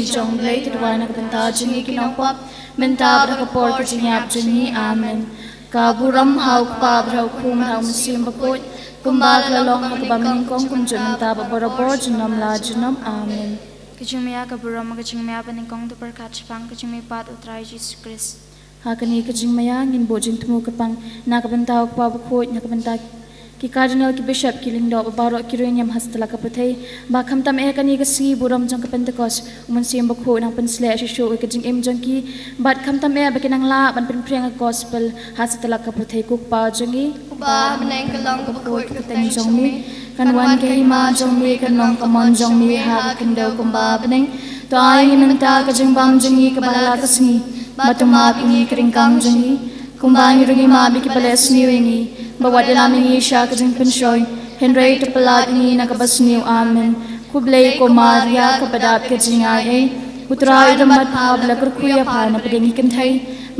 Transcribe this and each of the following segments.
mi jong lei tu dwai na benta jingi kinong pop menta bra ka por ka jinyap jingi amen ka buram hau pa bra khum hau musim bakoi kumbal lalong ha ka bamning kong kum jun ta ba bora bor junam la junam amen Kajumia ka buram kajumia paning kong tu perkat pang kajumi pat utrai Jesus Christ hakani ka jingmaya ngin bojin tumu ka pang na ka benta pa bakoi na ka benta ki cardinal ki bishop ki lingdo baro ki renyam hastala ka pathai ba khamtam e kani ka singi buram jang ka pentecost mun sim bakho nang pen slash show ka jing em jang ki bat khamtam e ba kinang la ban pen preng gospel hastala ka pathai kuk pa jangi ba manang ka long ka bakho ka ten jong mi kan wan ke ma jong mi kan long ka mon jong mi ha ka kindo kum ba baneng to ai ni menta ka jing bam jangi ka bala ka singi matuma pingi kring kang jangi kumbang rungi ma bi ki bales niwingi bawat ilamingi siya kajing pensyoy Henry to paladingi nakabasniw amen kublay ko Maria kapadap kajing ay utrayo damat pab lagar kuya pa na padengi kantay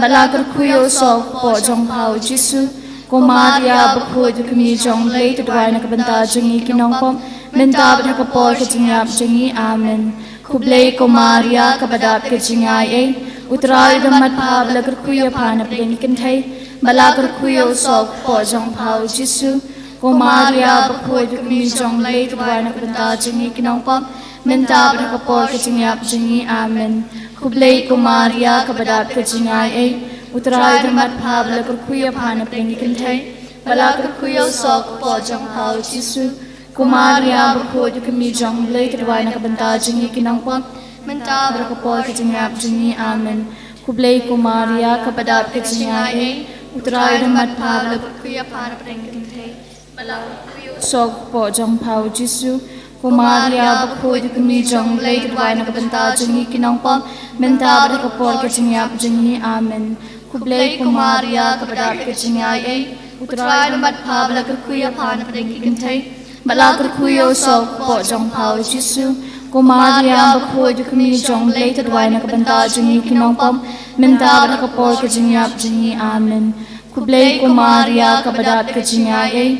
malagar kuyo so po jong pao Jisu ko Maria bakho du kami jong lay to dway nakabanta jangi kinong pom mentab nakapol kajing yap jangi amen kublay ko Maria kapadap kajing ay utrayo damat pab lagar kuya pa na padengi kantay Balagar kuyo sok po jong pao Jisu ko Maria bakho du kami jong lay tu dwai na kabanta jingi kinong pom menta bra ka por ka jingyap jingi amen kublay ko Maria kabadap ka jingay ay utray damat pa balagar kuya pa na pengi kantay balagar kuyo sok po jong pao Jisu ko Maria bakho du kami jong lay tu dwai na kabanta jingi kinong pom menta bra ka por ka jingyap jingi amen kublay ko Maria kabadap ka jingay ay utray damat pa balagar kuya pa na pengi kantay balagar kuyo sok po jong pao Jisu ko Maria bakho du kami jong lay tu dwai na kabanta jingi kinong pom menta bra ka por ka jingyap jingi amen kublay ko Maria kabadap ka jingay ay utray damat pa balagar kuya pa na pengi kantay balagar kuyo sok po jong pao Jisu ko Maria bakho du kami jong lay tu dwai na kabanta jingi kinong pom menta bra ka por ka jingyap jingi amen kublay ko Maria kabadap ka jingay ay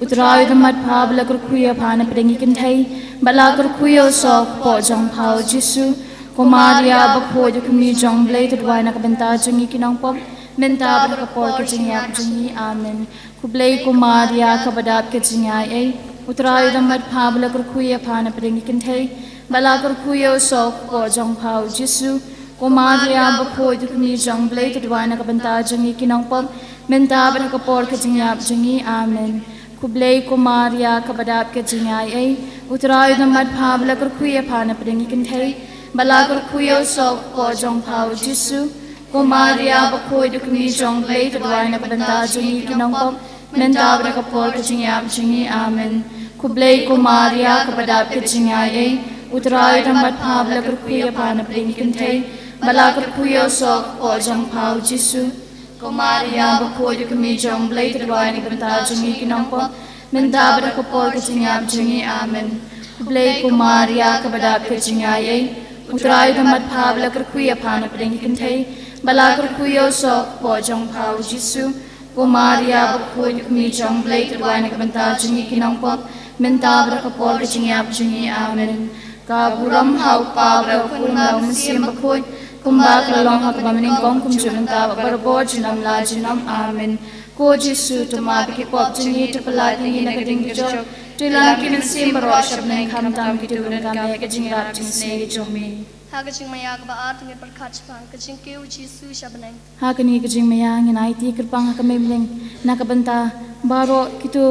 utray damat pa balagar kuya pa na pengi kantay balagar kuyo sok po jong pao Jisu ko Maria bakho du kami jong lay tu dwai na kabanta jingi kinong pom menta bra ka por ka jingyap jingi amen kublay ko Maria kabadap ka jingay ay utray damat pa balagar kuya pa na pengi kantay balagar kuyo sok po jong pao Jisu ko Maria bakho du kami jong lay tu dwai na kabanta jingi kinong pom menta bra ka por ka jingyap jingi amen kublay ko Maria kabadap ka jingay ay utray damat pa balagar kuya pa na pengi kantay balagar kuyo sok po jong pao Jisu ko Maria bakho du kami jong lay tu dwai na kabanta jingi kinong pom menta bra ka por ka jingyap jingi amen kublay ko Maria kabadap ka jingay ay utray damat pa balagar kuya pa na pengi kantay balagar kuyo sok po jong pao Jisu ko Maria bakho du kami jong lay tu dwai na kabanta jingi kinong pom menta bra ka por ka jingyap jingi amen kublay ko Maria kabadap ka jingay ay utray damat pa balagar kuya pa na pengi kantay balagar kuyo sok po jong pao Jisu ko Maria bakho du kami jong lay tu dwai na kabanta jingi kinong pom menta bra ka por ka jingyap jingi amen ka buram hau pa bra kun lau musim bakho kumbak lalong ha kabamaning kong kumjunang ta barabor jinam la jinam amen ko Jisu tuma biki pop jingi to palat ni nagading jo tilang kimin sim baro shab nai kham tam ki tu na me ka jing rat jing se gi jomi ha ka jing maya ka ba at ngi perkat pang ka jing keu Jisu shabanang ha ka ni ka jing maya ngi nai ti kirpang ha ka memling na ka banta baro kitu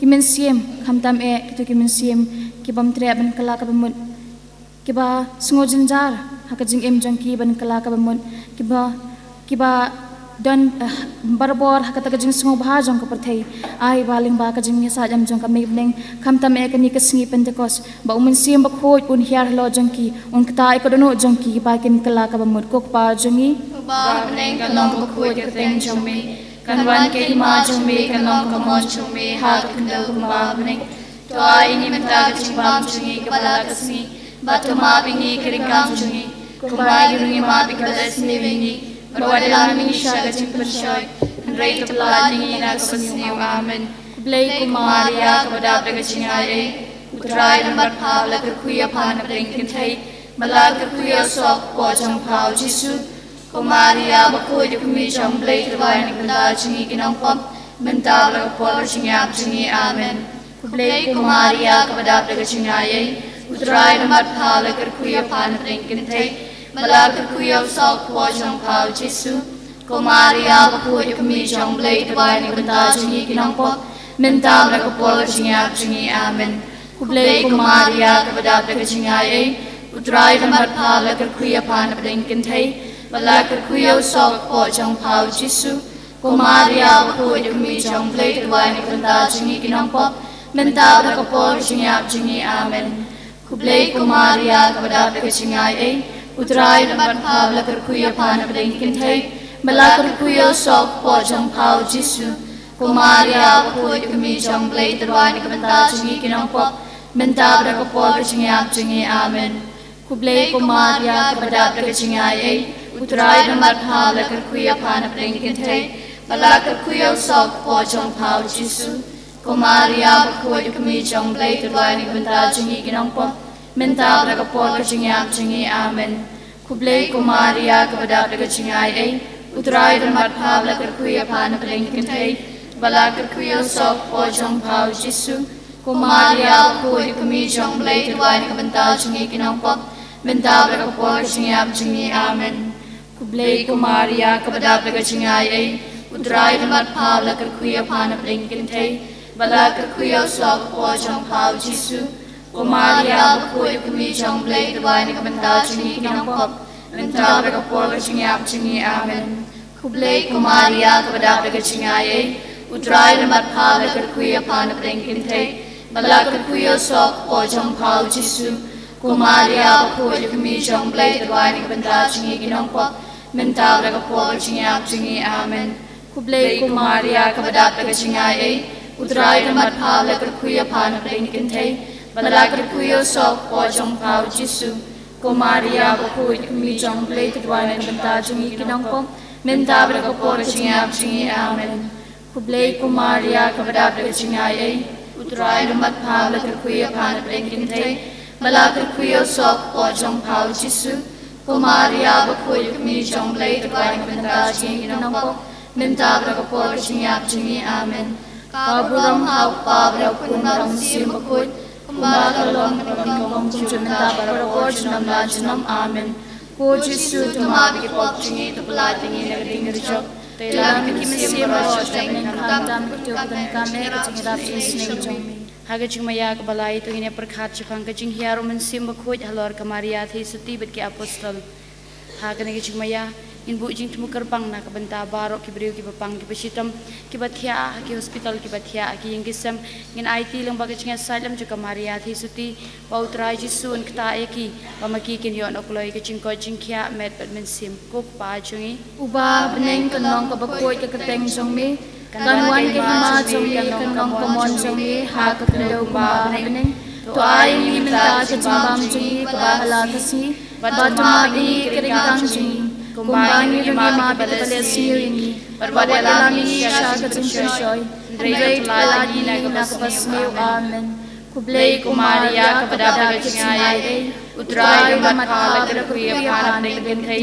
kimin sim kham tam e kitu kimin sim ki bam tre ban kala ka bamut ki ba sungo jinjar hakajing em jang ki ban kala ka bamut kiba dan barbor hakata jing sungo bha jang ka parthai ai baling ba ka jing ni sa jam jang ka mebneng kham tam e ka ni ka singi pentecost ba umun sim ba khoj un hiar lo jang ki un kta e ka dono jang ki ba kin kala ka bamut kok pa jangi ba manang ka long ka khoj ka teng jang me kan wan ke ma jang me kan long ka mon jang me ha ka kndau ka ba maneng to ai ni menta ka jing bam jangi ka bala ka singi ba to ma bingi kiring kam jangi ko ba girungi ma bi ka les ni wingi Bawala namin siya gajing pensyoy, Henry to paladingi na kapasniw amen. Kublay ko Maria, kabadabra gajing ay, utray ng batpawla kuya pa na pringkintay, malakar kuya sok po jong pao Jisu ko Maria bakoi de kumi jong blai tuai ni benda jingi kinong pop benda bla pol jingi jingi amen kublai ko Maria kabadap de jingai utrai de mat phala kar kuya pan ringkin thai malakar kuya sok po jong pao Jisu ko Maria bakoi de kumi jong blai tuai ni benda jingi kinong pop benda bla pol jingi amen kublai ko Maria kabadap de jingai utrai de mat phala kar kuya pan ringkin thai malakar kuya sok po jong pao Jisu ko Maria bakoi de kumi jong blai tuai ni benda jingi kinong pop benda bla pol jingi amen kublai ko Maria kabadap de jingai utrai de mat phala kar kuya pan ringkin thai malakar kuya sok po jong pao Jisu ko Maria bakoi de kumi jong blai tuai ni benda jingi kinong pop benda bla pol jingi amen kublai ko Maria kabadap de jingai utrai de mat phala kar kuya pan ringkin thai malakar kuya sok po jong pao Jisu ko Maria bakoi de kumi jong blai tuai ni benda jingi kinong pop benda bla pol jingi amen kublai ko Maria kabadap de jingai utrai de mat phala kar kuya pan ringkin thai malakar kuya sok po jong pao Jisu ko Maria bakoi de kumi jong blai tuai ni benda jingi kinong pop benda bla pol jingi amen kublai ko Maria kabadap de jingai utrai de mat phala kar kuya pan ringkin thai malakar kuya sok po jong pao Jisu ko Maria bakoi de kumi jong blai tuai ni benda jingi kinong pop benda bla pol jingi amen kublai ko Maria kabadap de jingai utrai de mat phala kar kuya pan ringkin thai malakar kuya sok po jong pao Jisu ko Maria bakoi de kumi jong blai tuai ni benda jingi kinong pop benda bla pol jingi amen kublai ko Maria kabadap de jingai utrai de mat phala kar kuya pan ringkin thai malakar kuya sok po jong pao Jisu ko Maria bakoi de kumi jong blai tuai ni benda jingi kinong pop benda bla pol jingi amen kublai ko Maria kabadap de jingai utrai de mat phala kar kuya pan ringkin thai malakar kuya sok po jong pao Jisu ko Maria bakoi de kumi jong blai tuai ni benda jingi kinong pop benda bla pol jingi amen kaburam hau pa bra kun ram sim bakoi kumba kalom kalom chun ta bra ko junam la junam amen ko Jisu tuma bi pop jingi to pla tingi na ding rijo telam ki sim ro teng kam tam tu kan kame jingi rap isne jong haga jing maya ka balai tu ine perkhat chipang ka jing hiaro men sim bakoi halor ka Maria thi suti bet ki apostol haga ne jing maya in bu jing tumu kerbang na ka benta barok ki briu ki bapang ki besitam ki bathia ki hospital ki bathia ki ingisam ngin IT lang baga jing salam ju ka Maria thi suti pautrai Jisu un kta eki pamaki kin yon okloi ka jing ko jing khia met men sim ko pa jungi uba beneng kanong ka bakoi ka kateng jong mi kanwan ke ma jong mi kanong ka mon jong mi ha ka kendo ba beneng to ai ni menta ka jambam jong mi ka bala ka si batuma bi kering kang jong kumbang ni ma pale sirini parwade langi sha ka jing shoy rei lagi na ka pasmi amen kublai ko Maria kabadap de jingai utrai de mat phala kar kuya pan ringkin thai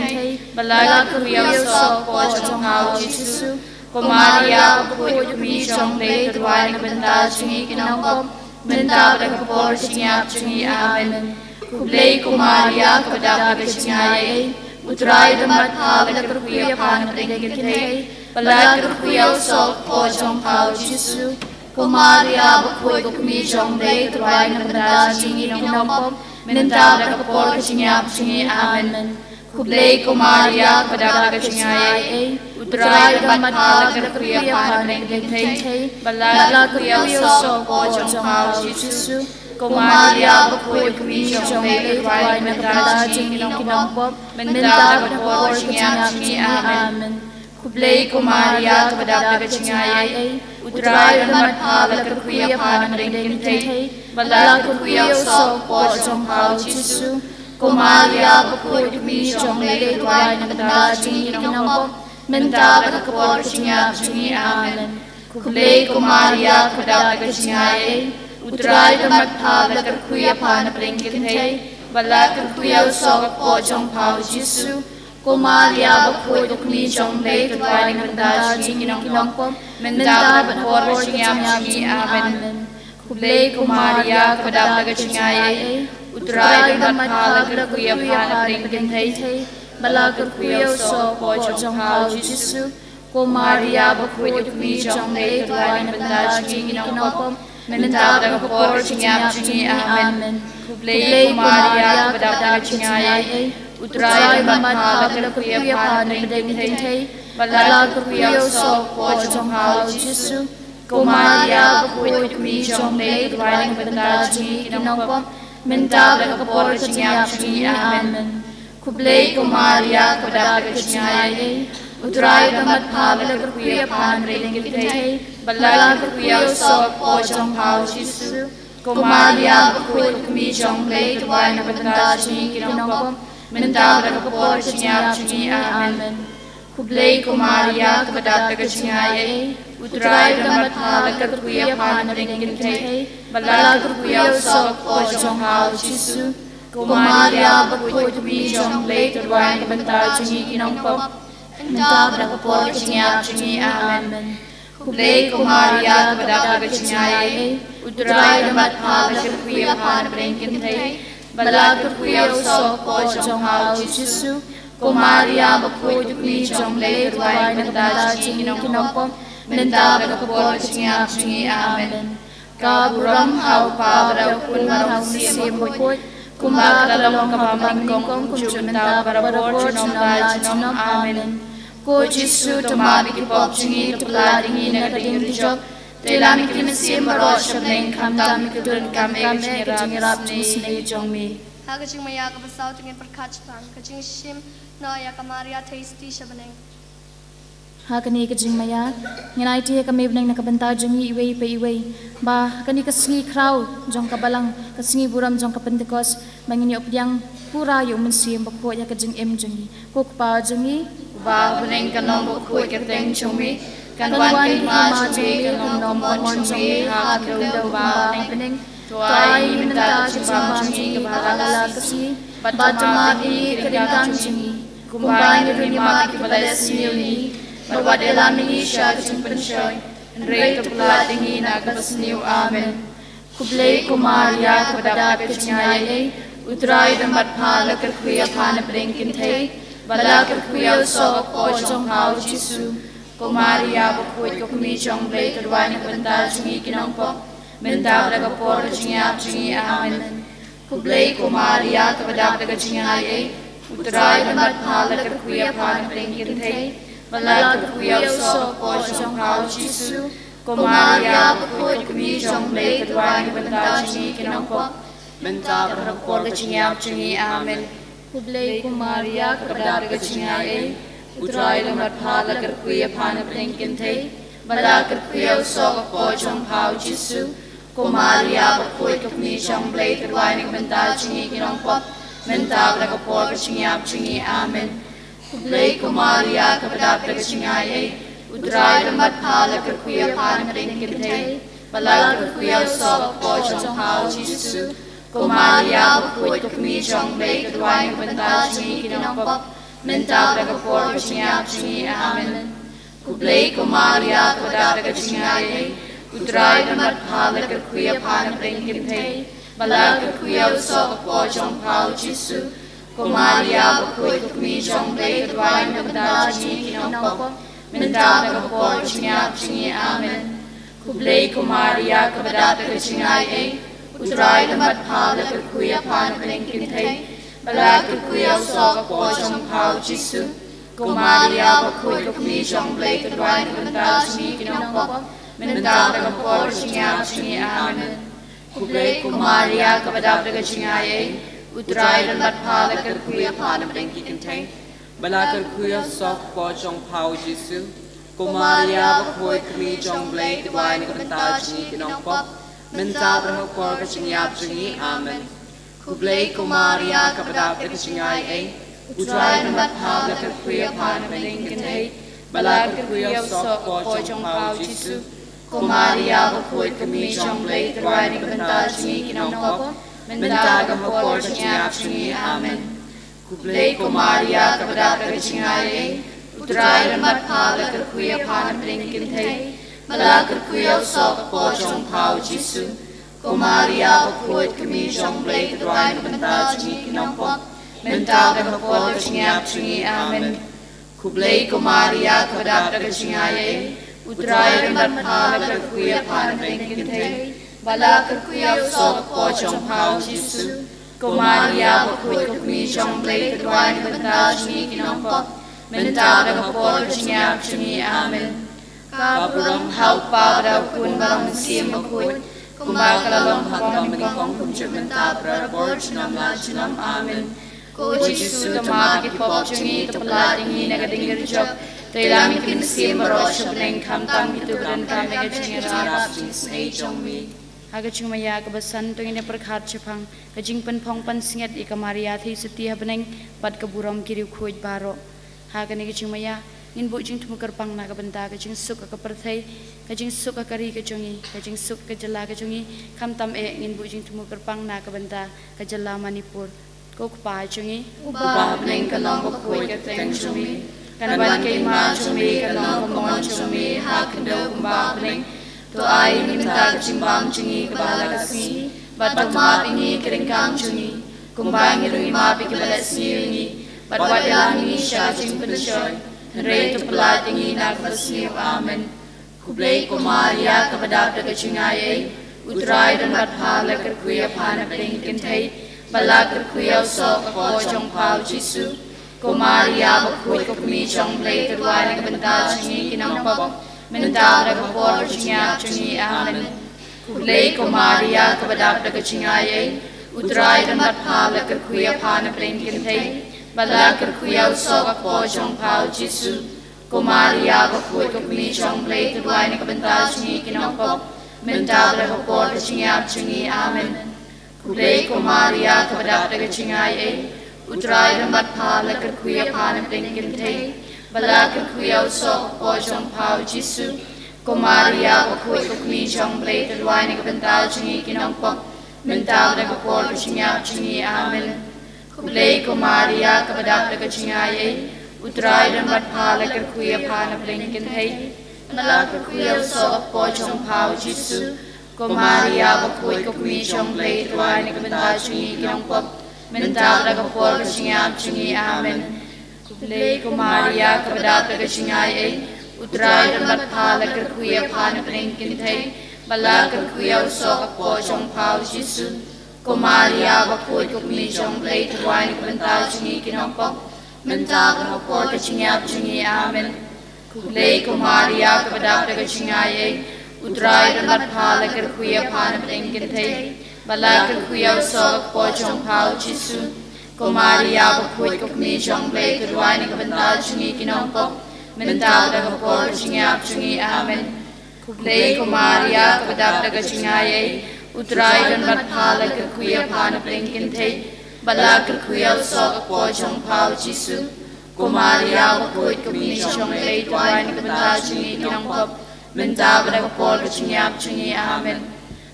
balak kuya sok po jong pao Jisu ko Maria bakoi de kumi jong blai tuai ni benda jingi kinong pop benda bla pol jingi amen kublai ko Maria kabadap de jingai utrai de mat phala kar kuya pan ringkin thai balak kuya sok po jong pao Jisu ko Maria bakoi de kumi jong blai tuai ni benda jingi kinong pop benda bla pol jingi amen kublai ko Maria kabadap de jingai utrai de mat phala kar kuya pan ringkin thai balak kuya sok po jong pao Jisu ko Maria bakoi de kumi jong blai tuai ni benda jingi kinong pop benda bla pol jingi amen kublai ko Maria kabadap de jingai utrai de mat phala kar kuya pan ringkin thai balak kuya sok po jong pao Jisu ko Maria bakoi de kumi jong blai tuai ni benda jingi kinong pop benda bla pol jingi amen kublai ko Maria kabadap de jingai utrai de mat phala kar kuya pan ringkin thai Bala kan kuya sok po jong pao Jisu. Kumaria bakoy ukmi jong lay tudwai nganda jingi kinong pom. Menda bakor jingyam jingi amen. Kublay kumaria kadap daga jingay. Utray damat halag kuya pana pringkin thay. Bala kan kuya sok po jong pao Jisu. Kumaria bakoy ukmi jong lay tudwai nganda jingi kinong pom. Menda bakor jingyam jingi amen. Kublay kumaria kadap daga jingay. Utray damat halag kuya pana pringkin thay. Bala kan kuya sok po jong pao Jisu. Kumaria bakoy ukmi jong lay tudwai nganda jingi kinong pom. Menda bakor jingyam jingi amen. Kublay kumaria kadap daga jingay. Utray damat halag kuya pana pringkin thay. Bala kan kuya sok po jong pao Jisu. Kumaria bakoy ukmi jong lay tudwai nganda jingi kinong pom. Menda bakor jingyam jingi amen. Kublay kumaria kadap daga jingay. Utray damat halag kuya pana pringkin thay. Bala kan kuya sok po jong pao Jisu. Kumaria bakoy ukmi jong lay tudwai nganda jingi kinong pom. Menda bakor jingyam jingi amen. Kublay kumaria kadap daga jingay. Utray damat halag kuya pana pringkin thay. Bala kan kuya sok po jong pao Jisu. Kumaria bakoy ukmi jong lay tudwai nganda jingi kinong pom. Menda bakor jingyam jingi amen. Kaburam hau pabra kun marau sim boy. Kumba dalam kamamling kong kumjun menda barabor junom dal junom amen. Ko Jisu tomari ki pop jingi tepladingi nagading rijok. Telami ki mesim barot shabneng kamtam ki dun kameng jingirap jisne jongmi. Hagajing maya ka basaw tingin perkachpang kajing shim no ya kamaria tasty shabaneng. Hakani kajing maya nginai ti kami benang nakabanta jingi iwe pe iwe ba hakani kasingi kraw jong kabalang kasingi buram jong kapentekos mangini opdyang pura yo mensim bakko ya kajing em jingi kokpa jingi Ba beneng kanong bakoy kateng chumi. Kanwan kay ma chumi kanong nomon chumi ha kadaw ba beneng. Tuay minta chimam jingi kabalala kasi. Batama i kadang jingi. Kumbay ni rinima kibalas ni. Marwadela ni siya kajing pensyoy. Enray kapladingi nagabas niyo amen. Kublay kumaria kadap kajingay. Utray damat halag kuya pana pringkin thay. Bala kan kuya sok po jong pao Jisu. Kumaria bakoy ukmi jong lay tudwai nganda jingi kinong pom. Menda bakor jingyam jingi amen. Kublay kumaria kadap daga jingay. Utray damat halag kuya pana pringkin thay. Bala kan kuya sok po jong pao Jisu. Kumaria bakoy ukmi jong lay tudwai nganda jingi kinong pom. Menda bakor jingyam jingi amen. kublay Kumaria kadap daga jingay. Utray damat halag kuya pana pringkin thay. Bala kan kuya sok po jong pao Jisu. Kumaria bakoy ukmi jong lay tudwai nganda jingi kinong pom. Menda bakor jingyam jingi amen. Kublay kumaria kadap daga jingay. Utray damat halag kuya pana pringkin thay. Bala kan kuya sok po jong pao Jisu. Kumaria bakoy ukmi jong lay tudwai nganda jingi kinong pom. Menda bakor jingyam jingi amen. Kublay kumaria kadap daga jingay. Utray damat halag kuya pana pringkin thay. Bala kan kuya sok po jong pao Jisu. Kumaria bakoy ukmi jong lay tudwai nganda jingi kinong pom. Menda bakor jingyam jingi amen. Kublay kumaria kadap daga jingay. Utray damat halag kuya pana pringkin thay. Bala kan kuya sok po jong pao Jisu. Kumaria bakoy ukmi jong lay tudwai nganda jingi kinong pom. Menda bakor jingyam jingi amen. Kublay kumaria kadap daga jingay. Utray damat halag kuya pana pringkin thay. Bala kan kuya sok po jong pao Jisu. Kumaria bakoy ukmi jong lay tudwai nganda jingi kinong pom. Menda bakor jingyam jingi amen. Kublay kumaria kadap daga jingay. Utray damat halag kuya pana pringkin thay. Bala kan kuya sok po jong pao Jisu. Kumaria bakoy ukmi jong lay tudwai nganda jingi kinong pom. Mentaga hapor kachingap chingi. Amen. Kublay ko Maria kabadap kachingay. Utray dan matpala kerkuya pana pringkin thay. Bala kerkuya sok po jong pao Jisu. Ko Maria bakuit kami jong blay kadway kabanta chingi kinampok. Mentaga hapor kachingap chingi. Amen. Kublay ko Maria kabadap kachingay. Utray dan matpala kerkuya pana pringkin thay. Bala kerkuya sok po jong pao Jisu. Ko Maria bakuit kami jong blay kadway kabanta chingi kinampok. Mentaga hapor kachingap chingi. Amen. Kaburang haupa daw kun barang sim bakuit. Kumbakalalong hapang mingkong kumchuk mentabra bor chinam la chinam. Amen. Ko Jisu tamagit pop chingi tapalatingi nagadingir jok. Tailami kin sim barosyo beneng kamtang kitubran kami kachingi rap snay jongmi. Agaching maya kabasan tungin na perkhat chapang kajing penpong pansinget ika Maria thi setia beneng pat kaburam kiriu khuj baro. Hagan kajing maya ngin bu jing tumukar pang na kabenta kajing suka kaperthai kajing suka kari kajongi kajing suka kajala kajongi kamtam ngin bu jing tumukar pang na kabenta kajala Manipur kok pa jongi uba beneng kanong bakoi kateng jongi kanban kay ma jongi kanong kumon jongi hakendo kumba beneng to ay minta kajimbang jongi kabala kasi bato ma pingi keringkang jongi kumba ngirungi ma pikibala singi badwadelangi siya jing pensyoy Rei tu pelatingi nak bersniu. Amen. Kublai ko Maria kabadap daga cingayai. Utrai dan bathala kerkuya pana pringkin thay. Bala kerkuya sok ako jong pao Jisu. Ko Maria bakui ko kumi jong blay kedwai na kabenta cingi kinampok. Mentau daga por cingap cingi. Amen. Kublai ko Maria kabadap daga cingayai. Utrai dan bathala kerkuya pana pringkin thay. Bala kerkuya sok po jong pao Jisu. Ko Maria bakui ko kumi jong blay kedway na kabenta cingi kinampok. Mentau daga por cingap cingi. Amen. Kublay ko Maria kabadap daga cingayai. Utray dan batpala kerkuya pana pringkin thay. Bala kerkuya sok po jong pao Jisu. Ko Maria bakui ko kumi jong blay kedway na kabenta cingi kinampok. Mentau daga por cingap cingi. Amen. Kublay ko Maria kabadap daga cingayai. Utray dan batpala kerkuya pana pringkin thay. Bala kerkuya sok po jong pao Jisu. Ko Maria bakui ko kumi jong blay kedway na kabenta cingi kinampok. Mentau daga por cingap cingi. Amen. Kublay ko Maria kabadap daga cingayai. Utray dan batpala kerkuya pana pringkin thay. Bala kerkuya sok po jong pao Jisu. Ko Maria bakui ko kumi jong blay kedway na kabenta cingi kinampok. Mentau daga por cingap cingi. Amen. Kublay ko Maria kabadap daga cingayai. Utray dan batpala kerkuya pana pringkin thay. Bala kerkuya sok po jong pao Jisu. Ko Maria bakui ko kumi jong blay kedway na kabenta cingi kinampok. Mentau daga por cingap cingi. Amen. Kublay ko Maria kabadap daga cingayai. Utray dan batpala kerkuya pana pringkin thay. Bala kerkuya sok po jong pao Jisu. Ko Maria bakui ko kumi jong blay kedway na kabenta cingi kinampok. Mentau daga por cingap cingi. Amen.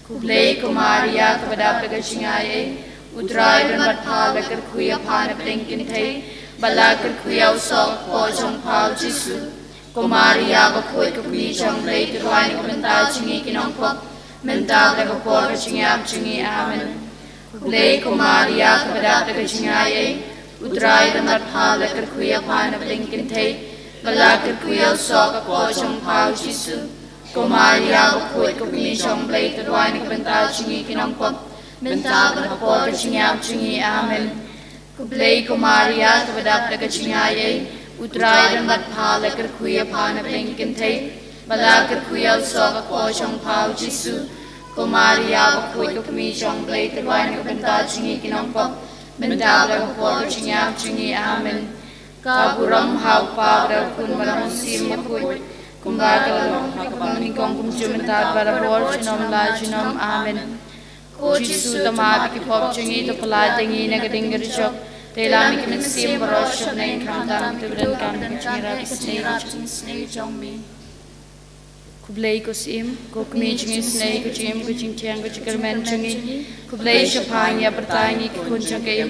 Kublay ko Maria kabadap daga cingayai. Utray dan batpala kerkuya pana pringkin thay. Bala kerkuya sok po jong pao Jisu. Ko Maria bakui ko kumi jong blay kedway na kabenta cingi kinampok. Mentau daga por cingap cingi. Amen. Kublay ko Maria kabadap daga cingayai. Utray dan batpala kerkuya pana pringkin thay. Bala kerkuya sok po jong pao Jisu. Ko Maria bakui ko kumi jong blay kedway na kabenta cingi kinampok. Mentau daga por cingap cingi. Amen. Kublay ko Maria kabadap daga cingayai. Utray dan batpala kerkuya pana pringkin thay. Bala kerkuya sok po jong pao Jisu. Ko Maria bakui ko kumi jong blay kedway na kabenta cingi kinampok. Mentau daga por cingap cingi. Amen. Kaburam haupa daw kun malang sim bakui. Kumbakalalong hakapang mingkong kumchuk mentau para por chinom la chinom. Amen. Ko Jisu tamabi ki pop cingi to palatingi nagadingir jok. Telami ki sim barosyo na inkang tam tibran kam cingi rabi snay jongmi. Kublai kusim, kukmi jingi snei kujim kujing tiang kujikermen jingi, kublai shapang ya bertangi kukuncang keim,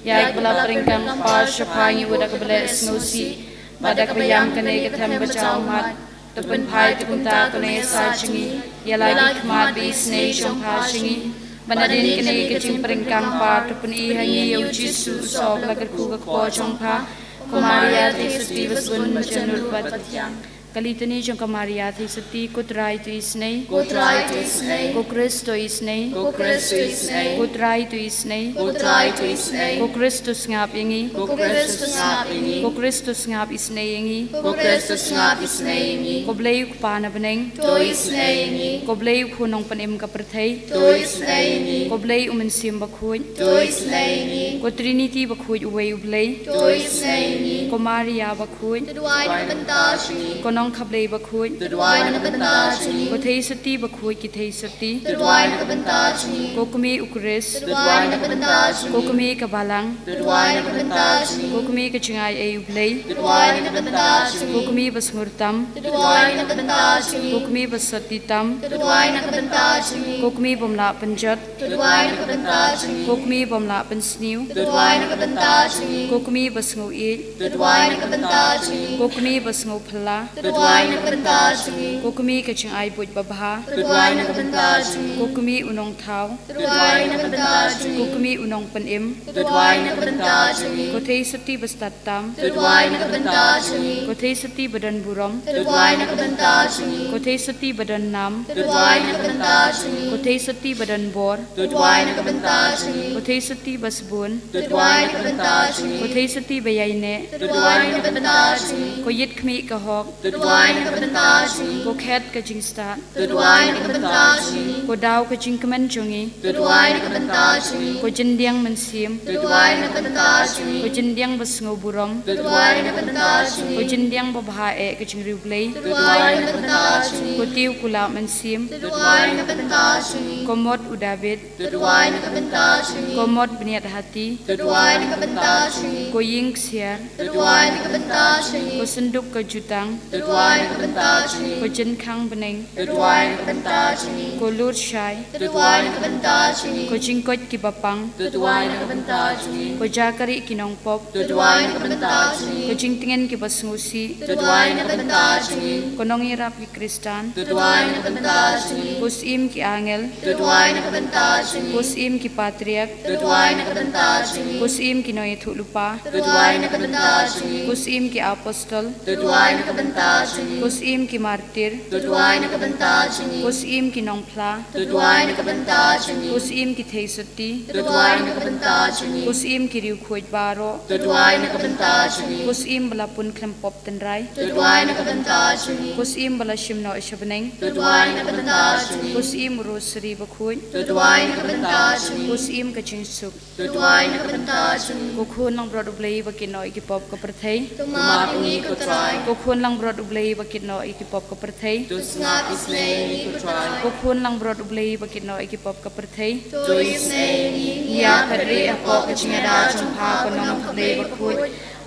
ya kebala peringkang par shapang ya udah kebala snosi, pada kebayam kene ketem bacau mat, tepun pai tepun ta kene sa jingi, ya lagi kemat bi snei shompa jingi, Banadin kene kecing peringkang par tepun I hangi ya ujisu sob lagar kuga kpo shompa, kumaria te suti basbun macanur batatiang. Kalitani jong kamaria thi sati kutrai tu isnei Kutrai tu isnei. ko Kristo isnei Ko Kristo isnei. kutrai tu isnei Kutrai tu isnei. ko Kristus ngap ingi Ko Kristus ngap ingi. ko Kristus ngap isnei ingi Ko Kristus ngap isnei ingi. ko blei kupana beneng To isnei ingi. ko blei khunong panim ka perthei To isnei ingi. ko blei umensim bakhuj To isnei ingi. ko Trinity bakhuj uwei ublei To isnei ingi. ko Maria bakhuj Tuduai na bentajingi. ko nong khablei bakhuj Tuduai na bentajingi. ko thei sati bakhuj ki thei sati Tuduai na bentajingi. ko kumi ukris Tuduai na bentajingi. ko kumi kabalang Tuduai na bentajingi. ko kumi kachingai ay ublei Tuduai na bentajingi. ko kumi basmurtam Tuduai na bentajingi. ko kumi basatitam Tuduai na bentajingi. ko kumi bomla panjat Tuduai na bentajingi. ko kumi bomla pansniu Tuduai na bentajingi. ko kumi basngu i Tuduai na bentajingi. ko kumi basngu phla Tuduai na bentajingi. ko kumi kachingai buj babha Tuduai na bentajingi. ko kumi unong thau Tuduai na ko bentajingi. kumi unong panim Tuduai na bentajingi. ko thei sati bastatam Tuduai na bentajingi. ko thei sati badan buram Tuduai na bentajingi. ko thei sati badan nam Tuduai na bentajingi. ko thei sati badan bor Tuduai na bentajingi. ko thei sati basbun Tuduai na bentajingi. ko thei sati bayaine Tuduai na bentajingi. ko yit khmi ka hok Tuduai na bentajingi. ko khet ka jingsta Tuduai na bentajingi. ko daw ka jingkaman jungi Tuduai na bentajingi. ko jindiang mansim Tuduai na bentajingi. ko jindiang basngo buram Tuduai na bentajingi. ko jindiang babha e ka jingriu blei Tuduai na bentajingi. ko tiu kula mansim Tuduai na bentajingi. ko mod udabit Tuduai na bentajingi. ko mod bniat hati Tuduai na bentajingi. ko ying siar Tuduai na bentajingi. ko senduk ka jutang Tuduai na bentajingi. ko jin khang beneng Tuduai na bentajingi. ko lut shai Tuduai na bentajingi. ko jingkot ki bapang Tuduai na bentajingi. ko jakari kinong pop Tuduai na bentajingi. ko jingtingen ki basngusi Tuduai na bentajingi. ko nong irap ki kristan Tuduai na bentajingi. ko sim ki angel Tuduai na bentajingi. ko sim ki patriak Tuduai na bentajingi. ko sim ki noy thulupa Tuduai na bentajingi. ko sim ki apostol Tuduai na bentajingi. ko sim ki martir Tuduai na bentajingi. ko sim ki nong phla Tuduai na bentajingi. ko sim ki theisati Tuduai na bentajingi. ko sim ki riu khoj baro Tuduai na bentajingi. ko sim bala pun klem pop tenrai Tuduai na bentajingi. ko sim bala shimno ishabneng Tuduai na bentajingi. ko sim rosary bakhuj Tuduai na bentajingi. ko sim ka chingsuk Tuduai na bentajingi. ko khun lang brod ublei bakino iki pop ka perthei Tumapingi ko try. ko khun lang brod ublei bakino iki pop ka perthei Dus Ngap isnei ko try. ko khun lang brod ublei bakino iki pop ka perthei To isnei. ya kadri apo ka chingada chumpha ko nong ublei bakhuj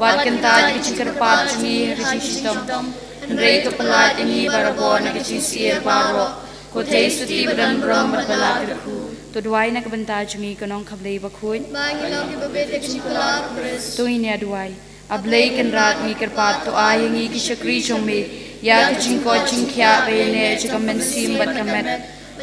wat kan ta ki chikar pat chungi richi shitam rei ka palat ingi barabo na ki chisir baro ko thei suti bran bram bala kirku to duai na ka banta chungi ko nong khablei bakhuj Mangilong ki babete ki chikula Chris. to ini aduai ablei kan rat ngi kerpat to ayangi ki shakri chongme ya ki chingko chingkhya be ne chikamen sim bat kamet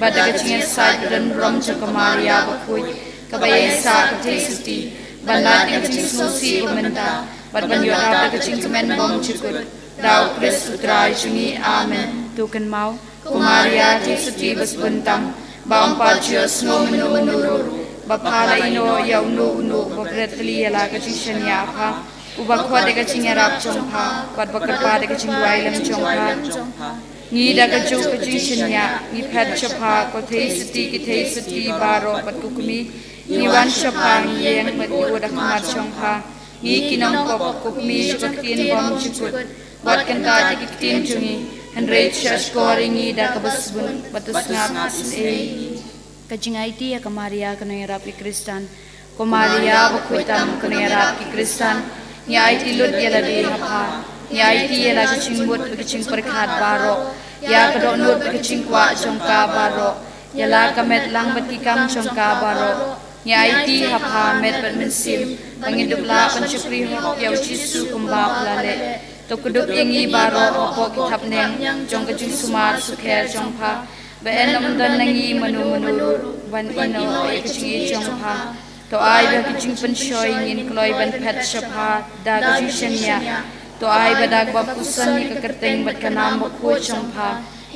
badaga chinge sai dan rom chakamaria bakhuj kabay sa ka tesiti banat ni ching susi umenta bat ban yo ra ka ching kamen bom chikut daw Chris utrai chungi amen tu kan mau kumaria tesiti bas buntam baum pachyo snow menuru bapala ino yaw no babretli yala ka ching shanya pha ubakwa de ka ching rap chongpha bat bakar pa de ka ching wai lam chongpha ni da ka chu ka ching shanya ni phat chapha ko thei sati baro bat kukumi ni wan chapha ni yang bat yu da khamar chongpha ni kinong ko kukumi chaktin bom chikut bat kan ta de kitin chungi and rate shash scoring ni da ka basbun batus ngap ei kajingai ti ka Maria ka no rap ki kristan ko Maria bakhuitam ka no rap ki kristan nyai ti lut yala de ha nyai ti yala ka chingbut ka ching parkhat baro ya kedok nur kecing kwa jong ka baro ya la kamet lang bat kikam jong ka baro ya iti hapha met bat mensim pangidup la panchukri hok ya jisu kumba plale to kedok yangi baro opo kitap neng jong kecing sumar sukher jong pha ba enam dan nangi manu ban ino kecing jong pha to ai ba kicing penshoy ngin kloi ban pet shapha da kicing shenya to ai ba dag ba pusan ni kakerteng bat kanam ba ko chongpha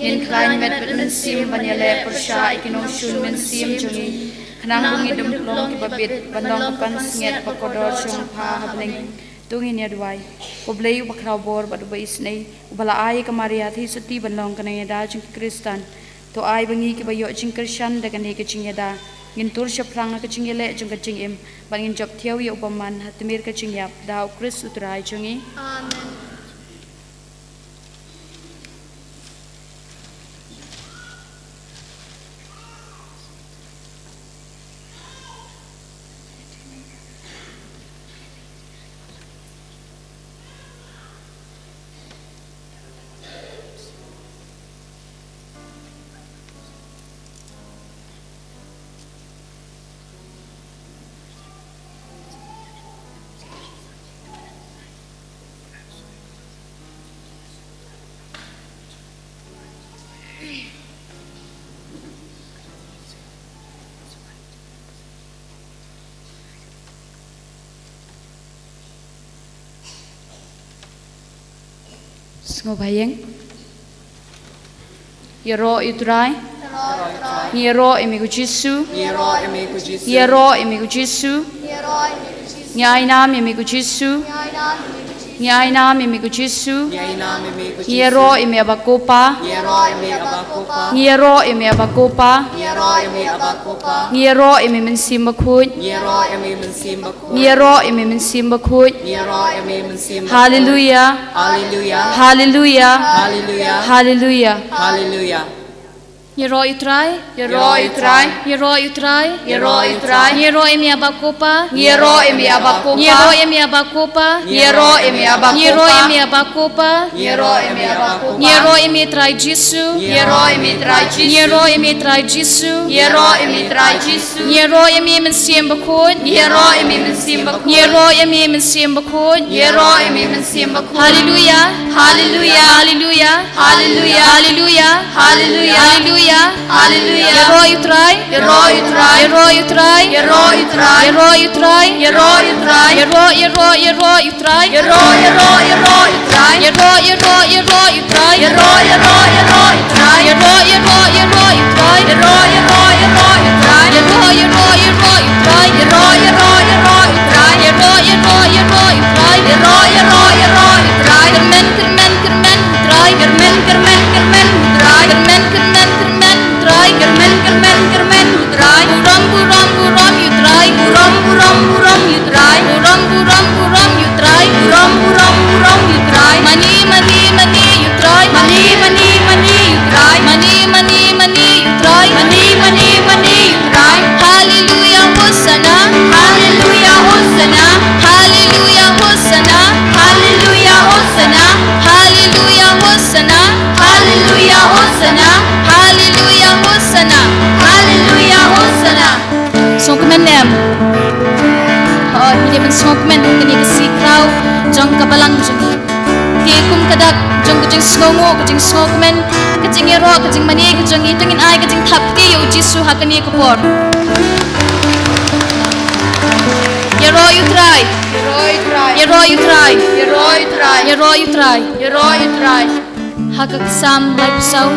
in klain met bat men sim ban yale pursha ikinong shun men sim chungi khnang bungi dum klong ki babit bandong pan snget ba kodor chongpha habling tungin ya duai oblei ba khrau bor ba du ba isnei ubala ai ka maria thi suti bandong kanang ya da chung kristan to ai bangi ki ba yo ching kristan da kan he ki ching ya da ngin tur shaprang ka ching yele chung ka ching im bangin job thiau yo baman hatmir ka ching yap daw kris utrai chungi Amen. Ngo bayeng Yero utrai Yero imigu Jisu Yero imiku Jisu. Yero imigu Jisu Nyai nam imigu Jisu Nyai nam imigu Jisu Yaina imiku Jisu. Yero imi abakopa Yero imi abakopa. Yero imi abakopa Yero imi abakopa. Yero imi mensim bakut Yero imi mensimba ku. Yero imi mensim bakut Yero imi mensimba. Hallelujah Hallelujah. Hallelujah Hallelujah. Hallelujah Hallelujah. Yero utrai, Yero utrai Yero utrai, Yero utrai Yero emi abakopa, Yero imi abakopa Yero emi abakopa, Yero imi abakopa Yero emi abakopa, Yero imi abakopa Yero emi trai Jisu, Yero imi trai Jisu Yero emi trai Jisu, Yero imi trai Jisu Yero emi mensim bakut, Yero imi mensim bakut Yero emi mensim bakut, Yero imi mensim bakut Hallelujah, Hallelujah Hallelujah, Hallelujah Hallelujah, Hallelujah Hallelujah, Hallelujah Yero utrai, Yero utrai Yero utrai, Yero utrai Yero utrai, Yero utrai Yero utrai, Yero utrai Yero utrai, Yero utrai, utrai Yero utrai, Yero utrai Yero utrai, Yero utrai, utrai Yero utrai, Yero utrai Yero utrai, Kermen utrai, Kermen utrai Kermen utrai, Kermen utrai buram utrai, Buram utrai buram utrai, Buram utrai Mani utrai, Mani utrai Mani utrai, Mani utrai Hallelujah, Hosanna, Hallelujah Hosanna Hallelujah, Hosanna, Hallelujah Hosanna Hallelujah, Hosanna, Hallelujah Hosanna Hallelujah, Hosanna. Hallelujah Hosanna Songkmen nem. Oh, hindi man songkmen kani kasi kraw jong kabalang jong tikum kadak jong kajing sngongo kajing songkmen kajing yero kajing mani kajing itungin ay kajing thapti yo Jisu hakani kapor. Yero utrai, Yero utrai yero utrai, Yero utrai yero utrai, Yero utrai hakak sam lai pusau.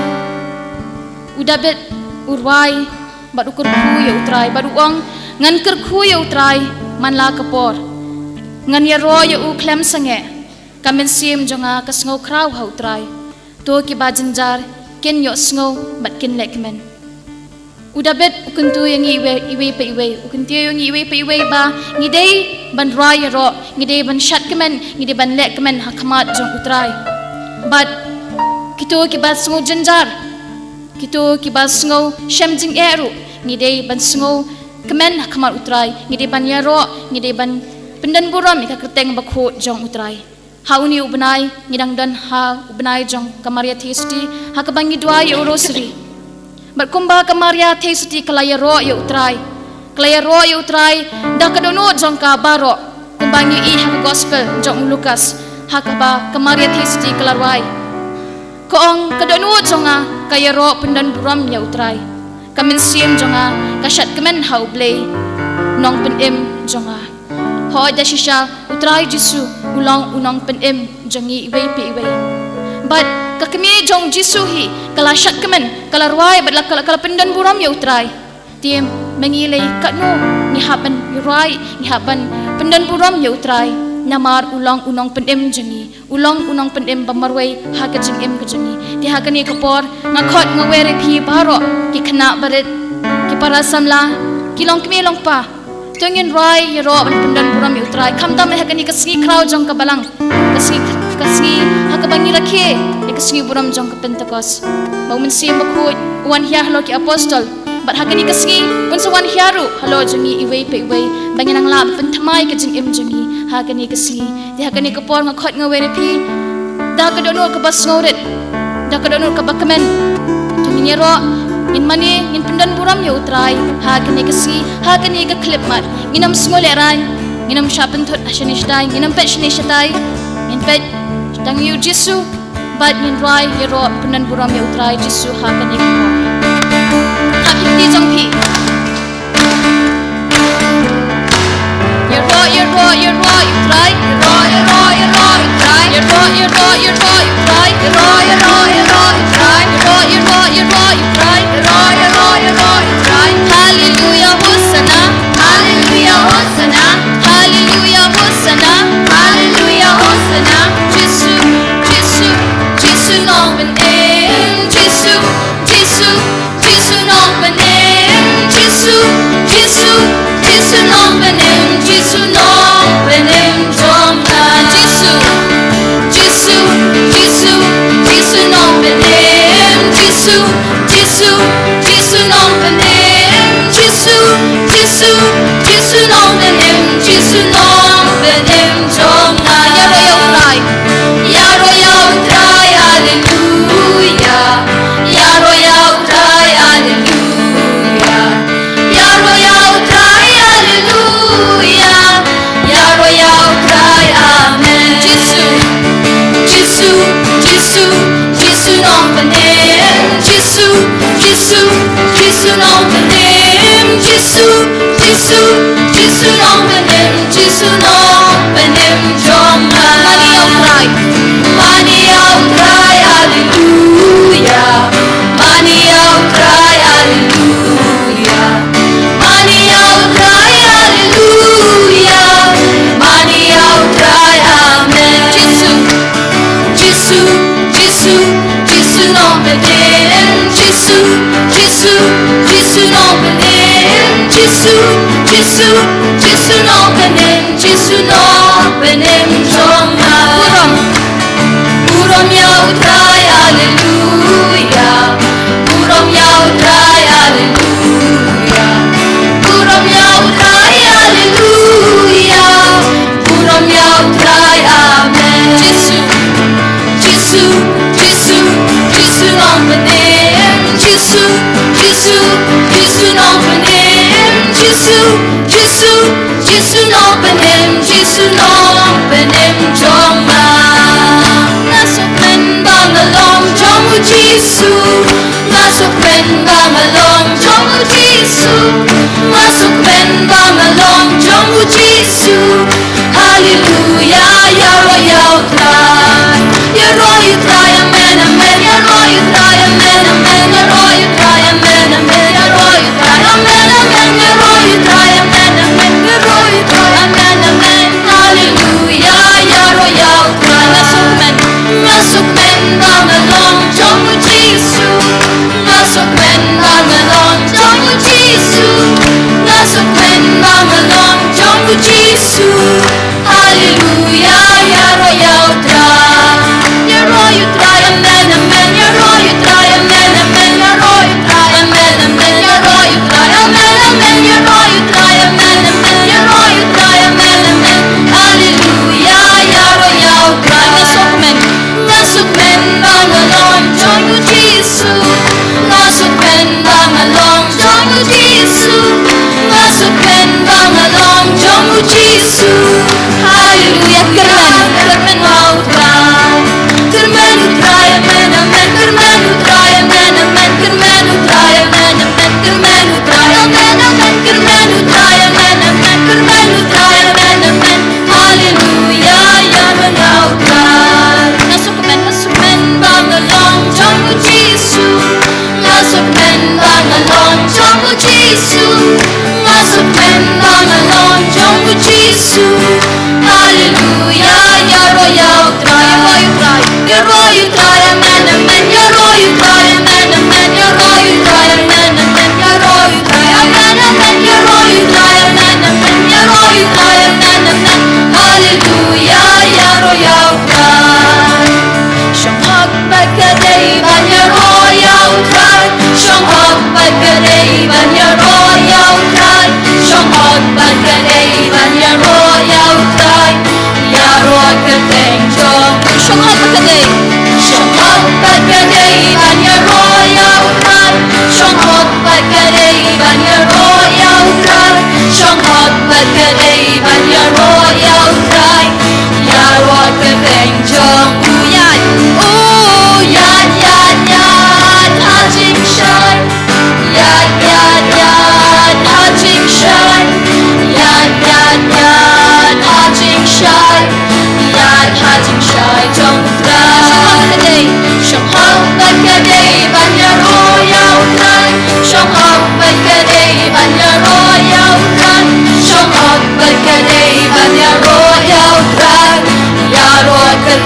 Udabet urwai bat ukur khu ya utrai bat uang ngan ker khu ya utrai man la kapor ngan ya ro ya u klem sange kamen sim jonga ka sngo kraw ha utrai to ki ba jinjar ken yo sngo bat ken lekmen udabet ukuntu yang iwe pe iwe ukuntu yang iwe pe iwe ba ngidei ban ra ya ro ngidei ban shat kemen ngidei ban lekmen ha khamat jong utrai bat kito ki ba sngo jinjar Kito kibas ngo shem jing eru ngidei ban ngo kemen kamar utrai ngidei ban yaro ngidei ban pendan buram ika kerteng bakho jong utrai ha uni ubnai ngidang dan ha ubnai jong kamaria thisti ha kabangi dua ya urosri berkumba kamaria thisti kalaya ro ya utrai da kadono jong ka baro kumbangi I ha gospel jong Lukas ha kaba kamaria thisti kalarwai koong kadono jonga kaya ro pendan buram ya utrai kamin sim jonga kashat kemen ha ublei nong penem jonga ho da shisha utrai jisu ulang unong penem jongi iwei pe iwei but kakami jong jisu hi kala shat kemen kala ruai bat kala pendan buram ya utrai tim mengilai katno ni haban yurai ni haban pendan buram ya utrai namar ulang unong penem jengi ulang unong penem bamarway haga jeng em kejengi di haga ni kapor ngakot ngawere phi baro ki khana baret ki para samla ki long kmi long pa tungin rai yero pendan buram yu trai khamtam haga ni kasgi kraw jong ka balang kasgi haga bangi rakhe ni kasgi buram jong ka pentakos baumen sim bakut wan hiah lo ki apostol bat haga ni kasgi unsawan hiaru halo jengi iwei pe iwei banginang la penthamai ka jeng em jengi haga ni kasgi di haga ni kapor ngakot ngawere phi da ka dono ka bas ngoret da ka dono ka bakamen jengi nyero in mani in pendan buram ya utrai haga ni kasgi haga ni ka klip mat nginam sngole ran nginam shapen thot ashanistai nginam pet shanistai in pet dang yu jisu bat in rai yero pendan buram ya utrai jisu haga ni kapor Hati jongpi, yero utrai, yero utrai, Hallelujah Hosanna, Hallelujah Hosanna, Hallelujah Hosanna, Hallelujah Hosanna. Jisu nong benem, Jisu nong benem, Jisu nong benem jomna. Jisu nong benem, Jisu nong benem, Jisu nong benem jomna. Yaro ya utrai, hallelujah. Yaro ya utrai, hallelujah. Yaro ya utrai, hallelujah. Yaro ya utrai, amen. Jisu nong benem, Jisu nong benem, Jisu nong benem jomna. Mani ya utrai, hallelujah. Mani ya utrai, hallelujah. Mani ya utrai, hallelujah. Mani ya utrai, amen. Jisu nong benem, Jisu nong benem, Jisu nong benem jomna. Buram ya utrai, hallelujah. Buram ya utrai, hallelujah. Buram ya utrai, hallelujah. Buram ya utrai, amen. Jisu nong benem, Jisu nong benem, Jisu nong benem jomna. Nasuk men bangalong jomu Jisu, nasuk men bangalong jomu Jisu, nasuk men bangalong jomu Jisu. Hallelujah, yaro ya utrai, amen, amen, yaro utrai, amen, amen, yaro utrai, amen, amen, yaro utrai, amen, amen, yaro utrai, amen, amen, yaro utrai, amen, amen. Hallelujah, yaro ya utrai. Nasuk men bangalong jomu Jisu, nasuk men bangalong jomu Jisu. Hallelujah, jag rår jag utrar, jag rår utrar, amen, amen, jag rår utrar, amen, amen, jag rår utrar, amen, amen, jag rår utrar, amen, amen, jag rår utrar, amen, amen, jag rår utrar, amen, amen, Hallelujah, jag rår jag utrar. Som hoppar dig van jag rår jag utrar, som hoppar dig van jag rår jag utrar, som hoppar dig van jag rår jag utrar, jag råkar tänka som hoppar dig van jag rår jag utrar, som hoppar dig van jag rår jag utrar, som hoppar dig van jag rår jag utrar, jag råkar tänka trong utrai, som hoppar dig van jag rår jag utrar, som hoppar dig van jag rår jag utrar, som hoppar dig van jag rår jag utrar, jag råkar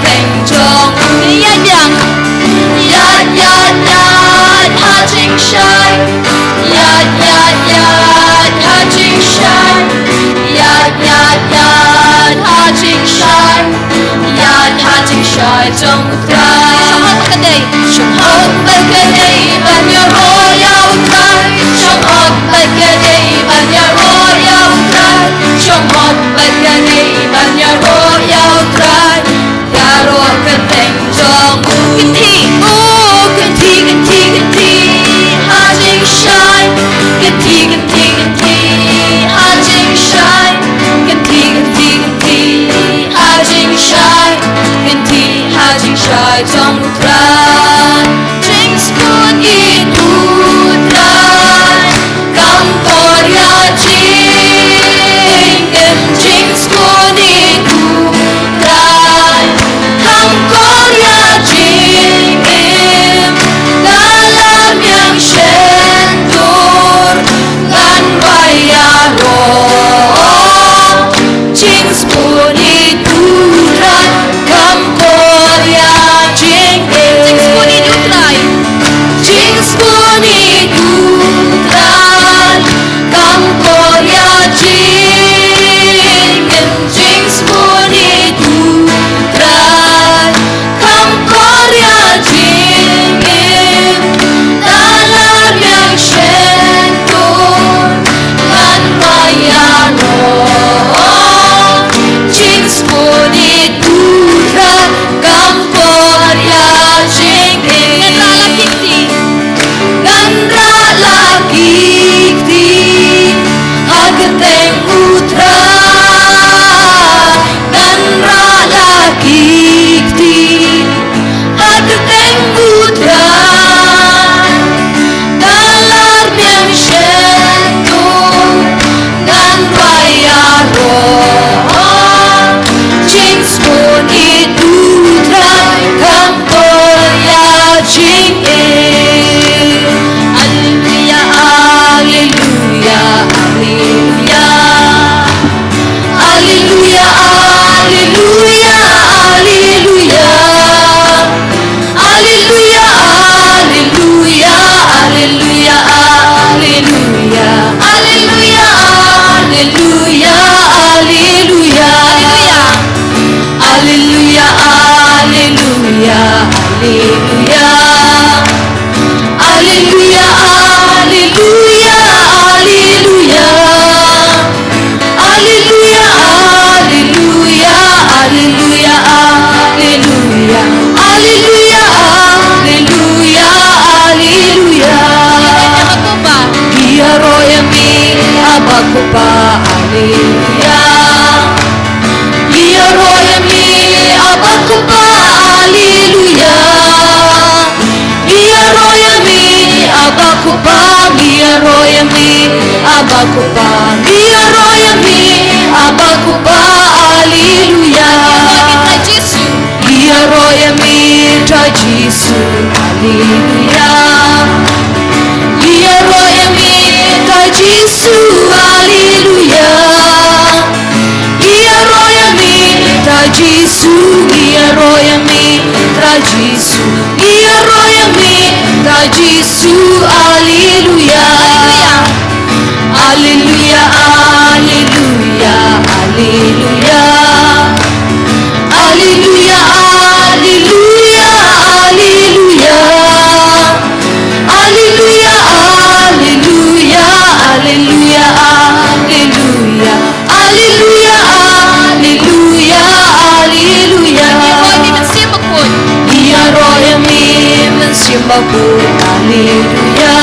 tänka genti, hajing shine, genti, hajing shine, genti, hajing shine, genti, hajing shine trong utrai, chính skuon in utrai, kam korya jingen, chính skuon in utrai, kam korya jingen, dalam yang shentur, ngan bayaro, chính skuon in utrai, kam korya jingen, chính skuon in utrai, chính skuon in utrai, kam korya jingen, chính skuon in utrai, kam korya jingen, dalam yang shentur, ngan bayaro, chính skuon in utrai, kam korya jingen, gandra lakikti, agateng utrai, gandra lakikti, agateng utrai, dalam yang shentur, ngan bayaro, chính skuon in utrai, kam korya jingen. Alleluia, alleluia, alleluia, alleluia, alleluia, alleluia, alleluia, alleluia, alleluia, alleluia, alleluia, alleluia, alleluia, alleluia, alleluia. Alleluia, alleluia, alleluia, alleluia, alleluia, alleluia, alleluia, alleluia, alleluia, alleluia. Dia roya mi abakupa, alleluia. Dia roya mi abakupa, alleluia. Dia roya mi abakupa, dia roya mi abakupa, dia roya mi abakupa, alleluia. Dia roya mi ta Jesu, alleluia. Dia roya mi ta Jesu, alleluia. Dia Ia roya mi tra Gesù, Ia roya mi tra Gesù. Alleluia, Alleluia, Alleluia, Alleluia, Alleluia, Alleluia, Alleluia, Alleluia, Alleluia, Alleluia, Alleluia, Alleluia, Alleluia, Alleluia. Ia roya mi mensimbah pun, Alleluia.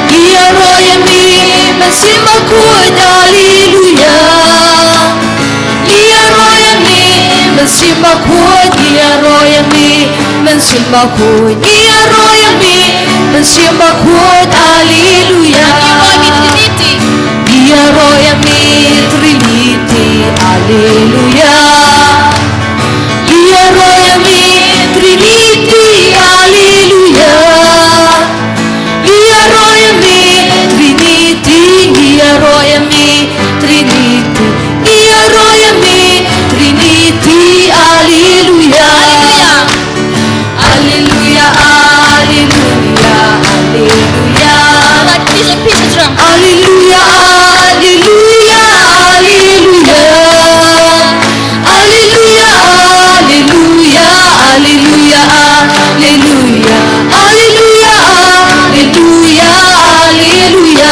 Ia roya mi mensimbah pun, Alleluia. Ia roya mi mensimbah pun, Ia roya mi mensimbah pun, Ia roya mi mensimbah pun, Alleluia. Ia roya mi Trinity, Alleluia. Ia roya mi Trinity, Alleluia. Ia roya mi Trinity, Ia roya mi Trinity, Ia roya mi Trinity, Alleluia. Alleluia, Alleluia, Alleluia. Alleluia, Alleluia, Alleluia. Alleluia, Alleluia, Alleluia, Alleluia. Alleluia, Alleluia,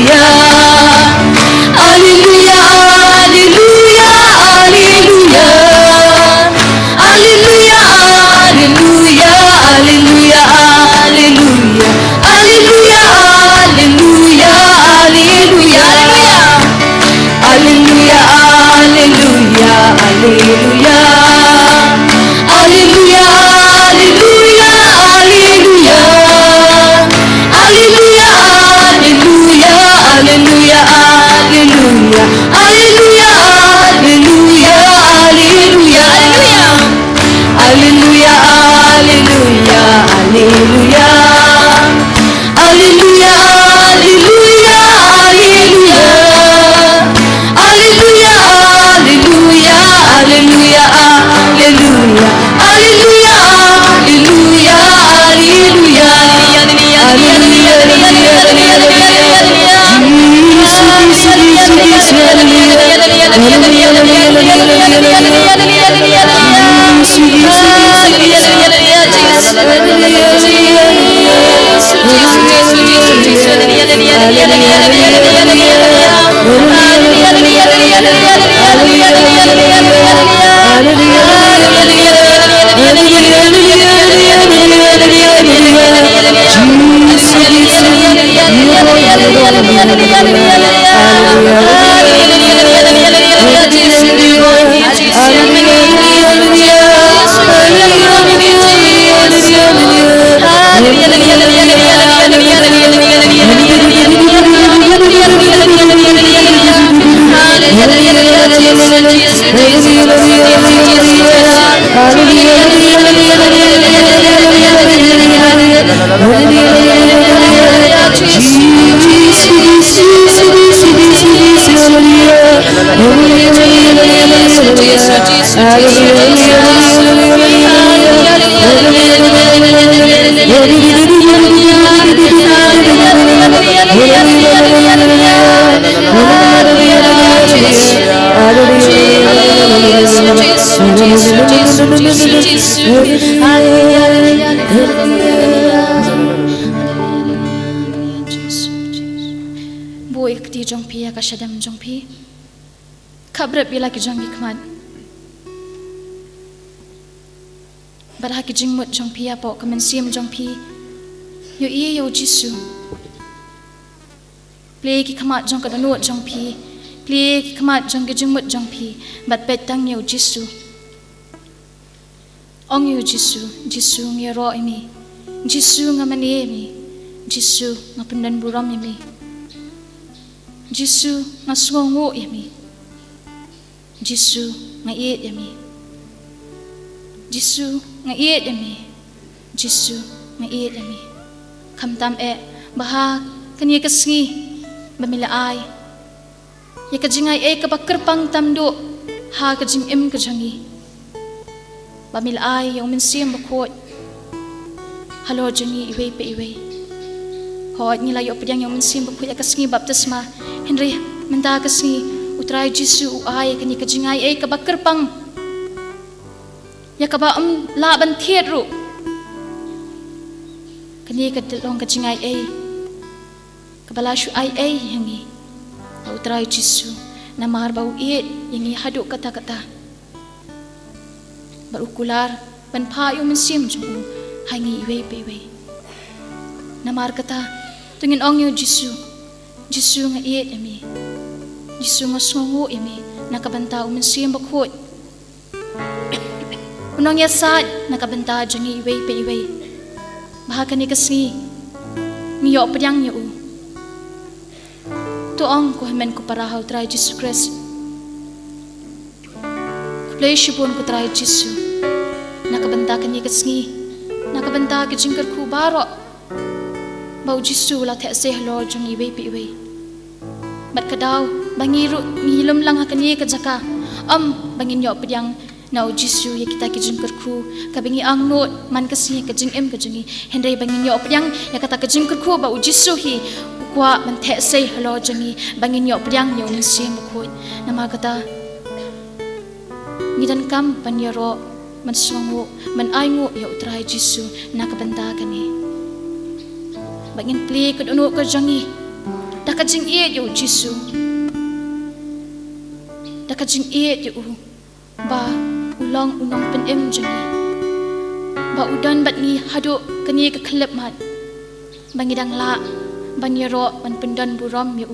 Alleluia. Alleluia, Alleluia, Alleluia. Alleluia, Alleluia, Alleluia. Alleluia, Alleluia, Alleluia, Alleluia. Alleluia, Alleluia, Alleluia. Alleluia, Alleluia, Alleluia. Alleluia, Alleluia, Alleluia. Alleluia, Alleluia, Alleluia, Alleluia. Alleluia, Alleluia, Alleluia. Alleluia, Alleluia, Alleluia. Alleluia, Alleluia, Alleluia. Alleluia, Alleluia, Alleluia, Alleluia. Alleluia, Alleluia, Alleluia. Boy kti jong pi ka shadam jong pi khabrat bila ki jong ikmat barha ki jingmut jong pi apo kamen sim jong pi yo i yo jisu play ki khamat jong ka danut jong pi play ki khamat jong ki jingmut jong pi bat pet tang yo jisu ong yo jisu jisu ngi ro imi jisu ngamane mi jisu ngapendan buram imi Jisu ngasngongo yami Jisu ngait yami Jisu ngait yami Jisu ngait yami kamtam bahag kanya kasngi bamilaay ya kajingai ka bakerpang tamdo ha kajing kajangi bamil ai yang mensim bakot halo jangi iwe pe iwe hot nila yo pedang yang mensim bakot ya kasngi baptisma Henry menta kasngi utrai Jisu ai kani kajingai ka bakerpang ya kaba laban thiet ru kani ka long kajingai kabala shu ai yangi utrai Jisu namar bau iet yangi haduk kata-kata barukular ban pha yu mensim jung hangi iwe pe iwe namar kata tungin ong yu Jisu nga iet yami Jisu nga songo yami nakabanta mensim bakot unong yasad nakabanta jangi iwe pe iwe bahaka ni kasngi ngiyo pedang yu tuong ko hemen ko parahaw try Jesus Christ play shipon ko try Jisu nakabanta kani kasngi nakabanta ka jingkar ku baro bau Jisu la the se hlo jung iwe pi iwe bat kadaw bangiru ngilom lang hakani ka jaka bangin yo pedang nau Jisu ya kita kijing kerku kabingi ang not man kasi kijing ka jingi hendai bangin yo pedang ya kata kijing kerku bau Jisu hi kwa man the say halo jangi bangin yo pedang yo mensim bakot nama kata ngidan kam panyaro man songo man aingo yo utrai Jisu nakabanta kani bangin pli kuduno ka jangi dakajing iet yo Jisu dakajing iet yo ba ulang unong penem jangi ba udan bat ni hadu kani ka klep mat bangidang la banyaro man pendan buram yu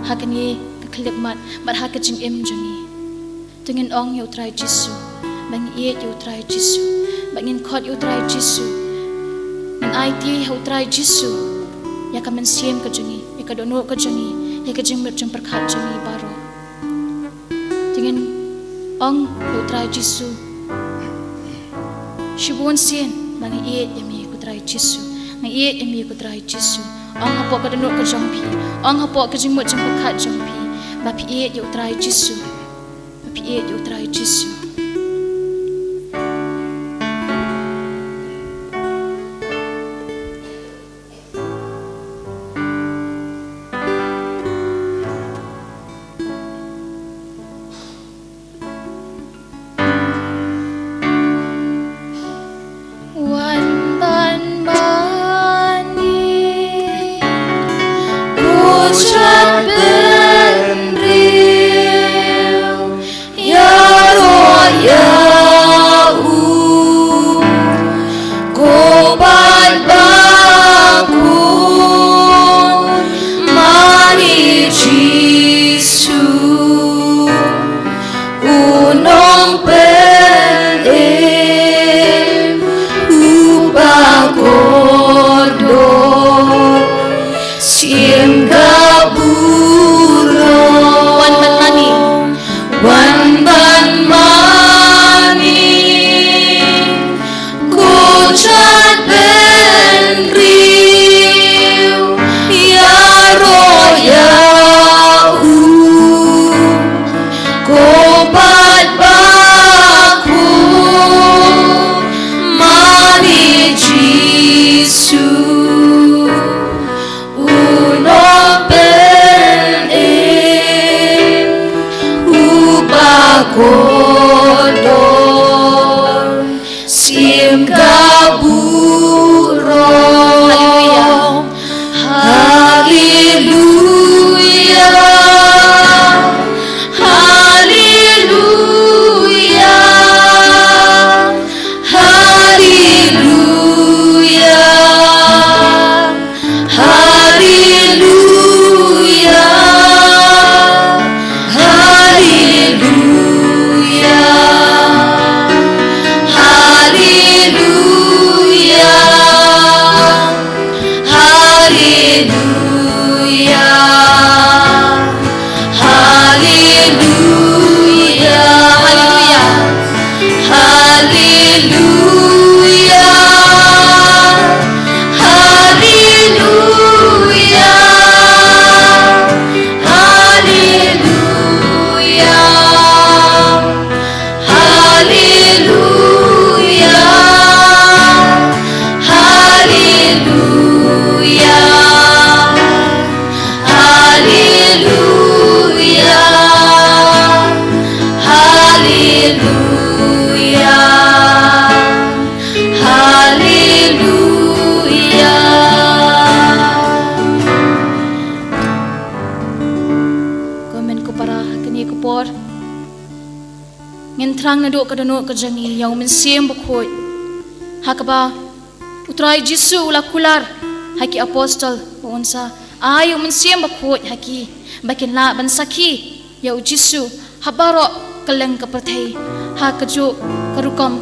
hakani ka klep mat bat hakajing jangi tungin ong yu try Jisu bang iet yu try Jisu bangin khot yu try Jisu man IT yu try Jisu ya ka mensim ka jangi ya ka dono ka jangi ya ka jing perkhat jangi baro tungin ong yu try Jisu shibun sin bang iet yami ku try Jisu nang iet yami ku try Jisu ong hapo ka dono ka jongpi ong hapo ka jing perkhat jongpi ba pi iet yu try Jisu pi iet yu try Jisu Ya kapor ngin trang na do kadano kajangi yaw min siem bukhoi hakaba utrai Jisu ula kular haki apostol unsa ayo min siem bukhoi haki bakin la ban saki yaw Jisu habaro kaleng kapathai hakaju karukam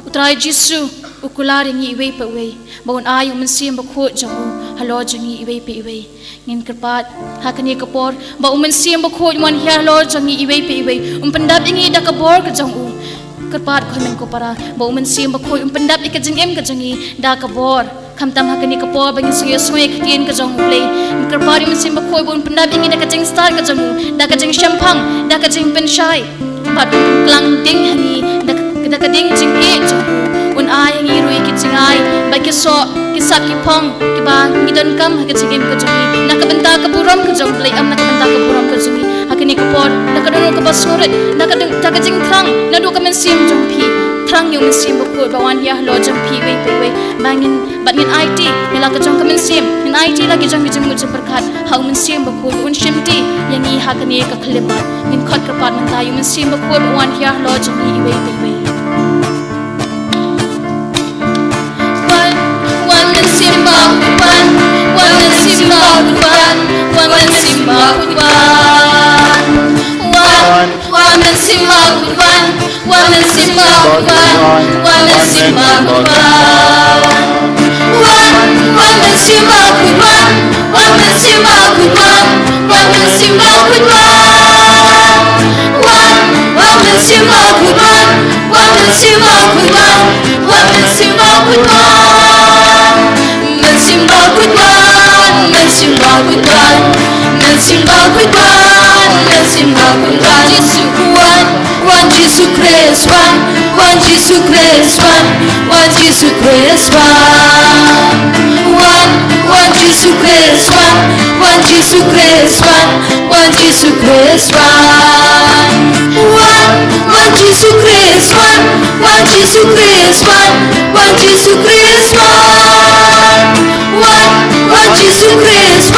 utrai Jisu ukular ngi iwe pa we bawon ayo min siem bukhoi jamu halo jangi iwe pa iwe ngin kerpat hakani kapor ba umen siem bukhoi mon hiar lor jangi iwe pa iwe pendap ingi da kabor ka jang u kerpat ko men ko para ba umen siem bukhoi pendap ikajeng em ka jangi da kabor kamtam hakani kapor bangin suye suye kitien ka jang play kerpat umen siem bukhoi bon pendap ingi da kajeng star ka jang da kajeng shampang da kajeng penshai pat klang ding hani da kading jing e jang un ai ngi rui ki jingai ba ki so ki sap ki phong ki ba ngi don kam ha ki chingim ka jungi na ka benta ka buram ka jong play am na ka benta ka buram ka jungi hakini ka por na ka don ka basuret na ka ta ka jing thrang na do ka men sim jong phi thrang yung men sim ba ko ba wan ya lo jong phi we pe we bangin bat ngin IT ni la ka jong ka men sim in IT la ki jong ki jing mu jing perkat ha men sim ba ko un shimti yang i hakani ka khliba ngin khot ka pat man ta yung men sim ba ko ba wan ya lo jong i we pe we Simba kuban, wan simba kuban, wan simba kuban, wan simba kuban, wan simba kuban, wan simba kuban, wan simba kuban, wan simba kuban, wan simba kuban, wan simba kuban, wan simba kuban, wan simba kuban. Simba kuban, simba kuban, simba kuban, simba kuban. Jisu one Jisu Christ one Jisu Christ one Jisu Christ one Jisu Christ one Jisu Christ one Jisu Christ one Jisu Christ one Jisu Christ one Jisu Christ one Jisu Christ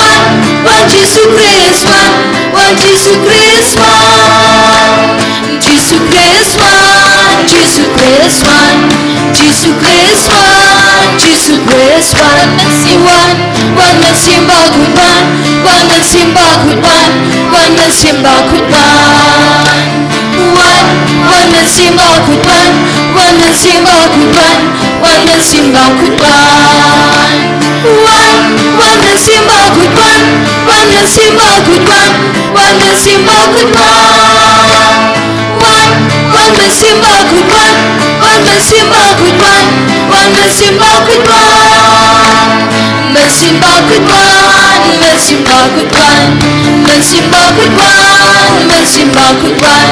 one Jisu Christ one Jisu Christ Jisu Christ Jisu Christ Jisu Christ Jisu Christ one simba kuban, one simba kuban, one simba kuban, one simba kuban, one simba kuban, one simba kuban. One simba kuban, one simba kuban, one simba kuban, one simba kuban, one simba kuban, one simba kuban, simba kuban, simba kuban, simba kuban,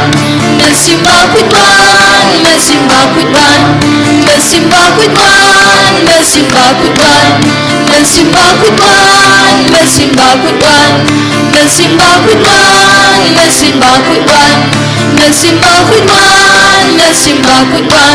simba kuban, simba kuban, simba kuban, simba kuban, simba kuban. Simba kuban, simba kuban, simba kuban, simba kuban, simba kuban,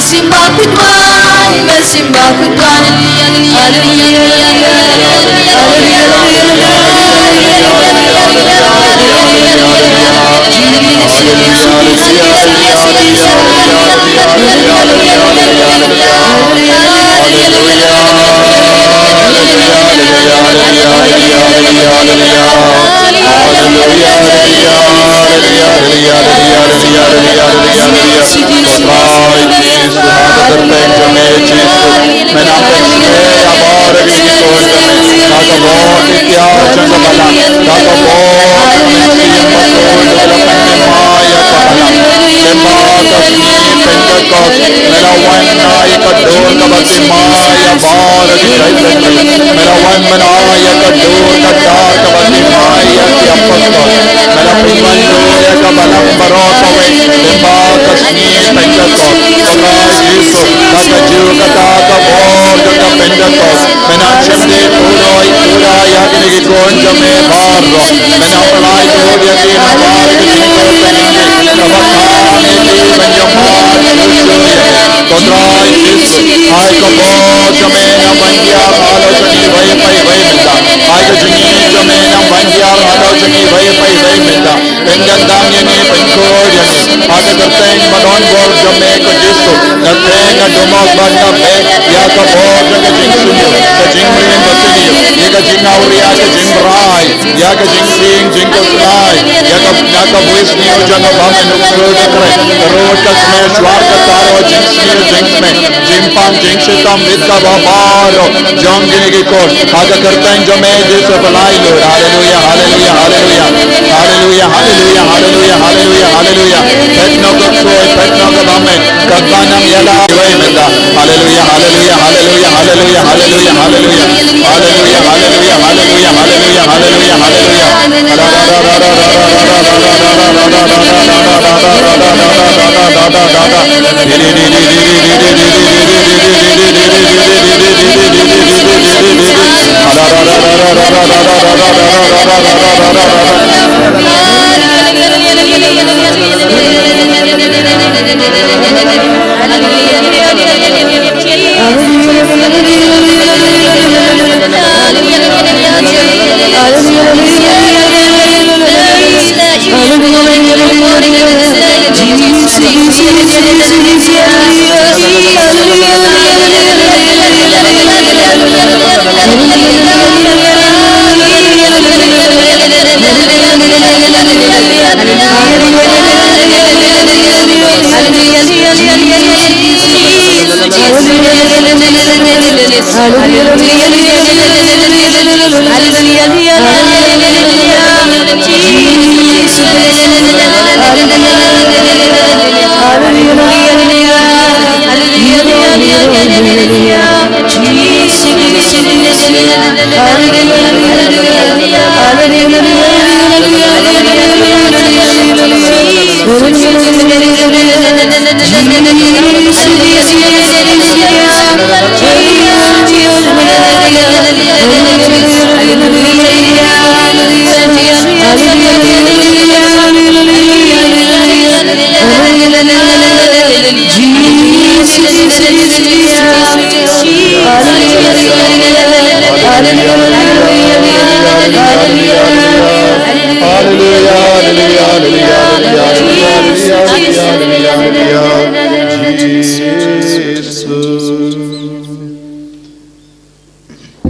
simba kuban, simba kuban, simba kuban. Pengandang yani pengkod yani Aga kerteng manon bor jame ko Jesu Nagteng adumog bagnabe Ya ka bod ka jing sunyo Ka jing rin batini Ya ka jing auria ka jing brai Ya ka jing sing jing ko sunai Ya ka buis niyo jang bamen ukro dakre Karod ka sme shwar ka taro jing siyo jing sme Jing pam jing shitam vid ka babaro Jong gini ki kod Aga kerteng jame Jesu balai Lord Hallelujah Hallelujah Hallelujah Hallelujah Hallelujah Hallelujah Hallelujah Hallelujah Petno ka soy petno ka bamen Kaganang yala menda Hallelujah Hallelujah Hallelujah Hallelujah Hallelujah Hallelujah Hallelujah Hallelujah Hallelujah Hallelujah Hallelujah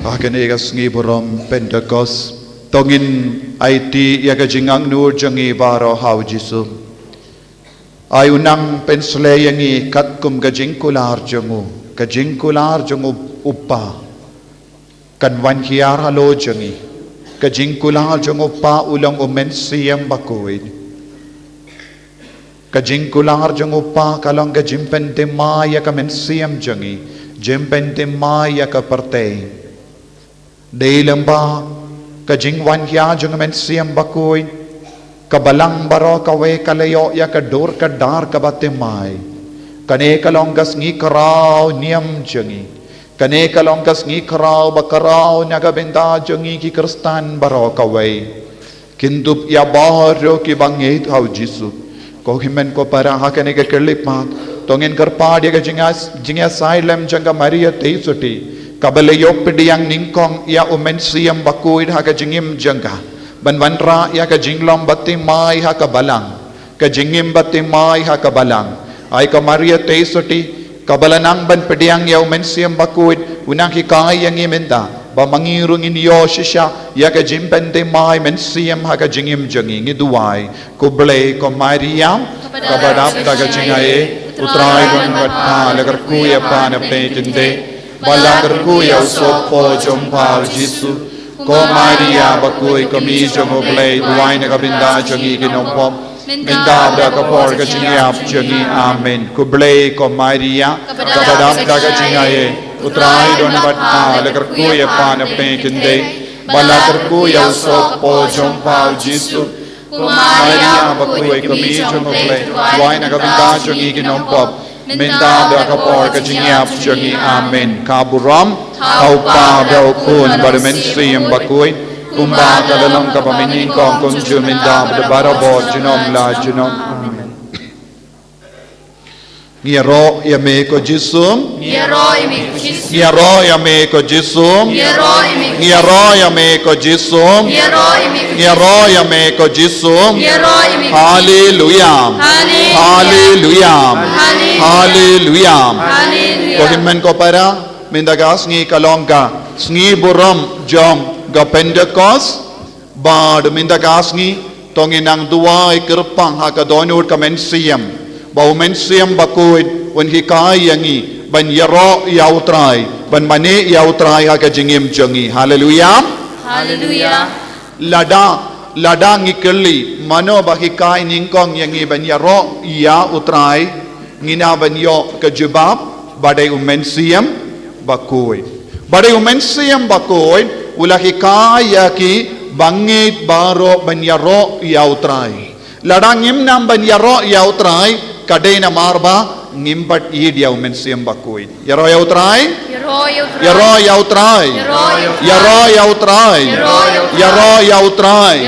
Akenegas ngiburom Pentecost tongin IT yaga jingang nur jangi baro hau Jisu ay unang pensleyangi katkum gajingkular jangu uppa kanwan hiar halo jangi gajingkular jangu uppa ulang umensiyam bakuid gajingkular jangu uppa kalang gajimpentemaya kamensiyam jangi jimpentemaya kaparte Dailamba kajingwan hiya jung men siyam bakoy kabalang baro kawe kalayo ya kadur kadar kabatemay kane kalonggas ngi karaw niyam jangi kane kalonggas ngi karaw bakaraw nagabenda jangi ki kristan baro kawe kindup ya baro ki bangit hau Jisu ko himen ko para hakane ke kelipat tongin karpadi ka jinga silem janga Maria teisuti kabalayo pediyang ningkong ya umensiyam bakuid ha kajingim jangga banwanra ya kajinglom batimay ha kabalang kajingim batimay ha kabalang ay ka Maria teisuti kabalanang ban pediyang ya umensiyam bakuid unang hikay yang imenda ba mangirung inyo shisha ya kajimpen timay mensiyam ha kajingim jangi ngiduay kublay ko Maria kabadap kajingaye utray don batna lagar kuya panapne tinde Balagarku ya sopo jompal Jisu ko Maria bakui kami jongo play duai na kabinda jongi ginompom minda bra kapor ka jingyap jongi amen ku play ko Maria kabadam ka jingaye utrai don batna lagarku ya panapne kinde balagarku ya sopo jompal Jisu ko Maria bakui kami jongo play duai na kabinda jongi ginompom minta berkapor kejingiap jangi amen kaburam kaupa berukun bermensi yang bakui kumba dalam kapaminin kong kunju minta berbarabo jinom la jinom amen Ngiro yame ko Jisu Ngiro yame ko Jisu Ngiro yame Ngiaroya me ko Jisum. Ngiaroya me ko Jisum. Hallelujah. Hallelujah. Hallelujah. Kohimen ko para mindagas ngi kalongka sngi buram jong ga Pentecost bad mindagas ngi tonginang duai kerpang ha ka donur ka mensiam bau mensiam bakuit wen hikai yangi ban yaro yautrai ban mane yautrai ha ka jingim jongi. Hallelujah. Hallelujah. Lada ngikeli mano bahikai ningkong yangi ban yaro ya utrai ngina ban yo ka jubab badai umensiam bakuit badai umensiam bakuit ulahikai yaki bangit baro banyaro yautrai ladang imnam banyaro yautrai kadena marba ngimpat id yau mensiam bakuit yaro yautrai yaro yautrai yaro yautrai yaro yautrai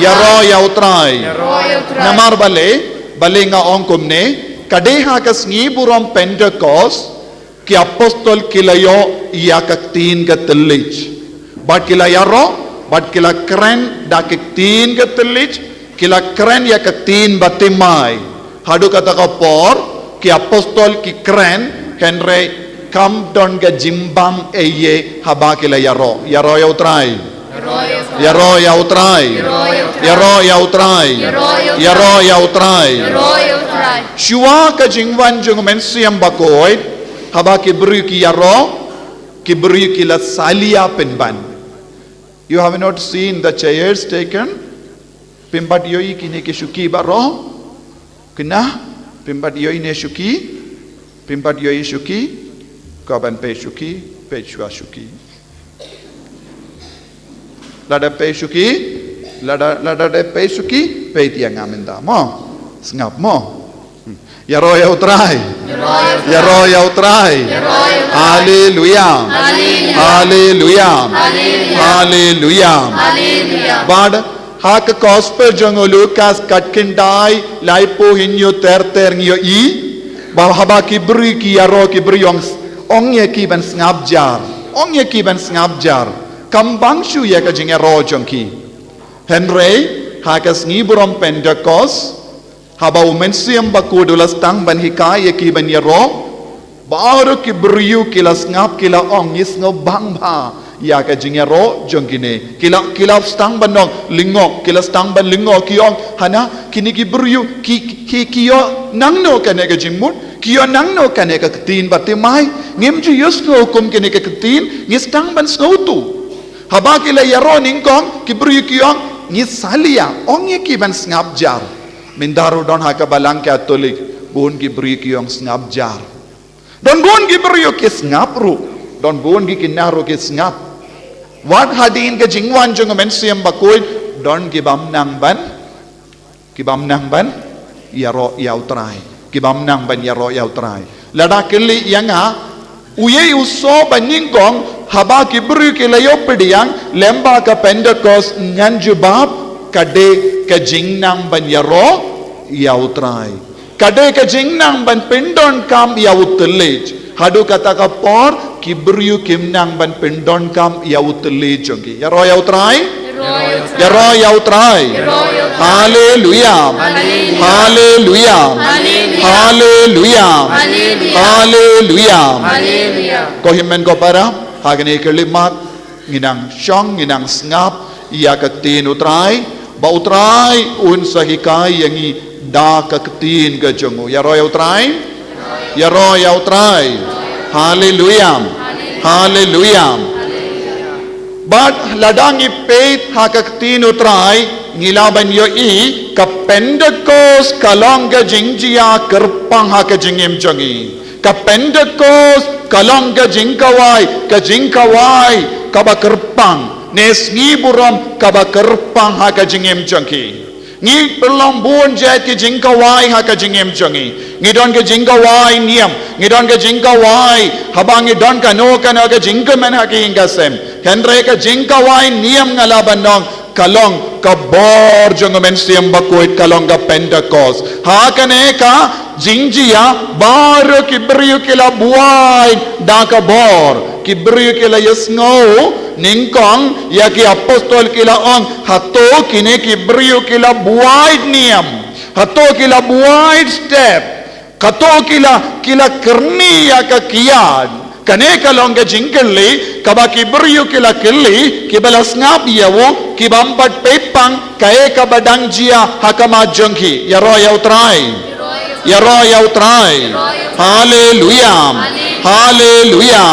yaro yautrai namar bale nga ongkumne kadeha kasngi buram Pentecost ki apostol kilayo yakaktin gatelich bat kilayaro bat kila keren dakiktin gatelich kila keren yakaktin batimai hadu kata kapor ki apostol ki keren henre kam don ga jimbam eye haba kila yaro yautrai yaro yautrai yaro yautrai yaro yautrai shua ka jingwan jung mensiam bakoy haba ki bru ki yaro ki bru ki la salia penban. You have not seen the chairs taken. Pimpat yoi kini ke shuki baro. Kena pimpat yoi ne shuki. Pimpat yoi shuki. Kaban pe shuki. Pe chua shuki. Lada pe shuki. Lada de pe shuki. Pe tiang aminda mo. Sngap mo. Yaro yautrai. Yaro yautrai. Hallelujah. Hallelujah. Hallelujah. Bad hak gospel jongo Lucas katkindai laipo hinyo ter ngyo I bahaba kibri ki yaro kibri ongye ki ban ngabjar ongye ki ban ngabjar kambang shu ya ka jinga ro jongki Henry hakas ngiburom Pentecost haba umensiam bakudulas tang ban hikai ki ban yaro baru kibriu kilas ngap kila ong is ngobang ba ya ka jingero jongkine kila stang banong lingok kila stang ban lingok kiong hana kini kibriu kiyo nangno kane ka jingmut kiyo nangno kane ka tin batimai ngimju yusno kum kene ka tin ngistang ban snoutu haba kila yaro ningkong kibriu kiong ngisalia ong ki ban ngap jar mindaru don haka balang ka tolik bun kibriu kiong ngap jar don buon gi brio kis ngapru don buon gi kinaro kis ngap wat hadin ke jingwan jung mensiam bakoy don kibam nang ban yaro yautrai kibam nang ban yaro yautrai lada kili yanga uye uso baningkong haba kibru kilayo pediang lemba ka Pentecost nganjubab kade ke jingnang ban yaro yautrai kade ka jingnang ban pindon kam yautelej hadu kata ka por kibriu kimnang ban pindon kam yautelej jongi yaro yautrai yaro yautrai hallelujah hallelujah hallelujah hallelujah ko himen ko para hagani kelimak nginang syong nginang ngap iya kaktin utrai ba utrai un sahikai yangi da kaktin ga jongo yaro yautrai hallelujah hallelujah but ladangi peit hakaktin utrai ngilaban yo I ka Pentecost kalong ga jingjia kerpang haka jingim jongi ka Pentecost kalong ga jingkawai ka ba kerpang nes ngiburam ka ba kerpang haka jingim jongi ngi perlong buon jet ki jingkawai haka jingem jongi ngi don ke jingkawai niam ngi don ke jingkawai habang ngi don ka no ka jingkamen haka ingasem henre ka jingkawai niam ngalaban nong kalong ka bor jongomen siam bakoit kalong ka Pentecost hakane ka jingjia bar ki brio kila buai da ka bor kibrio kila yesngau ningkong ya ki apostol kila ong hato kine kibrio kila buait niam hato kila buait step kato kila kerni ya ka kiad kane kalong ka jingkelli kaba kibrio kila kelli kibalas ngap yawo kibampat pepang kae kabadang jia hakama jongki ya ro ya utrai haleluya haleluya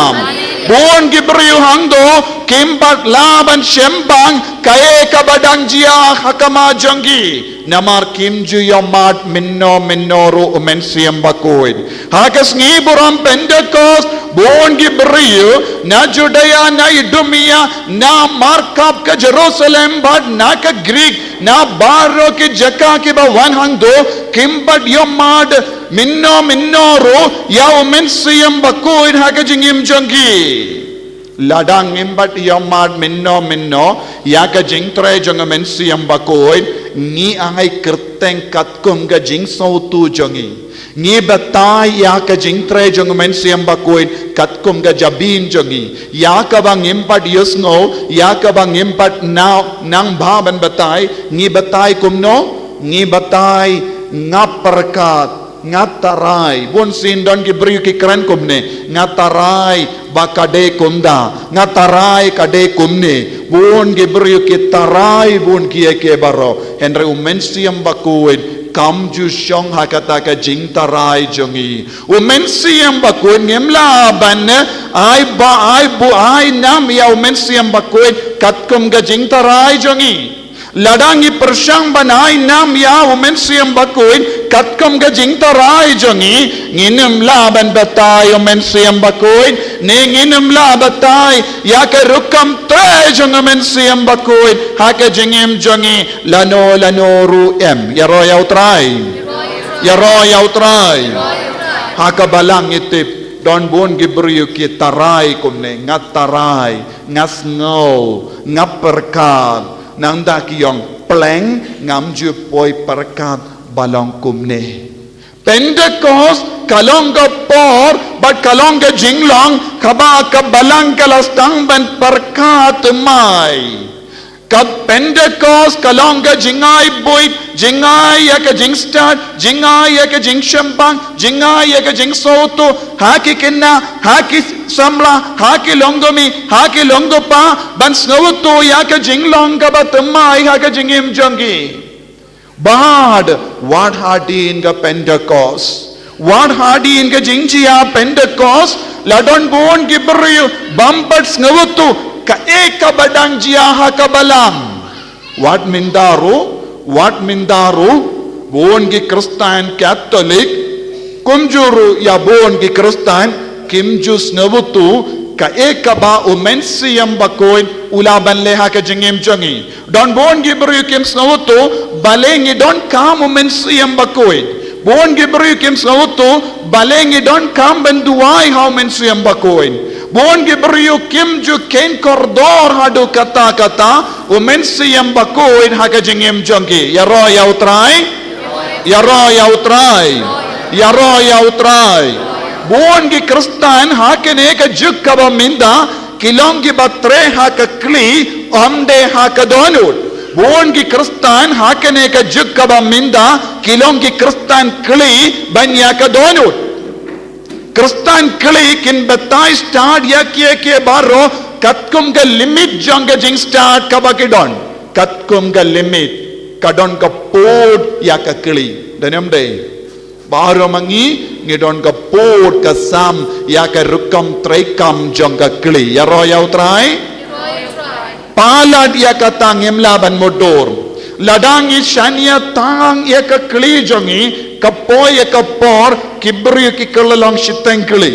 bon kibrio hangdo kimbat laban shembang kae kabadang jia hakama jongki namar kimju yomat minno ru umensiam bakoid hakas ngiburam Pentecost bon gibriu na Judea na Idumea na markap ke Jerusalem bad na ke Greek na baro ke jaka ke ba wan hangdo kimbat yomat minno ru ya umensiam bakoid hakas jingim jonggi ladang imbat yomat minno ya ka jingtre jong umensiam bakoid ni angai kerteng katkum ga jing sautu jongi ni batai ya ka jing tre jong men siam bakoid katkum ga jabin jongi ya ka bang impat yusngo ya ka bang impat nang baban batai ni batai kumno ni batai ngaperkat ngatarai bon sindon ki beri ki keren kumne ngatarai bakade kumda ngatarai kade kumne bon ki beri ki tarai bon ki ke baro henry umensiam bakuin kam ju shong hakata ka jing tarai jongi umensiam bakuin ngemla ban ai nam ya umensiam bakuin katkum ga jing tarai jongi ladangi persyang banai nam ya umensiam bakuin katkum ga jing tarai jongi nginem laban batai umensiam bakuin ne nginem la batai ya ke rukam tre jong umensiam bakuin ha ke jingim jongi lano ru em ya ro ya utrai ha ka balang itip don bon gibriu ki tarai kumne ngat tarai ngas ngau ngaperkat nang da kiyong pleng ngam ju poi perkat balong kumne Pentecost kalong ka por but kalong ka jinglong kaba ka balang kalastang ban perkat mai kab Pentecost kalong ka jingai boy jingai ya ka jing start jingai ya ka jing shambang jingai ya ka jing soto haki kinna haki samla haki longomi haki longopa ban snowto ya ka jinglong ka batamai ha ka jingim jongi bad what hardy in ka Pentecost what hardy in ka jingjia Pentecost ladon bon gibriu bampat snowto ka eka badang jia ha ka balang what mindaru bon gi Kristen Catholic kumjuru ya bon gi Kristen kimjus nabutu ka eka ba umensiam bakoin ulaban leha ka jingim jongi don bon gi bru kim snabutu balengi don kam umensiam bakoin bon gi bru kim snabutu balengi don kam benduai ha umensiam bakoin bon gi bru kim ju ken kordor hadu kata umensiam bakoin ha ka jingim jongi ya ro ya utrai bon gi Kristen hakene ka jukkaba minda kilongi batre haka kli amde haka donut bon gi Kristen hakene ka jukkaba minda kilongi Kristen kli banya ka donut Kristen kli kin batai start ya ke baro katkum ga limit jonga jing start kaba kidon katkum ga limit kadon ka pod ya ka kli danem de baru mangi ngidon ka pot ka sam ya ka rukam trekam jong ka kli ya ro ya utrai palad ya ka tangem laban modor ladangi shania tang ya ka kli jongi ka po ya ka por kibri ki kelalong shiteng kli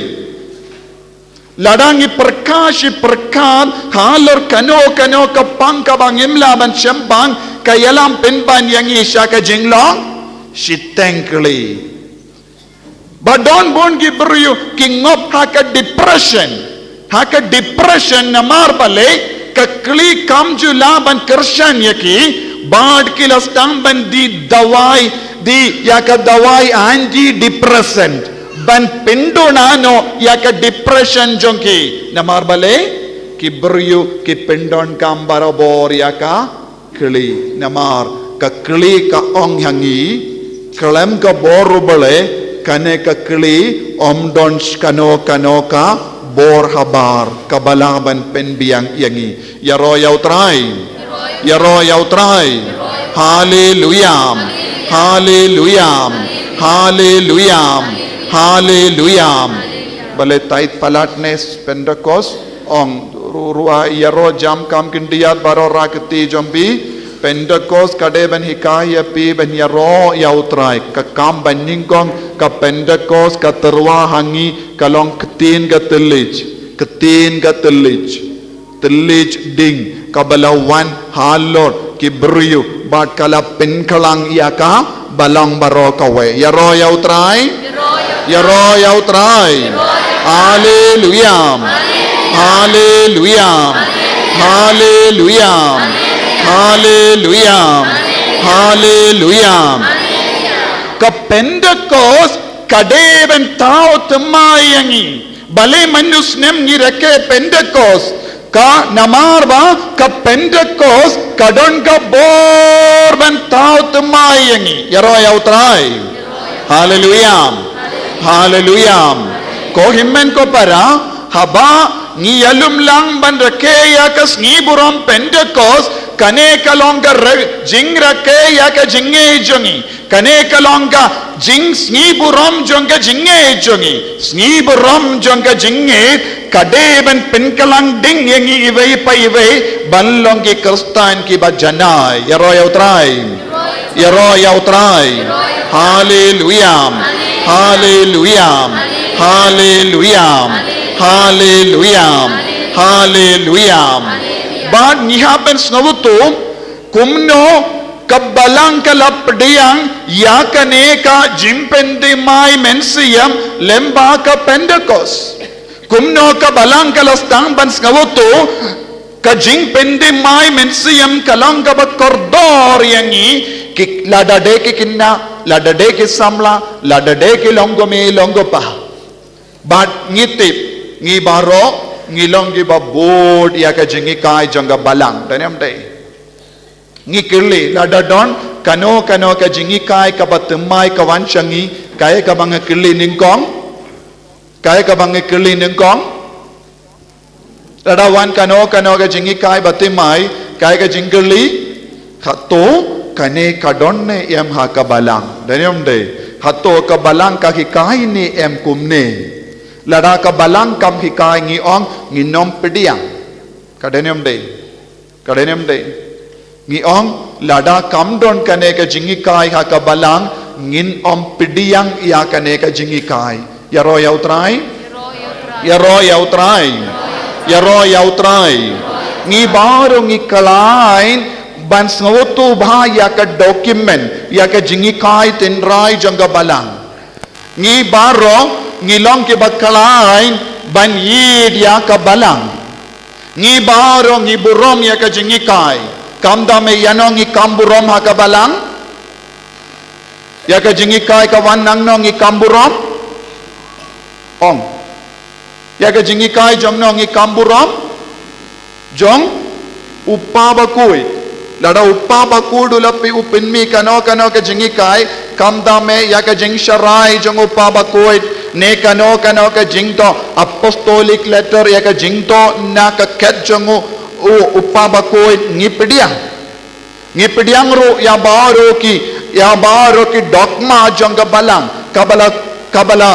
ladangi perkashi perkat halor kano ka pangka bangem laban shembang ka yalam penban yang isya ka jinglong shiteng kli but don't bon give you king of haka depression namar bale ka kli kamju laban kershan yaki bad kilas tamban di dawai di yaka dawai anti depressant ban pendonano ya ka depression jongki namar bale ki beryu ki pendon kam barabor ya ka kli namar ka kli ka ong hangi kelem ka boru bale kane ka kli don kano ka bor habar kabalaban penbiang yangi yaro yau trai hallelujah hallelujah hallelujah hallelujah bale tait palatnes Pentecost ong ruwa yaro jam kam kindiat baro rakti jombi Pentecost kade ben hikaya pi ben yaro yautrai ka kam baningkong ka Pentecost ka terwa hangi kalong ketin ka telij ding kabalawan halor ki beryu bat kala penkalang yaka balang baro kawe yaro yautrai hallelujah hallelujah hallelujah hallelujah hallelujah ka Pentecost kadeven tao temayangi bale manus nem ngireke Pentecost ka namarba ka Pentecost kadon ka bor ben tao temayangi yaro yautrai hallelujah hallelujah ko himmen ko para haba ngi yalum lang ban rake ya kas ngi buram Pentecost kane kalonga jing rake ya ka jinge jongi kane kalonga jing sni buram jonga jinge jongi sni buram jonga jinge kade ben penkalang ding yangi iwei pa iwei banlong ki kristan ki bajana yaro yautrai hallelujah hallelujah hallelujah hallelujah hallelujah bad nihapen snovutu kumno kabalang kalapdiyang yakane ka jimpende mai mensiam lemba ka Pentecost kumno kabalang kalastang ban snovutu ka jimpende mai mensiam kalang ka bakordor yangi ki ladade ki kinna ladade ki samla ladade ki longo pa bad ngitip ngi baro ngilong gi ba board ya ka jingi kai janga balang tanem dei ngi kirli ladadon kano ka jingi kai ka batumai ka wanchangi kai ka bang kirli ningkong ladawan kano ka jingi kai batimai kai ka jingirli khato kane kadonne em ha ka balang tanem dei khato ka balang ka hi kai ni em kumne lada ka balang kam hikai ngi ong ngi nom pediang kadenem de ngi ong lada kam don kane ka jingi kai ha ka balang ngin om pediang ya kane ka jingi kai yaro yautrai ngi baro ngi kalain ban sngotu ba ya ka document ya ka jingi kai tinrai janga balang ngi baro ngilong ke bakalain ban yid ya ka balang ngi baro ngi burom ya ka jingi kai kamda me yano ngi kamburom ha ka balang ya ka jingi kai ka wanang no ngi kamburom ong ya ka jingi kai jong no ngi kamburom jong upabakui lada upabakui dulapi upinmi kano ka jingi kai kamda me ya ka jing sharai jong upabakui ne kano ka jingto apostolic letter ya ka jingto na ka ket jongu upabakoi ngipediang ro ya baro ki dogma jonga balang kabala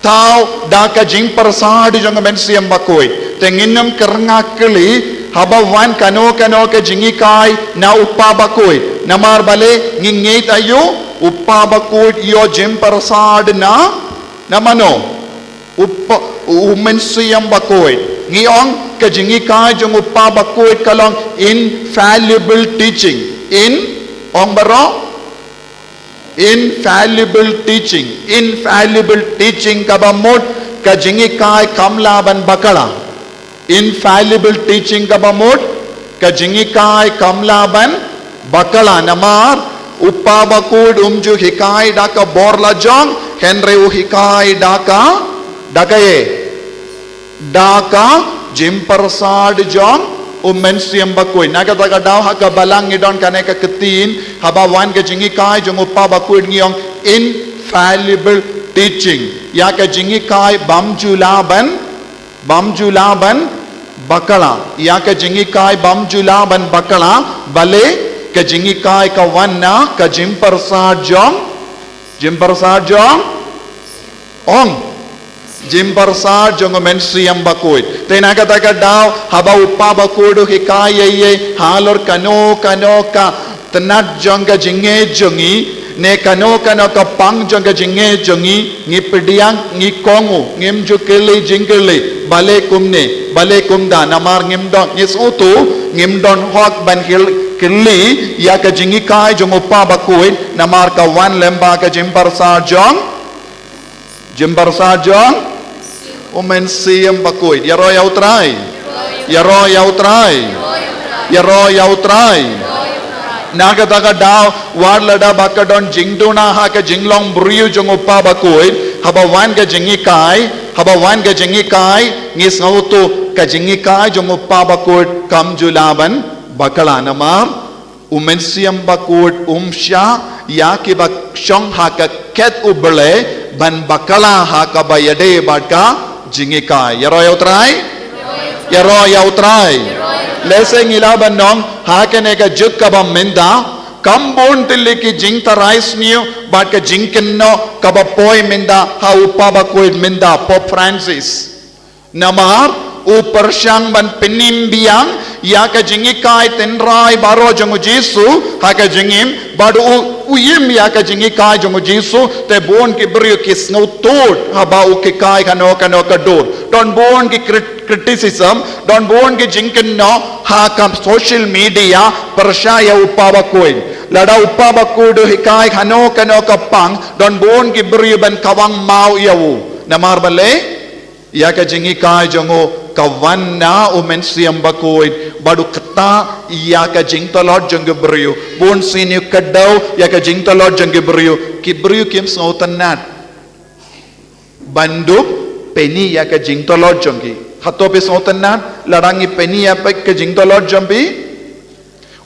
tau da ka jing persad jonga mensiam bakoi tenginam kerenga keli habawan kano ka jingi kai na upabakoi namar bale ngingeit ayu upabakoi yo jim persad na namano umensiam bakoi ngiong ka jingi kai jong upabakoi kalong infallible teaching infallible teaching kabamot ka jingi kai kamlaban bakala infallible teaching kabamot ka jingi kai kamlaban bakala namar upabakoi umju hikai da ka borla jong Henry uhikai daka jimpersad jong mensiam bakui naga taga daw haka balang idon kaneka ketin haba wan ke jingi kai jong upa bakui ngiong infallible teaching ya ke jingi kai bamjulaban bakala ya ke jingi kai bamjulaban bakala bale ke jingi kai ka wanna ka jimpersad jong ong jimpersad jong mensiam bakui tenaga taga daw haba upa bakudu hikai ye halor kano ka tenat jong ka jinge jongi ne kano ka pang jong ka jinge jongi ngi pediang ngi kongu ngim jukeli jingkeli bale kumda namar ngim don is utu ngim don hok ban kili ya ka jingi kai jong upa bakui namar ka wan lemba ka jimpersad jong mensiam bakui yaro yautrai naga taga daw warlada bakadon jingduna ha ka jinglong briu jong upa bakui haba wan ka jingi kai ngis ngautu ka jingi kai jong upa bakui kamjulaban bakala namar mensiam bakui umsha ya ki bakshong ha ka ket ubele ban bakala ha ka bayade badka jingi kai yaro yautrai leseng ilaban nong ha ke ne ka juk ka bam menda kambon tilli ki jing tarais niu bad ka jingken no ka ba poi menda ha upa ba koi menda Pope Francis namar upar syang ban penim biang ya ka jingi kai tenrai baro jong Jesu ha ka jingim badu uyim ya ka jingi kai jong Jesu te bon ki brio ki snow tod ha ba u ki kai kano ka dor don bon ki criticism don bon ki jingken no ha kam social media percaya upawa koin lada upawa kudu hikai kano ka pang don bon ki brio ban kawang mau yawu namar bale ya ka jingi kai jongo kawanna mensiam bakoi badu kata ya ka jing tolot jong brio bon sini kadau ya ka jing tolot jong brio ki brio kim sautanat banduk peni ya ka jing tolot jongi hato pe sautanat larangi peni ya pe ka jing tolot jombi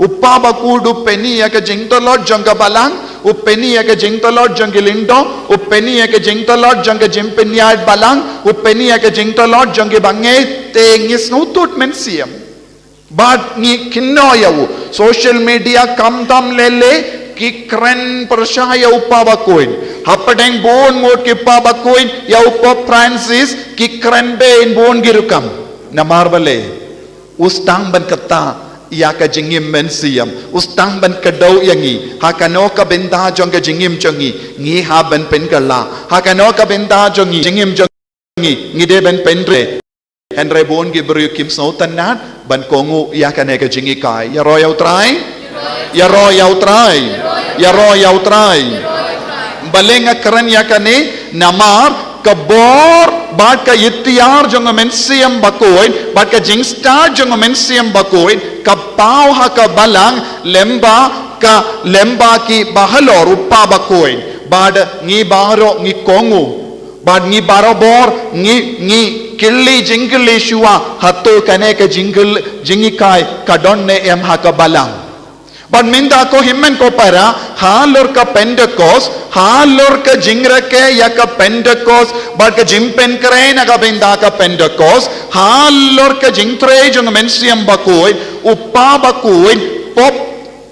uppa bakudu peni ya ka jing tolot jonga balang upeni ya ka jing tolot jongi lindo upeni ya ka jing tolot jonga jimpenya balang upeni ya ka jing tolot jongi bangai te ngis nutut mensiam bad ni kinnoyawu social media kam tam lele ki kren percaya uppa bakuin hapadeng bon mot ki uppa bakuin ya uppa Francis ki kren be in bon girukam namar bale ustang ban kata ya ka jingim mensiam ustang ban kadau yangi hakano ka benda jong ka jingim jongi ngi ha ban pen kala hakano ka benda jongi jingim jongi ngi de ban pendre Henry bon gi bru kim sautanat ban kongu ya ka ne ka jingi kai ya royal try balenga kran ya ka ne namar kabor bad ka ittiyar jong mensiam bakoin bad ka jingstar jong mensiam bakoin ka pau ha ka balang lemba ki bahalor uppa bakoin bad ngi baro ngi kongu bad ngi barobor ngi killi jingli shua hatto kane ka jingi kai kadonne em ha ka balang bad minda ko himmen ko para halor ka Pentecost halor ka jingrake ya ka Pentecost bad ka jimpen kre na ka binda ka Pentecost halor ka jingtre jong mensiam bakoi uppa bakoi Pop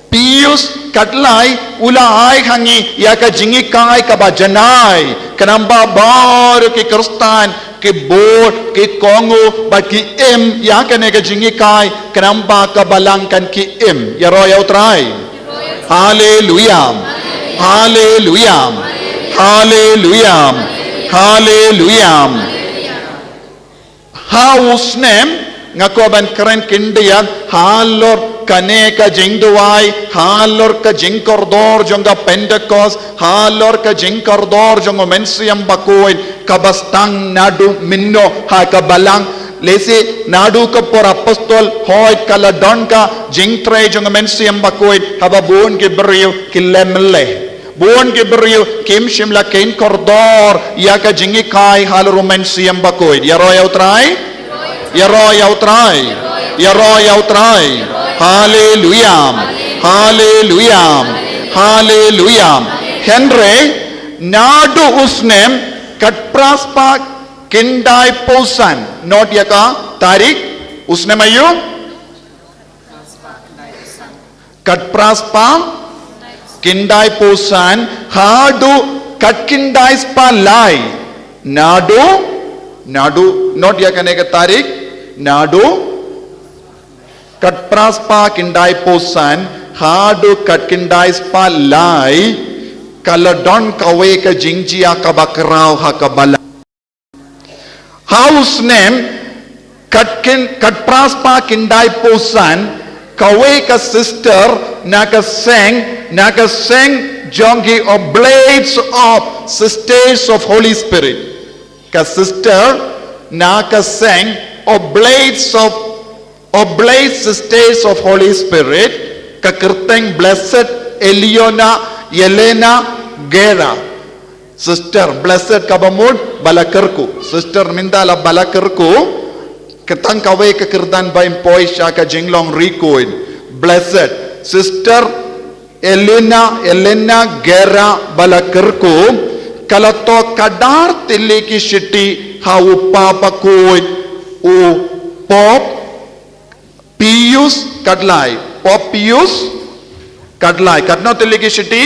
Pius katlai ulai hangi ya ka jingi kai ka bajanai kanamba bar ki kristan ki bot ki kongo ba ki em ya ka ne ka jingi kai kanamba ka balangkan ki em ya royal try hallelujah house name ngakoban keren kindiya halor kaneka jingduai halor ka jingkordor jonga Pentecost halor ka jingkordor jonga mensiam bakoin kabastang nadu minno ha ka balang lesi nadu ka por apostol hoy kala don ka jingtre jonga mensiam bakoin haba bon ke brio kilemle buon gibriu kim shimla kein kordor ya ka jingi kai hal roman siam bakoid ya ro ya utrai ya ro ya utrai ya ro ya utrai haleluya haleluya haleluya henry nadu usnem katpraspa kindai posan not ya ka tarik usnem ayu katpraspa kindai posan hadu katkindai spalai nadu not ya kane ka tarik nadu katpraspa kindai posan hadu katkindai spalai kaladon kawe ka jingjia ka bakrau ha ka bala house name katpraspa kindai posan kawe ka sister naka seng jongi oblates of sisters of Holy Spirit ka sister naka seng oblates sisters of Holy Spirit ka kerteng blessed Eliona Yelena Gera sister blessed kabamud balakarku sister mindala balakarku ketang kawe kekirdan baim poi shaka jinglong rikoin blessed sister Elena Gera balakarku kalato kadar tili ki shiti ha upapa koi u pop Pius kadlai pop Pius kadlai kadno tili ki shiti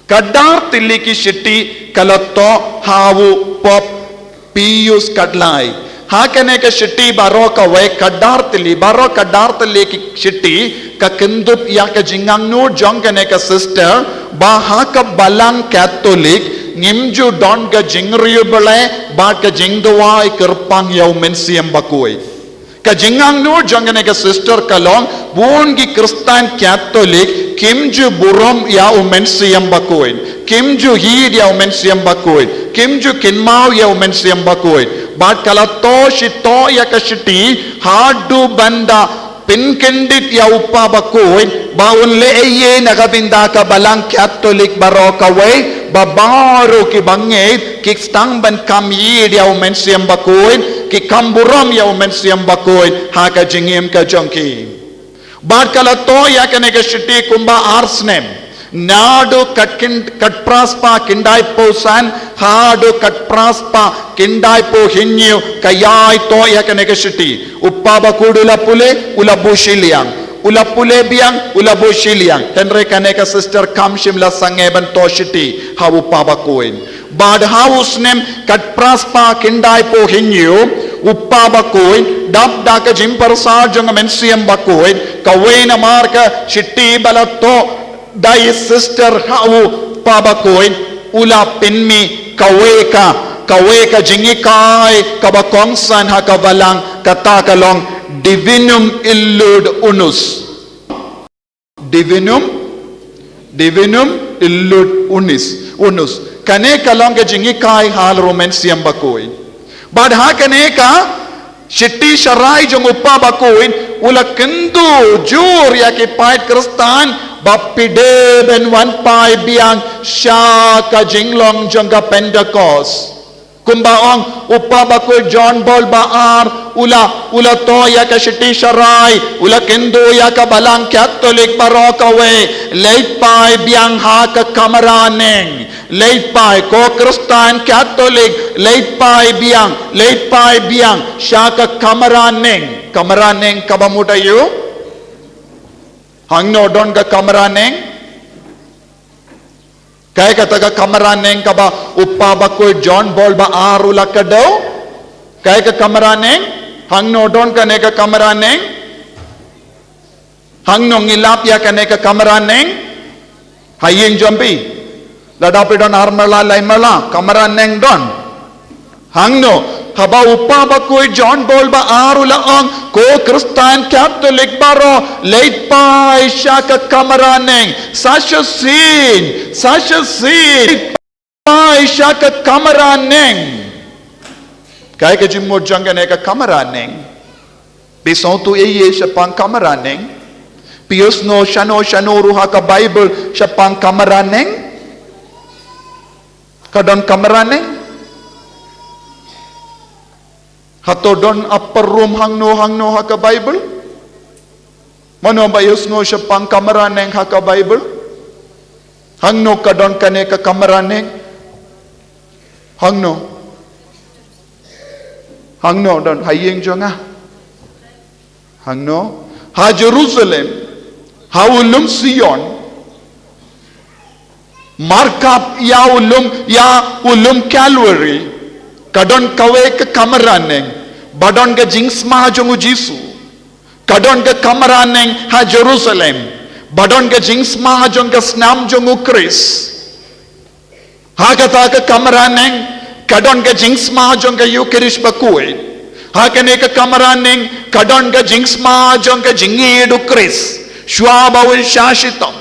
kadar tili ki shiti kalato hawu pop Pius kadlai hakane ka shiti baro ka we kadar tili ki shiti ka kindup ya ka jingang nu jong kane ka sister ba ha ka balang catholic ngimju don ka jingriu bale ba ka jingdwa kirpang yaw mensiam bakoi ka jingang nu jong kane ka sister kalong buon gi kristan catholic kimju burom ya mensiam bakoi kimju hid ya mensiam bakoi kimju kinmau ya mensiam bakoi bat kala to shito ya ka shiti hadu banda pinkendit ya uppa bakoi baun le eye nagabinda ka balang catholic baroka way babaro ki bangit ki stang ban kam yid ya mensiam bakoi ki kamburam ya mensiam bakoi ha ka jingim ka jonki bat kala to ya ka ne ka shiti kumba arsnem nadu katpraspa kindai posan hadu katpraspa kindai po hinyu kayai to ya kane ka shiti uppa bakudu lapule ulabushiliang ulapule biang ulabushiliang tenre kane ka sister kam shimla sangeban to shiti ha uppa bakuin bad house nem katpraspa kindai po hinyu uppa bakuin dab da ka jimpar sa jong mensiam bakuin kawena marka shiti balato dai sister hau pabakoin ula pinmi kaweka jingi kai kabakongsan hakabalang katakalong divinum illud unus divinum illud unus kane kalong ka jingi kai hal romansiam bakoin bad ha kane ka shitti sharai jong uppa bakoin ula kendu jur ya ki pait kristan bapide ben wan pai biang shaka jinglong jongga Pentecost kumbaong uppa bakul John Bol baar ula to ya ka shiti sharai ula kendu ya ka balang Catholic baroka we leit pai biang ha ka kamaraneng leit pai ko Kristan Catholic leit pai biang shaka kamaraneng kabamudayu hangno don ka kamaraneng kaya kataga kamaraneng kaba uppa bakoy John Bol ba arula kadaw kaya ka kamaraneng hangno don ka ne ka kamaraneng hangno ngilapya ka ne ka kamaraneng haying jompi ladapi don armala laimala kamaraneng don hangno haba uppa bakoy John Bol ba arula ang ko Kristan Catholic baro leit pai shaka kamaraneng sasha sin pai shaka kamaraneng kaya ka jimmo jangane ka kamaraneng bisong tu eye sa pang kamaraneng Pius no shano ruha ka Bible siya pang kamaraneng. Kadon kamaraneng. Hatodon upper room hangno ha ka Bible. Mano ba yus no siya pang kamaraneng ha ka Bible? Hangno kadon kane ka kamaraneng. Hangno don hayeng jonga. Hangno ha Jerusalem. Ha ulum Sion, markap ya ulum Calvary, kadon kawe ke kamaraneng, badon ke jingsma jongu Jisu, kadon ke kamaraneng ha Jerusalem, badon ke jingsma jong ke snam jongu Chris, ha kata ke kamaraneng, kadon ke jingsma jong ke Eucharist bakui, ha kene ke kamaraneng, kadon ke jingsma jong ke jingi du Chris. Shwabawin shashitam.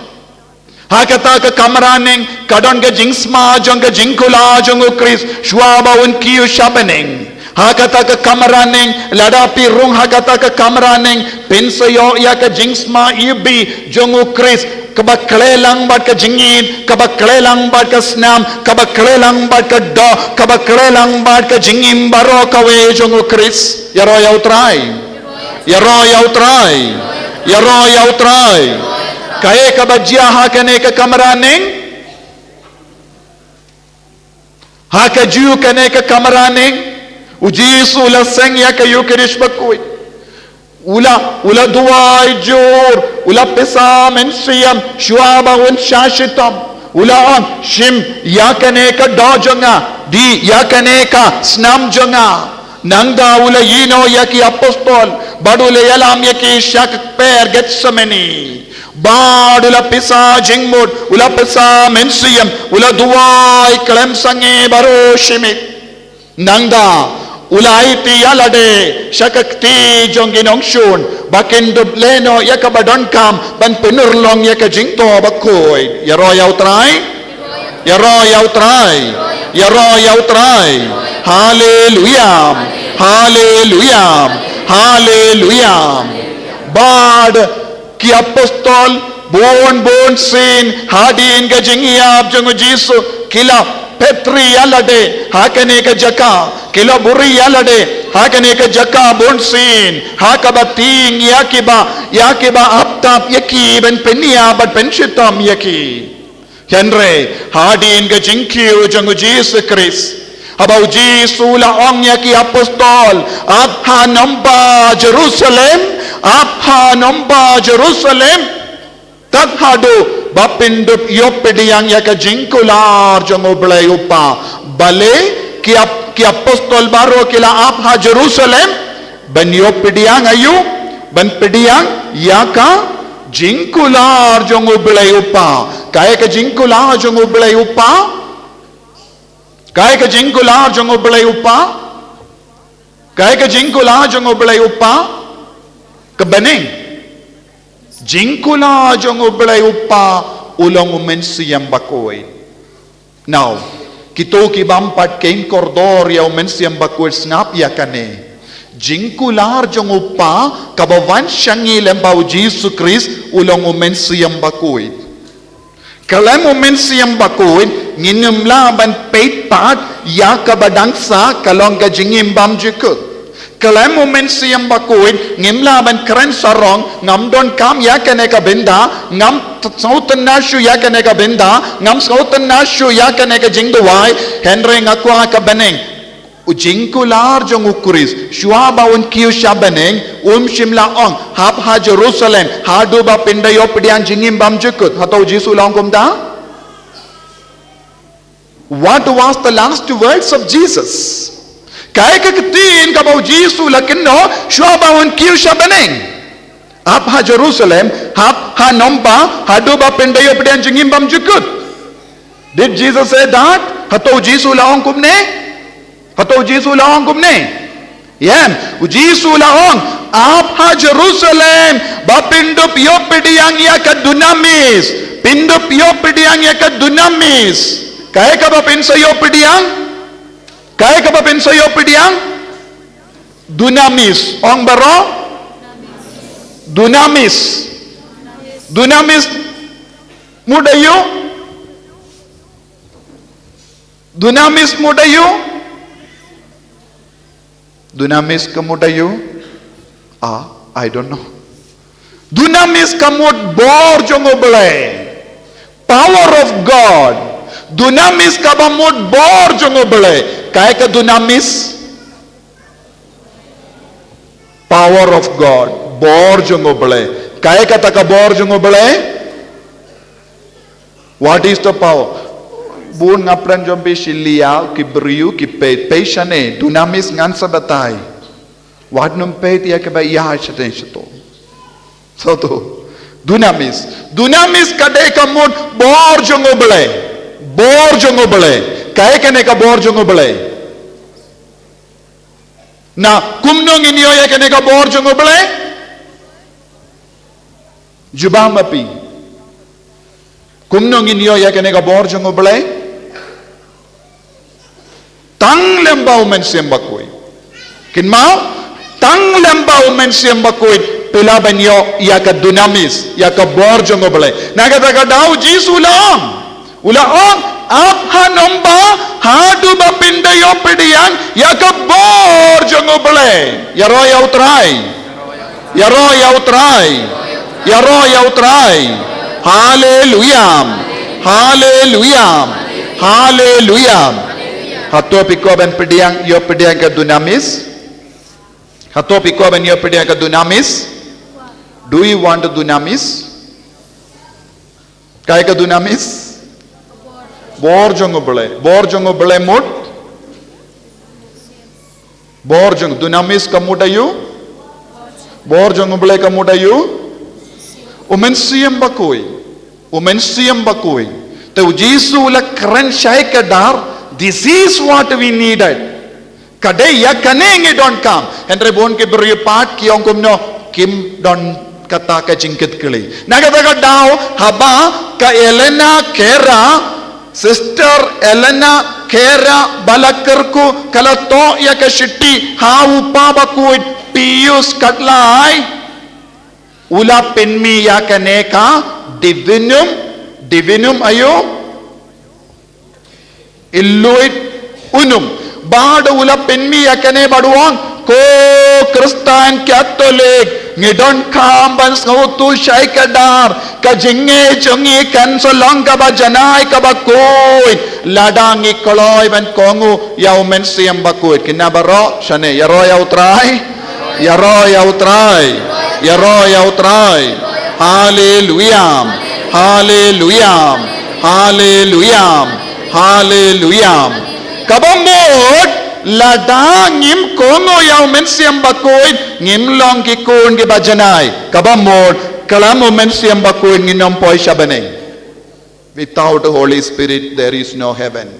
Hakata ka kamaraneng kadon ka jingsma jong ka jingkula jong Chris shwabawin kiyu shabaneng. Hakata ka kamaraneng ladapi rung hakata ka kamaraneng pensayo ya ka jingsma ibi jong Chris kabaklelang bat ka jingin kabaklelang bat ka snam kabaklelang bat ka do kabaklelang bat ka jingim baro kawe jong Chris yaro yautrai Yaro yautrai kae kabajia hakane ka kamaraneng haka ju kane ka kamaraneng ujisu la seng ya ka Eucharist bakui ula duai jur ula pesam en siyam shwaba un shashitam ula on shim ya kane ka dojonga di ya kane ka snam jonga nangda ula yino yaki apostol badule yalam yaki shak per Getsemani badula pisa jingmud ula pisa mensiyam ula duai klem sange baro shimik nangda ula iti yalade shakakti jonginong shun bakin dubleno yaka badon kam ban penurlong yaka jingto bakoy yaro yautrai Hallelujah. Bad ki apostol bon sin hadin ga jingiab jong Jisu kila Petri alade hakane ka jaka kila buri alade hakane ka jaka bon sin hakabating yakiba aptap yaki ben penia bat penshitam yaki Henry hadin ga jingkiu jong Jisu Christ Abau Jisu la ong yaki apostol abha nomba Jerusalem tathadu bapindup yopediang yaka jingkular jong oblay upa bale ki apostol baro kila abha Jerusalem ban yopediang ayu ban pediang yaka jingkular jong oblay upa kaya ka jingkular jong oblay upa Kaya ka jingkular jong oblay upa kebening jingkular jong oblay upa ulang umensiyam bakoy now kito kibampat kain kordor ya umensiyam bakoy snap ya kane jingkular jong upa kabawan syangi lembau Jisu Christ ulang umensiyam bakoy Kalam umensiyam bakoy nginem laban peipat ya kabadangsa kalong ka jingim bam jikut kalam umensiyam bakoy ngim laban keren sarong ngam don kam ya kane ka benda ngam sautan nasyu ya kane ka benda ngam sautan nasyu ya kane ka jingduwai henry ngakwa ka beneng ujingkular jong ukuris shwabawun kiu shabaneng shimla ong ha Jerusalem hadu ba pindayo pedian jingim bam jikut hatau Jisu lang kumda what was the last words of Jesus kaya kakitin kabau Jisu lakinno shwabawun kiu shabaneng ha Jerusalem ha nomba hadu ba pindayo pedian jingim bam jikut did Jesus say that hatau Jisu lang kumne Hatau Jisu laong kumne. Yan. Jisu laong. Abha Jerusalem. Bapindup yopediang yaka dunamis. Pindup yopediang yaka dunamis. Kaya ka ba pinsa yopediang? Dunamis. Ong baro? Dunamis. Dunamis mudayu. Dunamis mudayu. Dunamis kemudayu. I don't know. Dunamis kamut bor jongobele. Power of God. Dunamis kabamut bor jongobele. Kaya ka dunamis? Power of God. Bor jongobele. Kaya ka taka bor jongobele? What is the power? Bun ngapran jombe shilia ki briu ki patiane dunamis ngan sabatai. What num peit ya ke ba ya chaten chato. So to dunamis kade kamut bor jongobele kaya kene ka bor jongobele na kumnong inyo ya kene ka bor jongobele jubamapi kumnong inyo ya kene ka bor jongobele tang lembau men sembakoi kinmau tang lembau men sembakoi pila banyo ya ka dunamis ya ka bor jongobele nagata ka daw jisulang ulaong abhanomba hadu bapindayo pedian ya ka bor jongobele yaro ya utrai hallelujah hato piko ben pediang yo pediang ka dunamis hato piko ben yo pediang ka dunamis. Do you want to dunamis? Kaya ka dunamis? Bor jongobele mut. Dunamis kamudayu. Bor jongobele kamudayu. Umensiyam bakoi. Te ujisu la kran shai kadar. This is what we needed. Kade ya kanenge don't come. Henry bon ke beri part ki ongkum no kim don kata ka jingkit kili. Nagata daw haba ka Elena Kera, sister Elena Kera balakarku kalato ya ka shiti ha upa bakuit Pius katlay ula penmi ya ka neka divinum ayo illuit unum bad ula penmi ya ka ne baduang ko Kristen Catholic ngidon kamban sautu syai kadar ka jinge chungi kan solong ka ba janai ka ba koi ladangi koloi ban kongu yau men siam bakut kinabaro shane yaro ya utrai hallelujah kabamot ladang ngim kongo yau mensiam bakoin ngim long ki kun ki bajanai kabamod kalamo mensiam bakoin nginom poi shabane. Without the Holy Spirit there is no heaven.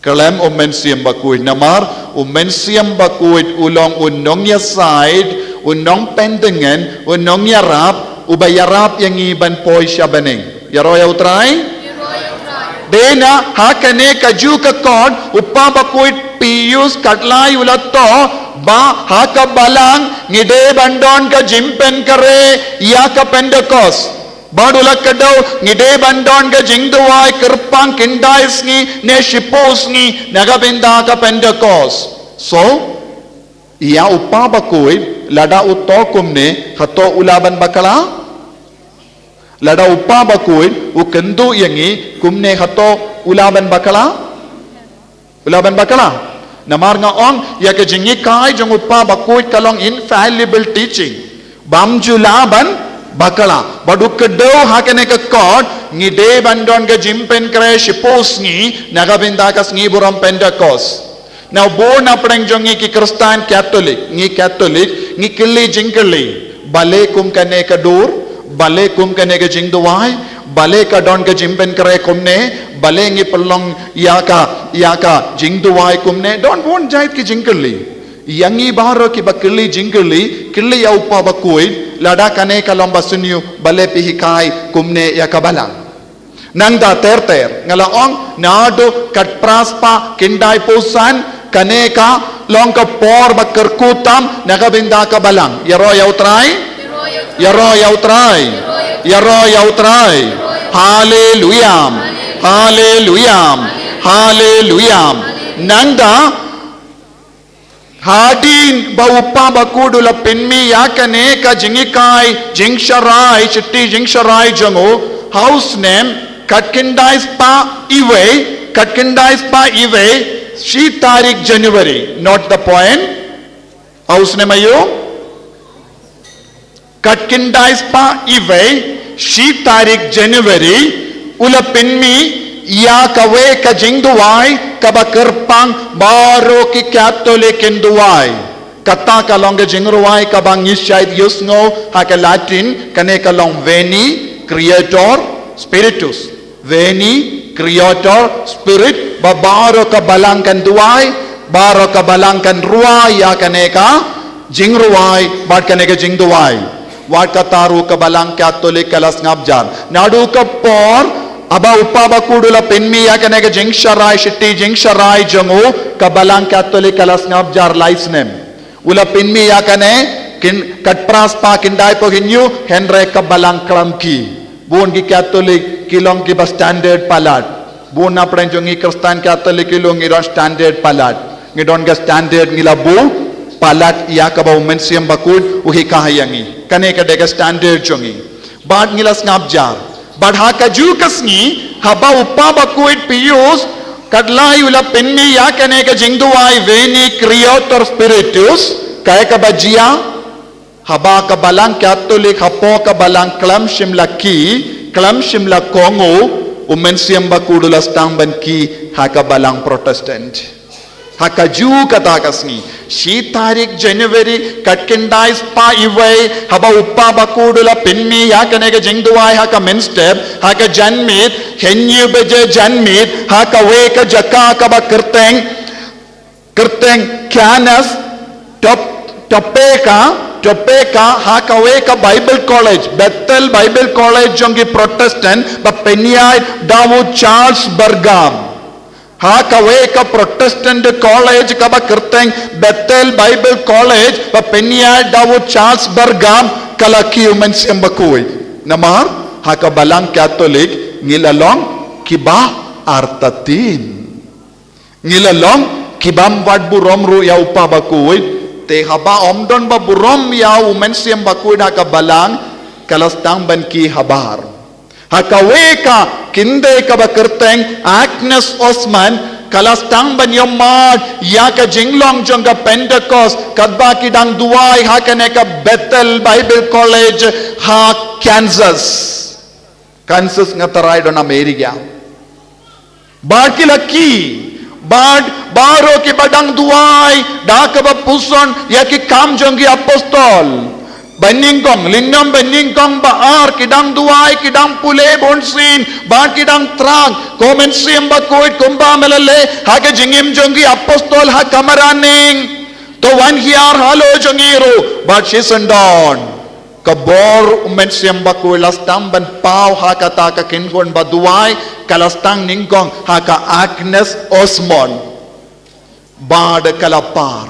Kalam mensiam bakoin namar mensiam bakoin ulong unong ya side unong pendengen unong yarap ubayarap yang iban poi shabane yaro ya utrai Dena hakane kaju ka kod uppa bakuit Pius katlay ulato ba haka balang ngide bandon ka jimpen kare ya ka Pentecost badulak kadaw ngide bandon ka jingduway kerpang kindais ngi ne shipos ngi nagabinda ka Pentecost. So iya uppa bakuit lada utto kumne hato ulaban bakala lada uppa bakuin ukendu yangi kumne hato ulaban bakala namar nga ong ya ke jingi kai jong uppa bakuit kalong infallible teaching bamjulaban bakala baduk kedo hakene ke kod ngide bandon ke jimpen kre shipos ngi nagabinda kas ngi buram Pentecost. Now born apeng jongi ki Kristen Catholic ngi killi jingkeli bale kum kane kadur bale kum kane ke jingduwai bale ka don ke jimpen kare kumne bale ngi pelong yaka jingduwai kumne don won jait ki jingkeli yangi baro ki bakili jingkeli killi ya uppa bakui lada kane kalom basunyu bale pihikai kumne yakabalang nangda ter ngalaong nado kat praspa kindai pusan kane ka long ka por bakerkutam nagabinda ka balang yaro ya utrai Yaro yautrai. Hallelujah. Hallelujah. Hallelujah. Nanda Hadin baupa bakudula pinmi yakane ka jingikai jingsharai chitti jingsharai jango house name Katkindais pa iwe she tarik January, not the point. House name ayo Katkindais pa iwe she tarik January ula pinmi ya kawe ka jingduwai kabakerpang baro ki Catholic induwai kata kalong ka jingruwai kabang yushaid yusngo haka Latin kane kalong veni creator spiritus veni creator spirit babaro ka balangkan duwai baro ka balangkan ruwai ya kane ka jingruwai bat kane ka jingduwai wat kataru ka balang Catholic kalas ngabjar nadu ka por aba upaba kudula penmi yakanega jingsharai shitti jingsharai jangu kabalang Catholic kalas ngabjar lies name ula penmi yakane kin katpras pa kindai po hinyu henre kabalang klamki bun ki Catholic kilong ki ba standard palat bun na pren jongi Kristen Catholic kilong iron standard palat ngidon ga standard ngilabu palat yakaba umensiam bakud uhi kahayangi kane kadega standard jongi bad ngilas ngabjar but hakaju kasni haba uppa bakuit pius kadlai ula penmi yakane ka jingduai veni creator spiritus kaya ka bajia haba ka balang Catholic hapo ka balang klam shimla kongo umensiam bakudula stamban ki haka balang Protestant hakaju kata kasni she tarik January Katkindais pa iway haba uppa bakudula pinmi yakane ka jingduai haka menstep haka janmit henyu beje janmit haka we ka jaka ka ba kerteng kyanas topeka haka we ka Bible College Bethel Bible College jongi Protestant ba Peniai Dawood Charles Bergam hakawe ka Protestant college ka ba kerteng Bethel Bible College pa Peniai Dawood Charles Bergam kalaki umensiam bakuy namar haka balang Catholic ngilalong kiba artatin ngilalong kibam wad burom ru ya upa bakuy te haba omdon ba burom ya umensiam bakuy haka balang kalastang ban ki habar hakaweka kinde ka ba kerteng Agnes Osman kalastang ban yomad ya ka jinglong jonga Pentecost kadba kidang duwai hakane ka Bethel Bible College ha Kansas ngataray don Amerika bakilaki bad baro ki badang duwai da ka ba puson ya ki kam jongi apostol Beningkong, lingam beningkong baar, kidang duai, kidang pule bonsin, ba kidang trag, komen siyam bakuit, kumba melale, hake jingim jongi apostol ha kamaraning, to one hiyar halo jongiru, but shisandon, kabor umen siyam bakuit, lastang ban pau haka taka kinhon ba duai, kalastang ningkong haka Agnes Osmond, bad kalapar,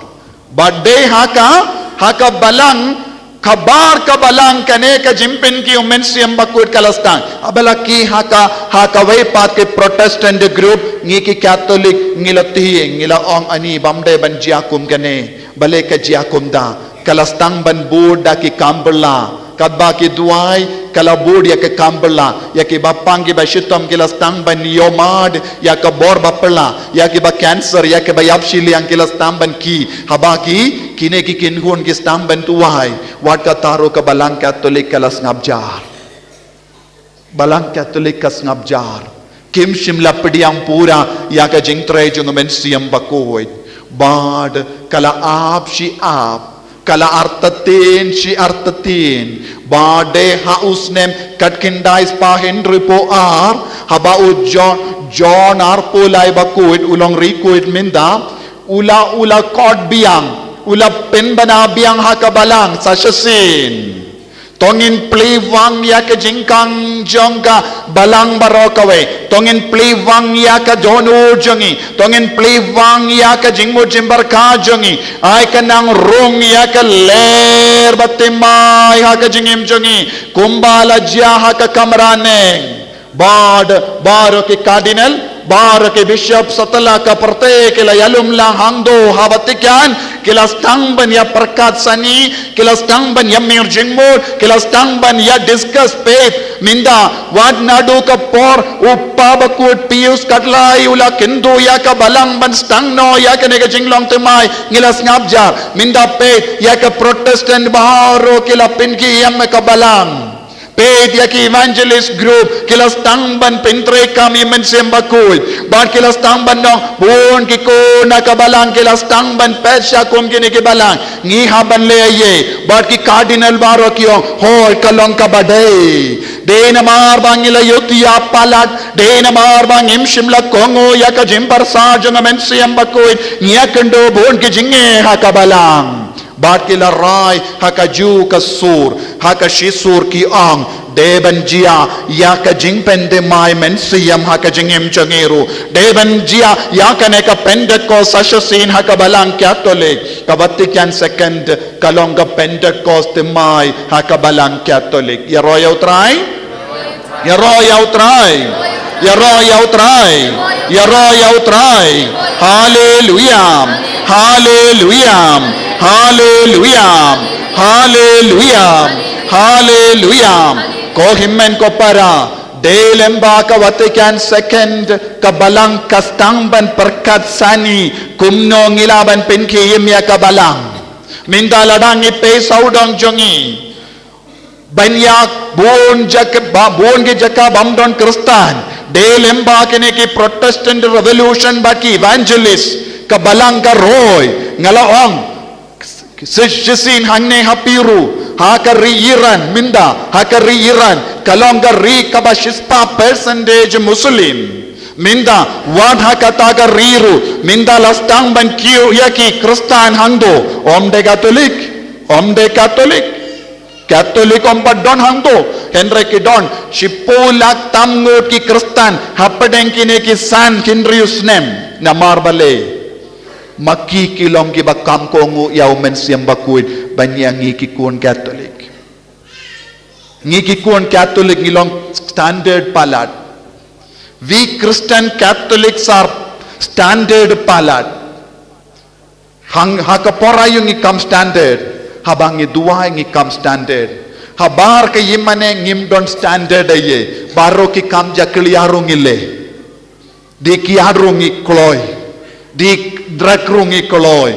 bade haka balang, kabar kabalang kane ka jimpin ki umensiam bakut kalastang abalaki haka way pat ke Protestant group ngi ki Catholic ngilati ngila ong ani bamde ban jiakum kane bale ka jiakum da kalastang ban bud da ki kamberla kadba ki duai kalabud ya ke kamberla ya ki bapang ki bashitom kilastang ban yomad ya ka bor bapla ya ki ba cancer ya ke ba yapshili ang kilastang ban ki habaki kine ki kinhun ki stamban tuwai wat ka taro ka balang Catholic kalas ngabjar balang Catholic kas ngabjar kim shimla pidiyang pura ya ka jingtray jung mensiam bakoy bad kala ap shi ap kala artatin shi artatin bade hausnem Katkindais pa Henry po haba u John po lai bakoy ulong rikuit minda ula kod biang ula pen banabiang hakabalang sa syasin Tongin pliwang ya ke jingkang jongka balang barokawe. Tongin pliwang ya ke donu jongi. Tongin pliwang ya ke jingmu jimbar ka jongi. Ay kanang rung ya ke ler batimay ha ke jingim jongi. Kumbala jia ha ke kamraneng. Baro ke cardinal. Bar ke bishop setelah ke perte kila yalum lang hangdo habatikan kilas tangban ya perkat sani kilas tangban ya mirjingmur kilas tangban ya discuss faith minda wad nadu ke por uppa bakut pius katlai ula kindu ya ke balang ban stangno ya ke nega jinglong temai ngilas ngabjar minda faith ya ke protestant baharo kila pinki yang ke balang Ped ya ki evangelist group kilas tangban pintre kami mensembakul ban kilas tangban dong bun ki ko nakabalang kilas tangban pesya kum kini ki balang ngi haban leye ban ki cardinal baro kiyo hol kalong kabadai de namar bangila yutia palat de namar bang imshimla kongo ya ka jimpar sa jong mensembakul nyakendo bun ki jinge hakabalang Bat kila rai haka ju ka sur haka shisur ki ang deban jia ya ka jingpen de mai men siyam haka jingim changiru deban jia ya ka ne ka Pentecost ashasin haka balang Catholic ka Vatican second kalonga Pentecost de mai haka balang Catholic ya royal try ya royal try ya royal try ya royal try hallelujah hallelujah Hallelujah, hallelujah, hallelujah. Ko himmen ko para delemba ka Vatican second kabalang kastangban perkat sani kumno ngilaban pinki himya kabalang. Minda ladang ipe saudang jongi. Banyak bun ke jaka bamdon Kristan. Delemba kini ki Protestant revolution baki evangelist kabalang ka roy ngalaong Sishin hangne hapiru hakari Iran minda hakari Iran kalonga ri kabashispa percentage Muslim minda wad hakataga riru minda lastang ban kiu yaki Kristan hangdo omde Katolik Katolik ompadon hangdo Henry kidon shipulak tamngut ki Kristan hapadeng kine ki san kinrius nem namar bale Maki kilong ki bakam kongu yaw men siyam bakuid banya ngi kun Catholic. Ngi kun Catholic ngilong standard palat. We Christian Catholics are standard palat. Hakapora yung ikam standard. Habang idua yung ikam standard. Habar ka yimane ngimdon standard aye. Baro ki kam jakliyarong ile. Di kiyarong ikloy. Di drakrungi koloy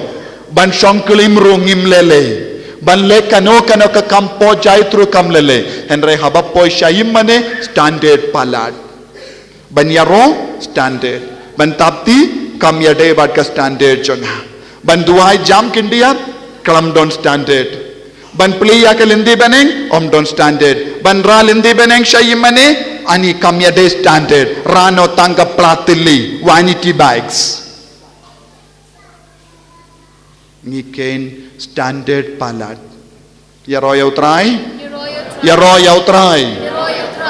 ban shongkulim rungim lele ban le kano ka kampo jaitru kam lele henre haba poi shayim mane standard palat ban yaro standard ban tapti kam yade bat ka standard jonga ban duai jam kindia kalam don standard ban pliya ka lindi beneng om don standard ban ra lindi beneng shayim mane ani kam yade standard rano tanga platili vanity bags Ngiken standard palat. Ya royal try.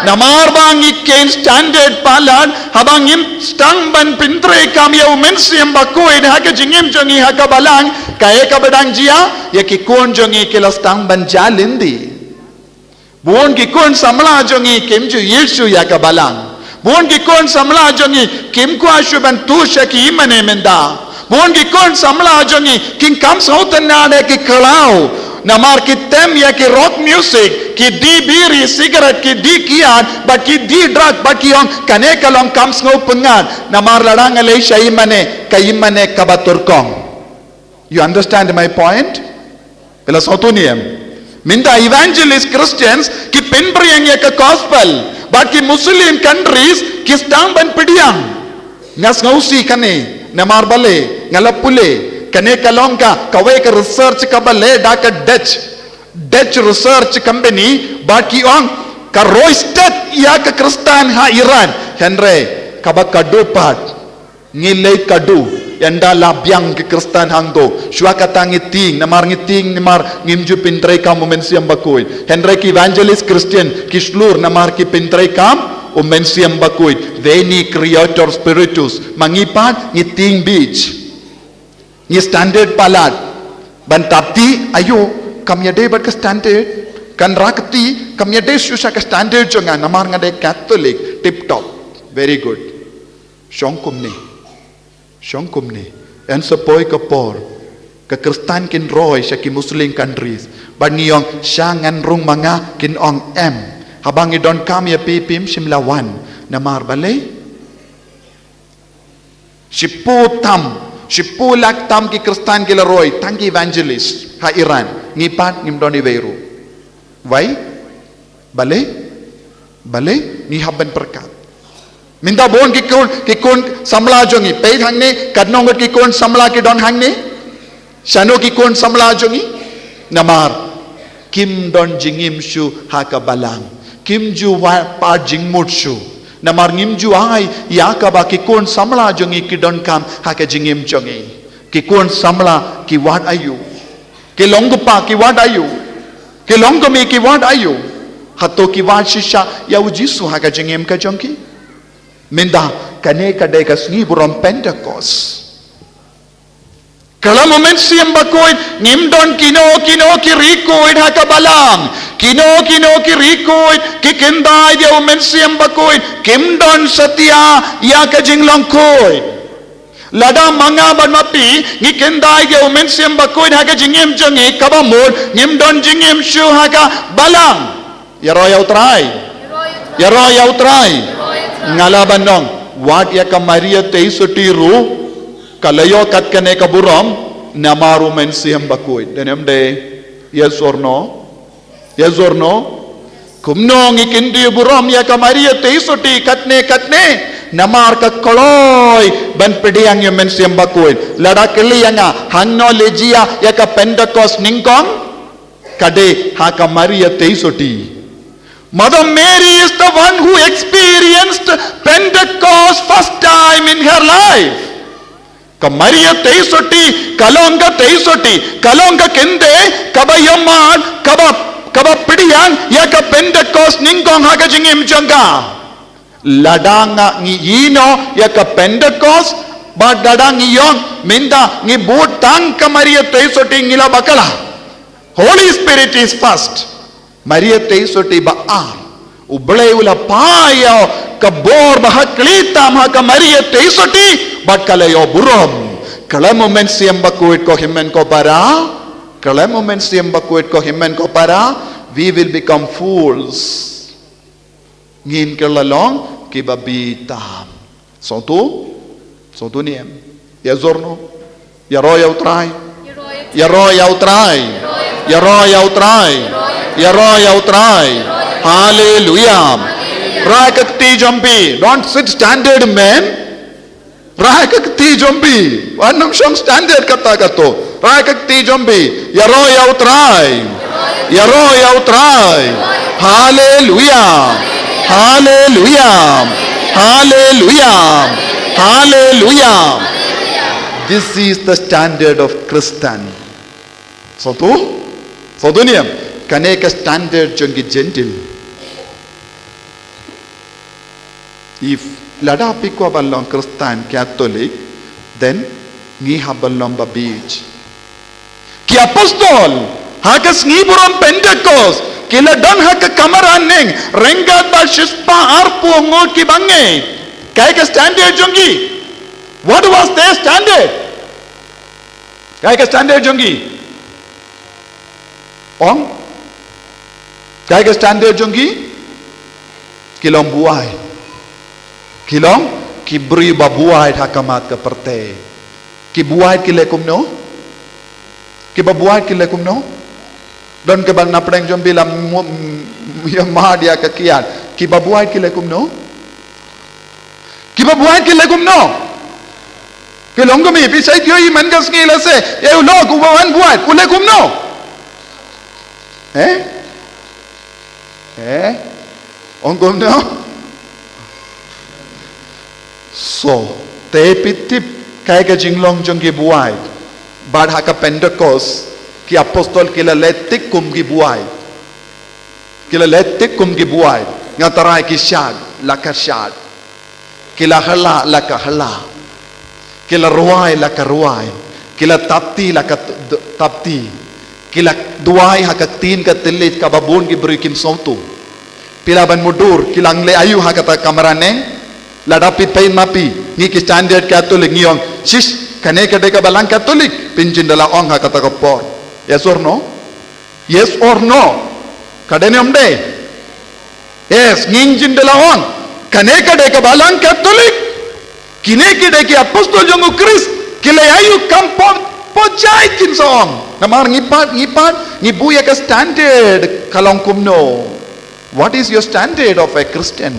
Namar bang ngiken standard palat. Habang im stang ban pintre kam ya umensiam bakuin haka jingim jongi haka balang. Kaya ka badang jia ya kikun jongi kilas stang ban jalindi. Buon kikun samla jongi kimju Yesu ya ka balang. Buon kikun samla jongi kim ku ashu ban tusha ki imane menda. Buon ki kon samla jongi king kam sautan nade ki kalau namar ki tem ya ki rock music ki di biri cigarette ki di kian but ki di drug but ki on kane kalong kam sngo pengat namar ladang alai shai mane kayimane kabatur kong. You understand my point? Bila sautuniem minda evangelist Christians ki penbriyang ya ka gospel but ki Muslim countries ki stang ban pidiyang ngas ngausi kane namar bale ngalapule kane kalongka kawe ka research ka bale daka Dutch research company baki on ka roistet ya ka Kristan ha Iran henre kabak kadu pat ngilay kadu yanda labyang ke Kristan hangdo shua katang iting namar ngimju pintrai kam umensiam bakuit Henrik evangelist Christian kislur namar ki pintrai kam umensiam bakuit veni creator spiritus mangipat ngiting beach ni standard palat bantapti ayo kamyade bat ke standard kan rakti kamyade susah ke standard jangan namar ngade Catholic tip top very good Syongkum ni en sepoi kapor ke Kristan kin roy sa ki Muslim countries ban ngiyong syangan rung mga kin ong habang idon kam ya pipim simlawan namar balay Shipulak tam ki Kristan kila roy tangki evangelist ha Iran ngipat ngimdoni veru wai bale ni haban perkat minta bon kikun samla jongi pe hangne kadnong kikun samla ki don hangne shano kikun samla jongi namar kim don jingim shu ha ka balang kim ju wa pa jingmut shu namar ngimju ai ya ka ba kikun samla jongi ki don kam ha ka jingim jongi kikun samla ki wat ayu ki longpa ki wat ayu ki longmi ki wat ayu hato ki wat shisha ya ujisu ha ka jingim ka jongi minda kane kadai ka sngi burom Pentecost Kalau moment siam bakoy ngimdon kino kirikoy hakabalang kino kirikoy kikindai dia moment siam bakoy kimdon setia ya kajinglong koy lada manga ban mapi ngikindai dia moment siam bakoy haka jingim jongi kabamod ngimdon jingim shu haka balang ya royal try ngalaban nong wat ya ka Maria teisutiru kalayo kat kane kaburam namaru mensiam bakuit denem de yes or no kumno ngikindi buram ya ka Maria teisuti katne namar ka koloy ban pediang yo mensiam bakuit lada keliyanga hanno lejia ya ka Pentecost ningkong kade ha ka Maria teisuti Mother Mary is the one who experienced Pentecost first time in her life. Ka Maria teisoti, kalonga kende, kaba yamad, kaba pidiyang, ya ka Pentecost ningkong haga jingim janga. Ladanga ngi yino, ya ka Pentecost, ba dadang yong, minda ngi butang ka Maria teisoti ngila bakala. Holy Spirit is first. Maria teisoti baar ublay ula payo kabor bahat klita maka Maria teisoti bat kalayo burom kala moment siam bakuit ko himen ko para we will become fools ngin kelalong kibabita so tu niem ya zorno ya royal try Hallelujah. Rakakti jampi. Don't sit standard man. Rakakti jampi. Anam sham standard kata kato. Rakakti jampi. Yaro yautrai. Hallelujah. This is the standard of Christian. So niam. Kaneka standard jongi gentle. If lada pikwa ballong Christian Catholic, then ngi haballong ba beach. Ki apostol hakas ngi buram Pentecost kila don haka kamaraneng rengat ba shispa arpu ngol ki bange. Kaya standard jongi. What was their standard? Kaya standard jongi. Ong Kaya ka standard jongi kilong buhay kilong kibri babuhay hakamat ka parte kibuhay kilekum no kibabuhay kilekum no don ke bang napreng jom bilam yang mahadia kakian kibabuhay kilekum no kilong kami pisay kyo iman kas ngila se eu lo kubawan buhay kulekum no Ongkom no? So, tepitip kaya ka jinglong jong ki buai bad haka Pentecost ki apostol kila letik kum ki buai ngatarai ki shad laka shad kila hala laka hala kila ruai laka ruai kila tapti laka tapti kila duai haka tin ka tilit ka babun ki berikim sautu pila ban mudur kilang le ayu haka ta kamarane ladapit pain mapi ni ki standard Catholic ngiyong shish kane ka de ka balang Catholic pinjin dala ong haka ta kapor yes or no kadene omde yes nginjin dala ong kane ka de ka balang Catholic kine ki de ki apostol jong Christ kile ayu kampon pojai kin song namar ngipat ngibuya ka standard kalong kumno. What is your standard of a Christian?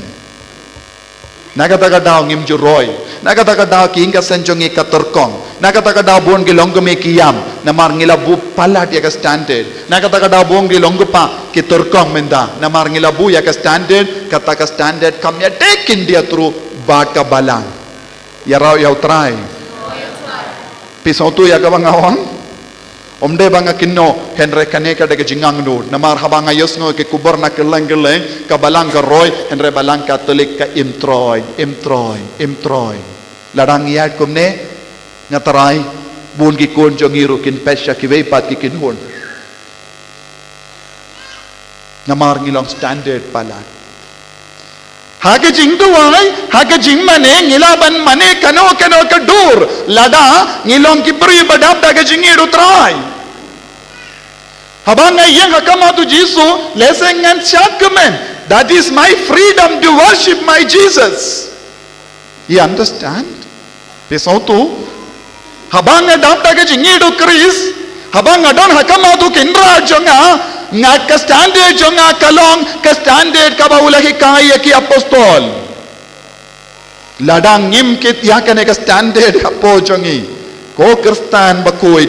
Nakataga daw ngimju roy nakataga daw ki inga senjong ikaturkong nakataga daw buon gilonggo me kiyam namar ngilabu palat ya ka standard nakataga daw buon gilonggo pa ki turkong menda namar ngilabu ya ka standard kata ka standard kam ya taken dia through bad ka balang ya raw ya try pisau tu ya ka bangawang omde banga kinno henre kane ka de jingang nu namar habanga yosno ke kubur na keleng ka balang ka roy henre balang Katolik ka imtroy ladang yat kumne ngatarai bun ki kon jongiru kin pesha ki weipat ki kin hon namar ngilong standard palat hage jing duai hage jing mane ngilaban mane kano ka dur lada ngilong ki beri badap daga jingiru try habang yang hakama tu Jisu lesengan sacrament that is my freedom to worship my Jesus. You understand? Pisau tu habang adap daga jingiru Chris habang adon hakama tu kindra jonga nga ka standard jonga kalong ka standard ka baulahi kaya ki apostol ladang ngim kit ya kane ka standard apo jongi ko Kristan bakoy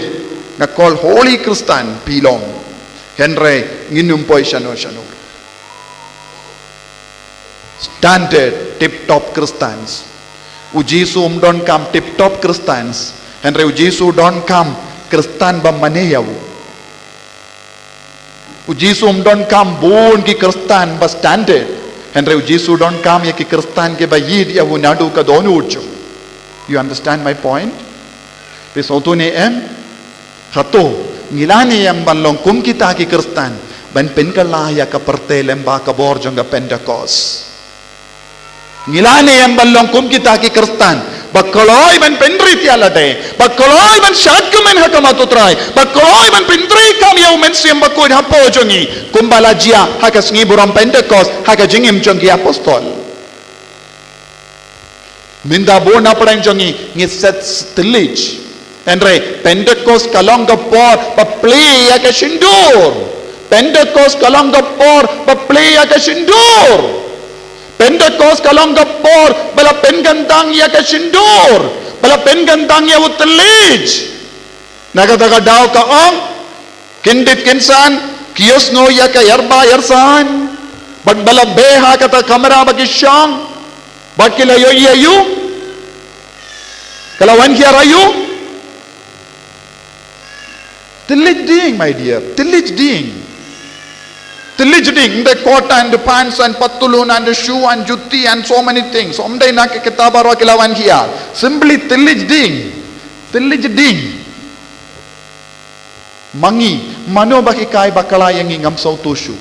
nga call holy Kristan pilong henre nginum poy shano standard tip top Christians ujisu don kam tip top Christians henre ujisu don kam Kristan ba maneyaw Ujisu don kam bun ki Kristan ba standard henre ujisu don kam ye ki Kristan ke ba yid ya nadu ka donu ucho. You understand my point? Pisoto ni hato ngilani yang banlong kum kita ki Kristan ban pen ka ya ka parte lemba ka bor jong ka Pentecost ngilani yang banlong kum kita ki Kristan bakoloy ban pendri tialade bakoloy ban shatkumen hakamatutray bakoloy ban pendri kam yaw mensiam bakoy hapo jongi kumbala jia hakas ngiburam Pentecost haka jingim jongi apostol minda bona padang jongi ngiset stilage andre Pentecost kalong gapor pa play ya ka sindur Pentecost kalong gapor pa play ya ka sindur Pentecost kalong gapor bala pengantang ya ka sindur bala pengantang ya utlij nagadaga daw ka ong kindit kinsan kios no ya ka yarba yarsan bad bala beha kata kamera bagisyang bad kila yayu kalawan hiarayu tilij ding my dear tilij ding the coat and the pants and patulun and the shoe and jutti and so many things. Omday na kitabaro kilawan hiya. Simply tilij ding. Mangi mano bakikai bakala yang ingam sau tushu.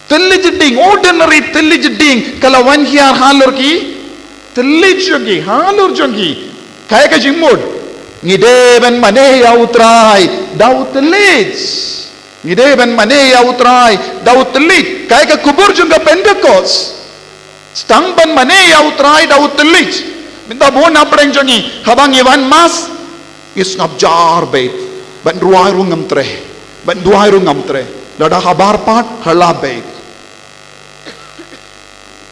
Tilij ding ordinary tilij ding kalawan hiya halur ki tilij jogi halur jogi kaya ka jingmod ngideben mane ya utrai daw tilij Ngideben mane ya utrai daw telit kaya ka kubur juga Pentecost stangban mane ya utrai daw telit minta bona preng jongi habang iwan mas is ngabjar bait ban ruai rungam tre lada habar pat hala bait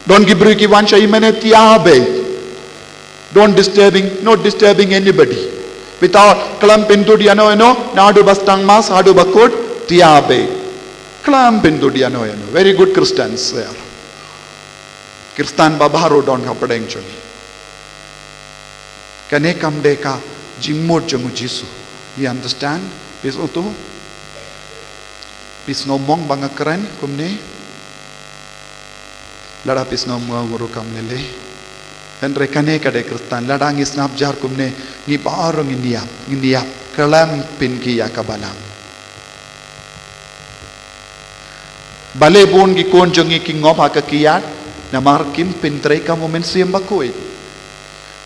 don't gibri ki wan shai mane tia bait not disturbing anybody without kelam pintu dia no nadu bastang mas hadu bakut tiabe klam bindu dia no very good Christians there Kristan babaro don hapadeng chungi kane kam deka jingmut jongu Jisu. You understand? Bis utu? Bis ngomong banga keren kumne. Lada bis ngomong guru kam lele. Henry kane kade Kristan lada ngis ngabjar kumne ngi baro ngiap kelam pinki ya kabalang. Bale bon gi kon jongi ki ngop ha ka kiyat namar kim pintre ka momen siam bakoi.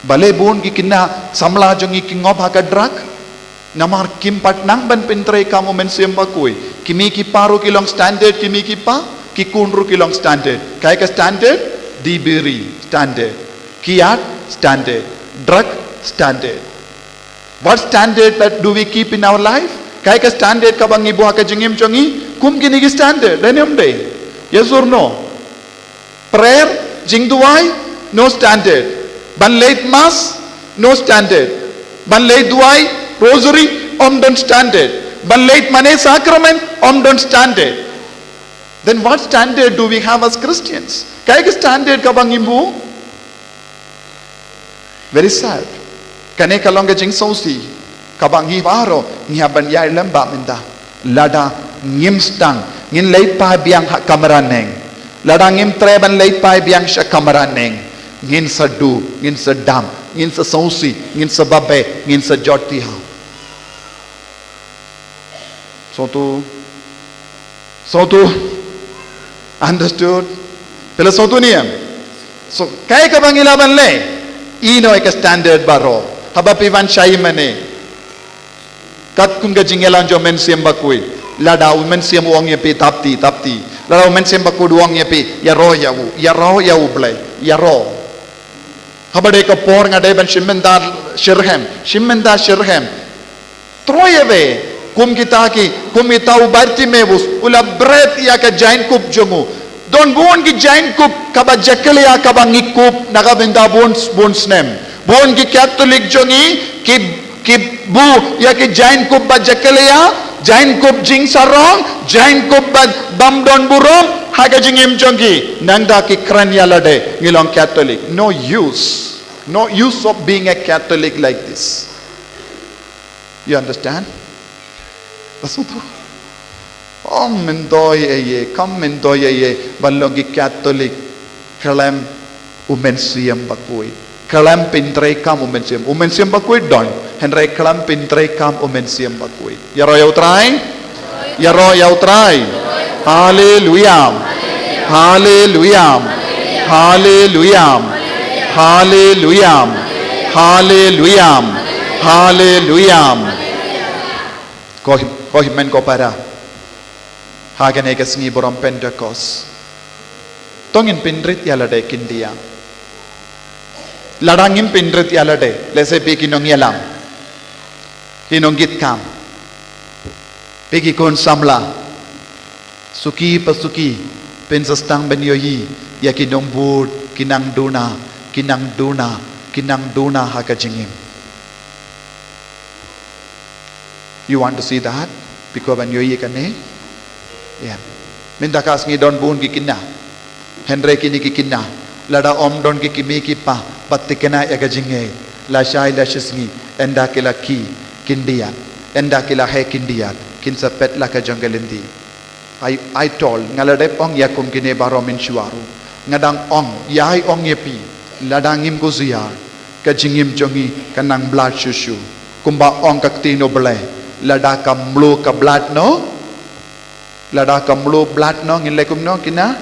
Bale bon gi kinna samla jongi ki ngop ha ka drak namar kim patnang ban pintre ka momen siam bakoi. Kimi ki paru ki long standard kimi ki pa ki kunru ki long standard. Kai ka standard diberi standard. Kiyat standard. Drug standard. What standard that do we keep in our life? Kai ka standard ka bang ibu ha ka jingim jongi kum gini ki standard then day. Yes or no? Prayer jingduai no standard. Ban late mass no standard. Ban late duai rosary don't standard. Ban late mane sacrament don't standard. Then what standard do we have as Christians? Kai ka standard ka bang ibu? Very sad. Kane kalonga jing sausi kabang hi baro ngihaban yai lamba minda lada ngim stang ngin leit pa biang ha kamera neng lada ngim treban leit pa biang sha kamera neng ngin sa du ngin sa dam ngin sa sausi ngin sa babe ngin sa joti ha so tu understood pela so tu niam so kai kabang ilaban le ino ek standard baro haba pivan shai mane kat kunga jingelan jo men siam bakui lada men siam uang yepi tapti lada men siam baku uang yepi ya ro ya u blai ya ro haba de ka por ngade ban shimenda shirhem troyeve kum kita ubarti mebus ula breath ya ka jain kup jongu don bon ki jain kup kaba jakle ya kaba ngikup naga benda bon snem bon ki catholic jongi ki bu ya ki jain kup ba jakle ya jain kup jing sarong jain kup ba bam don burong haga jingim jongi nangda ki kran ya lade ngilong catholic no use of being a Catholic like this. You understand? Basutu mendoye balongi Catholic kalam umensiam bakui kalam pintre kam umensiam bakui don henry kalam pintre kam umensiam bakui yaro yautrai hallelujah kohimen ko para hagen egas ngi borom Pentecost tongin pinrit yalade kindia ladangin pinrit yalade lese pe kinong yalam kinong git kam pegi kon samla suki pasuki pensastang benyoyi ya kinong bud kinang duna hakajingim. You want to see that? Because when you kane, yeah. Minta kas ngi don bun ki kinna, Henry kini ki kinna, lada om don ki kimi ki pa, patikena ekajinge, la shai la shisngi, enda kila ki kindia, enda kila he kindia, kinsa pet la ka jangalindi. I told ngalade ong yakum kine baro min shuaru, ngadang ong yai ong yepi, ladangim ko ziyar, kajingim jongi kanang blood shushu, kumba ong kaktino bele. Lada kamlu ka blood no ngin lekum no kina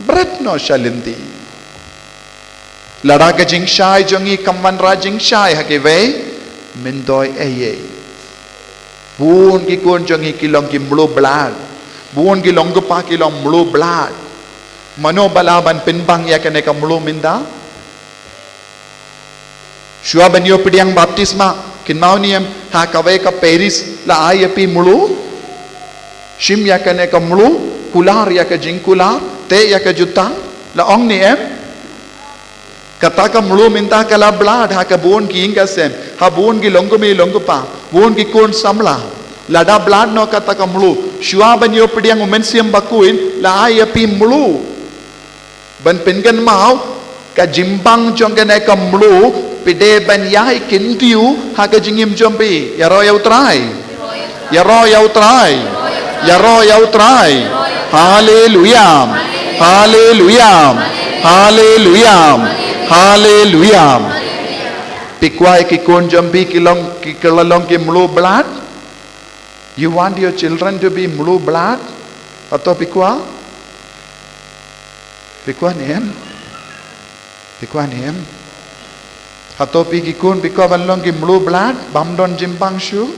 bread no shalindi lada ka jing shai jongi kamman ra jing shai ha ke ve mindoi eye bun ki kon jongi kilong ki blue blood bun ki long pa kilong blue blood mano balaban pinbang ya kene ka blue minda shua banyo pidiang baptisma kinmauniam ha kawai ka Paris la ayapi mulu shim ya kane ka mulu kular ya ka jingkular te ya ka jutang la ong ni em kata ka mulu minta kala blood ha ka bon ki inga sem ha bon ki longupa bon ki kon samla lada blood no kata ka mulu shua banyo pidiang umensiam bakuin la ayapi mulu ban pingan mau ka jimbang jong kane ka mulu pide ban yai kintiu ha ka jingim jompi ya ro yau trai ya ro yau trai ya ro yau trai haleluya haleluya haleluya haleluya pikwai ki kon jompi ki kelalong ki mulu blood. You want your children to be blue blood atau pikwa nem atau pikikun pikwa balong ki blue blood bamdon jimpang shu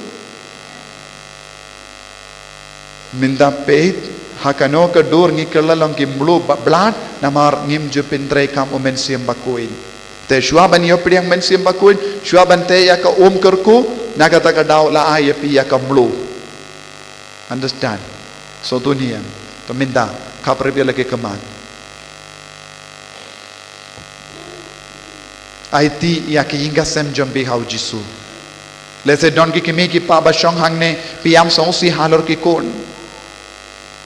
minta peit hakano ke dur ngi kelalong ki blue blood namar ngim jupin trai kam omen siam bakuin te shuaban yo priang men siam bakuin shuaban te ya ka kerku nagata ka daw la ay pi ya ka blue. Understand? So dunia, to minda, kapre biar lagi keman. IT ya ki hingga sem jombi hau jisu. Lese don ki kimi ki pa basong hangne piam songsi halor ki kon.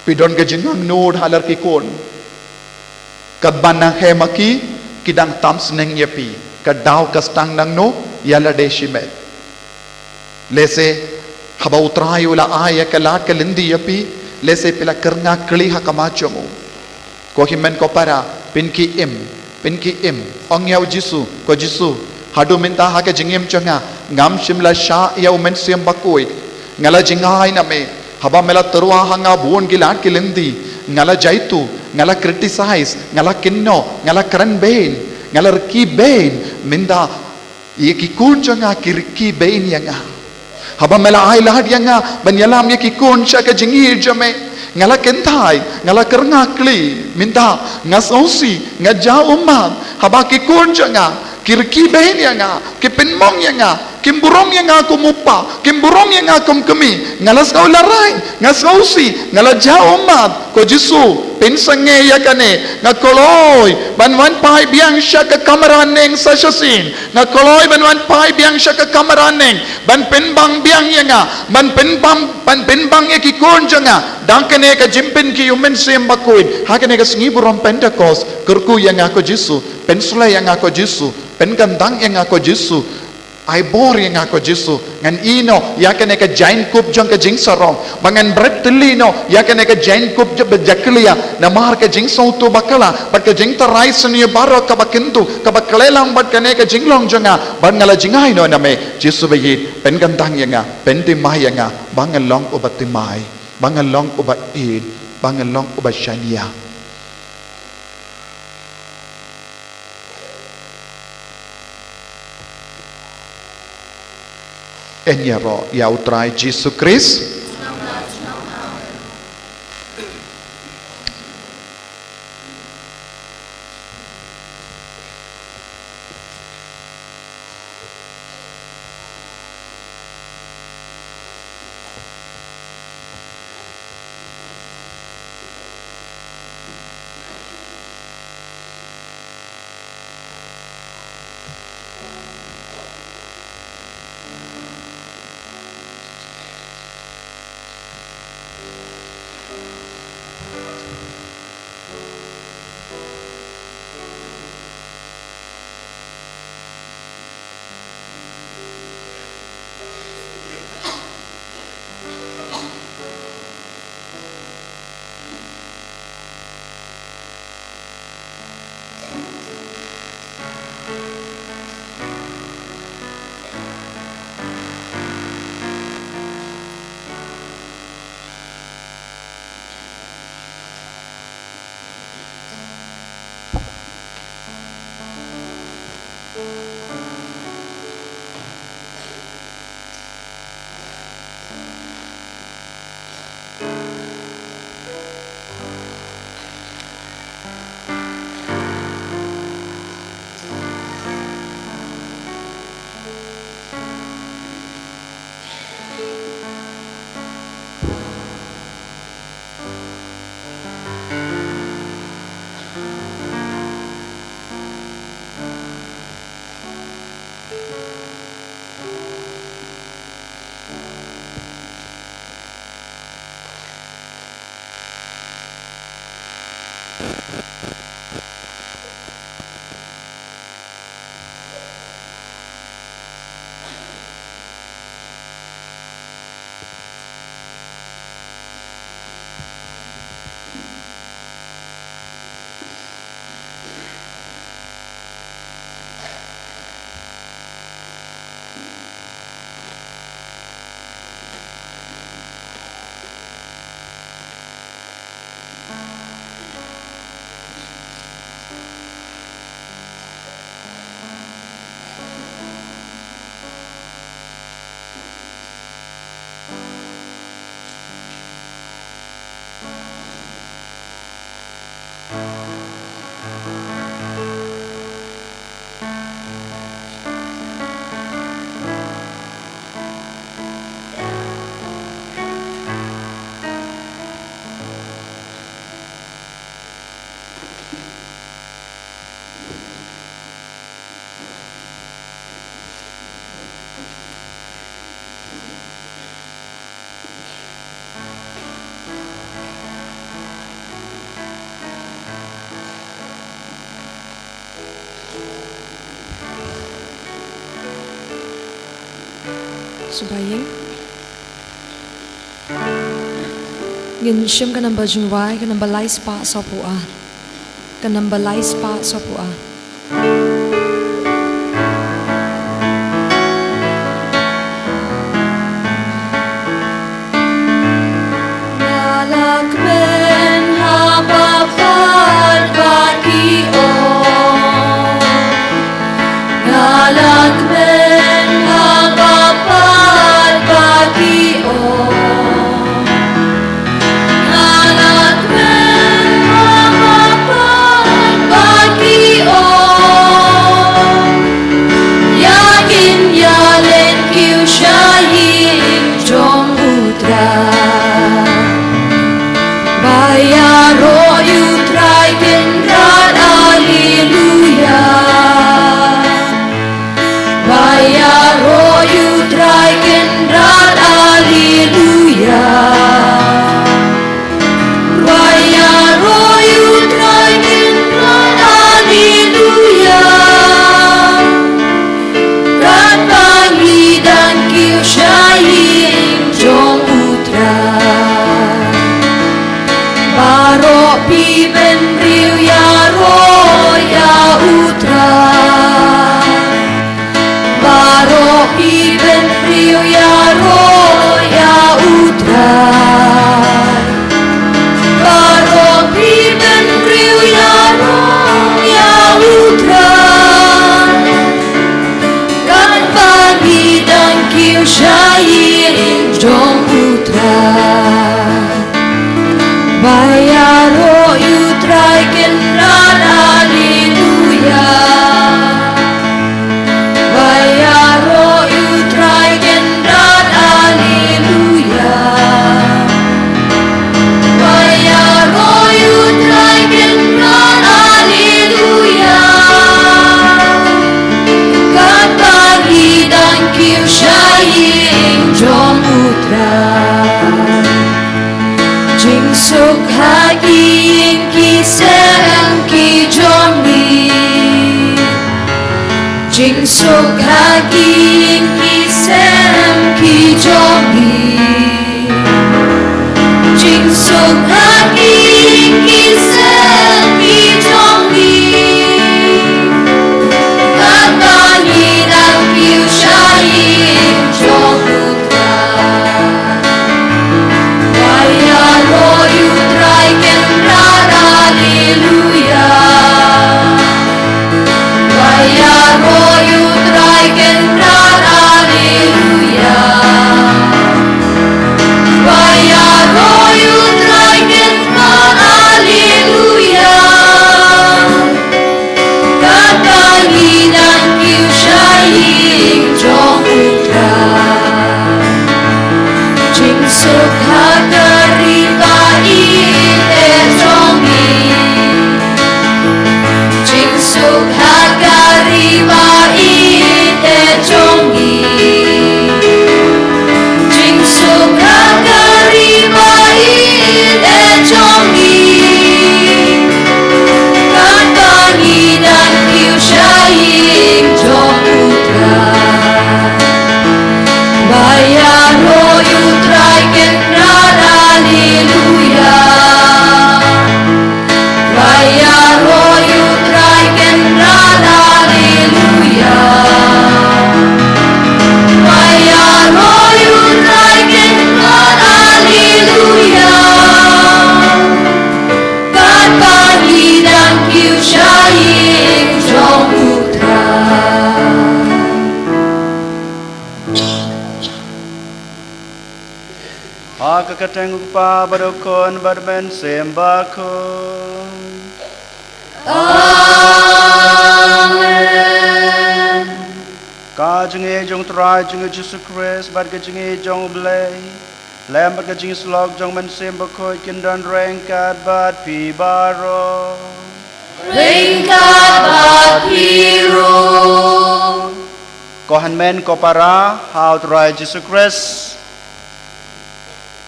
Pidon ke jingang nod halar ki kon. Kadban nang hemaki kidang tams neng yepi. Kadaw kastang nang no yala deshimet. Lese haba utrayo la aya kalat kalindi yapi lese pila kerna kli hakamachomo ko himen ko para pinki im ong yau jisu ko jisu hadu minta hake jingim changa ngam shimla sha yau men siam bakoi ngala jingai na me haba mela terwa hanga buon gilat kilindi ngala jaitu ngala criticize ngala kinno ngala kran bain ngala rki bain minda yeki kun changa kirki bain yanga haba mela ai lahat yanga banyalam ye kikun sha ka jingi jame ngala kentai ngala kerna kli minta ngasosi ngaja umam haba kikun janga kirki behin yanga kipinmong yanga kimburong yanga kumupa kimburong yanga kumkemi ngala skaularai ngasosi ngala ja umat ko jisu pinsange yakane ngakoloy banwan pai biang sha ka kamaraneng sa shasin ngakoloy banwan pai biang sha ka kamaraneng ban penbang biang yanga ban penbang ye kikon janga dangkane ka jimpin ki yumen sem bakuin hakane ka singi burom pentecost kerku yanga ko jisu pensula yanga ko jisu penkandang yanga ko jisu ai bor yang ako jisu ngan ino yakane ka giant kup jong ka jing sarong mangan bread telino yakane ka giant kup jaklia na mar ka jing so to bakala bat ka jing ta rice ni baro ka bakintu ka bakalelang bat kane ka jing long jonga ban ngala jingai no na me jisu bayit pen gandang yanga pen timai yanga bangal long ubat timai bangal long ubat id bangal long ubat shania. Enyero ya utrai Jesus Christ. Subaying Ngin siyam ka nang bajungway ka nang balay spa sa pua ka nang balay spa sa pua Nalakben hapapad baki o Nalakben hapapad baki o Nalakben hapapad baki o Yakin yalen kiu shayin jong utra Bayaro utraiken rad alleluia Bayaro utraiken rad alleluia Bayaro utraiken rad alleluia Rad pangidan kiu shayin jong utra Baro piben riu ya ro ya utra Baro piben riu ya ro ya utra Baro piben riu ya ro ya utra Kan pagi dan kiu shayin jong utra Bayaro utraiken rad alleluia Bayaro utraiken rad alleluia Bayaro utraiken rad alleluia Kan pagi dan kiu shayin jong utra Jing suk hagi ki serang ki jongi Jing suk hagi ki serang ki jongi Jing suk hagi ki serang ki jongi Katani dan kiu shayin jong utra Bayaro utraiken rad alleluia Bayaro utraiken rad alleluia Bayaro utraiken rad alleluia Katani dan kiu shayin jong utra Jing suk hagari bain e jongi Jing suk hagari bain e jongi Jing suk hagari bain e jongi Katani dan kiu shayin jong utra Bayaro utraiken rad alleluia Bayaro utraiken rad alleluia Bayaro utraiken rad alleluia Kan pagi dan kiu shayin jong utra Kakateng pa badokon badmen sembakon Amen Kajeng jong trai jeng Jesus Christ bad kajeng jong blay lem bad kajeng slog jong men sembakon kindan rengkat bad pi baro Ringkat bat piru Kohan men kopara how trai Jesus Christ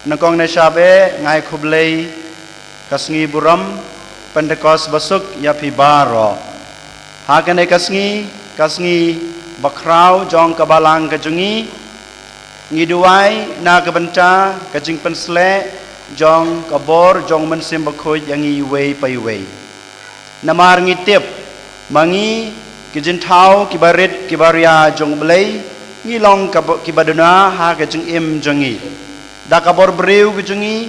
Nakong na syabe ngai kublay kasngi buram Pentecost basuk ya pi baro Hakane kasngi bakrau jong kabalang kajungi ngiduai na kabenta kajing pensle jong kabor jong mensim bakhoy yangi wei pai wei namar ngitip mangi kijin thau kibarit kibaria jong blei ngilong kibaduna ha kajing im jongi da kabor breu kajungi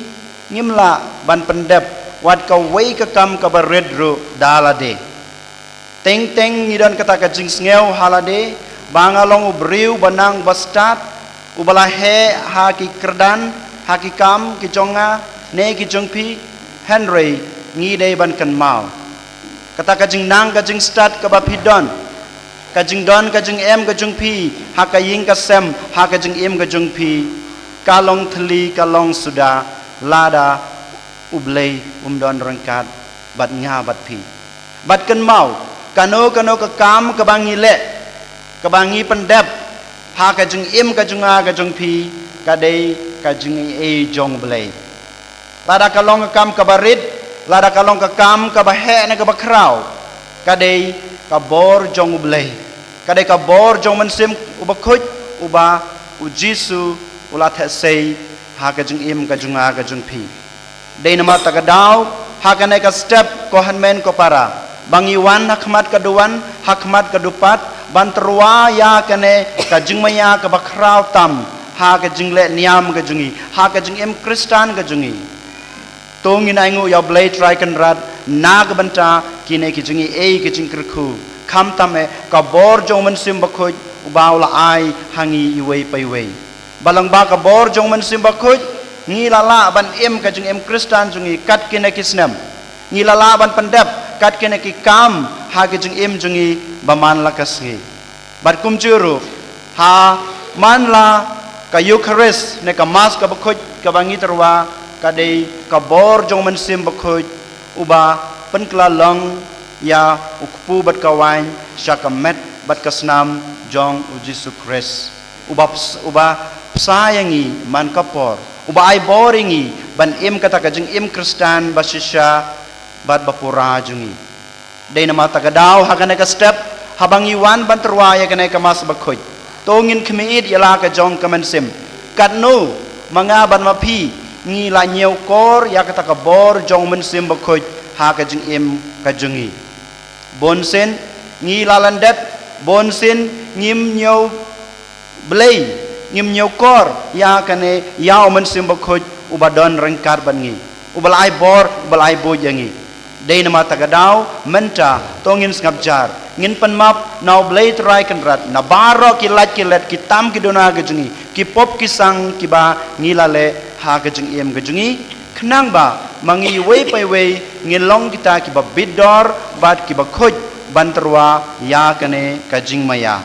ngimla ban pendep wat ka wei ka kam kabarit ru dalade teng ngidon kata kajing ngeu halade bangalong ubriu banang bastat ubalahe ha ki kerdan ha ki kam ki jonga ne ki jongpi Henry ngide ban kan mau kata kajing nang kajing stat ka bapidon kajing don kajing em kajing pi ha ka ying ka sem ha kajing em kajing pi kalong thli kalong suda lada ublei don rangkat bat nga bat pi bat kan mau kano ke kam ke bangi le ke bangi pendep ha kajing im kajunga kajung pi kadai kajing e jong blei lada kalong ke kam ke barit lada kalong ke kam ke bahe na ke bakrau kadai ka bor jong blei kadai ka bor jong mensim ubakhuj uba ujisu ulat sei ha kajing im kajunga kajung pi dei nama tagadau ha kanai ka step ko hanmen ko para bangiwan hakmat kaduan hakmat kadupat banterwa ya kane kajing maya ka bakrau tam ha kajing le niam kajungi ha kajing em kristan kajungi tongin aingu ya blai try kan rat nag banta kine kajungi e kajing kerku kam tame ka bor jong mensim bakhuj ubaula ai hangi iwei pai wei balang ba ka bor jong mensim bakhuj ngilala ban em kajing em kristan jungi kat kine kisnam ngilala ban pendep kat kene ki kam ha ke jeng im jungi baman lakas ngi bat kum churu ha man la ka eucharist ne ka mas ka bakhuj ka bangi terwa ka dei ka bor jong men sim bakhuj uba pen klalong ya ukpu bat ka wain syakamet bat ka snam jong ujisu Christ uba psayangi man kapor uba ai boringi ban im kata ka jeng im kristan basisya bat bapura jungi dei nama tagadau hakane ka step habangi wan banterwa ya kane ka mas bakhoy tongin khmiit yala ka jong kamansim katnu manga ban mapi ngi la nyeu kor ya kata ka bor jong mensim bakhoy ha ka jing im ka jungi bonsen ngi lalandet bonsen ngim nyeu blei ngim nyeu kor ya kane yau mensim bakhoy ubadon rengkar ban ngi ubalai bor ubalai bojangi dei nama tagadau menta tongin ngabjar ngin penmap nau blai try kan rat na baro kilat kitam kidona gejungi ki pop kisang kiba ngilale ha gejung em gejungi khnang ba mangi wei pai wei ngilong kita kiba bidor bat kiba khoj banterwa ya kane kajing maya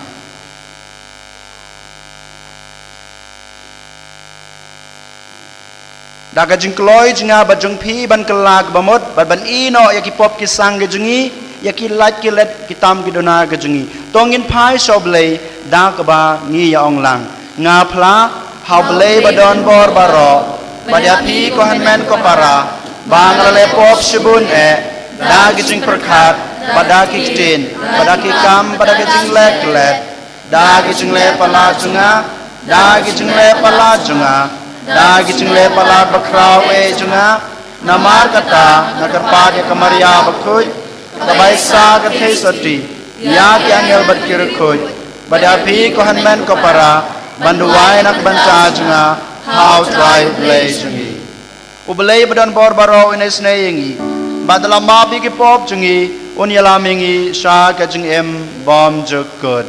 daga jingkloi jinga bajung pi ban kelak bamot ban ino yaki pop kisang gejungi yaki lat kilet kitam gidona gejungi tongin pai soblei da ba ngi ya onglang nga phla haublei badon bor baro badya pi ko hanmen ko para banglale pop shibun e da gejing perkhat pada kitin pada kikam pada gejing let da gejing le pala junga da gejing le pala junga da gijing le palat bakrau e junga namar kata nakarpad ya kamaria bakhuj dabai sa gathei soti ya kyangel bat kirkhuj badapi ko hanmen ko para banduai nak banta junga how try play jungi ublei badan bor baro ines neingi badala mabi ki pop jungi unyala mingi sha kajing em bom jukut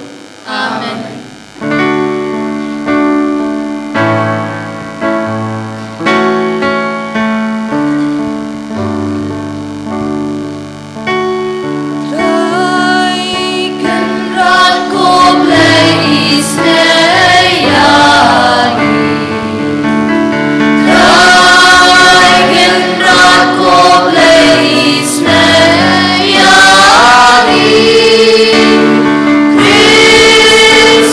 Amen. Christ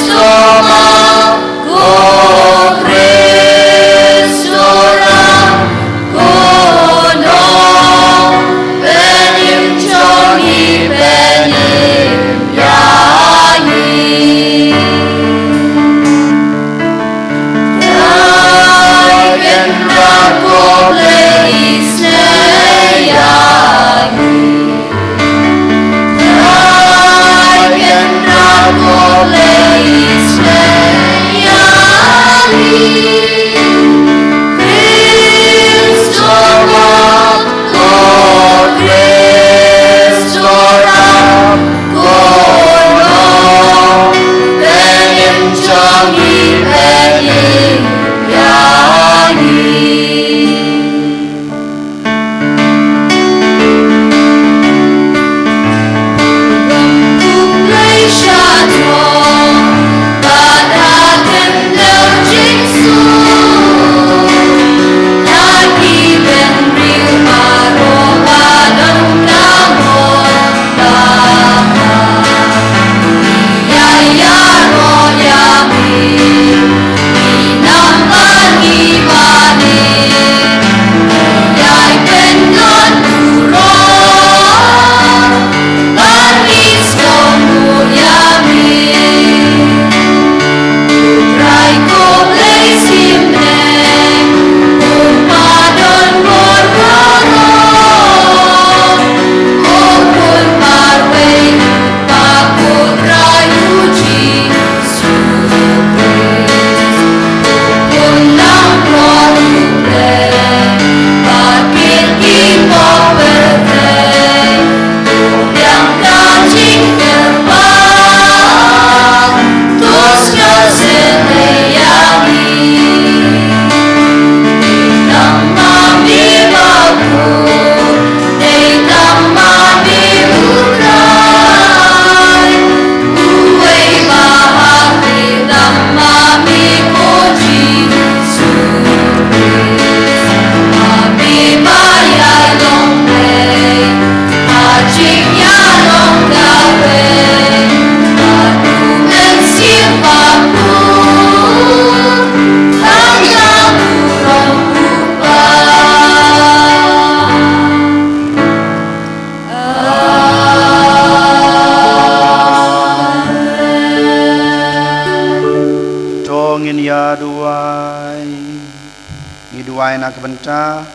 duai nak benta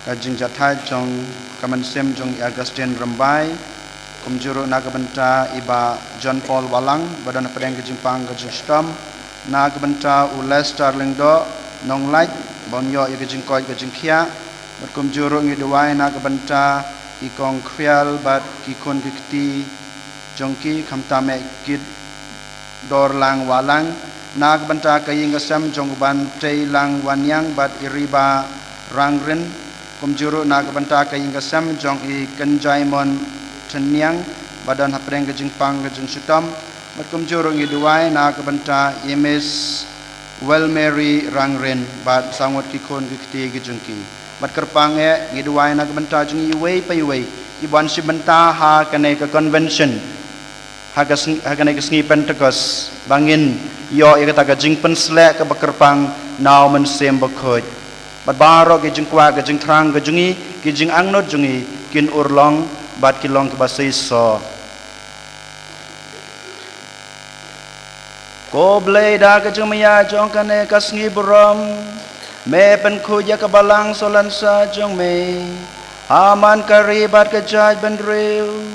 kajing jathai jong kaman sem jong Augustine Rambai kumjuru nak benta iba John Paul Walang badan pedang kajing pang kajing stom nak benta ules Starling do nong light bonyo kajing koi kajing khia bat kumjuru ngi duai nak benta ikong krial bat kikon kikti jongki kamtame kid dor lang walang nak benta kaying kasam jong ban tei lang wanyang bat iriba rangren kumjuru nak benta kaying kasam jong i kenjaimon tenyang badan hapreng kejing pang kejing sutam bat kumjuru ngi duai nak benta imes well mary rangren bat sangot kikon kikti kejengki bat kerpange ngi duai nak benta jong i wei pai wei iban si benta ha kanai ka convention haganai kesngi Pentecost bangin yo ikata kajing pensle ke bekerpang nau men sem bekhoj bat baro ke jing kwa ke jing trang ke jungi ke jing angnot jungi kin urlong bat kilong ke basai so ko blai da ke jing maya jong kane kasngi burom me pen khuja ke balang solan sa jong me aman kari bat ke jaj bendriu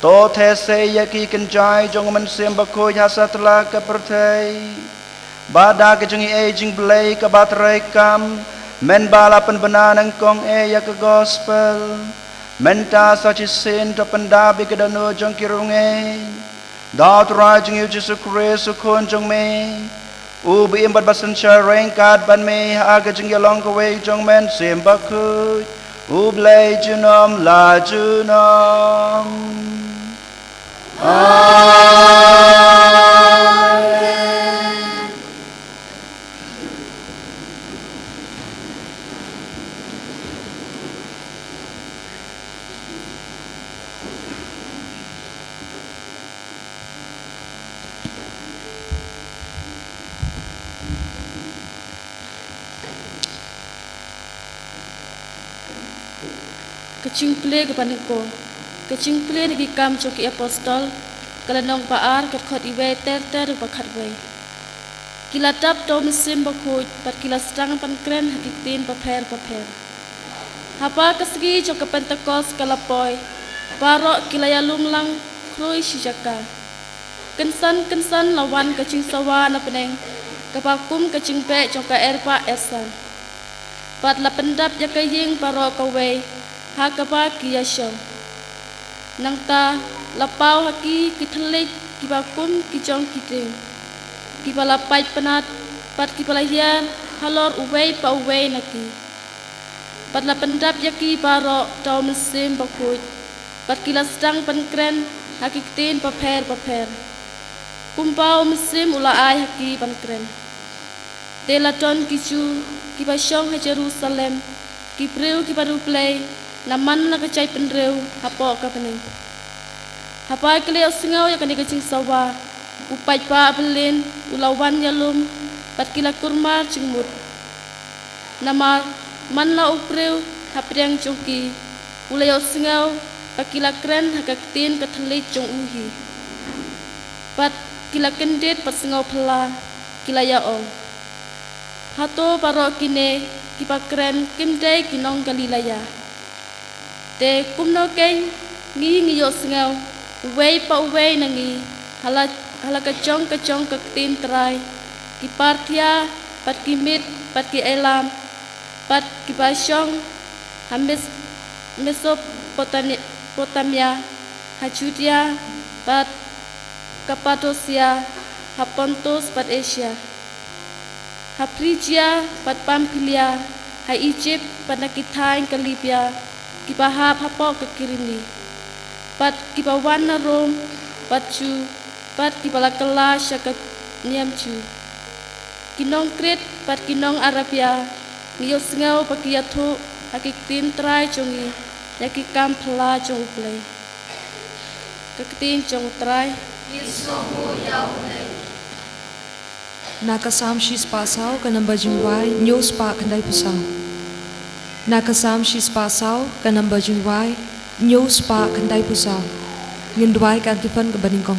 to these yaki kenjai jong men sem bakoi hasatla ka perthai bada ke jengi aging blai ka batrai kam men bala pen benanang kong ya ka gospel menta sachi sin to pendabi ke dano jong kirunge dat rajing yu jesu Kristus kon jong me ubi imbat basan shareng kad ban me aga jeng yalong ka wei jong men sem bakoi ublai junom la junom Kecing play ke paniko, kecing play ni kam coki apostol, kalanong paar kat khot iwe ter pakat we. Kila tap to mesim bakut, pat kila strang pan kren hakitin paper. Hapa kasgi coki Pentecost kalapoy, parok kila yalum lang kroi shijaka. Kensan lawan kecing sawa na peneng, kapakum kecing pe coki erpa esan. Pat la pendap yakaying parok kawe. Hakapa kiyasyo nang ta lapau haki kitelik kibakum kijong kiting kipalapai penat pat kipalahian halor uwei pa uwei naki pat la pendap yaki baro tau mesim bakut pat kila sedang penkren haki kitin paper kumpau mesim ula ai haki penkren telaton kicu kibasyong ha Jerusalem kipreu kiparu play naman na kacay penreu hapo ka pening hapa kele osngau ya kani kacing sawa upai pa belin ulawan yalum pat kila kurma cingmut nama manla upreu hapriang jongki ulay osngau pakila kren hakaktin kathali jong uhi pat kila kendit pat sengau pela kila yaong hato paro kine kipakren kimdai kinong Galilaya te kumno keng ngi yo sngau wei pa wei nangi hala kacong kaktin trai ki partia pat kimit pat ki elam pat ki pasyong hamis Mesopotamia ha Judea pat Kapadosia ha Pontus pat Asia ha Phrygia pat Pamphylia ha Egypt pat nakithain ka Libya kipahap hapok ke Kirini pat kipawan na Rome pat Ju pat kipalakala siya ke Niam Ju kinong Krit pat kinong Arabia ngiyos ngaw pakiyato hakiktin try jongi yakikam pala jong play kaktin jong try Nakasam shis pasau kanamba jingwai nyos pa kandai pusau Nakasam shis pasau kanamba jingwai nyos pa kandai pusau ngindwai kantipan ke baningkong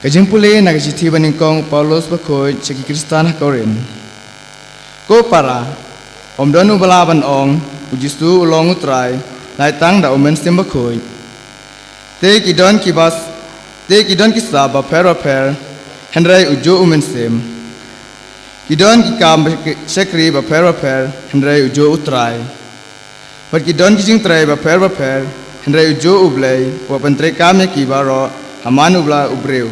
Kajing puli na kajiti baningkong Paulus bakoy segi Kristan hakorin. Ko para om donu balaban ong ujistu ulong utrai lai tang da omen stem bakoy. Te kidon kisah ba per Henry ujo umen stem. Kidon kikam sekri ba per Henry ujo utrai. But kidon kijing trai ba per Henry ujo ublay wa pentre kame kibaro haman ubla ubreu.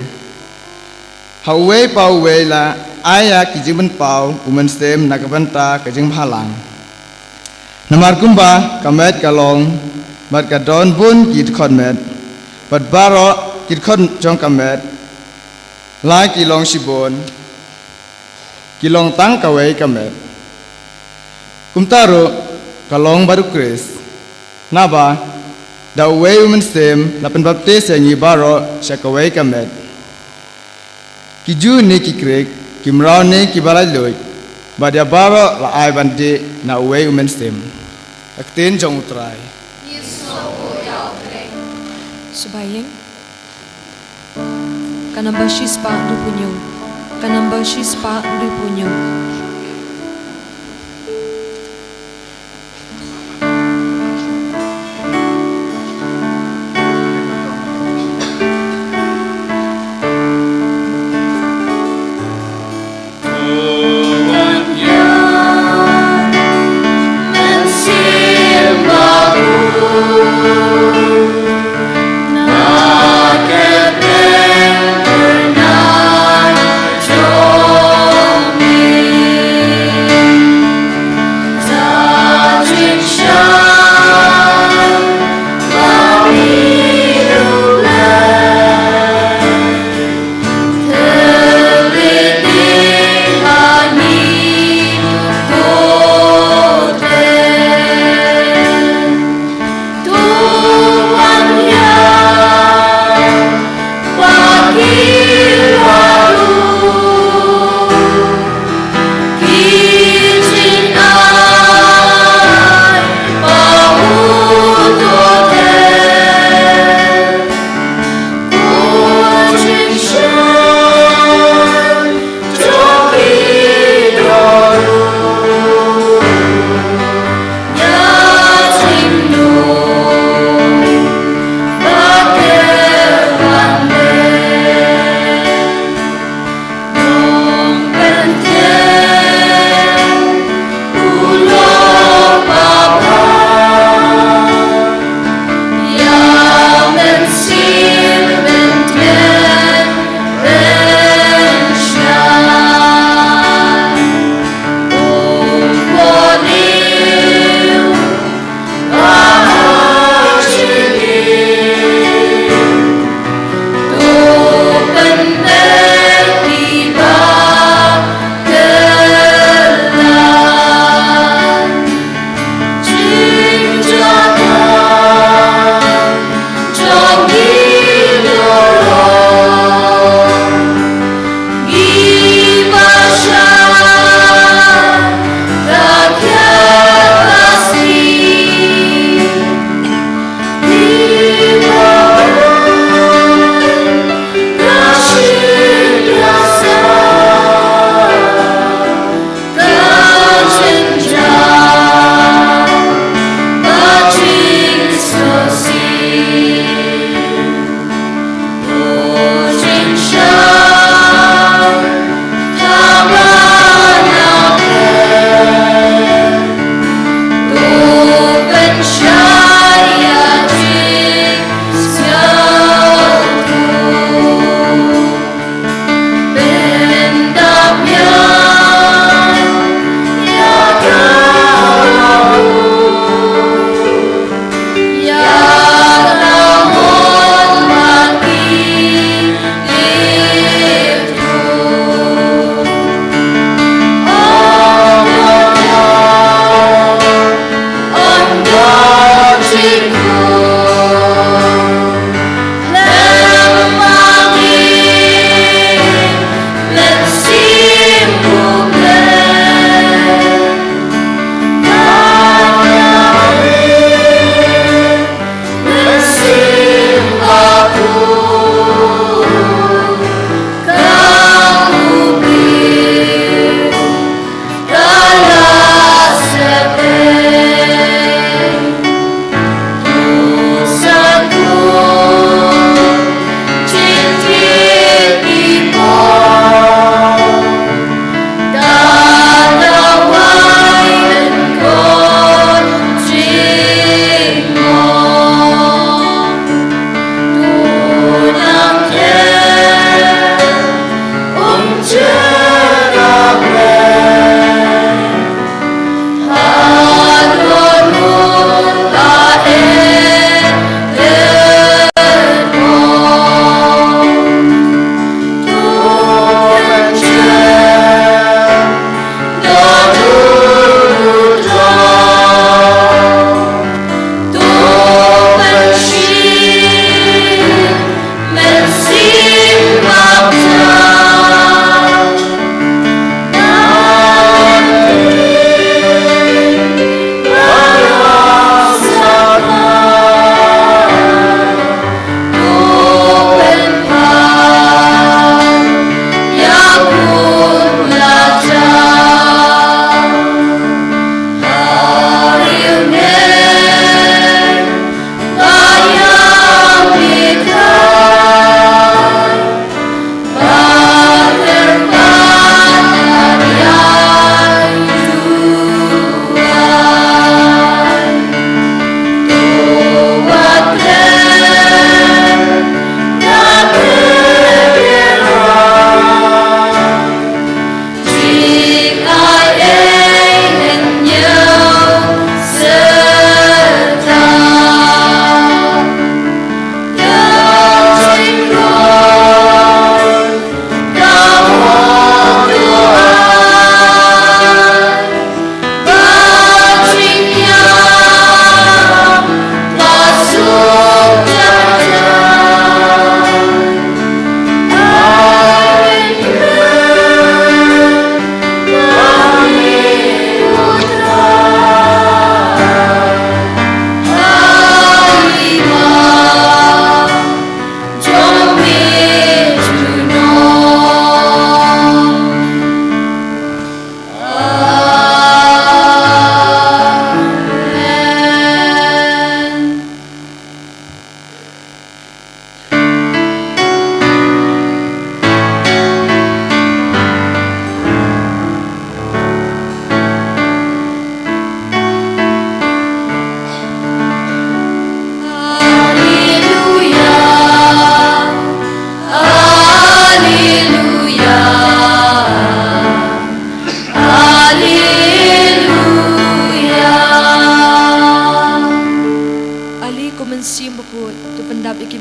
Hauwe pau we la aya kijiban pau umen stem nakabanta kajing halang. Namar kumba kamet kalong bat kadon bun kit konmet bat baro kit kon jong kamet la kilong sibon kilong tang kawe kamet kumtaro kalong baru kris naba da we umen stem lapen baptis yang ibaro syakawe kamet Kiju ni kikrek, kimrau ni kibalai loy, badia baro la ai bandi na uwe umen stem. Aktin jong utrai. Subayeng kanamba shispa dupunyo, kanamba shispa dupunyo. Me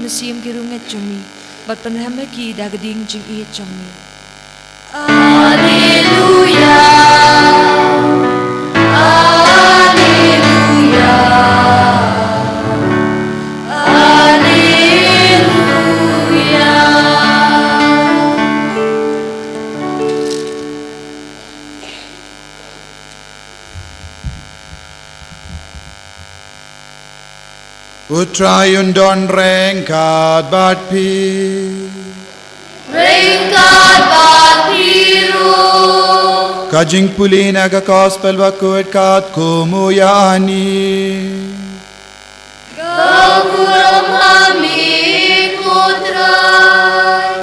siam kirunget jongmi bat panhambe ki dagading jing i jongmi. Alleluia, Alleluia, Alleluia. Utrayundon rengkat bat pi. Ringkat batiru, Kajing pulina ka gospel bakut kat kumuyani. kaguram kami kutray.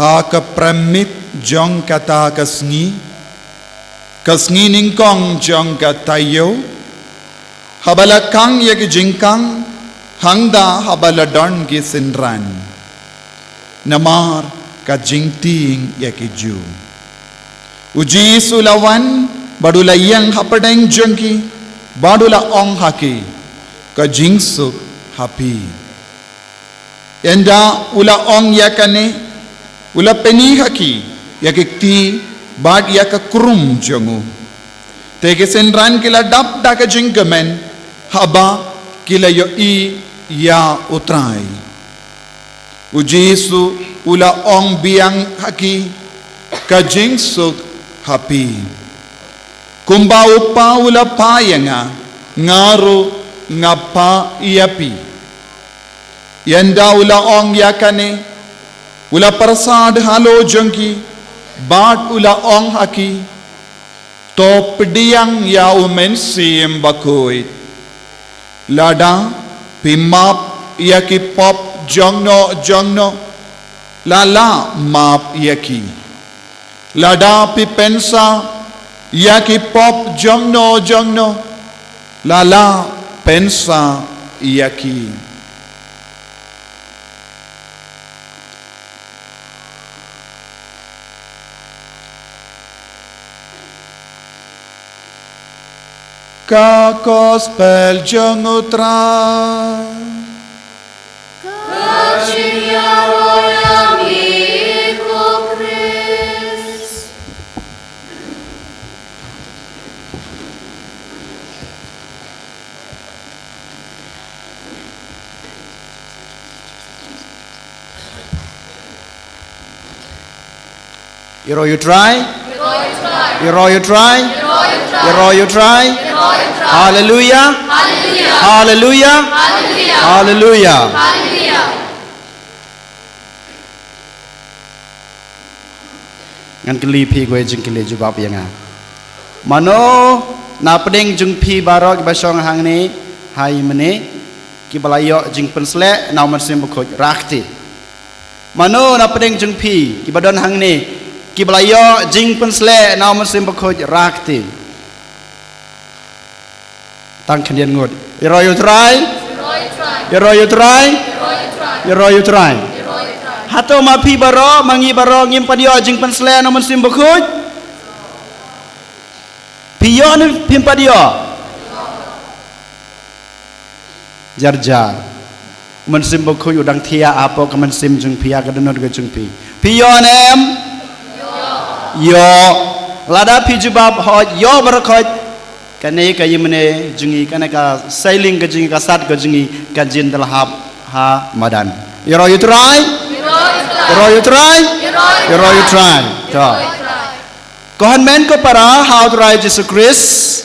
Ha ka pramit jong kata kasngi. Kasngi ningkong jong katayo. Habala kang ya ki jingkang. Hangda habala don ki sinran. Namar ka jingting ya ki ju. Uji sulawan badula yang hapadeng jongki. Badula ong haki. Ka jingsuk hapi. Yanda ula ong yakane. Ula peni haki yakikti bad yak krum jongu tege senran kila dap dak jinggamen haba kila yo I ya utrai ujisu ula ong biang haki ka jingsuk hapi kumba upa ula payanga ngaru ngapa iapi yanda ula ong yakane Ula persad halo jengki, bat ula ong haki, to pediang ya umen siem bakoi. Lada pimap yaki pop jongno, lala map yaki. Lada pipensa yaki pop jongno, lala pensa yaki. Ka gospel jeng utra Kajing ya royang iko Kris. You try? You try? You try? Hallelujah. Hallelujah. Hallelujah. Ngan keli pi gue jeng keli jubab yang mano na pedeng jeng pi barok basong hang ni hai mene ki balayo jeng pensle na mersim bukoj rakti mano na pedeng jeng pi ki badon hang ni ki balayo jeng pensle na mersim bukoj rakti tang kendian ngut you try you try hato mapi baro mangi baro ngim padio jing pensle no mensim bekuj piyo ni pim padio jarjar mensim bekuj udang tia apa ke mensim jeng pia ke denor ke jeng pi piyo nem yo lada pi jubab ho yo berkoj kane ka yimne jungi kane ka sailing ka jungi ka sat ka jungi ka jin dalhab ha madan you try you try Kohan men ko para how to write Jesus Christ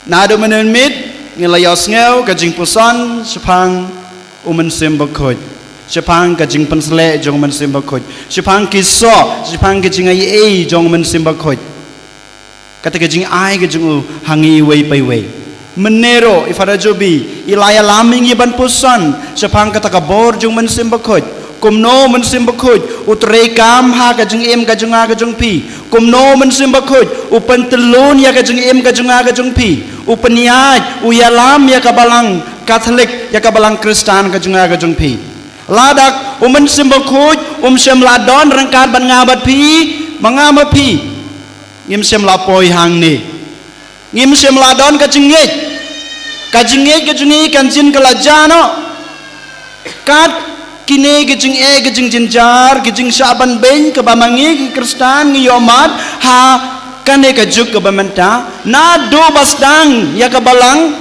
nado menenmit ngilayos ngeu ka jing pusan sepang umen simbakoj sepang ka jing pensle jong men simbakoj sepang kiso sepang ka jing ai jong men simbakoj kata ka jing ai ka jing hangi wei pai wei menero ifada jobi ilaya laming iban pusan sepang kata ka bor jung men simbakoj kumno men sim bakuj utre kam ha ka jeng em ka junga ka jung pi kumno men sim bakuj upen telun ya ka jeng em ka junga ka jung pi upeniaj uyalam ya ka balang Katolik ya ka balang Kristen ka junga ka jung pi ladak men sim bakuj sem ladon rangkat ban ngabat pi mangama pi ngim sem lapoi hang ni ngim sem ladon ka jengej ka jungi kan jin ka lajano kat kini gejing gejing jinjar gejing syaban ben ke bamangi ke Kristen ngi yomat ha kane ka juk ke bamenta na do basdang ya ka balang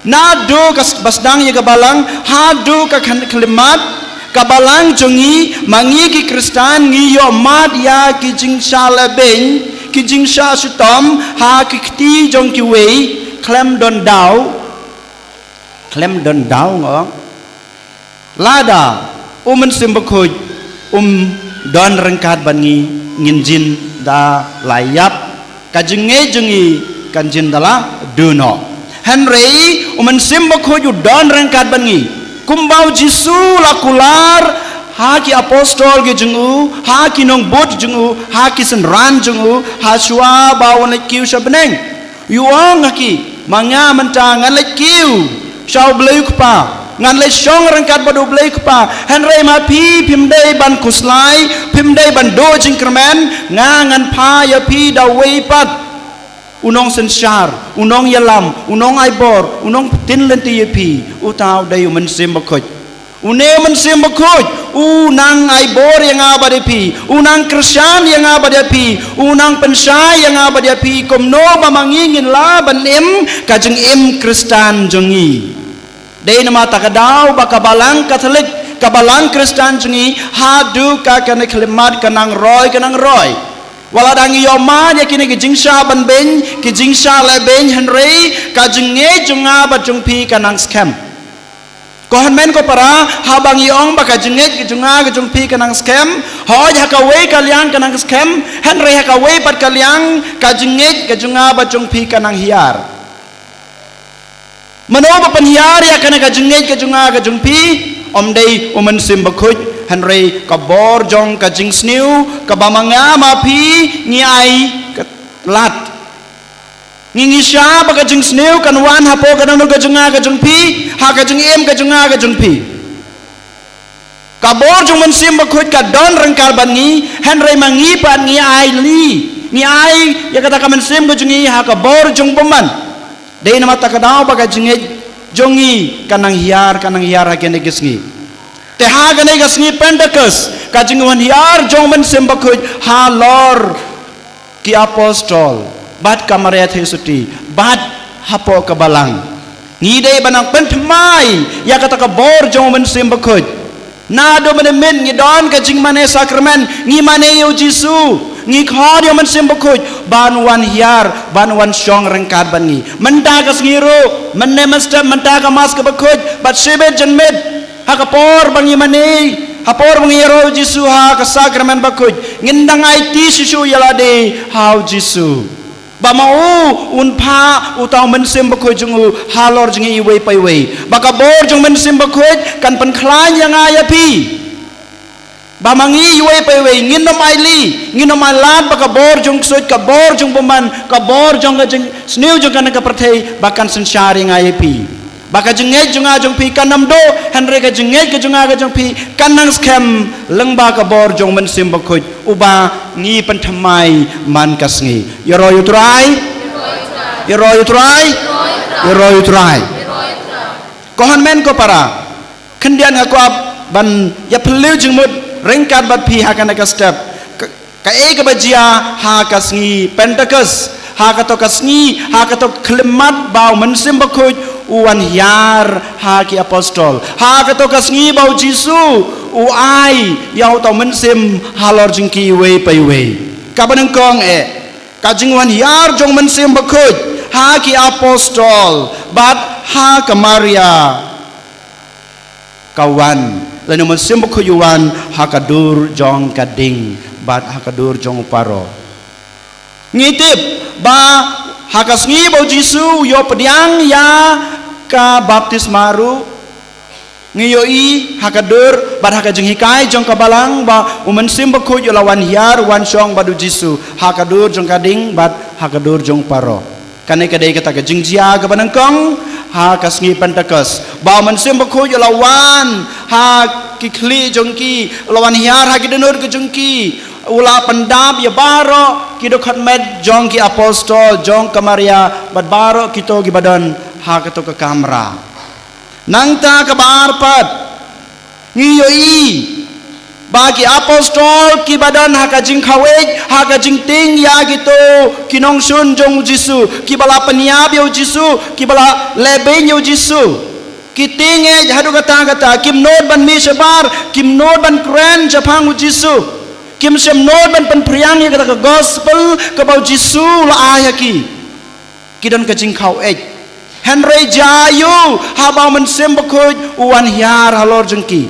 na do basdang ya ka balang ha do ka kalimat ka balang jongi mangi ke Kristen ngi yomat ya gejing syala ben gejing sya sutom ha kiti jong ki wei klem don dau ngong lada men sim bakuj don rengkat bangi nginjin da layap kajenge kanjin dala duno Henry men sim bakuj don rengkat bangi kumbau Jisu lakular haki apostol ge jengu haki nong bot jengu haki senran jengu haswa bawan kiu sabeneng yuang haki manga mentangan kiu shau bleu kpa ngan le shong rangkat badu blai kpa Henry ma pi pimdai ban kuslai pimdai ban do jingkermen ngan pa ya pi da wei pat unong sensyar unong yalam unong aibor unong tin lenti ya pi utau dai men sim bakuj une men sim bakuj unang aibor yang abade pi unang Kristen yang abade pi unang pensai yang abade pi komno bamangingin la ban em kajeng em Kristen jongi Dei nama takadau bakabalang Katolik kabalang Kristen jengi hadu ka kana kalimat kanang roy waladangi yoma ya kini kijing sya ban ben kijing sya le ben Henry kajenge junga bajung pi kanang scam kohan men ko para habang iong bakajenge kijunga kajung pi kanang scam hoj hakawe kaliang kanang scam Henry hakawe pat kaliang kajenge kijunga bajung pi kanang hiar Manoba penhiar ya kana kajengej kajunga kajungpi omdei omen sim bakuj Henry kabor jong kajing sniu kabamanga mapi ngiai lat ngingisya bakajing sniu kanwan hapo kanano kajunga kajungpi ha kajung em kajunga kajungpi kabor jong men sim bakuj kadon rengkal bangi Henry mangi pan ngiai li ngiai ya kata kamen sim kajungi ha kabor jong peman Dei nama takadau baga jengej jongi kanang hiar hakene gisngi teha gane gisngi Pentekus kajinguan hiar jong men sim bakuj ha lor ki apostol bat kamaria thesuti bat hapo kabalang ngidei banang pentmai ya kata kabor jong men sim bakuj na do menemen ngidon kajing mane sakramen ngi mane yo Jisu ngi khod yo men sim bakuj banwan hiar banwan syong rengkat bangi menta ka sngiro menne mesta menta ka mas ka bakuj bat sibet jenmet hakapor bangi mane hapor bangi ro Jisu ha ka sakramen bakuj ngendang ai ti sisu yalade hau Jisu bamau unpa utau men sim bakuj jungu halor jengi iwe paiwe bakabor jung men sim bakuj kan pen khlan yang ayapi bamangi yue pewe nginom aili nginom alat bakabor jong suit kabor jong peman kabor jong kajeng sniu jong kana kapertei bakan sensyari ngayepi baka jengej jong ajong pi kanam do Henry ka jengej ka jong ajong pi kanang scam lengba kabor jong men sim bakuj uba ngi pentamai man kasngi yoro yutrai kohan men ko para kendian aku ban ya pelu jengmut rengkat bat pi hakana ka step ka e ka bajia ha kasngi Pentekus ha ka to kasngi ha ka to klemat bau men sim bakuj uan hiar ha ki apostol ha ka to kasngi bau Jisu u ai yau to men sim halor jingki we pai we ka banang kong ka jingwan hiar jong men sim bakuj ha ki apostol bat ha ka Maria kawan lalu men sim bakuj yuan hakadur jong kading bat hakadur jong paro ngitip ba hakasngi bau Jisu yo pediang ya ka baptis maru ngiyoi hakadur bat hakajeng hikai jong kabalang ba umen sim bakhuj lawan hiar wan syong badu jisu hakadur jong kading bat hakadur jong paro kanai kadai kata ka jingjia ka banangkong ha kasngi pentakas ba umen sim bakhuj lawan ha kikli jong ki lawan hiar ha kidenur ke jong ki ula pendap ya baro kidokhat med jong ki apostol jong kamaria bat baro kito gi badan ha kato ka kamera nangta kabar pat ngiyoi bagi apostol ki badan hakajing khawej hakajing ting ya gitu kinong sun jong jisu ki bala peniab yo jisu ki bala leben yo jisu ki ting hadu kata kim nod ban mi sebar kim nod ban kren japang jisu kim sem nod ban pen priang ya kata gospel ka bau jisu la ayaki kidon kajing khawej Henry Jayu habang mensem bakhuj uwan hiar halor jengki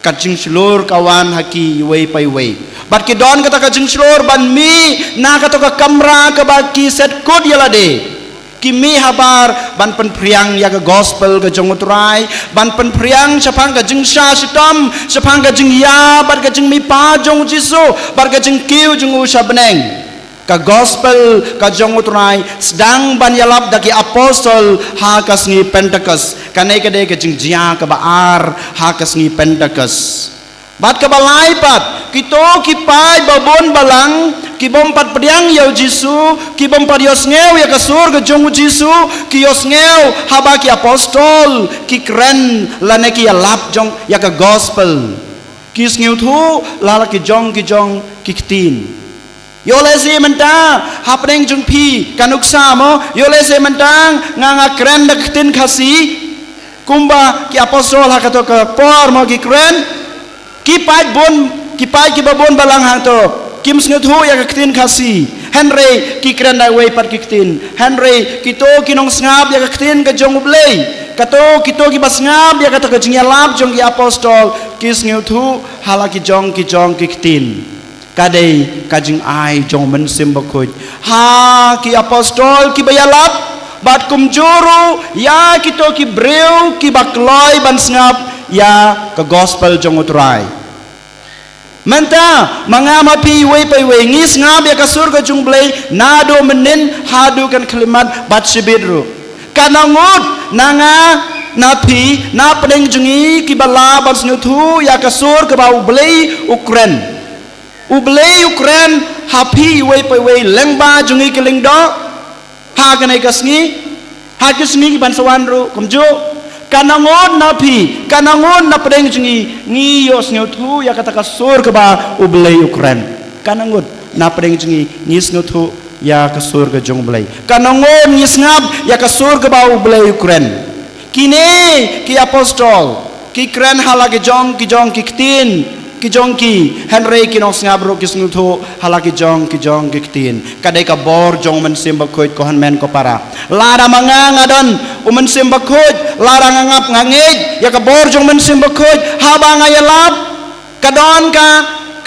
kajing selur kawan haki wei pai wei bat ki don kata kajing selur ban mi na kata ka kamera ka baki set kod yalade kimi habar ban pen priang ya ka gospel ka jong utrai ban pen priang sapang ka jing sha sitam sapang ka jing ya bat ka jing mi pa jong jisu bat ka jing kiu jong usha beneng ka gospel ka jong utrai sedang ban yalap daki apostol ha kasngi pentakas kanai kadai ka jing jia ka baar ha kasngi pentakas bat ka balai pat kito kipai babon balang ki bom pat pediang yo jisu ki bom pat yos ngeu ya kasur ka jong jisu ki yos ngeu ha ba ki apostol ki kren lane ki yalap jong ya ka gospel ki ngeu thu lala ki jong ki ktin Yolese mentang hapeng jung pi kanuk samo yolese mentang nganga kren dak tin khasi kumba ki apostol hakato ka por mo ki kren ki pai ki babon balang hang to kim snuthu ya ka tin khasi Henry ki kren dai wei pat ki tin Henry ki to ki nong ngap ya ka tin ka jong ublei kato ki to ki bas ngap ya ka to ka jing lap jong ki apostol ki snuthu hala ki jong ki tin kadai kajing ai jong men sim bakhuj ha ki apostol ki bayalap bat kum juru ya kito ki breu ki bakloi ban ngap ya ke gospel jong utrai menta mangama pi wei pai wei ngis ngap ya kasur ka jung blei nado menin hadu kan kalimat bat sibidru kanangut nanga napi na pedeng jungi ki bala ban snuthu ya kasur ke bau blei ukren ublei ukren hapi wei pai wei lengba jungi keling do ha kanai kasngi ha kisngi ban sawanru kumju kanangon napi kanangon na pedeng jungi ngi yos ngeu ya kata kasur ke ba ublei ukren kanangon na pedeng jungi ngis ngeu ya kasur ke jong ublei kanangon ngis ngap ya kasur ke ba ublei ukren kine ki apostol ki kren halage jong ki ktin ki jong ki Henry ki nong ngabro ki snutho halaki jong ki ktin kadai ka bor jong men sim bakhuj ko han men ko para lara manga ngadon umen sim bakhuj lara ngangap ngangej ya ka bor jong men sim bakhuj haba ngayalap kadon ka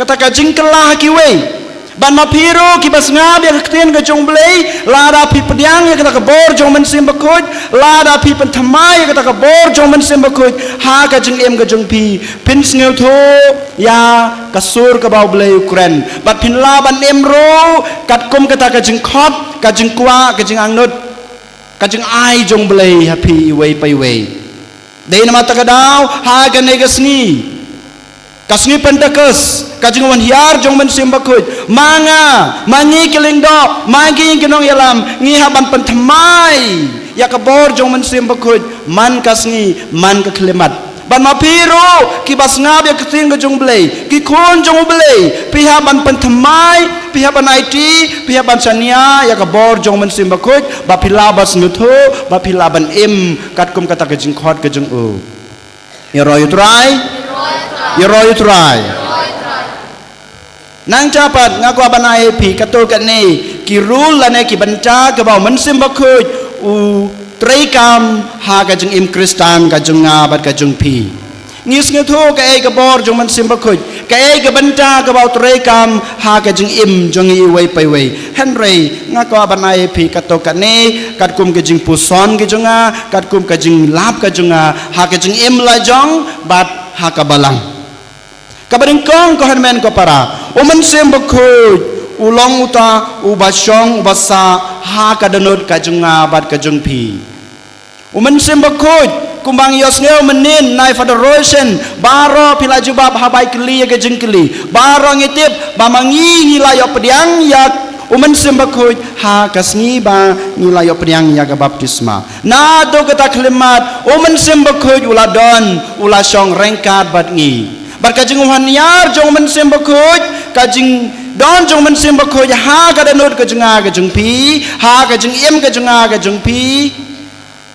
kata ka jingkelah ki wei ban mapiro ki bas ngab ya ktin ka jong blei lara pi pediang ya kata ka bor jong men sim bakhuj lara pi pentamai ya kata ka bor jong men sim bakhuj ha ka jing em ka jong pi pin sneu tho ya kasur ka bau blei ukren bat pin la ban em ro kat kum kata ka jing khot ka jing kwa ka jing angnut ka jing ai jong blei happy wei pai wei dei nama ta ka dau ha ka ne ka sni kasngi pentakas kajing wan hiar jong men sim bakhuj manga mangi keling do mangi kinong yalam ngi haban pentamai ya ka bor jong men sim bakhuj man kasngi man ka klemat ban mapiro ki bas ngab ya kting ka jong blei ki khon jong blei piha ban pentamai piha ban IT piha ban sania ya ka bor jong men sim bakhuj ba pila bas ngutho ba pila ban im kat kum kata ka jing khot ka jong u ya roy try nang capat ngaku abanai pi katul kat ni ki rule la ne ki banca ke bau men sim bakhuj u trai kam ha ka jeng im kristan ka jeng ngabat ka jeng pi ngis ngetho ka e ka bor jong man sim ba khoj ka e ka banta ka bau tre kam ha ka jing im jong i wei pai wei henry nga ko banai phi ka to ka ne kat kum ka jing puson ka jonga kat kum ka jing lap ka jonga ha ka jing im la jong bat ha ka balang ka baring kong ko hen ko para o man sim ba khoj ulong uta ubasong ubasa ha ka danot ka jonga bat ka jong phi o man sim ba khoj kumbang yos ngeu menin nai federation baro pila jubab habai kli ke jengkli baro ngitip ba mangi ngilayo pediang yak umen sembakoj ha kasngi ba ngilayo pediang yak baptisma na do kata klimat umen sembakoj uladon ulasong rengkat bat ngi bar kajing uhan yar jong men sembakoj kajing don jong men sembakoj ha kadanut kajenga kajengpi ha kajing im kajenga kajengpi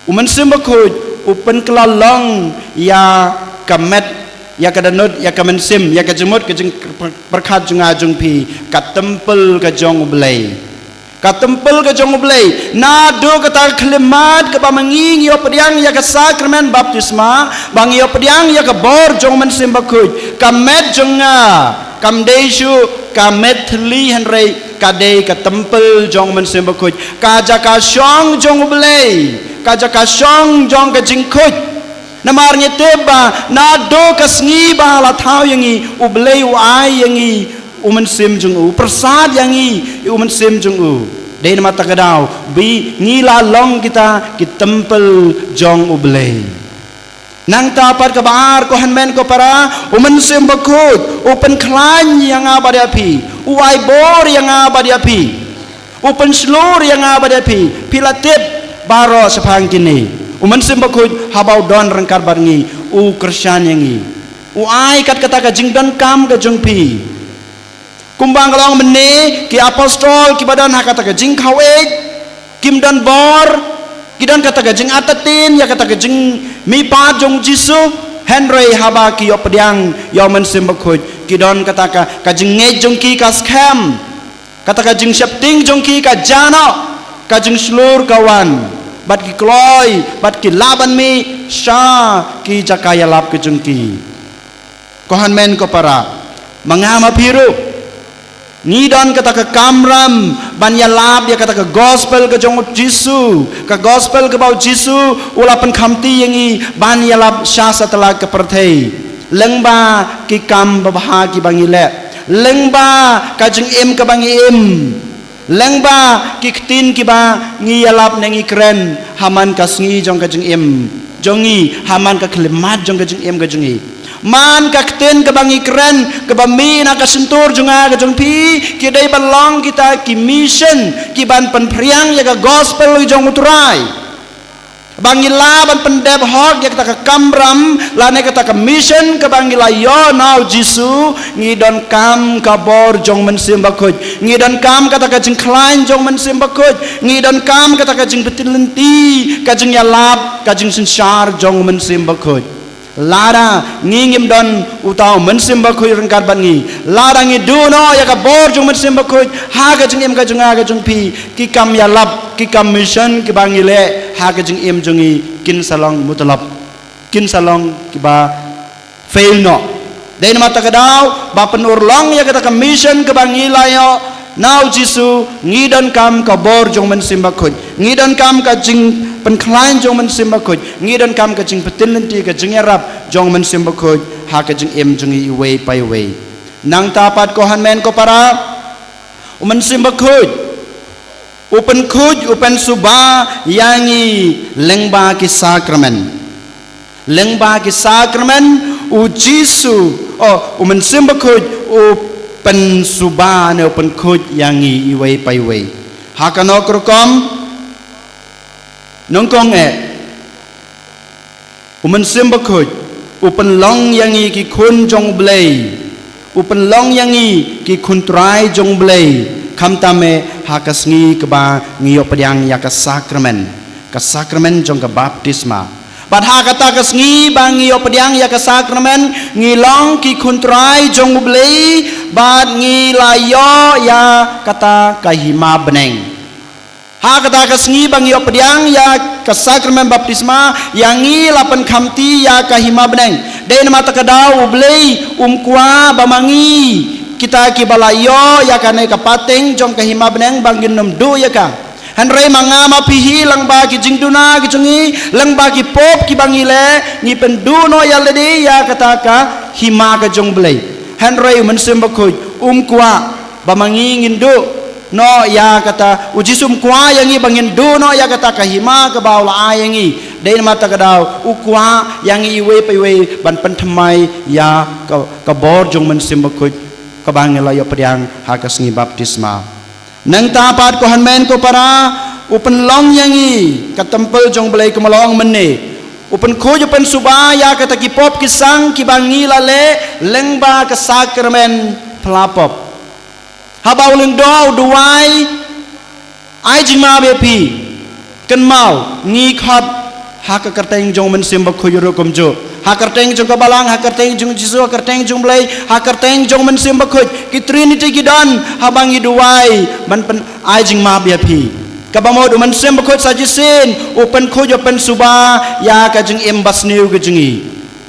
umen sembakoj upen kelalong ya kamet ya kadanut ya kamensim ya kajemut kajeng perkat junga jungpi katempel kajong ublei katempel kajong ublei nado kata klimat ke pamangi yo pediang ya ka sakramen baptisma bang yo pediang ya ka bor jong mensim bakuj kamet junga kamdesu kamet li henrei kadei katempel jong mensim bakuj kajaka syong jong ublei kajaka syong jong ka jingkut namarnya teba nado kasngi ba la thau yangi ublei wai yangi umensim jung u persad yangi umensim jung u dei mata kadau bi ngila long kita ki tempel jong ublei nang tapat ka bar ko hanmen ko para umensim bakut upen klan yang abadi api uai bor yang abadi api upen slur yang abadi api pilatip baro sepang kini uman sembakut habau don rengkar barngi u kersan yangi u ai kat kata ka jingdan kam ka jungpi kumbang kalong mene ki apostol ki badan ha kata ka jing khawet kim dan bor kidan kata ka jing atatin ya kata ka jing mi pa jong jisu henry haba ki yo pediang yo men sembakut kidan kata ka jing nge jong ki ka scam kata ka jing shapting jong ki ka jano ka jing slur kawan bat ki kloy bat ki laban mi sha ki jakaya lap ke jengki kohan men ko para mangama biru ngidon kata ke kamram ban ya lap ya kata ke gospel ke jong jisu ke gospel ke bau jisu ulapan khamti yangi ban ya lap sha setelah ke perthei lengba ki kam babha ki bangile lengba ka jeng im ke bangi im lengba kiktin kiba ngiyalap nengi keren haman kasngi jong kajeng im jongi haman ka klimat jong kajeng im kajengi man kakten kebangi keren kebami na kasentur jonga kajeng pi kidai balong kita ki mission kiban penpriang ya ka gospel jong uturai bangila ban pendep hok ya kata kamram lane kata ka mission ke bangila yo now jisu ngidon kam kabor jong mensim bakoj ngidon kam kata ka jeng klain jong mensim bakoj ngidon kam kata ka jeng betil lenti ka jeng yalap ka jeng sensar jong mensim bakoj lara ngingim don utau mensim bakoj rengkar bangi lara ngiduno ya ka bor jong mensim bakoj ha ka jeng im ka jeng ga jeng pi ki kam yalap ki kam mission ki bangile ha ka jeng im jongi kin salong mutalab kin salong ki ba fail no dain mata kadau ba penurlong ya kata ka mission ke bangila yo now jisu ngidon kam ka bor jong men simbakut ngidon kam ka jing penklain jong men simbakut ngidon kam ka jing petinlenti ka jing arab jong men simbakut ha ka jing im jongi way pai way nang tapat ko hanmen ko para men simbakut upen kuj upen suba yangi lengba ki sakramen u jisu umen simba kuj upen suba ne upen kuj yangi iwei pai wei hakano krokom nongkong umen simba kuj upen long yangi ki kun jong blei upen long yangi ki kun trai jong blei kam tame hakasngi keba ngiyo pediang ya ka sakramen jong ka baptisma bat hakata kasngi bang ngiyo pediang ya ka sakramen ngilong ki kuntrai jong ublei bat ngilayo ya kata kahima beneng hakata kasngi bang ngiyo pediang ya ka sakramen baptisma yang ngilapan kamti ya kahima beneng Dei nama takadau ublei kwa bamangi kita ki balayo ya kane kapateng jong kahima beneng bangin nom du ya ka hanrei mangama pihi lang ba ki jingduna ki chungi lang ba ki pop ki bangile ni pendu no ya ledi ya kataka hima ka jong blei hanrei mensim bakuj kwa bamangi ngindu no ya kata ujisum kwa yangi bangin du no ya kata kahima ka baula ayangi dei mata kadau ukwa yangi iwe paiwe ban pentamai ya ka bor jong mensim bakuj ka bangila yo pediang hakas ngi baptisma nang tapat ko hanmen ko para upen long yangi ka tempel jong belai ka malong menne upen khuj upen subaya kata ki pop ki sang ki bangila le lengba ka sakramen pelapop habau leng do duai ai jima bepi ken mau ngi khat hak kerteng jong men sim bakhu yoro komjo hak kerteng jong kabalang hak kerteng jong jisu hak kerteng jong blai hak kerteng jong men sim bakhu ki trinity ki dan habangi duai ban pen ai jima bepi kabamo du men sim bakhu sajisin open khu open suba ya ka jeng embas new ke jengi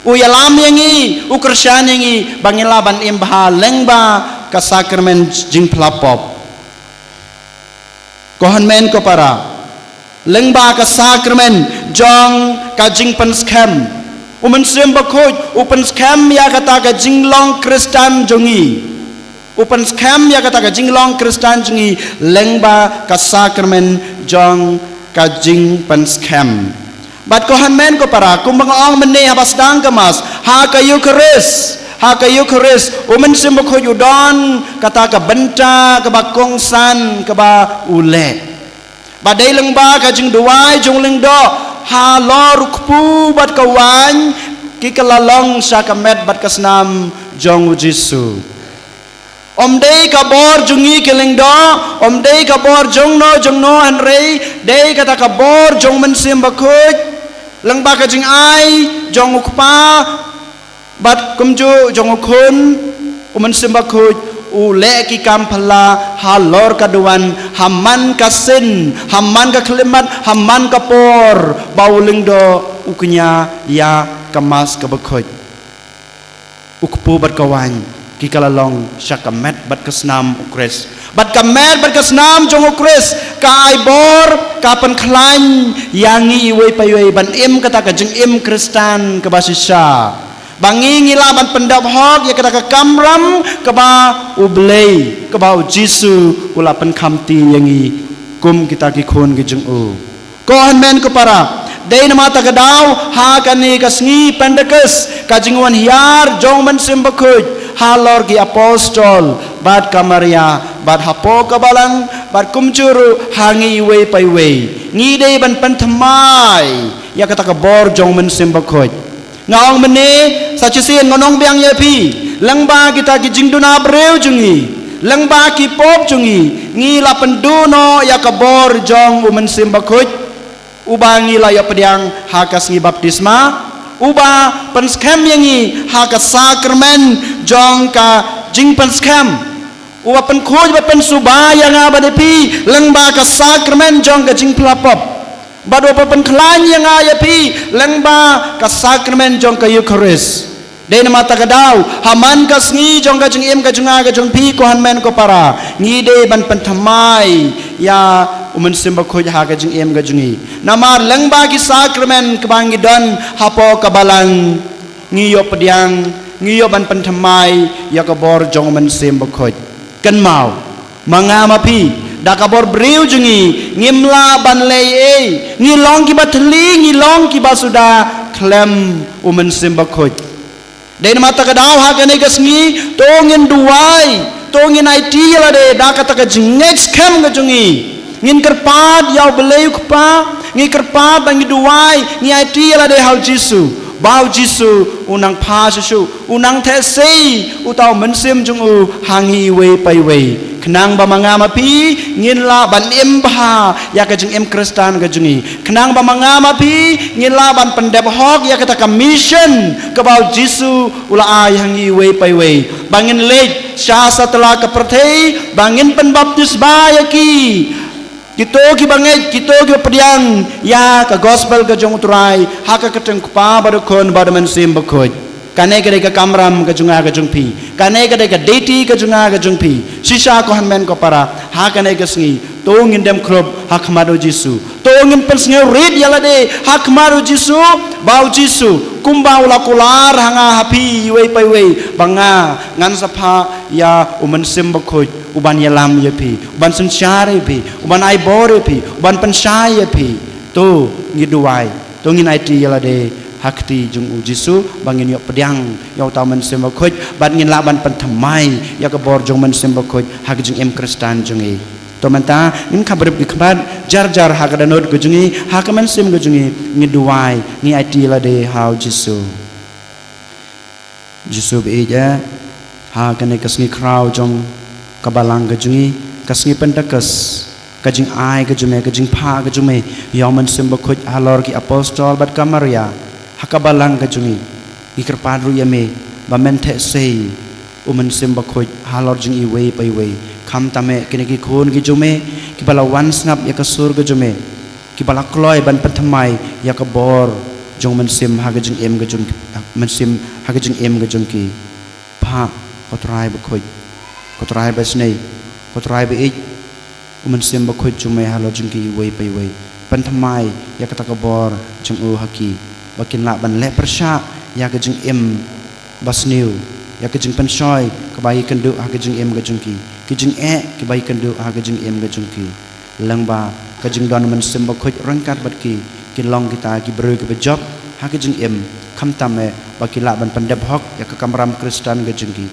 uyalam yangi ukersyan yangi bangila ban embha lengba ka sakramen jing pelapop kohan men ko para lengba ka sakramen jong ka jing penskem umen sem bakhoj upen skem ya kata ka jing long kristan jongi upen skem ya kata ka jing long kristan jongi lengba ka sakramen jong ka jing penskem bat kohan men ko para kumbang ong mene habasdang kemas ha ka eucharis haka Eucharis umen simbo ko yudon kata ka benta ka ba kongsan ka ba ule badai lengba ka jing duai jong leng do ha lor ukpu bat ka wan ki kalalong sa kamet bat kasnam jong Jisu dei ka bor jungi keleng do dei ka bor jong no hanrei dei kata ka bor jong men simbo ko lengba ka jing ai jong ukpa bat kumju jong khun umen simba khuj u le ki kam phala halor kaduan haman kasin haman ka klimat haman ka por bauling do uknya ya kamas ka bakhuj ukpu bat kawan ki kalalong syakamet bat kasnam ukres bat kamet bat kasnam jong ukres ka ai bor ka pen khlain yangi iwe paiwe ban im kata ka jeng im kristan ka basisha bangi ngilaban pendap hok ya kata kamram keba ublei keba Jisu ulapan kamti yangi kum kita ki khon ki jeng u kohan men ko para dei nama ta gadau ha kani kasngi pendekas ka jingwan hiar jong men simbakuj halor ki apostol bat kamaria bat hapo kabalang bat kumcuru hangi we pai we ngi dei ban pentamai ya kata ka bor jong men simbakuj ngaong mene sachisin ngonong biang yepi lengba kita ki jingduna breu jungi lengba ki pop jungi ngi la penduno ya kabor jong umen simbakuj ubangi la ya pediang hakas ngi baptisma uba penskem yangi hakas sakramen jong ka jing penskem uba penkuj ba pensubaya ngabadepi lengba ka sakramen jong ka jing pelapop bado papan klan yang ayapi lengba ka sakramen jong ka Eucharis dei nama ta kadau haman kas ngi jong ka jeng im ka junga ka jong pi ko hanmen ko para ngi dei ban pentamai ya umen simba ko ha ka jeng im ka jungi namar lengba ki sakramen ka bangi don hapo ka balang ngi yo pediang ngi yo ban pentamai ya ka bor jong umen simba ko kan mau mangama pi dakabor breu jungi ngimla ban lei ngilong ki batli ngilong ki basuda klem umen simba khoj dei mata kadau ha kane gasngi tongin duai tongin it la de dakata ka jingnex kem ga jungi ngin kerpad yaw beleu kpa ngi kerpad bangi duai ngi it la de hal Jisu bau Jisu unang pha su unang the sei utau mensim jung u hangi we pai we kenang ba mangama pi ngin la ban imba ya ka jeng im kristan ka jungi kenang ba mangama pi ngin la ban pendep hok ya kata ka mission ka bau Jisu ula ai hangi we pai we bangin lej sya setelah ka perthei bangin penbaptis ba ya ki kito ki banget kito ki pediang ya ka gospel ka jong utrai ha ka keteng pa ba kon ba men sim ba khoj kane kade ka kamram ka junga ka jungpi kane kade ka deti ka junga ka jungpi sisa ko hanmen ko para ha kane ka sngi to ngindem krob ha khmaro jisu to ngin pensnge red yala de ha khmaro jisu bau jisu kumbau la kular hanga hapi wei pai wei banga ngan sapha ya uman sim bakhoj uban yalam ye pi uban sanchare pi uban ai bore pi uban pensai ye pi to ngiduai to ngin ai ti yala de hakti jung u jisu bangin yok pedang yau ta man sem bakhoj ban ngin la ban pan thamai ya ka bor jung man sem bakhoj hak jung em kristan jung e to manta ngin khabar bi khabar jar jar hak da not go jungi hak man sem go jungi ngiduai ngi ai ti la de how jisu jisu be ja ha kane kasngi kraw jong kabalang go jungi kasngi pentakas kajing ai kajume kajing pha kajume yaman sem bakhoj halor ki apostol bat kamaria hakabalang kajungi ikerpadru yame bamenthe sei uman sem bakhoj halor jing i wei pai wei kham tame kine ki khon ki jume ki bala wan snap ya ka sur ka jume ki bala kloi ban pathamai ya ka bor jong man sem ha ka jing em ka jung man sem ha ka jing em ka jung ki pha kotrai bakhoj kotrai basnei kotrai be ik uman sem bakhoj jume halor jing ki wei pai wei pathamai ya ka ta ka bor jong u haki bakin la ban le persha ya ka jing em basniu ya ka jing pensoi ka bai kan du ha ka jing em ka jing ki jing ki bai kan du ha ka jing em ka jing ki langba ka jing don man sim ba khoj rangkat bat ki long kita ki bru ki job ha ka jing em kham tame bakin la ban pandep hok ya ka kamram kristan ka jing ki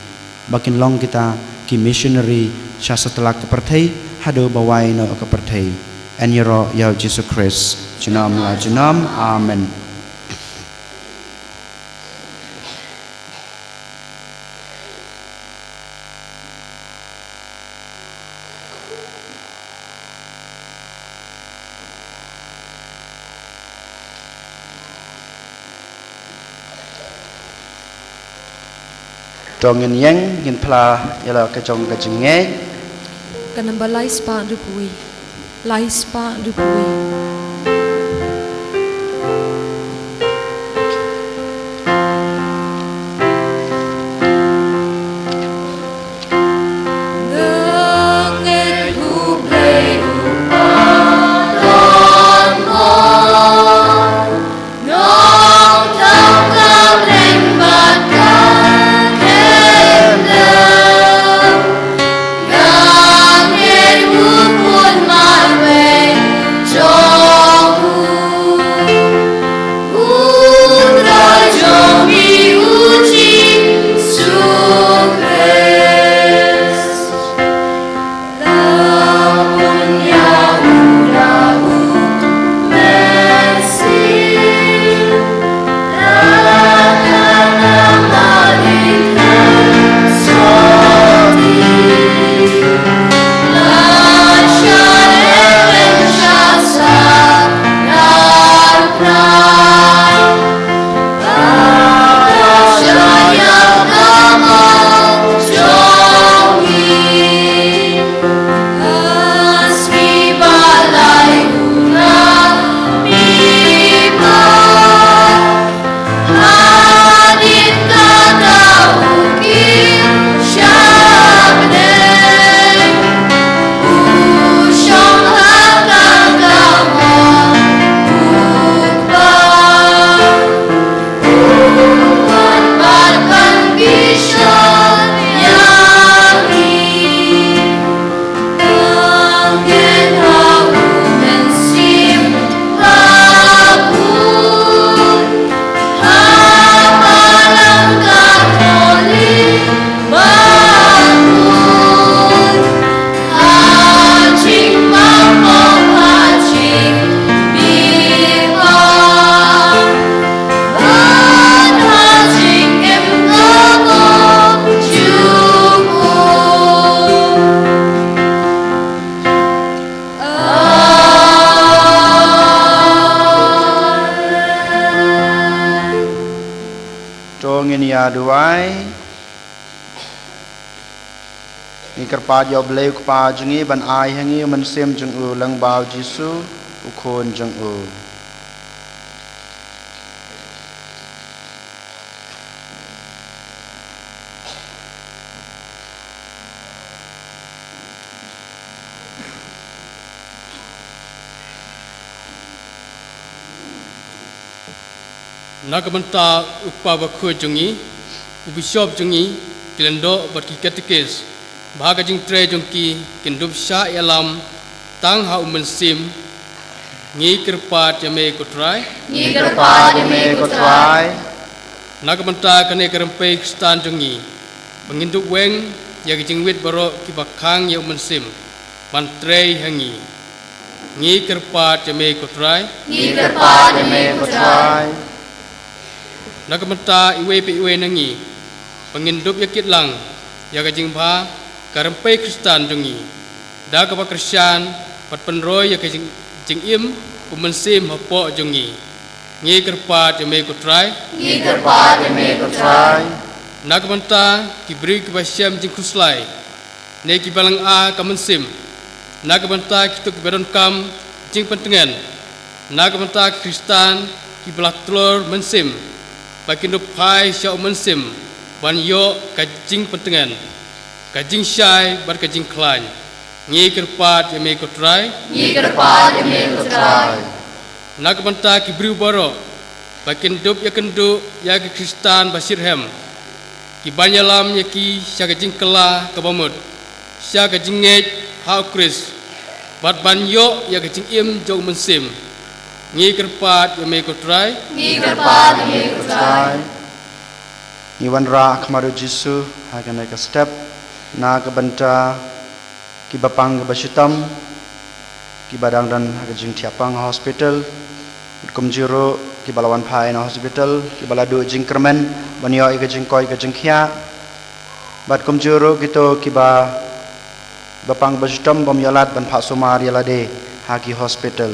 bakin long kita ki missionary sha setelah ke perthai hado bawai no ka perthai en yero ya Jesus Christ jinam la jinam amen. Trong ngin yang ngin pla yala ka trong ka jingge kanamba lai spa dupui duai ni kerpa jo bleu kpa jungi ban ai hangi man sem jung u lang bau jisu u khon jung u Nakabanta upaba khojungi ubishop jungi kilendo bat ki katekes bahaga jing tre jungki kindup sha yalam tang ha umensim ngi kerpat yame kutrai nakabanta kane kerempe stan jungi pengindup weng ya jing wit baro ki bakhang ya umensim bantre hangi ngi kerpat yame kutrai Nakabanta iwe pe iwe nangi pengindup yakit lang ya kajing ba karempe Kristen jungi da ka Kristen pat penroy ya kajing jing im umensim hapo jungi ngi kerpat yame kutrai Nakabanta kibri ki basyam jing kuslai ne ki balang a kamensim Nakabanta kituk beron kam jing pentengan Nakabanta Kristen ki belak telur mensim Bakin pai syau mensim ban yo kajing pentengan kajing syai bar kajing klan ngi kerpat yame kutrai nak banta kibru baro bakin dup ya kendu ya ke Kristen basirhem ki banyalam ya ki sya kajing kela kabamut sya kajing ngej ha kris bat ban yo ya kajing im jong mensim ngi kerpat yame kutrai Ni wanra kamaru Jisu hakan ka step na ka banta ki bapang ka basitam ki badang dan hagajing tiapang hospital kum jiro ki balawan phai na hospital ki baladu jing kermen banyo i ka jing koi ka jing khia bat kum jiro kito ki ba bapang basitam bom yalat ban pha somar yalade hagi hospital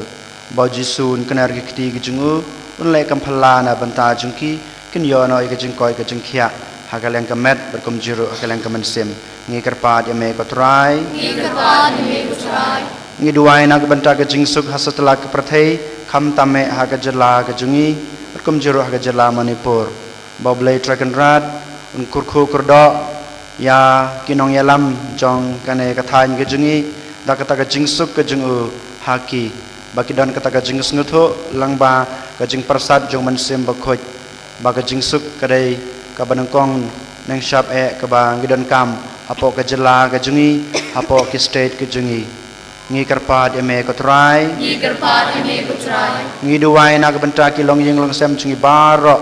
Bau Jisun kenar kiti kejungu unlai kampala na banta jungki kin yo no ika jingkoi ka jingkia hakal yang kemet berkum jiru hakal yang kemensim ngi kerpat yame kotrai ngi duai na banta ka jingsuk hasatla ka prathai kham tame haka jala ka jungi berkum jiru haka jala Manipur bau blai trakan rat un kurkhu kurdo ya kinong yalam jong kane ka thain ka jungi dakata ka jingsuk ka jungu haki baki dan kata kajing snutho langba kajing persat jong mensim bakhoj ba kajing suk kadai ka banangkong nang syap ka ba ngidan kam apo ka jela kajungi apo ki state kajungi ngi karpat eme kotrai ngi duwai na ka benta ki long ying long sem jungi baro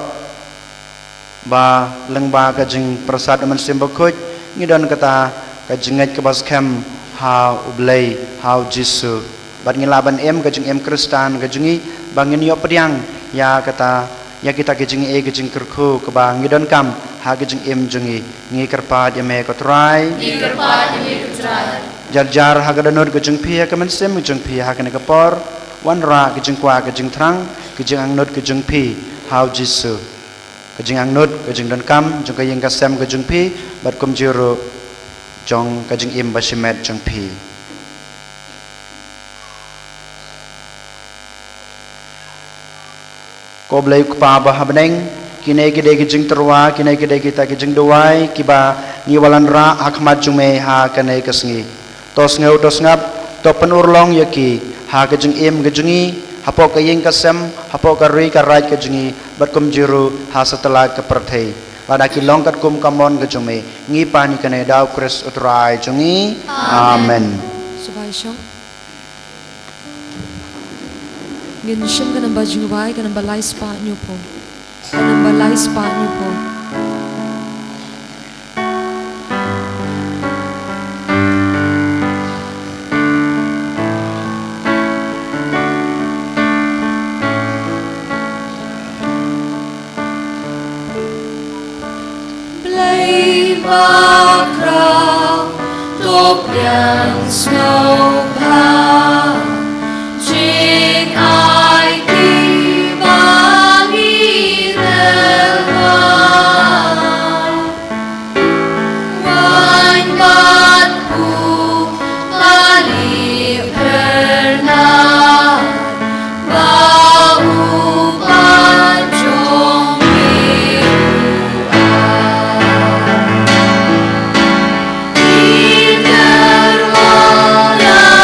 ba langba kajing persat mensim bakhoj ngi dan kata kajingat ka bas kem ha ublai ha Jisu bat ngilaban kajing Kristen kajungi bangin yo pediang ya kata ya kita kajing kajing kerku ke bang ngidon kam ha kajing jungi ngi kerpat yame kotrai jar ha gadanur kajing pia kamensem kajing pia ha kana kapor wanra kajing kwa kajing trang kajing angnut kajing pi how Jisu kajing angnut kajing don kam jong kayeng kasem kajing pi bat kum jiro jong kajing basimet jong pi ko blai kupa ba habneng kine gide gijing terwa kine gide kita gijing duai kiba ni walan ra akmat jume ha kane kasngi tos ngeu tos ngap to penurlong yaki ha gijing gijingi hapo kayeng kasem hapo karui karai gijingi batkum jiru ha setelah keperthei pada kilong kat kum kamon gejume ngi pani kane daw kris utrai jungi amen Subai syong Ngin shim ka namba jingwai ka namba lai spa nyupo ka namba lai spa nyupo Blai bakra top yang snow pa Jing ai ki bangi delva Wan gat pu tali perna Bau panjong Terwala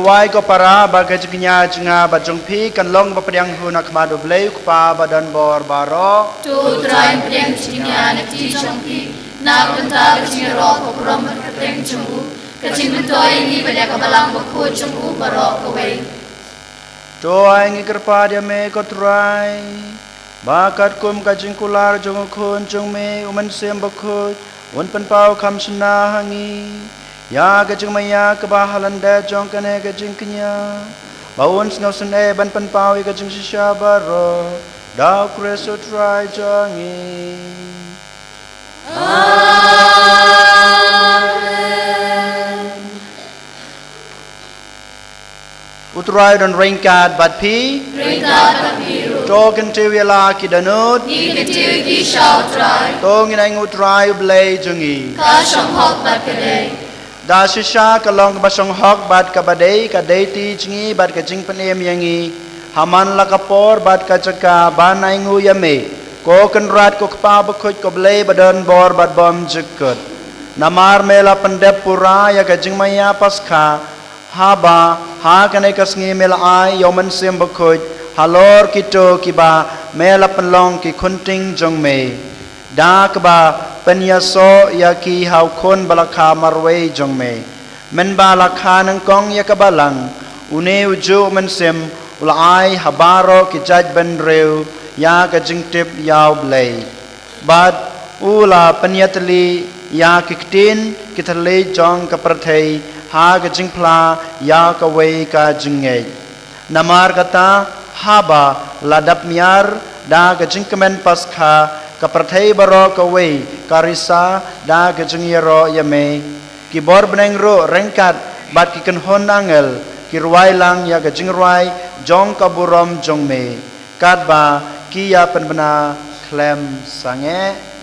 duai ko para bagai jengnya jenga bajong pi kan long bapediang hunak madu blei kupa badan bor baro Tu trai pedang cinya nak ti jongpi. Nak benta kecing roh ko prom berketeng jengku. Kecing bentoi ni pada kabalang bako jengku barok kawai. Doa ngi kerpa dia me ko trai bakat kum kajing kular jong kun jong me uman sem bakut un pen pau kam sena hangi ya kajing maya kebahalan da jong kane kajing kenya baun snow sene ban pen pau kajing sisha baro dau kreso trai jongi Utrai dan ringkat bat pi Token tiwila ki danut Ki shao trai. Tong inang utrai blei jungi Ka shong hok bat kadai. Da shisha kalong basong hok bat kabadei kadei ti jingi bat kajing penem yangi Haman lakapor bat kacaka ban aingu yame Ko kenrat ko kpa bakut ko blei badan bor bat bom jekut Namar mela pendep pura ya kajing maya paska Haba ha kanai kasngi mela ai yoman sem bakut halor kito kiba mela penlong ki kunting jong me da kaba penyaso ya ki hau kon balakha marwe jong me men balakha nang kong ya kabalang une uju men sem ula ai habaro ki jaj ben reu ya ka jingtip yaw blei bad ula penyatli ya ki ktin kitale jong ka prathei ha ka jingpla ya ka wei ka jingei namar kata haba ladap miar da ka jingkemen paskha ka prathei baro ka wei karisa da ka jingyero yame ki bor beneng ro rengkat bat ki kan hon angel ki ruai lang ya ka jingruai jong ka burom jong me kat ba ki ya penbena klem sange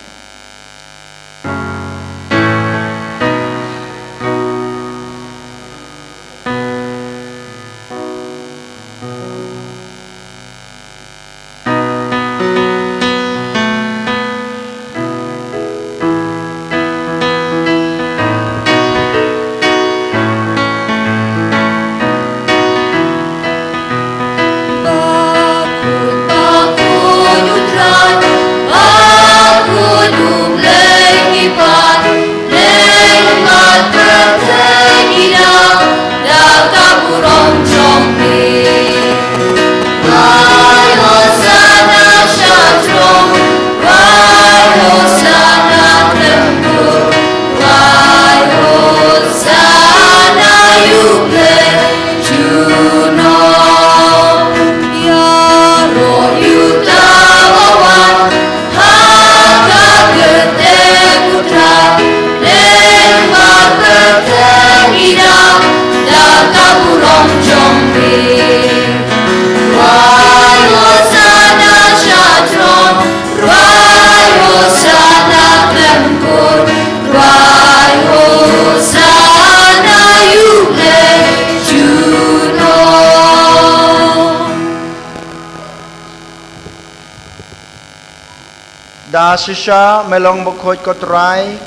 Da shisha melong bokoj kotrai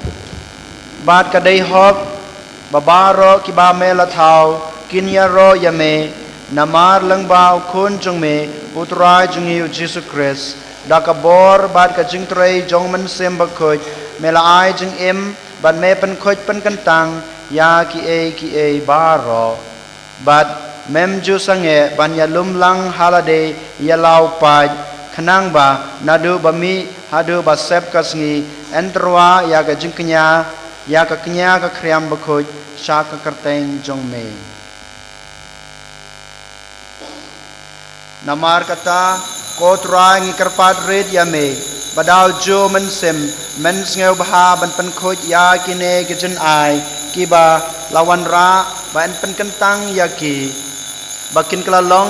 bat kadai hok babaro kiba mela thau kinyaro yame namar langbao kun jungme utrai jungi Jesus Christ dakabor bat ka jingtrei jongman sem bokoj mela ai jing im bat me pen khoj pen kantang ya ki e baro bat mem ju sange banya lumlang halade yalau paj khanang ba nadu bami hadu ba sep kasngi entrwa ya ka jingknya ya ka knya ka khriam bakhoj sha ka karteng jongme namar kata kotra ngi karpat red yame badal jo men sem men ngeu bha ban pen khoj ya kine kijen ai kiba lawan ra ba en pen kentang ya ki bakin kelalong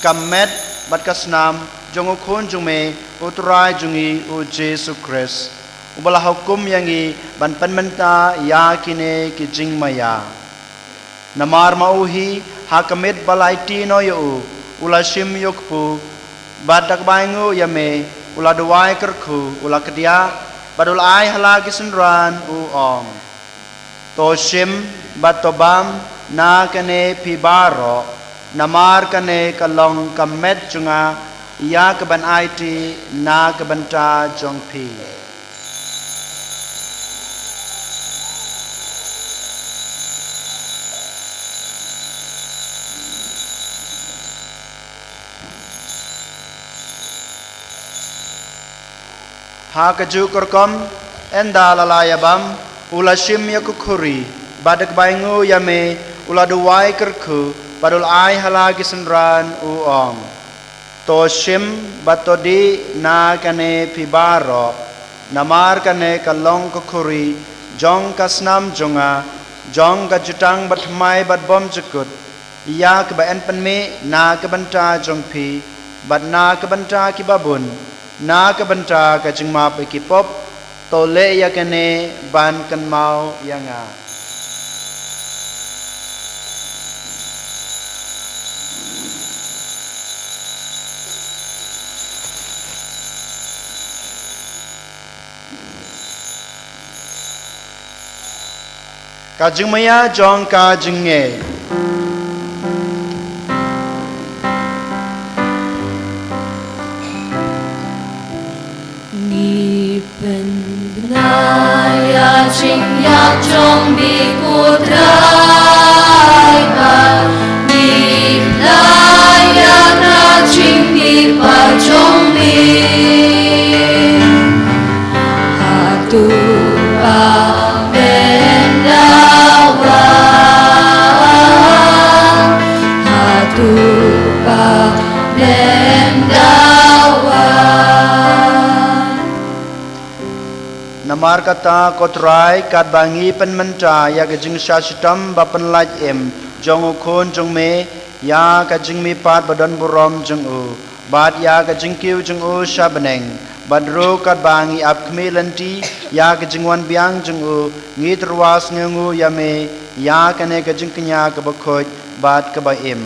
kamet bat kasnam jongo khon jungme utrai jungi u Jesus Christ ubala hukum yangi ban penmenta ya kine ki jingmaya namar mauhi hakamet balaiti no yu ula shim yukpu badak baingu yame ula duai kerku ula kedia badul ai halagi senran u ong to shim batobam na kane pibaro namar kane kalong kamet junga ya keban IT na kebanta jong pi ha kaju korkom enda lalayabam ulashim yakukuri badak baingu yame uladuwai kerku padul ai halagi senran uong toshim batodi na kane pibaro namar kane kalong kukuri jong kasnam jonga jong kajutang batmai batbom jekut ya kebaen penme na kebanta jong pi bat na kebanta kibabun na kebanta kajing map ikipop tole yakane ban kan mau yanga kajing maya jong kajing nge Naya ching yak jong bi kutrai ba Ni naya na ching bi pa jong bi Hatu pa bendawa Hatu pa bendawa namar kata kotrai kat bangi penmenta ya kajing syashitam bapen laj em jong ukun jong me ya kajing mi pat badan burom jong u bad ya kajing kiu jong u shabeneng badro kat bangi ap kmelanti ya kajing wan biang jong u ngit ruas ngengu ya me ya kane kajing kenya kabakoj bad kabaim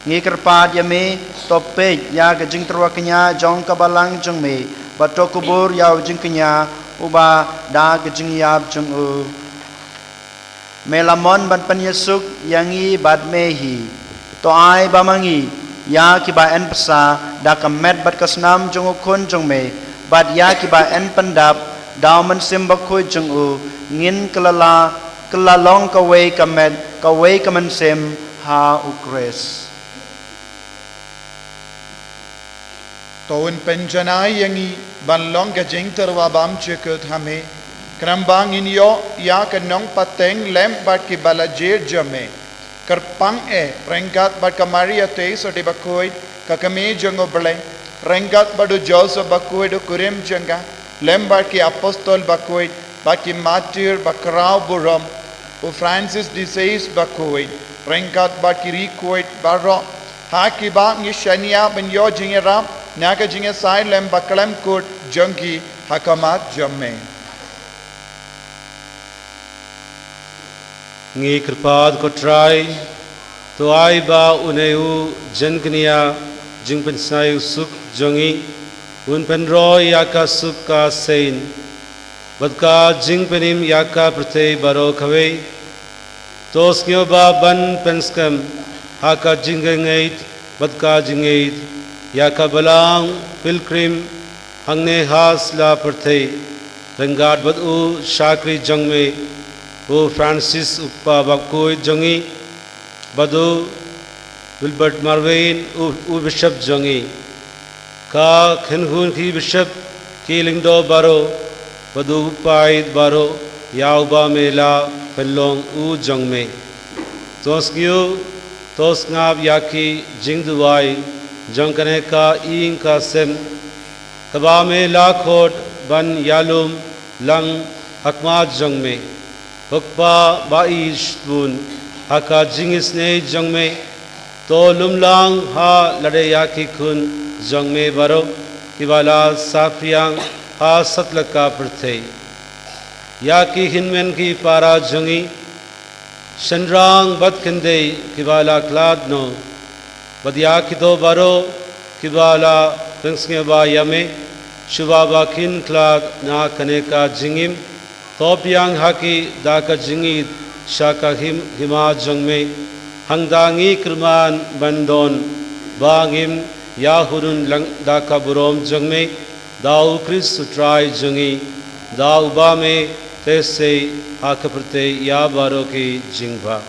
ngi kerpat ya me topej ya kajing terwa kenya jong kabalang jong me bato kubur ya ujing kenya uba da kejing yap jung u melamon ban penyesuk yangi bad mehi to ai bamangi ya ki ba en pesa da kamet bat kasnam jung ukun jung me bad ya ki ba en pendap daw man simbakhu jung u ngin kelala kelalong kawe kamet kawe kamen sim ha ukres Tawun penjanai yangi ban long kajing terwa bam chekut hame krambang inyo ya kanong pateng lem bat ki balajir jame kerpang rengkat bat kamaria te so di bakoi kakame jongo bele rengkat badu joso bakoi do kurim janga lem bat ki apostol bakoi bat ki martyr bakrao buram u Francis de Sales bakoi rengkat bat ki rikoit baro ha ki ba ngi shania ben yo jingeram naga jinge sai lem bakalam kut jangki hakamat jamme ngi krpad ko try to ai ba uneu janknia jingpen sai suk jongi un pen roy yaka sukka sein badka jingpenim yaka prate baro khave tos kyo ba ban penskam haka jingengait badka jingait yaka balang pilgrim hangne has la prate rengad bad u shakri jangme u Francis uppa bakoi jangi badu Wilbert Marvin u bishop jangi ka khenhun ki bishop ki lingdo baro badu paid baro yauba mela pelong u jangme tosgyu tosngab yaki jingduwai jangkane ka ing ka sem kaba me lakhot ban yalum lang hakma jangme hukpa baish bun haka jingis ne jangme to lumlang ha lade yaki khun jangme baro kibala safiang ha satlaka prthe yaki hinmen ki para jangi shanrang badkinde kibala kladno badya kito baro kibala pengsnge ba yame shubaba kin klad na kaneka jingim topiang haki daka jingi Shaka hima jongme hangdangi kerman bandon bangim Yahudun lang dakaburom jongme dau Kristu trai jongi dau bame tese hakaperte ya baroki jingba.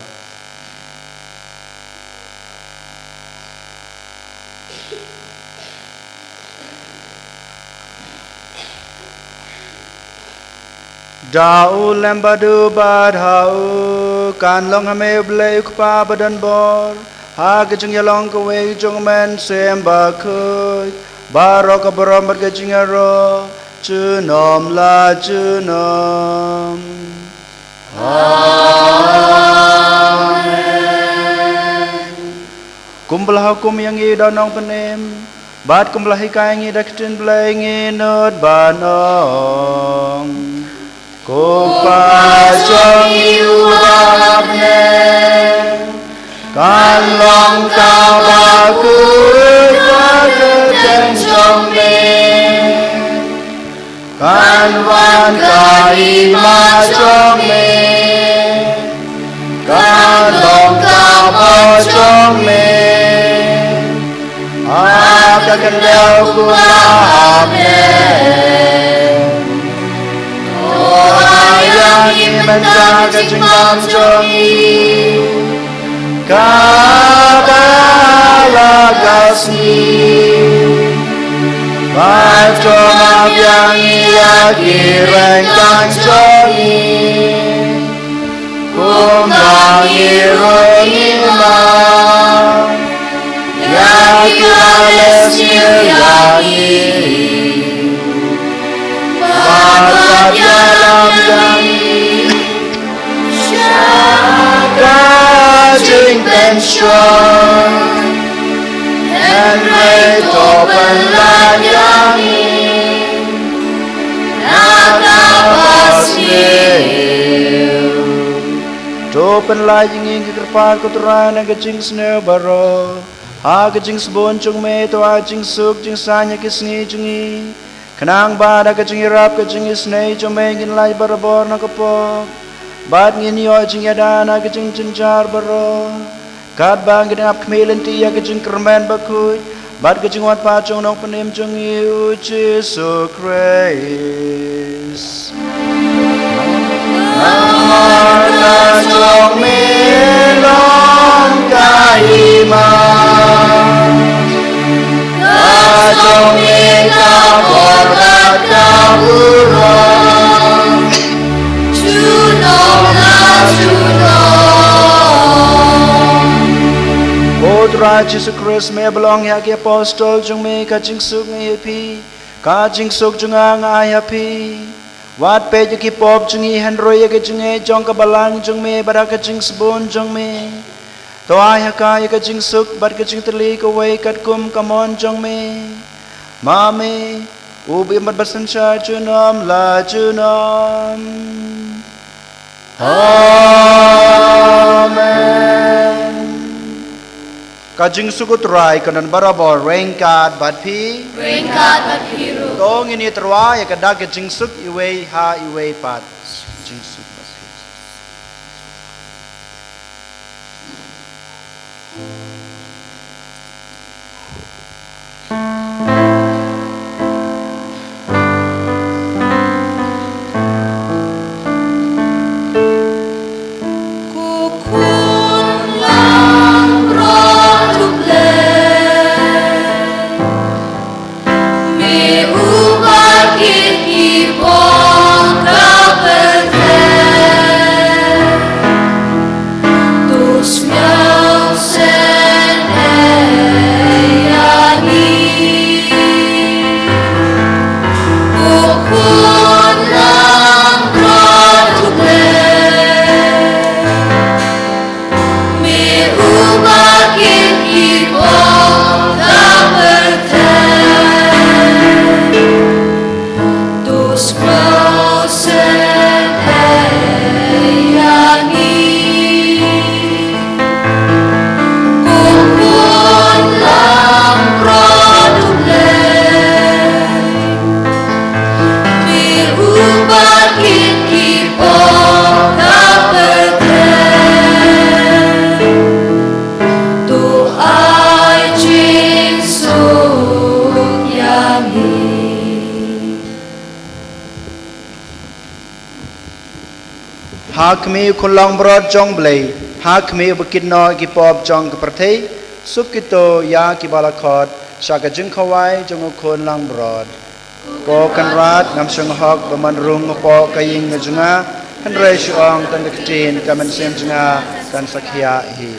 Dau lembadu badhau kan long hame blei ukpa badan bor ha kejeng yalong kewe jong men semba khoi barok abram bar kejeng ro chunom la chunom amen kumbelah hukum yang i donong penem bat kumbelah ikai ngi daktin blei ngi not banong Kupasong iwabne kan long kabakut pagkateng somne kan wan kaima somne kan long kabasomne akakendau kulahapne Menjaga jenggam jongi Kabala kasni Baco mabyangi Akireng kang jongi Kumbangi runima Yakirales niryangi Bakat dalam jangi Kajing pension Henry topen layangi Nakapasnil Topen layangi kekerpan kuturan Yang kecing sneu baro Ha kecing seboncong me To ajing suk jing sanya kisngi jungi Kenang bada kecing irap kecing isnei Jomengin lai barabor na kapok Bad ngin yo jing yadana kecing cencar baro Kat bang gini ap kemilin tiya kecing kermen bakuy Bad kecing wat pacong nong penim jeng yu Jesu Christ Namorna jong milong kaiman Kajong ikabor kaburong Junom la junom Putra Jesus Christ me belong ya ki apostol jung me kajing suk ngi pi Kajing suk jung ang ayapi Wat pe ki pop jung i henro ya ki jung e jong kabalang jung me bara kajing sebon jung me To ai ka ya kajing suk bar kajing terli ko wei kat kum kamon jong me Mame ubi mat basan sha junom la junom Amen Kajing sukut rai kanan barabor rengkat bat pi Tong ini terwa ya kadak kajing suk iwei ha iwei pat kajing suk Me ubah kini bongkar hak mi kulang brod jong blei hak mi bukit no ki pop jong ke perthei sukito ya ki balakot saka jing khawai jong khon lang brod ko kan rat ngam sung hok baman rung po kaying ngajunga kan re shuang tan diktin kamen sem junga kan sakhya hi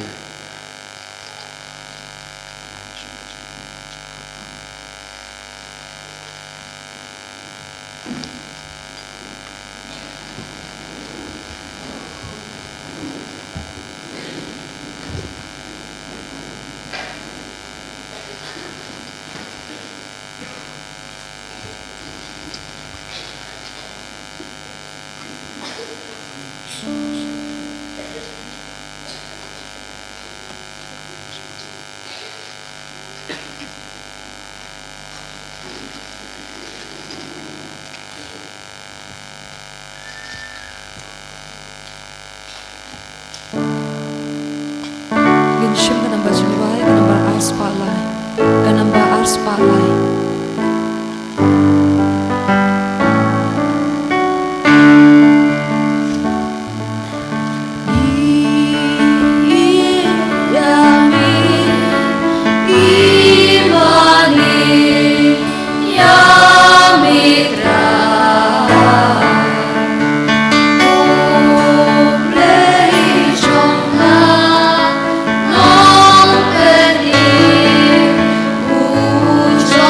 Shim ka number July, ka number R spotlight, ka number R spotlight. Ujung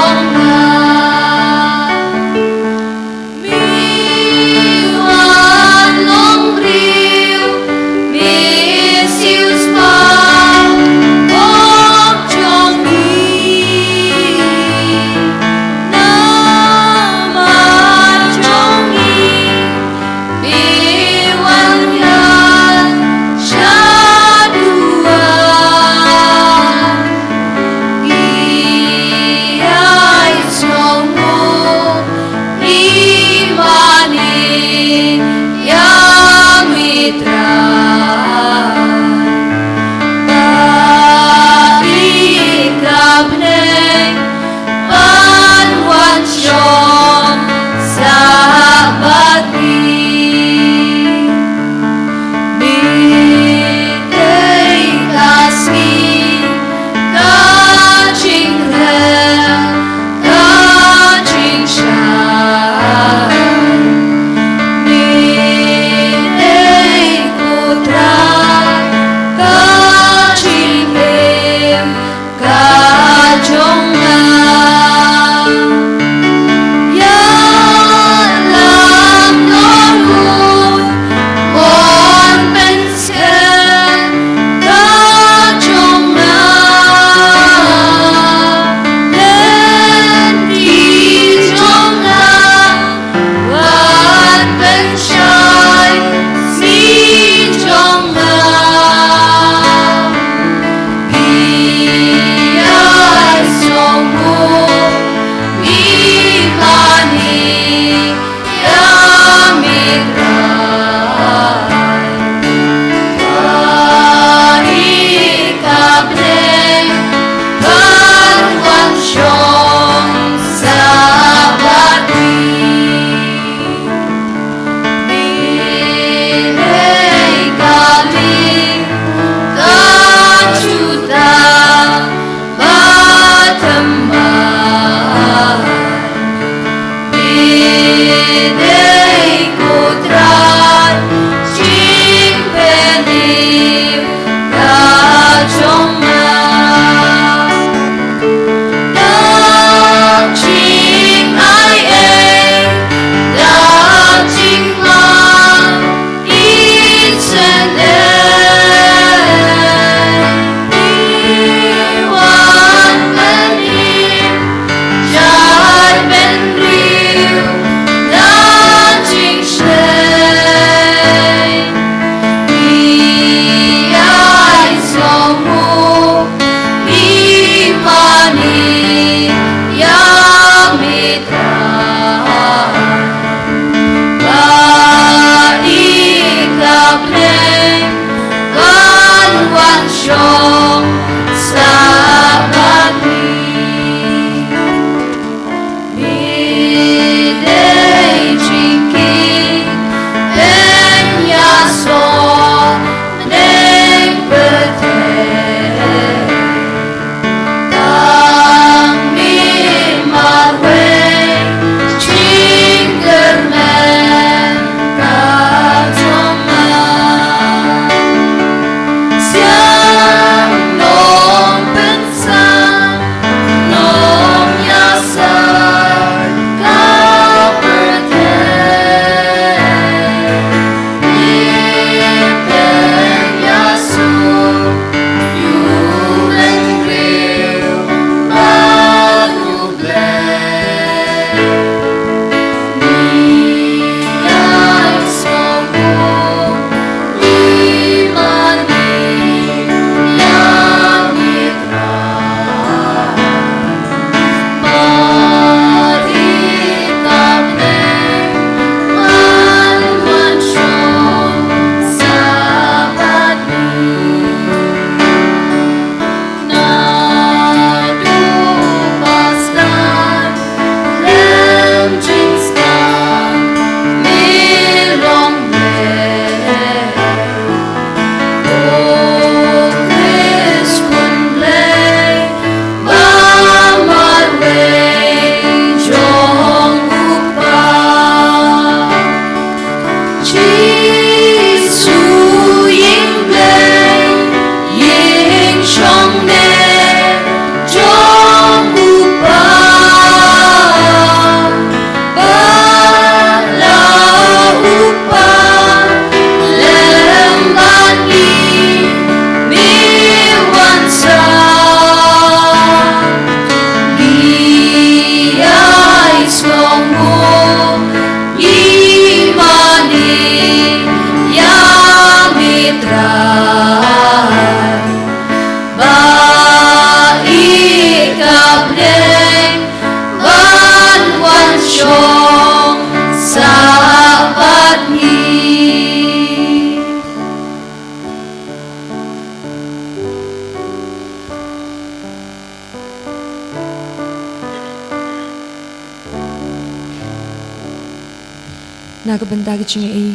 Nakabanda ka ching ay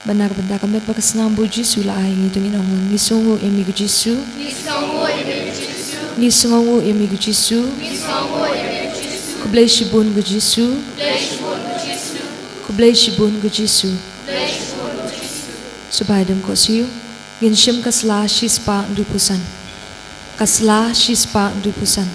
banakabanda ka met pakasnam bu Jisu la ay ngitong inong ngisongo emi gu Jisu ngisongo emi gu Jisu kublay shibun gu Jisu kublay shibun gu Jisu subaydam ko siyo ginshim kasla shispa dupusan kasla shispa dupusan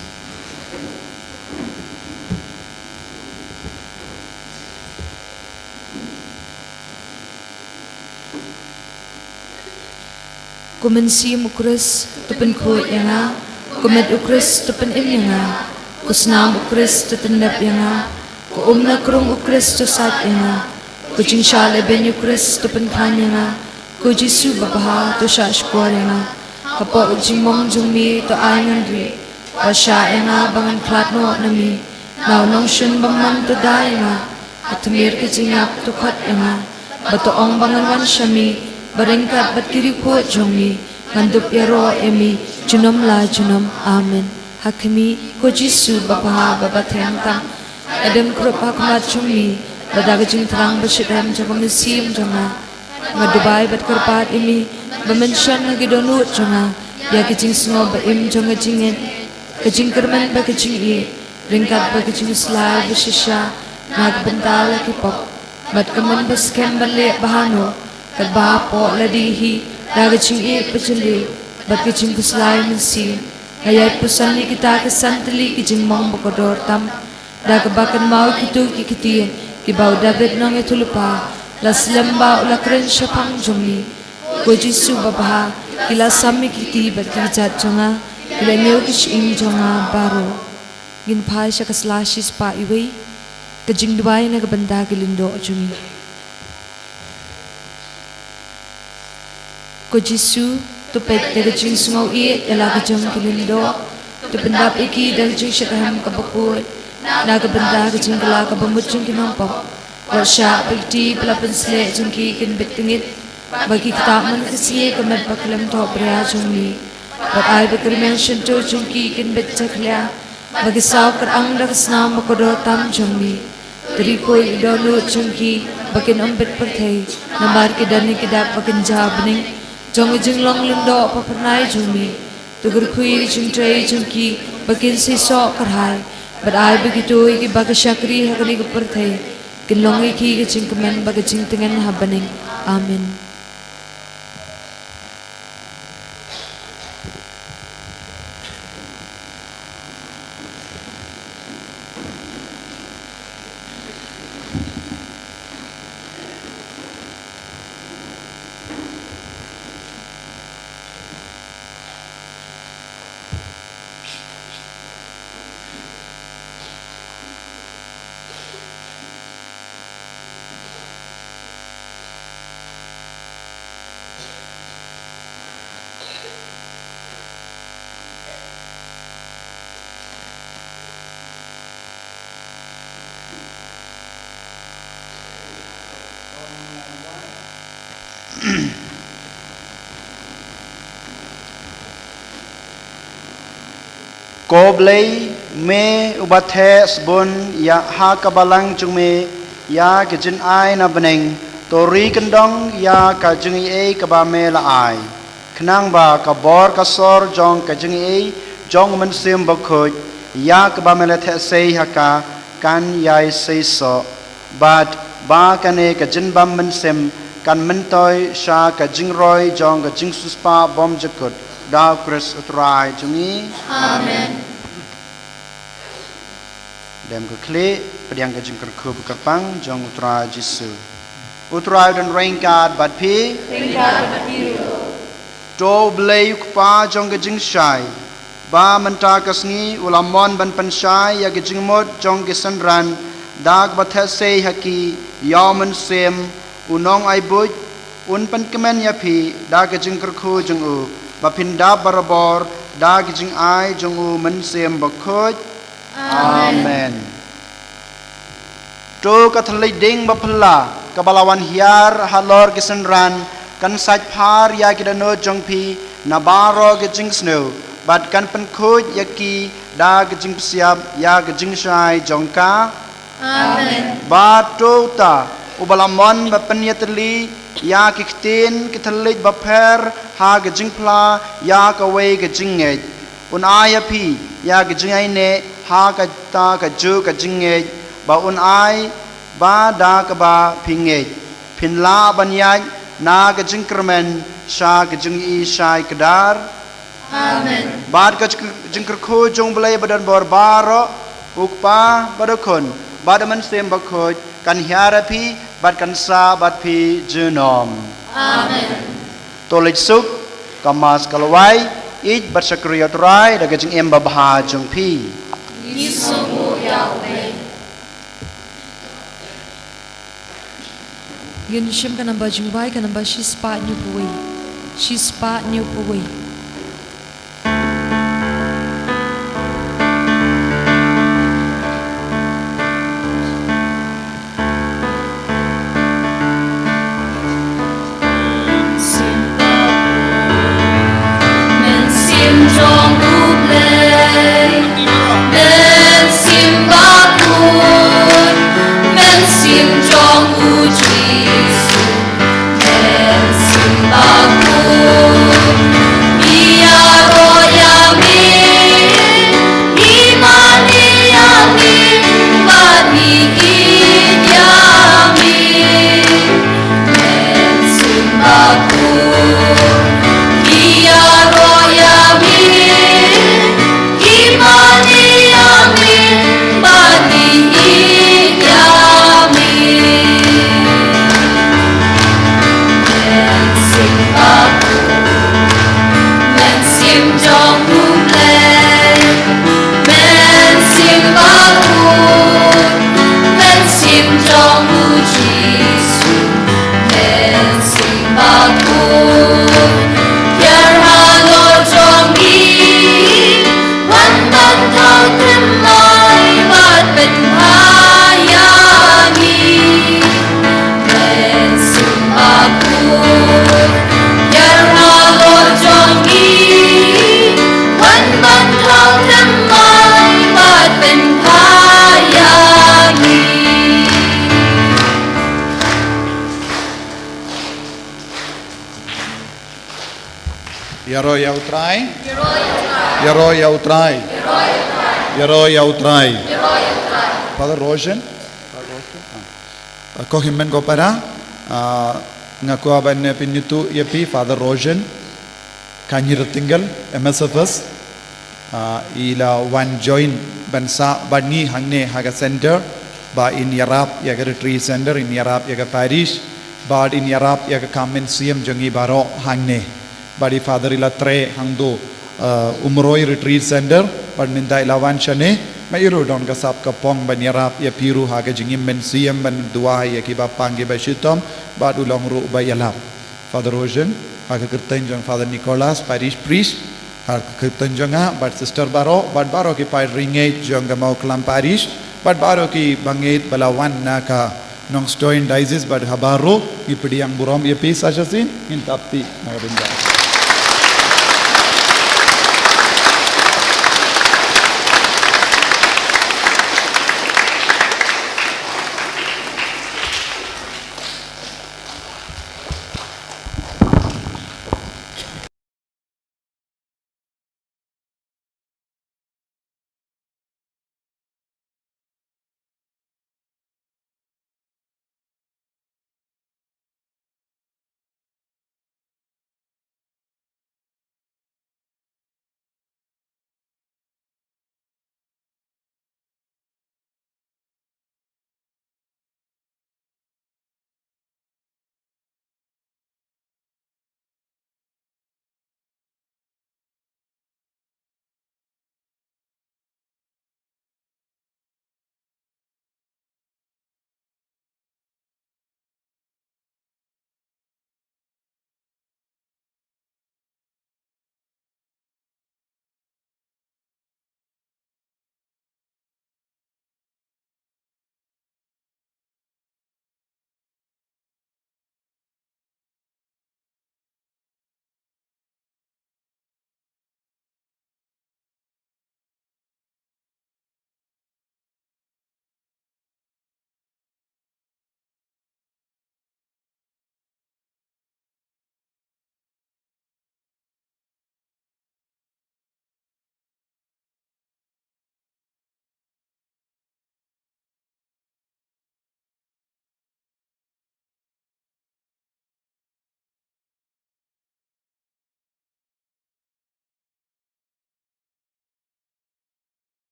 kumensi ukris tupen khoi yanga kumet ukris tupen im yanga kusnam ukris tutendap yanga ku umna krung ukris tu sat yanga ku jingsha leben ukris tupen khan yanga ku Jisu babaha tu sha shkwar yanga kapo jingmong jungmi to aingan dri washa yanga bangan klat no nami naw nong shun bangman to da yanga atmir ke jingap tu khat yanga bato ong bangan wan shami barengkat bat kiri ko jongmi ngandup yaro emi junom la junom amen hakimi ko Jisu bapa baba tang adam krup hakmat jongmi badaga jing terang besidam jabam sim jonga ngadubai bat kerpat emi bamenshan ngidonu jonga ya kicing sngo ba im jonga jingen kicing kerman ba kicing i ringkat ba kicing slai besisha nag bentala kipok bat kemen beskem bale bahano kerba po ladihi daga ching e pachili bat kicing kuslai mensi ayat pusan ni kita kesantli kicing mong bokodor tam daga bakan mau kitu kikiti ki bau David nong etulupa las lemba ulakren syapang jongi ko Jisu baba kila sami kiti bat kijat jonga kila neu kishing jonga baro gin phai syakasla shispa iwi kejing duai na kabanda gilindo jongi ko Jisu tu pet daga jing sungau i yala kejong kilindo tu pendap iki daga jing syakaham kabakut na kabanda kejing kala kabamut jing kinampok wasya pagti pelapan sile jing ki kin betingit bagi kita man kesiye kamat bakalam to brea jongi bat ai bakrimen shinto jing ki kin betchaklia bagi saw kerang dak snam makodo tam jongi dari koi idonu jing ki bakin ombet perthai nambar ki dani kidap bakin jabning jong jing long lindo papernai jumi tugur kui jing trai jing ki bakin si so karhai but ai begitu iki baga syakri hakani keperthai kin long iki ke jing kemen baga jing tengan habaning amin Koblay me ubathe sbon ya ha kabalang jungme ya kejin ai na beneng tori kendong ya ka jungi e kabame la ai knang ba kabor kasor jong ka jungi e jong mensim bakhoj ya kabame la the sei haka kan yai sei so bat ba kane kejin bam mensim kan mentoy sha ka jingroi jong ka jing suspa bom jakut da Chris utrai jungi Amen. Dem ke kle pediang ke jing kerku berkepang jong utrai Jisu utrai dan rainkat bat pi to blay pa jong ke jing shai ba menta kasni ulamon ban panshai ya ke jing mod jong ke sanran dag bathe sei haki yaman sem unong ai buj un pan kemen ya pi da ke jing kerku jong u bapinda barabor da ke jing ai jong u men sem bakhoj amen to kathlai ding bapla kabalawan hiar halor ke sanran kan saj phar ya ke dano jong pi nabaro ke jing snow bat kan pen khoj yaki da ke jing siap ya ke jing shai jong ka Amen. ba to ta ubalamon bapanyatli ya kiktin kitalit baper ha gajingpla ya kawe gajinget unaya pi ya gajingai ne ha kata kaju gajinget ba unai ba da kaba pinget pinla banyai na gajingkermen sha gajingi shai kedar Amen. bad gajingkerku jong belai badan barbaro ukpa badakon badaman sem bakoj kan hiarapi bad kan sa bad pi jenom Amen. tolej suk kamas kalawai ij bat sakriyat rai da gajing em babha jong pi Yisungu Yahweh. Yun shim ka namba jingwai ka namba shispa new puwi. Shispa new puwi. Men sim jong uble. Men sim bakun. Men sim jong ujisu. Men sim bakun. Ia royami. Imani yami. Bani inyami. Men sim bakun. Ia royami. Imani yami. Bani inyami. Men sim bakun. Men sim jong uble. Men sim bakun. Men sim jong ujisu. Men sim bakun. Biar halor jong i. Wan ban thao thêm mai bát bên hayangi. Men sim bakun. Biar halor jong i. Wan ban thao thêm mai bát bên hayangi. Yaro yautrai. Yaro yautrai. Yaro yautrai. Father Roshan. Kohimen kopara. Ngaku aban pinitu yapi Father Roshan. Kanyiratinggal MSFS. Ila one join bansa bani hangne haga center ba in Yarap yaga retreat center in Yarap yaga parish ba in Yarap yaga kamen CM jangi baro hangne badi father ila tre hangdo umroi retreat center bad minta ila wan shane mayuru don kasap kapong ban Yarap ya piru haga jingim men CM ban dua ya kiba pangi ba shitom bad ulang ru ba Yalap Father Roshan haga kerten jang Father Nicholas parish priest Ketenjonga bad sister baro bad baro ki pai ringai jonga mau kelam parish bad baro ki bangit balawan naka nong stoin dices bad habaro ipidi yang burom ye pis ajasin in tapti nagarinda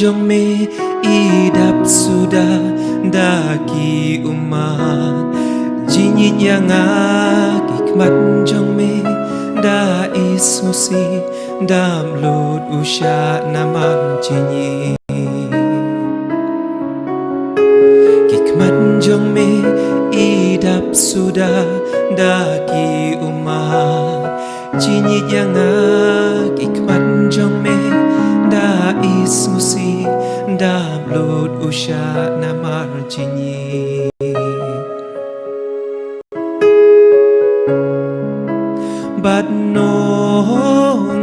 jong me idap sudah daki umat jinyit yang hikmat jong me da ismusi dam lut usya naman jinyi hikmat jong me idap sudah daki umat jinyit yang hikmat jong me da ismusi dam lut usya naman jinyi Bat no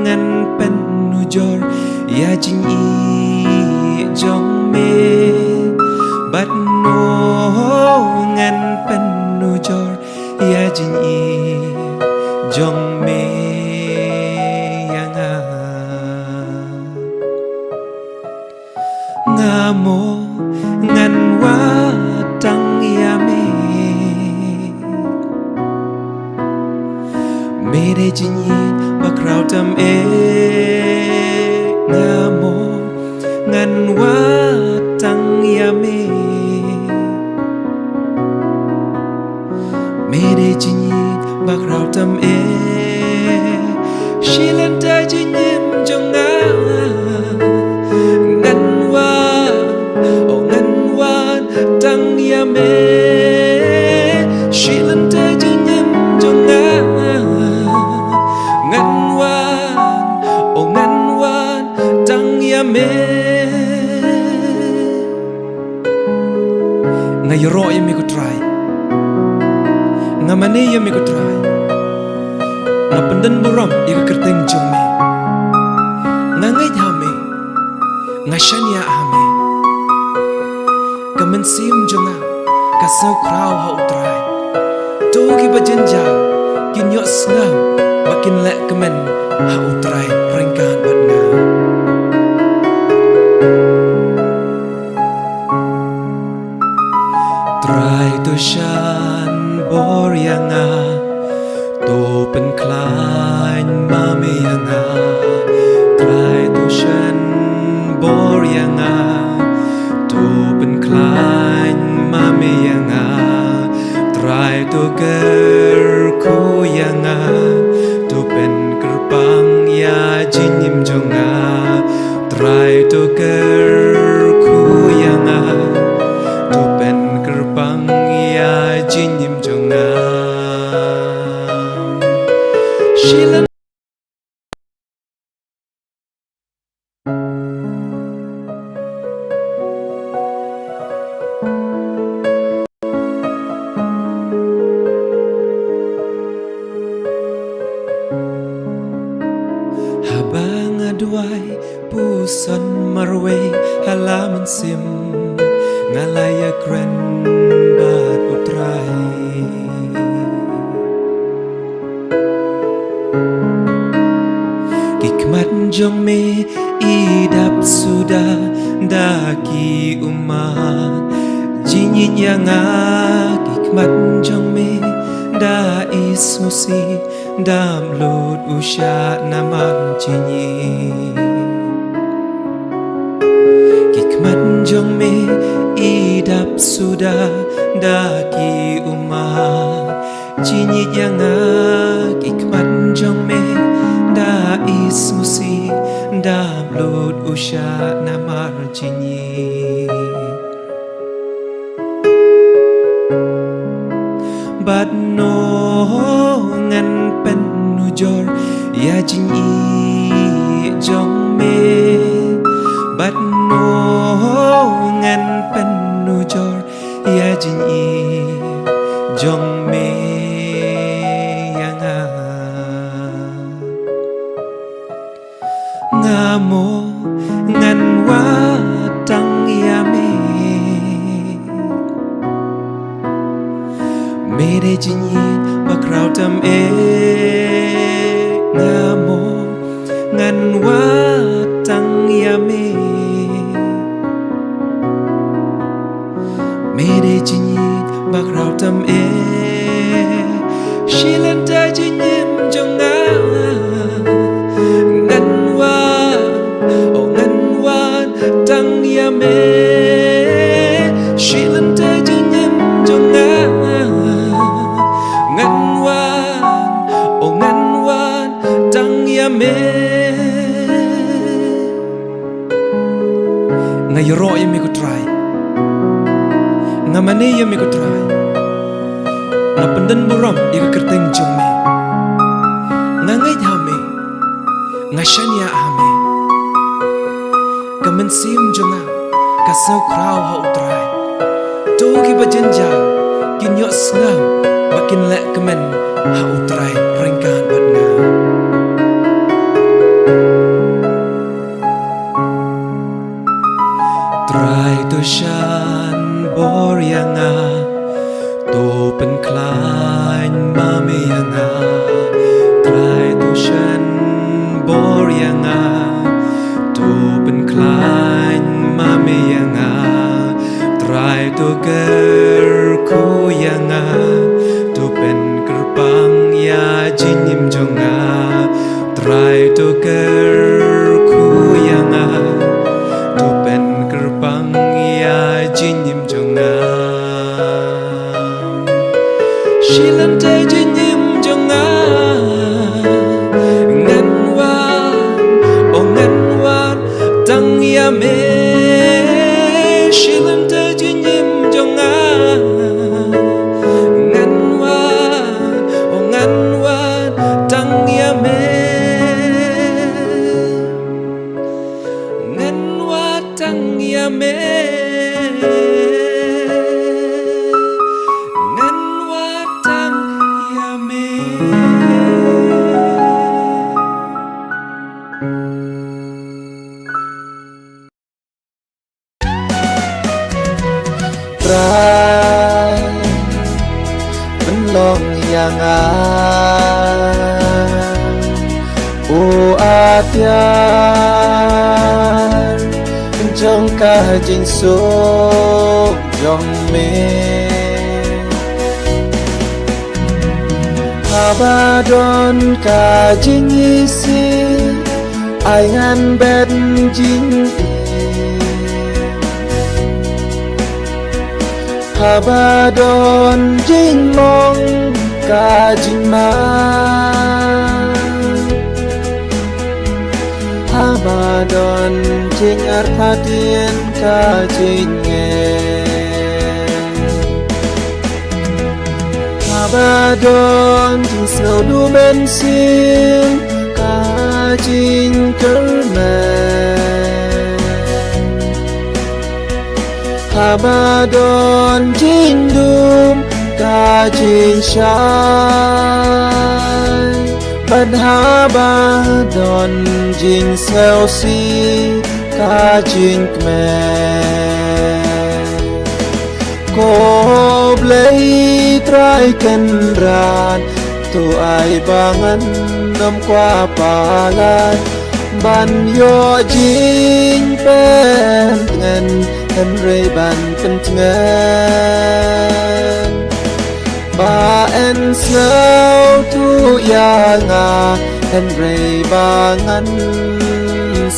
ngan pen nu jor ya jing i jong me Bat no ngan pen nu jor ya jing i jong me yang ngamo ngan wa tang ya me Mere jinyin bakrau tam ngamo ngan watang ya Mere jinyin bakrau tam shilan ta jinyim jonga ngan tang ya shilan ta jinyim jonga Ngayro yami ko try Ngamane yami ko try Ngapandan buram ika kerteng jong me Ngangay hame Ngashanya hame Kamansim jonga Kasaw kraw ha utray Togi bajenja Kinyo snaw Bakin lek kemen ha utray Rengkan bat nga Try to shan bor yanga To pen klein mame yanga Try to shan bor yanga To pen klein mame yanga Try to ger ku yanga To pen kerpang ya jinyim jonga Try to ger ku yanga To pen kerpang ya jinyim jonga Shilan Habang aduay pusan marwe halaman sim Ngalaya kren bat utray Hikmat jong me idap sudah daki umat Jinyit yang hikmat jong me da ismusi dam lut usya naman jinyi Hikmat jong me idap sudah daki umat Jinyit yang hikmat jong me da ismusi dam lut usya namar jinyi Bat no ngan pen nu jor ya jing i jong me Bat no ngan pen nu jor ya jing i jong me yang ngamo ngan watang ya Mere jinyin bakrau tam ngamo ngan watang ya Mere jinyin bakrau tam shilan ta jinyim jonga ngan tang Bane ya me ko try na pandan buram ya kerteng jong me ngangai hame ngashania hame kamen sim jonga kasau krau ha utrai to ki bajenja kin yo snow bakin lek kemen ha utrai ringkan bat nga trai to shan bor yanga to pen klain ma me yanga trai to shan bor yanga to pen klain ma me yanga trai to ger ku yanga to pen kerpang ya jinim jonga trai to ger ku yanga to pen kerpang ya jinim jonga shilan tay jinim jonga ngan wan tang ya me shilan tay jinim jonga ngan wan tang ya me ngan wan tang ya me ngan wan tang ya me trai bên lòng yang a o atiar trong cả jing số dòng me Habadon ka jing isi ai ngan ben jing Habadon jing mong ka jing ma Habadon jing arhatien ka jing nge Habadon jing snow du ben sim ka jing kermen Habadon jing dum ka jing shai Ban habadon jing selsi ka jing kmen Ko blei trai kenran tu ai bangan nom kwa palan ban yo jing pen ngen hen rei ban pen ngen ba en snow tu ya nga hen rei bangan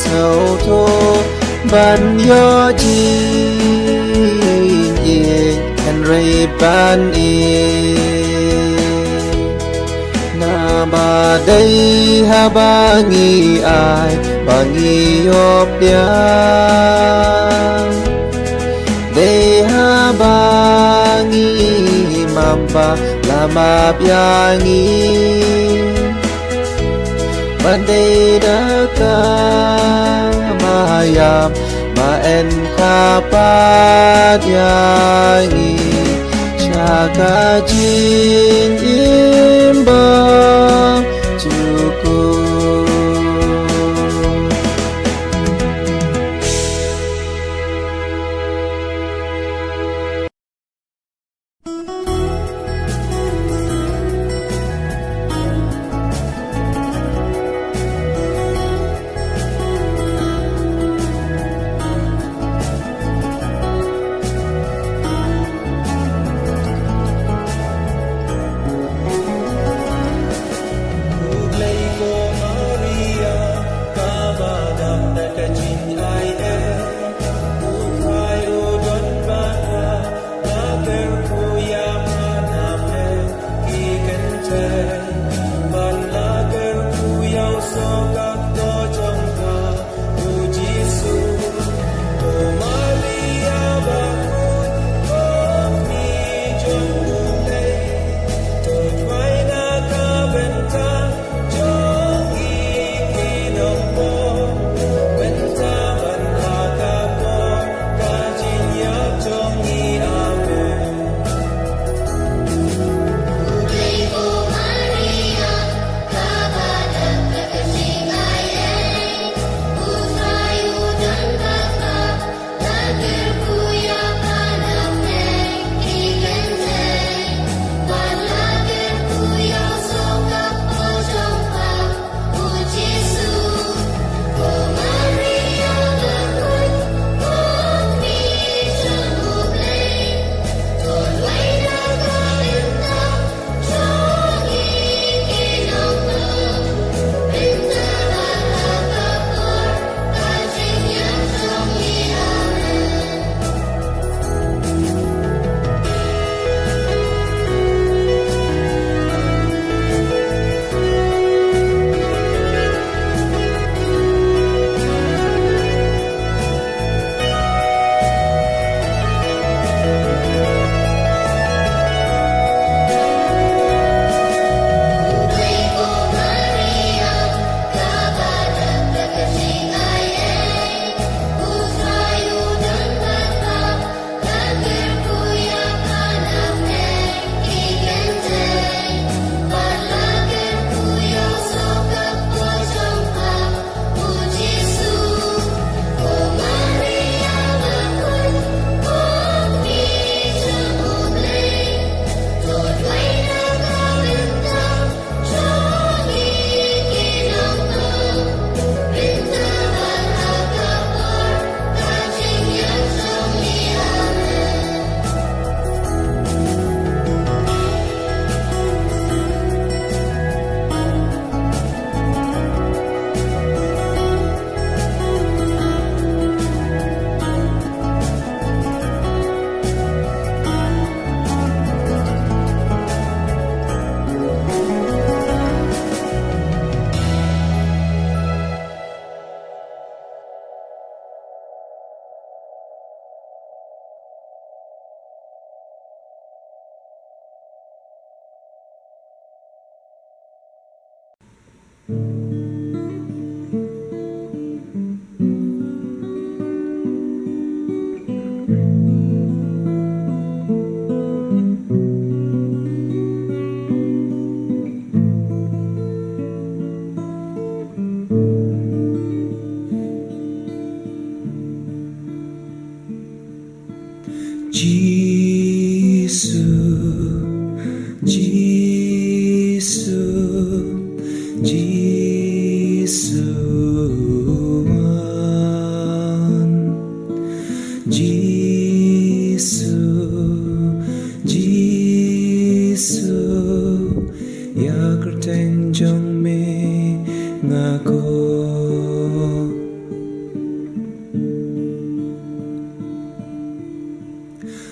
snow tu ban yo jing yin hen rei ban na ba dai ha bangi ai bangi yop ya dai ha bangi mamba lama biangi bandai daka mayam ma en kapat yangi chaka jin imba cukup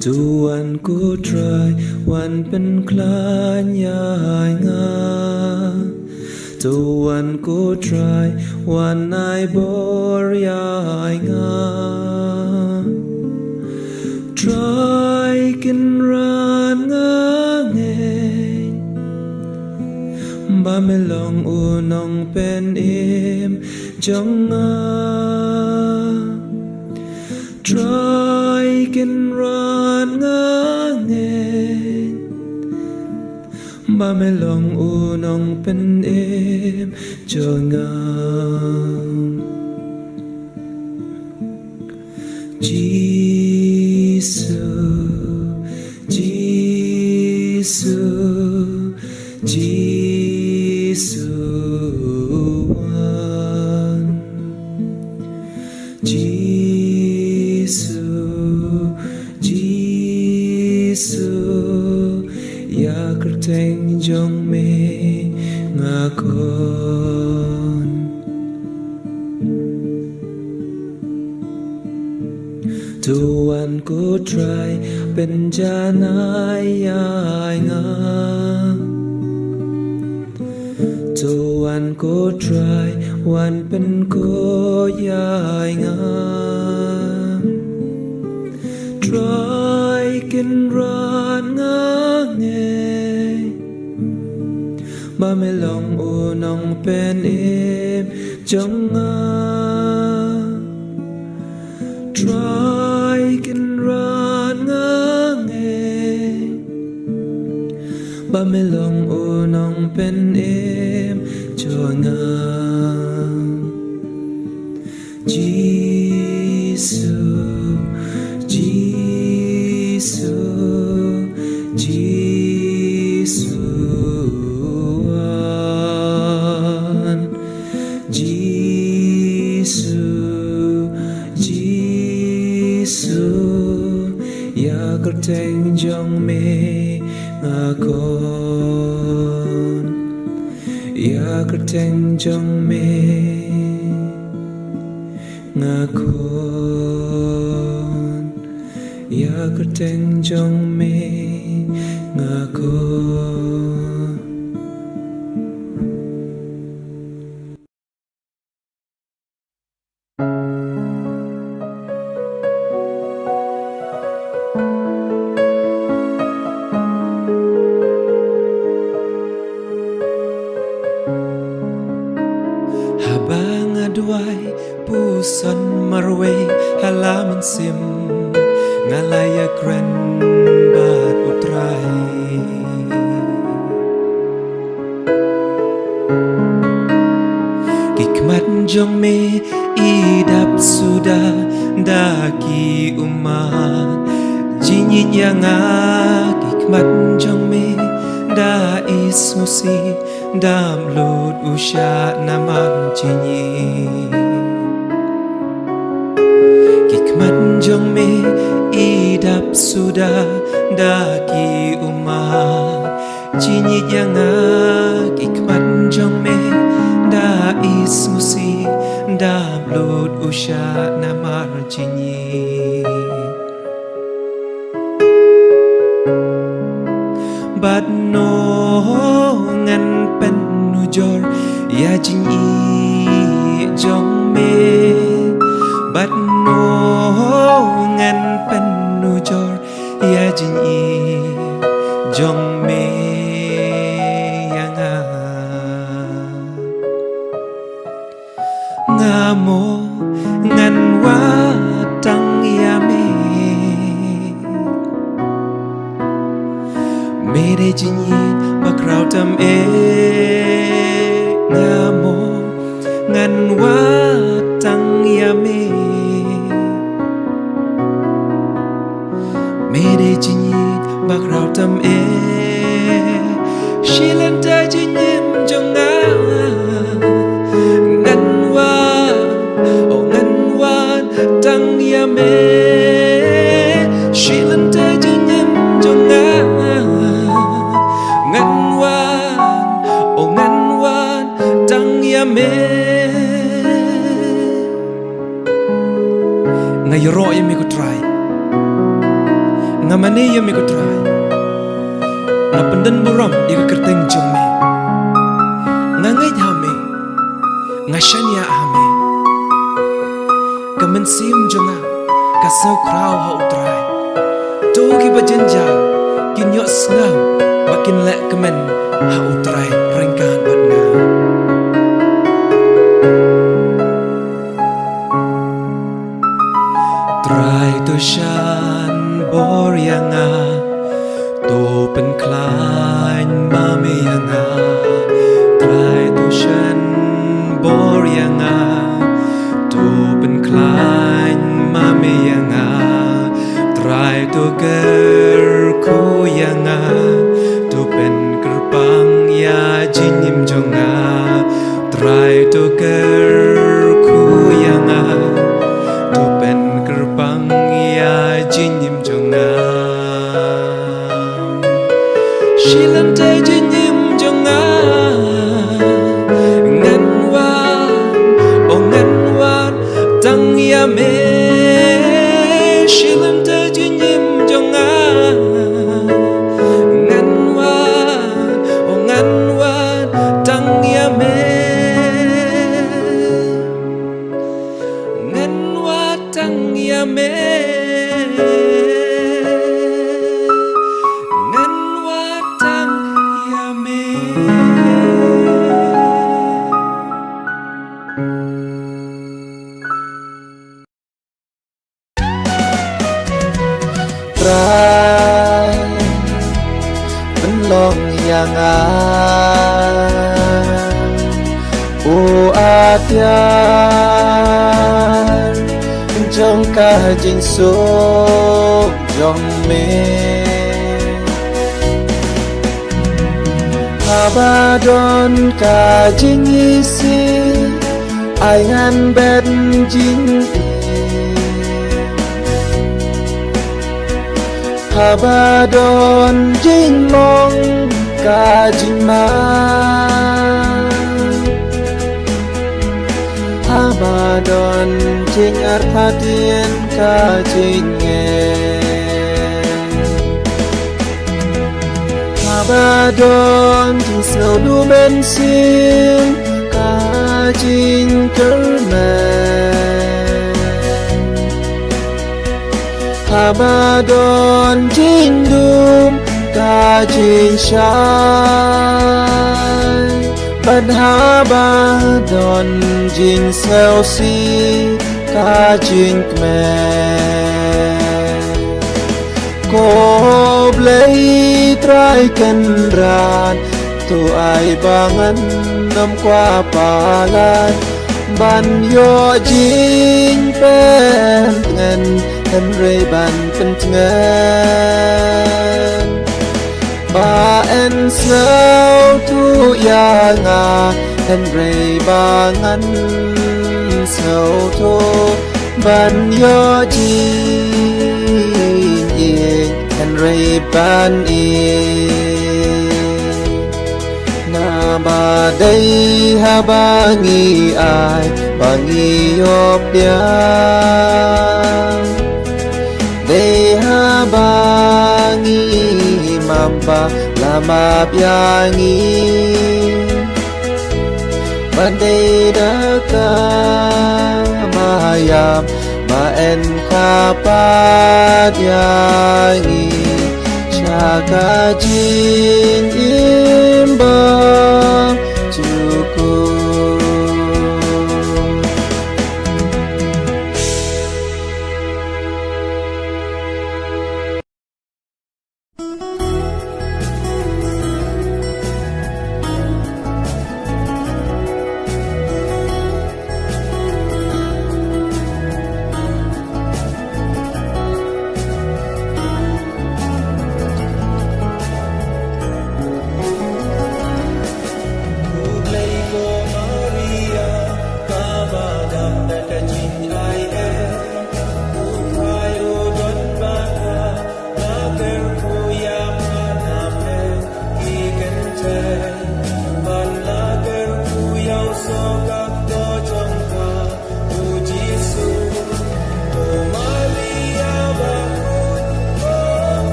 Tuanku try wan pen klan yai nga Tuanku try wan nai bor yai nga Try kin ran nga ngeng Ba me long unong pen im jong nga Try kin ran nga ngeng Ba me long unong pen im jong nga Teng jong me ngakon Tuanku try penjanai yai nga Tuanku try wan pen ko yai nga Try kin ran nga Ba me long unong pen im jong nga Try kin ran nga Ba me long unong pen im jong nga Teng jong me ngakon Ya kerteng jong me ngakon Ya kerteng jong me ngakon Duai puson marwe halaman sim ngalaya kren bat utrai Hikmat jong me idap sudah daki umat jinyit yang hikmat jong me da ismusi dam lud usha naman jinyi Hikmat jong me idap sudah daki umat jinyit yang hikmat jong me da ismusi dam lud usha naman jinyi Bat no ngan pen nujor ya jing i jong me Bat no ngan pen nujor ya jing i jong me yang จยินบักเราทำเองงาโมงันว่าตังยาเมไม่ได้จยินบักเราทำเองชิลันเธอจะยิ้มจงงางันว่าโอ้งันว่าตังยาเมชิลันเธอจะยิ้มจงงางันว่าโอ้งันว่าตังยาเมไงรอยังไม่ก็ try ngamane ya me ko try na pandan buram ika kerteng jong me ngangai hame ngashania hame kamen sim jonga kasau krau ha utrai to ki bajenja kin yo snau bakin le kemen ha utrai rengkan bat nga try to shine bor yanga to pen klein mame yanga try to shan bor yanga to pen klein mame yanga try to ger ku yanga to pen kerpang ya jinim jonga try to ger ku yanga to pen kerpang ya jinim jonga shilan tay jinim jonga ngan wan tang ya me shilan tay jinim jonga ngan wan tang ya me ngan wan tang ya me Long yang o atiar trong cả chính số trong mê Abadon ka chính isi ai ngăn bên chính Abadon jing long ka jing ma Abadon jing arthatien ka jing nge Abadon jing snow du ben sim ka jing kermen Abadon jing dum ka jing shai Ban Abadon jing sel si ka jing kmen Ko blei trai kenran tu ai bangan nam kwa palan ban yo jing pen ngen Henry ban pentengan ba en snow tu ya nga Henry bangan snow tu ban yo jin in Henry ban na ba day ha bangi ai bangi yop dia Deha bangi mampa lama biangi Bandai daka mayam maen kapat yangi Shaka jin imbang cukup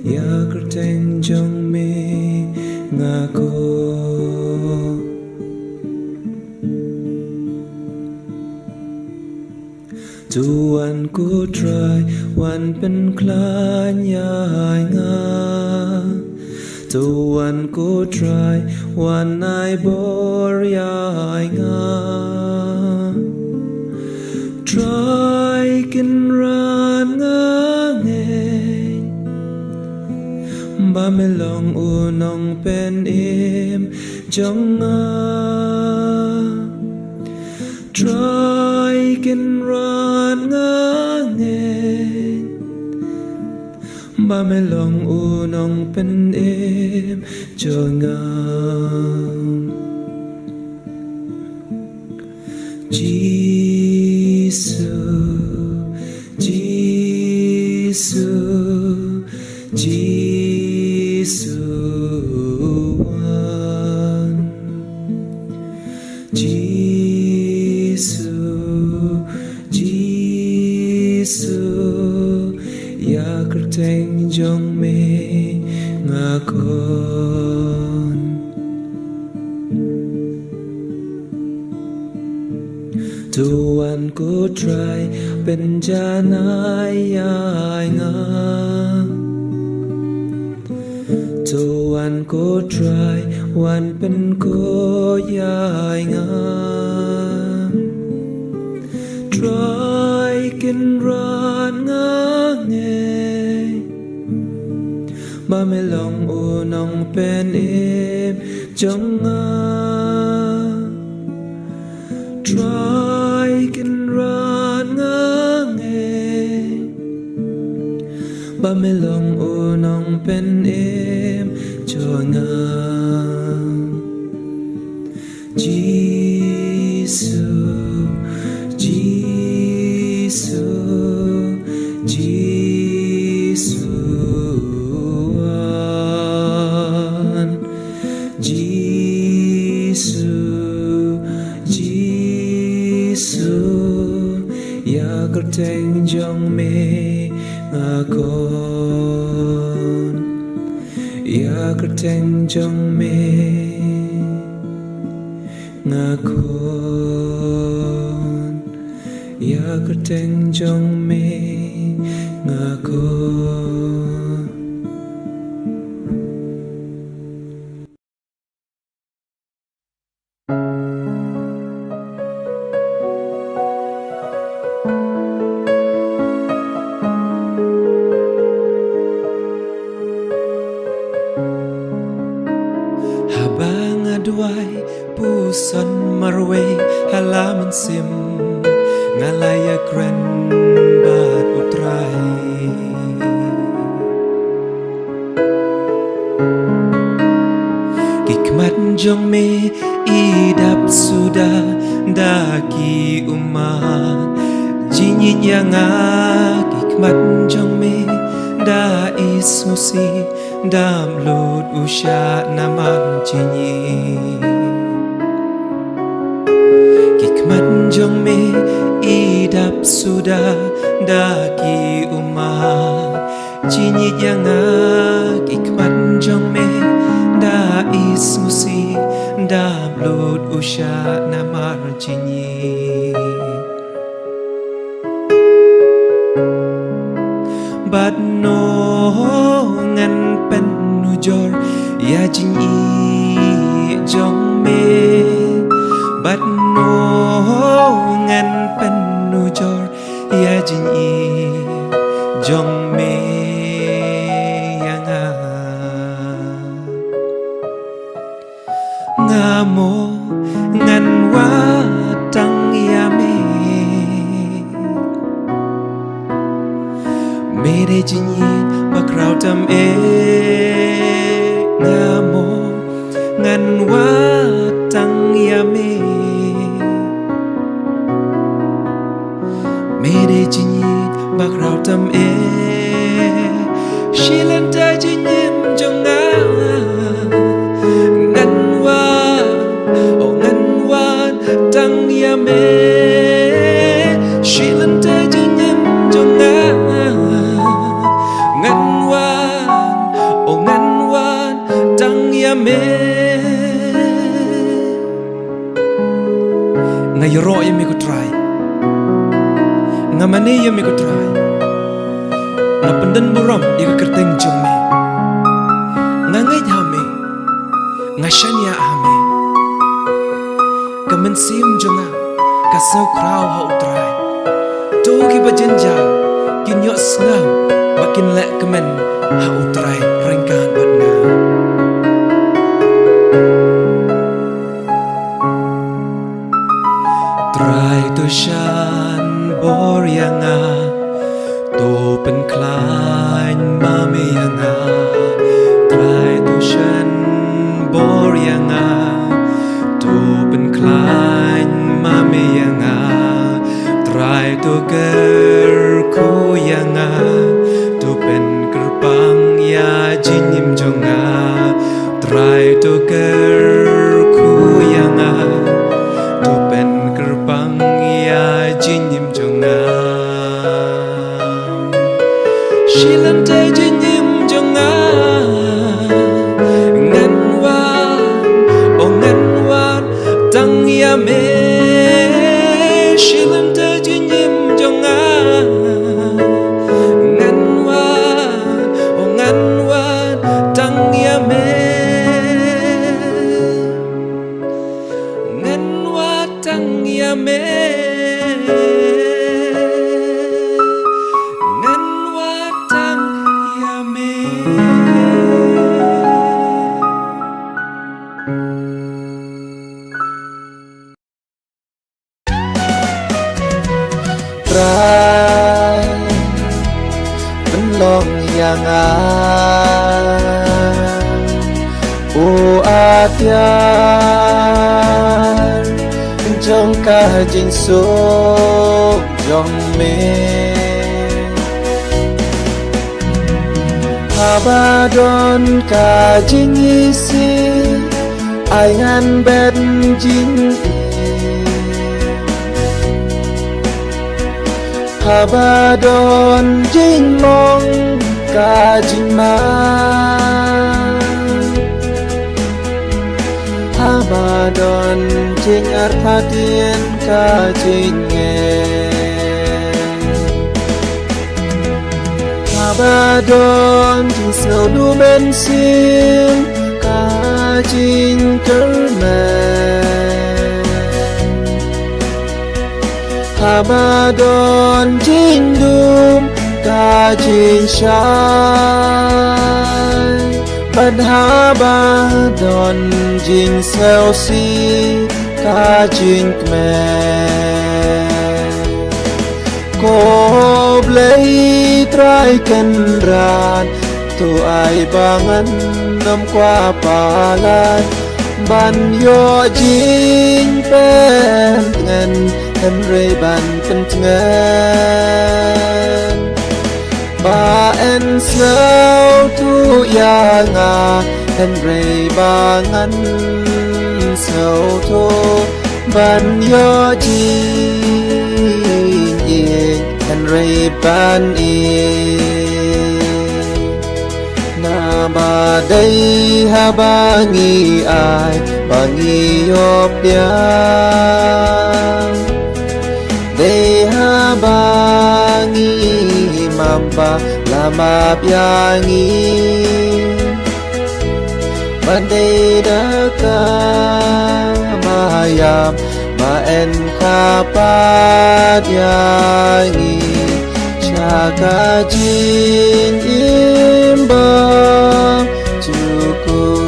ya kerteng jong me ngako Tuan ku try wan pen klan yai nga Tuan ku try wan ai bor yai nga Try kin ran nga ngeng Ba me long unong pen im jong nga Try kin ran nga ngeng Ba me long unong pen im jong nga Jesus, Jesus, Jesus, Jesus, Jesus, ya kerteng jong me ngakon. Tuan ku try penjanai yai nga Tuan ku try wan pen ko yai nga Try kin ran nga nge Ba me long unong pen im jong nga Try kin ran nga ngeng Ba me long unong pen im cho nga Jesus, Jesus, Jesus, ya kerteng jong me ngakon ya kerteng jong me ngakon ya kerteng jong me ngakon Duai puson marwe halaman sim ngalaya kren bat utrai Hikmat jong me idap sudah daki umat jinyit yang hikmat jong me da ismusi dam lut usha naman jinyi Hikmat jong me idap sudah daki umat jinyit yang hikmat jong me da ismusi dam lut usha naman jinyi Bat no ngan pen nujor ya jing i jong me Bat no ngan pen nujor ya jing i jong me yang ngamo ngan watang ya me Mede jinyin bakraw tam ngamo ngan watang yame Mede jinyin bakraw tam shilan ta jinyin me ngayro yami ko try ngamane yami ko try ngapandan buram ika kerteng jong me ngangay hame ngashanya hame kamansim jonga kasaw kraw ha utray togi bajenja kinyo snaw bakin lek kemen ha utray ringkan batna try to shan boryanga to pen klain mameyanga try to shan boryanga to pen klain mameyanga try to ger kuyanga to pen kerpang ya jinyim jonga try to ger kuyanga to pen kerpang ya jinyim jonga shilante jinyim jonga ngan wan tang ya me shilante jinyim jonga ngan wan tang ya me ngan wan tang ya me ngan wan tang ya me try penlong yang o atiar trong cả jing số trong me Habadon ka jing isi ai ngan ben jing Habadon jing mong ka jing ma Habadon jing arthatien ka jing nge Habadon jing sâu du ben sim ka jing kermen Habadon jing dum ka jing shai Bad habadon jing seo si ka jing kmen Ko blei trai ken ran tu ai bangan nom qua palan ban yo jing pen ngen hen rei ban pen ngen ba en snow tu ya nga hen rei bangan snow tu ban yo jing yin hen rei ban na ba dai ha bangi ai bangi yop yang dai ha bangi mampa lama piangi bandai daka mayam ma en kapat yangi chaka jin imba cukup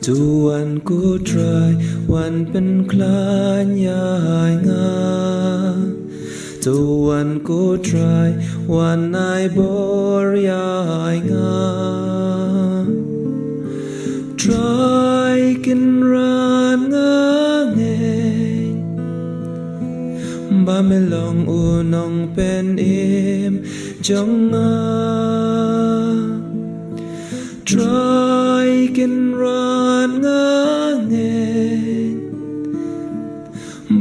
Tuanku try wan pen klan yai nga Tuanku try wan ai bor yai nga Try kin ran nga ngeng Ba me long unong pen im jong nga Try kin ran nga ngeng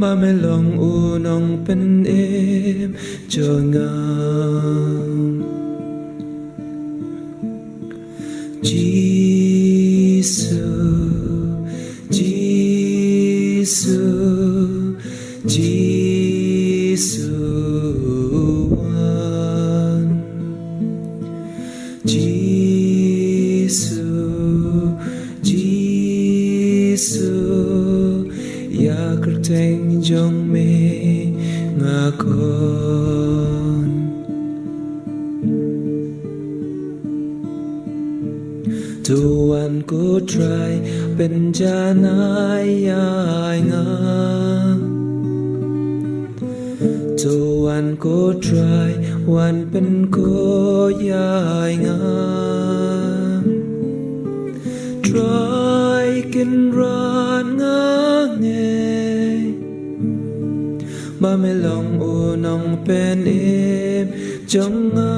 Ba me long unong pen im jong nga Jesus ya kerteng jong me ngakon Tuanku try penjanai yai nga Tuanku try wan pen ko yai nga Try kin ran nga nghe Ba me long unong pen im jong nga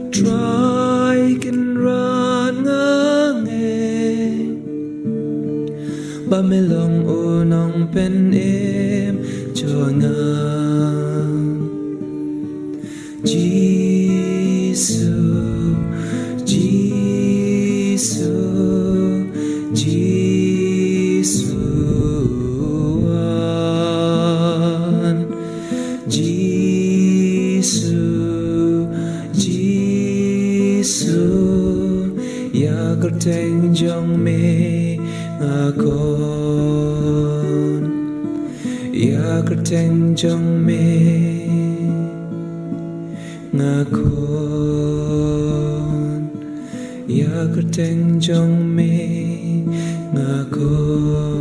Try kin ran nga nghe Ba me long unong pen im jong nga ya kerteng jong me ngakon ya kerteng jong me ngakon ya kerteng jong me ngakon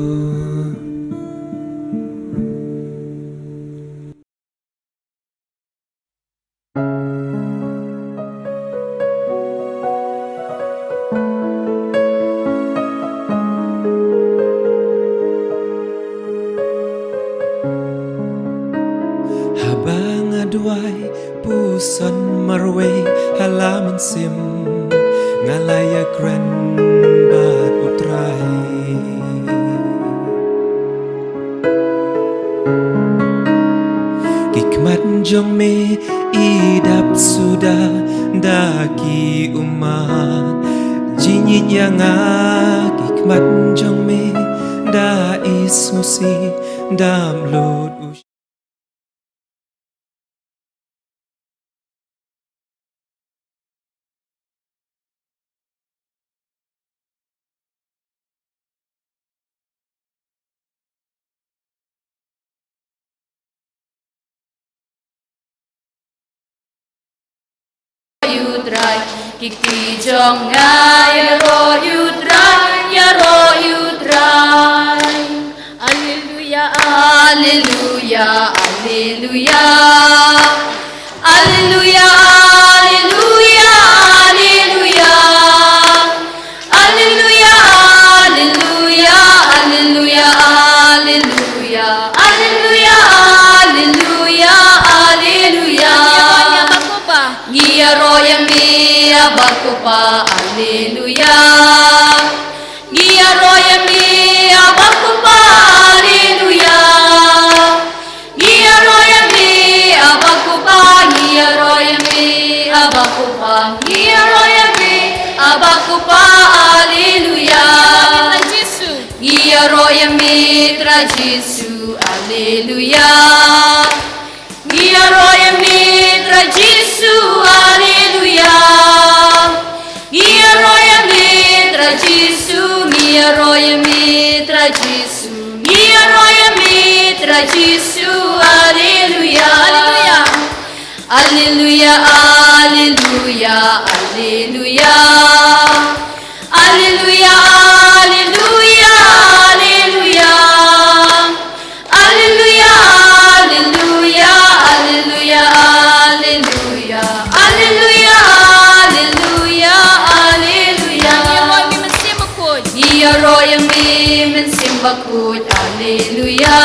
Duai puson marwe halaman sim ngalaya kren bat utrai Hikmat jong me idap sudah daki umat jinyit yang hikmat jong me da ismusi dam lod Yudrai kiki jong ya ro yudrai ya ro yudrai Alleluia alleluia alleluia alleluia alleluia alleluia alleluia alleluia alleluia alleluia alleluia abakupa Alleluia. Gia roya mi abakupa Alleluia. Gia roya mi abakupa, gia roya mi abakupa, gia roya mi abakupa Alleluia. Gia roya mitra Jesu Alleluia. Gia roya mitra Jesu Alleluia. Gia roya mitra Jesu, gia roya mitra Jesu, gia roya mitra Jesu Alleluia. Alleluia, alleluia, alleluia. Alleluia, alleluia, alleluia. Alleluia, alleluia, alleluia, alleluia. Alleluia, alleluia, alleluia. Ia roya mi mensimbakut. Alleluia.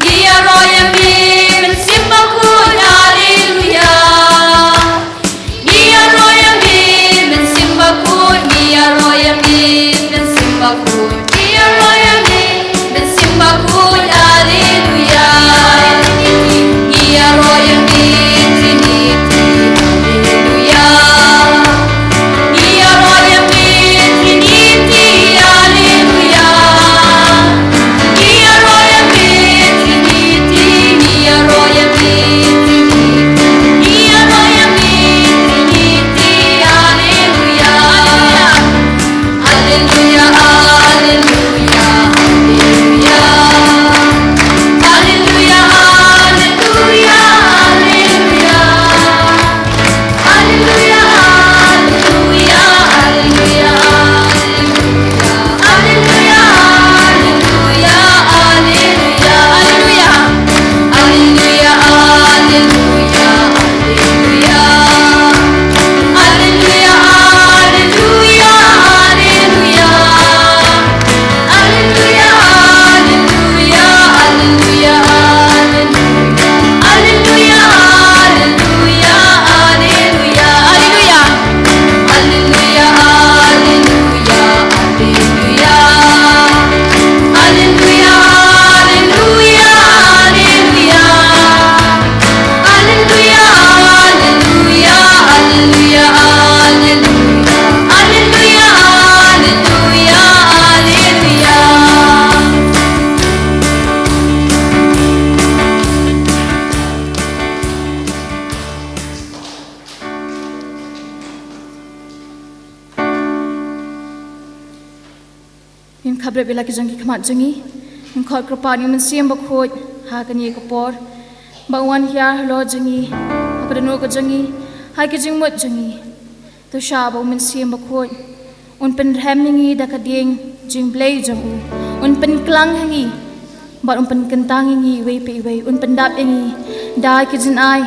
Ia roya mi mensimbakut. Alleluia. Ia roya mi mensimbakut. Ia roya mi mensimbakut. Ia roya mi mensimbakut. Alleluia. Ia roya mi Trinity. Alleluia. Ia roya mi Trinity. Alleluia. Ia roya mi Trinity. Ia roya mi Trinity. Ia roya mi Trinity. Alleluia. Alleluia, alleluia, alleluia. Alleluia, alleluia, alleluia. Alleluia, alleluia, alleluia, alleluia. Alleluia, alleluia, alleluia, alleluia. Alleluia, alleluia, alleluia. Alleluia, alleluia, alleluia. Alleluia, alleluia, alleluia, alleluia. Alleluia, alleluia, alleluia, alleluia. Alleluia, alleluia, alleluia. Alleluia, alleluia, alleluia. Alleluia, alleluia, alleluia, alleluia. Alleluia, alleluia, alleluia. Yung kabre bila ki jangki khamat jangi, yung khot kropa yung mensiam bakhoj ha kanyi kapor, bangwan hiar lo jangi, akadano ko jangi, hai ki jing mut jangi, to sha ba mensiam bakhoj, un pen rem hingi da kading jing blay jangu, un pen klang hingi, bat un pen kentang hingi wei pe wei, un pen dap hingi, dai ki jin ai,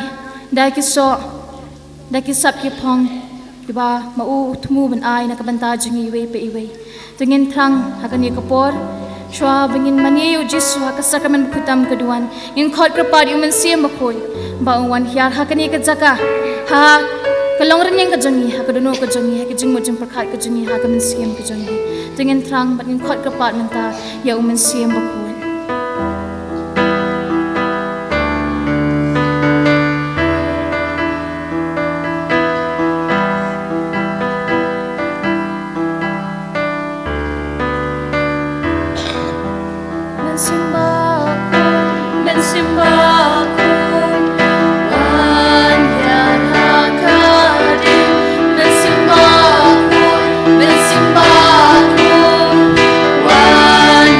dai ki so, dai ki sap ki pong, ki ba mau tumu ben ai na kabanta jangi wei pe wei. Tengin terang akan ia kapor, shwa bengin maniyu Jesu hak sakramen kutam keduan, yang khot kerpat yang mensiam bakoi, bauwan hiar akan ia kejaka, ha kalongren yang kejangi, hak kedono kejangi, hak kejeng mujeng perkat kejangi, hak mensiam kejangi. Tengin terang bengin khot kerpat menta ya mensiam bakoi. Mensimbahku, wan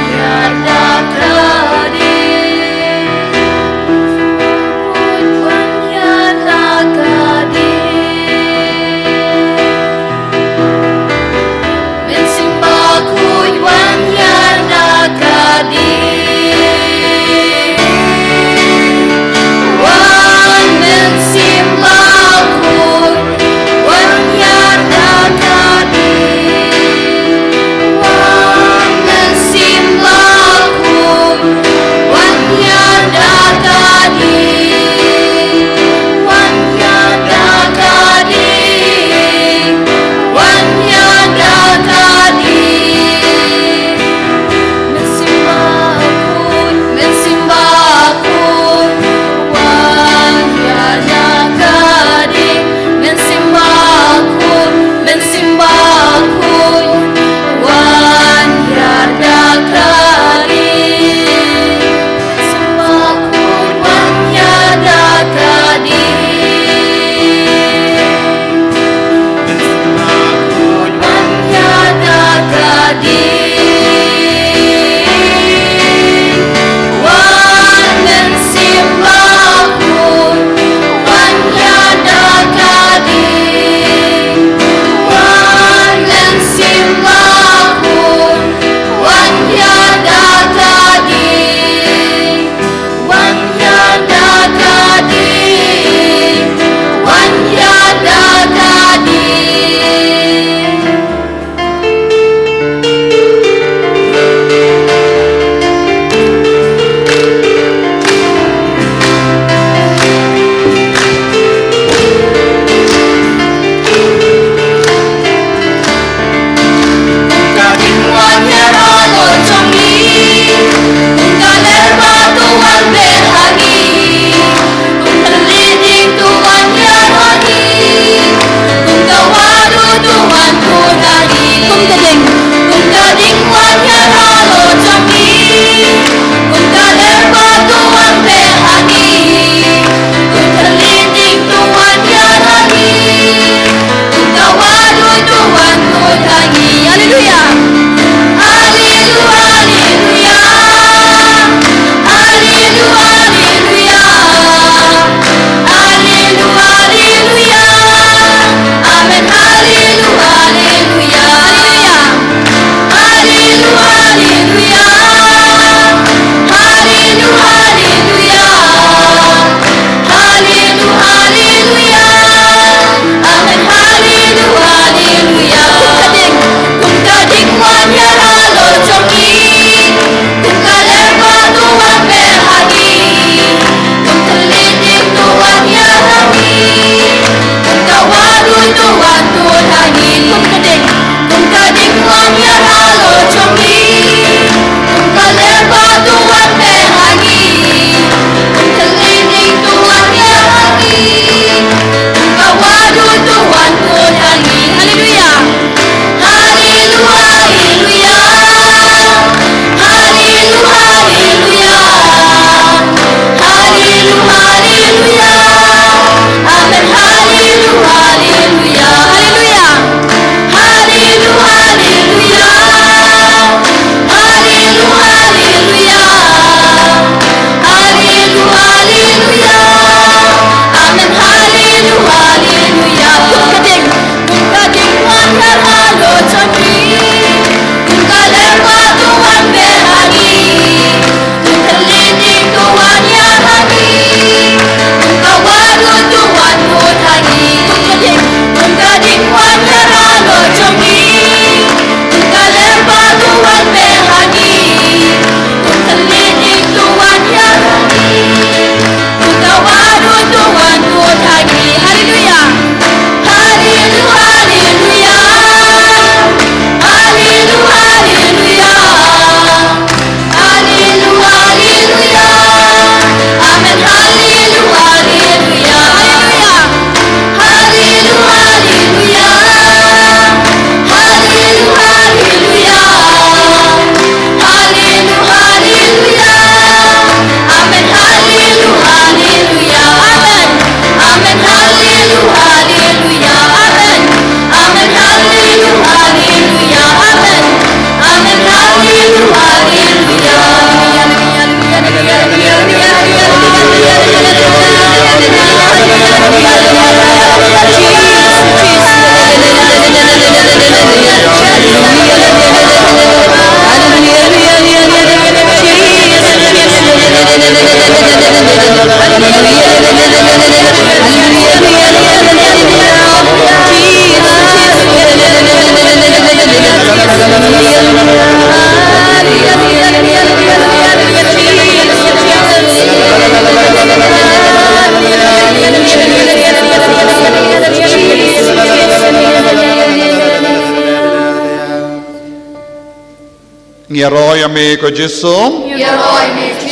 Ngiaroy ame ko Jesu.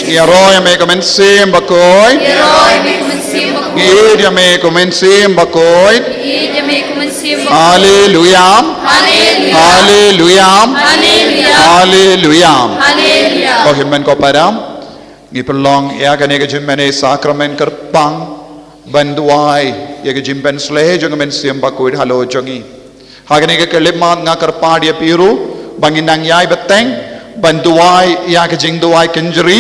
Ngiaroy ame ko mensim bakoy. Ngid ame ko mensim bakoy. Hallelujah. Hallelujah. Hallelujah. Ko himmen ko param. Ngipelong ya kane ke jimmene sakramen kerpang banduai ya ke jimpen sleh jong mensim bakoy halo jongi. Hagane ke kelimat nga kerpadia piru banginang yai beteng banduai ya ke jingduai kenjeri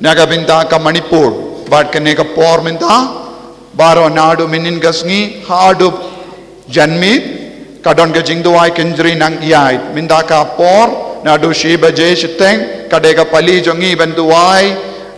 naga binta ka Manipur bat kene ka por minta baro nadu minin gasngi hadu janmi kadon ke jingduai kenjeri nang yai minta ka por nadu shiba je shiteng kade ka pali jongi banduai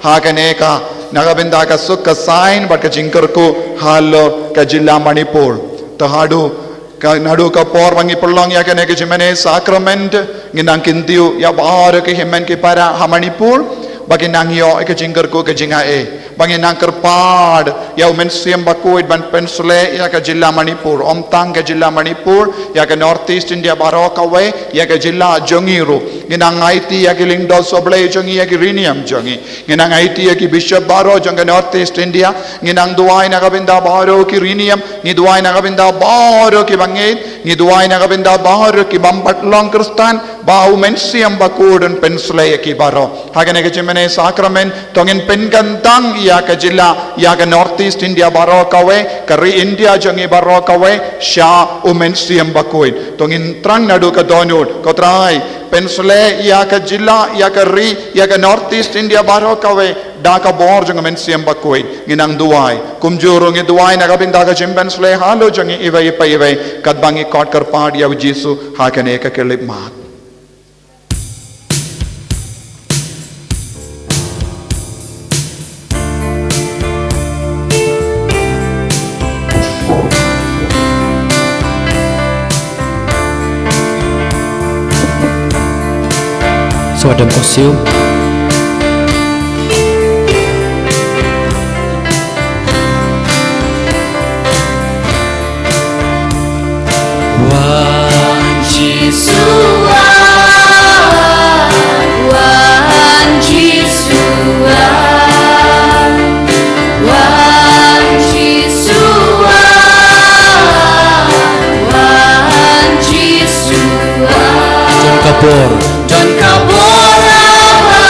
ha kene ka naga binta ka sukka sign bat ka jingkar ko halo ka jilla Manipur tahadu nadu ka por wangi pelong ya kene ke jimene sakrament nginang kintiu ya bar ke hemen ke para ha Manipur bagi nang yo ke jingker ko ke jingae bagi nang kerpad ya umen siam bakuit ban pensule ya ke jilla Manipur omtang ke jilla Manipur ya ke North East India baro kawe ya ke jilla Jongiru nginang IT ya ke lingdo soble jongi ya ke riniam jongi nginang IT ya ke Bishop baro jong ke North East India nginang duai na kabinda baro ke riniam ni duai na kabinda baro ke bangit ni duai na kabinda baro ke bambat long kristan ba umen siam bakudun pensule ya ke baro hagane ke jimene sakramen tongin penkantang ya ke jilla ya ke North East India baro kawe kari India jongi baro kawe sha umen siam bakuin tongin trang nadu ke donut ko trai pensule ya ke jilla ya ke ri ya ke North East India baro kawe daka bor jong men siam bakuin nginang duai kumjuru ngi duai na kabinda ka jimpensule halo jongi iwai pa iwai kadbangi kot karpad ya Jesu hakane ka kelip mat Swadam Kosium Wan Jisua Wan Jisua Wan Jisua Wan Jisua John Kabor John Kabor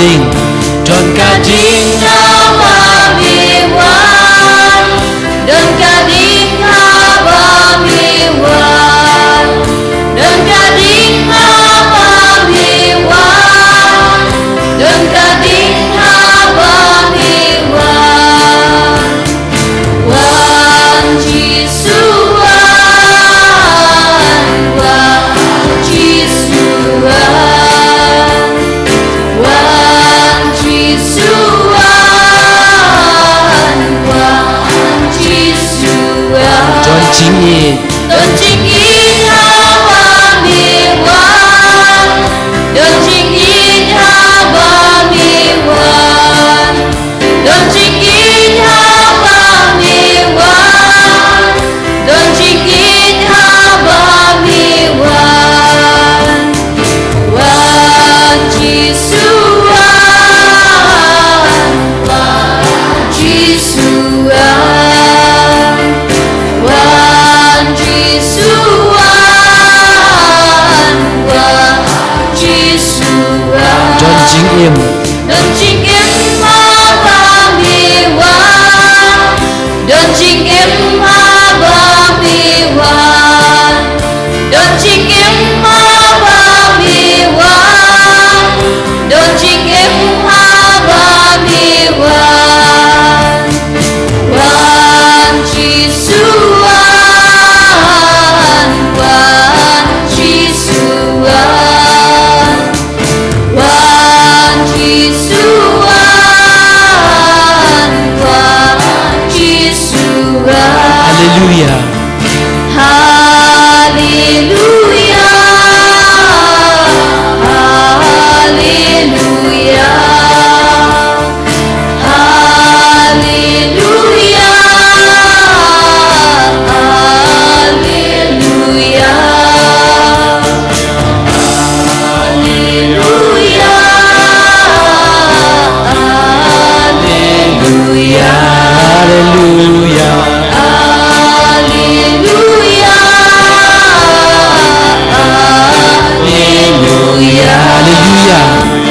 gading Don gading Abamiwan, Don Gading Abamiwan, Don Gading Abamiwan, Don Gading Abamiwan, Wan Jisuan, Wan Jisuan, Wan Jisuan, Wan Jisuan. Don Jingi Don Jingin Abamiwan, Don Jingin Abamiwan, Don Jingin Abamiwan, Don Jingin Abamiwan, Wan Jisuan, Wan Jisuan, Wan Jisuan, Wan Jisuan. Don Jingim Don Jingim Abamiwan, Don Jingim Abamiwan, Don Jingim Abamiwan, Don Jingim Abamiwan, Wan Jisuan, Wan Jisuan, Wan Jisuan, Wan Jisuan. Haleluya Haleluya, Haleluya, Haleluya, Haleluya, Haleluya, Haleluya, Haleluya Haleluya, Haleluya, Haleluya Haleluya, Haleluya, Haleluya Haleluya,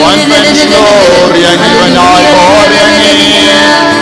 One French glory and you and I for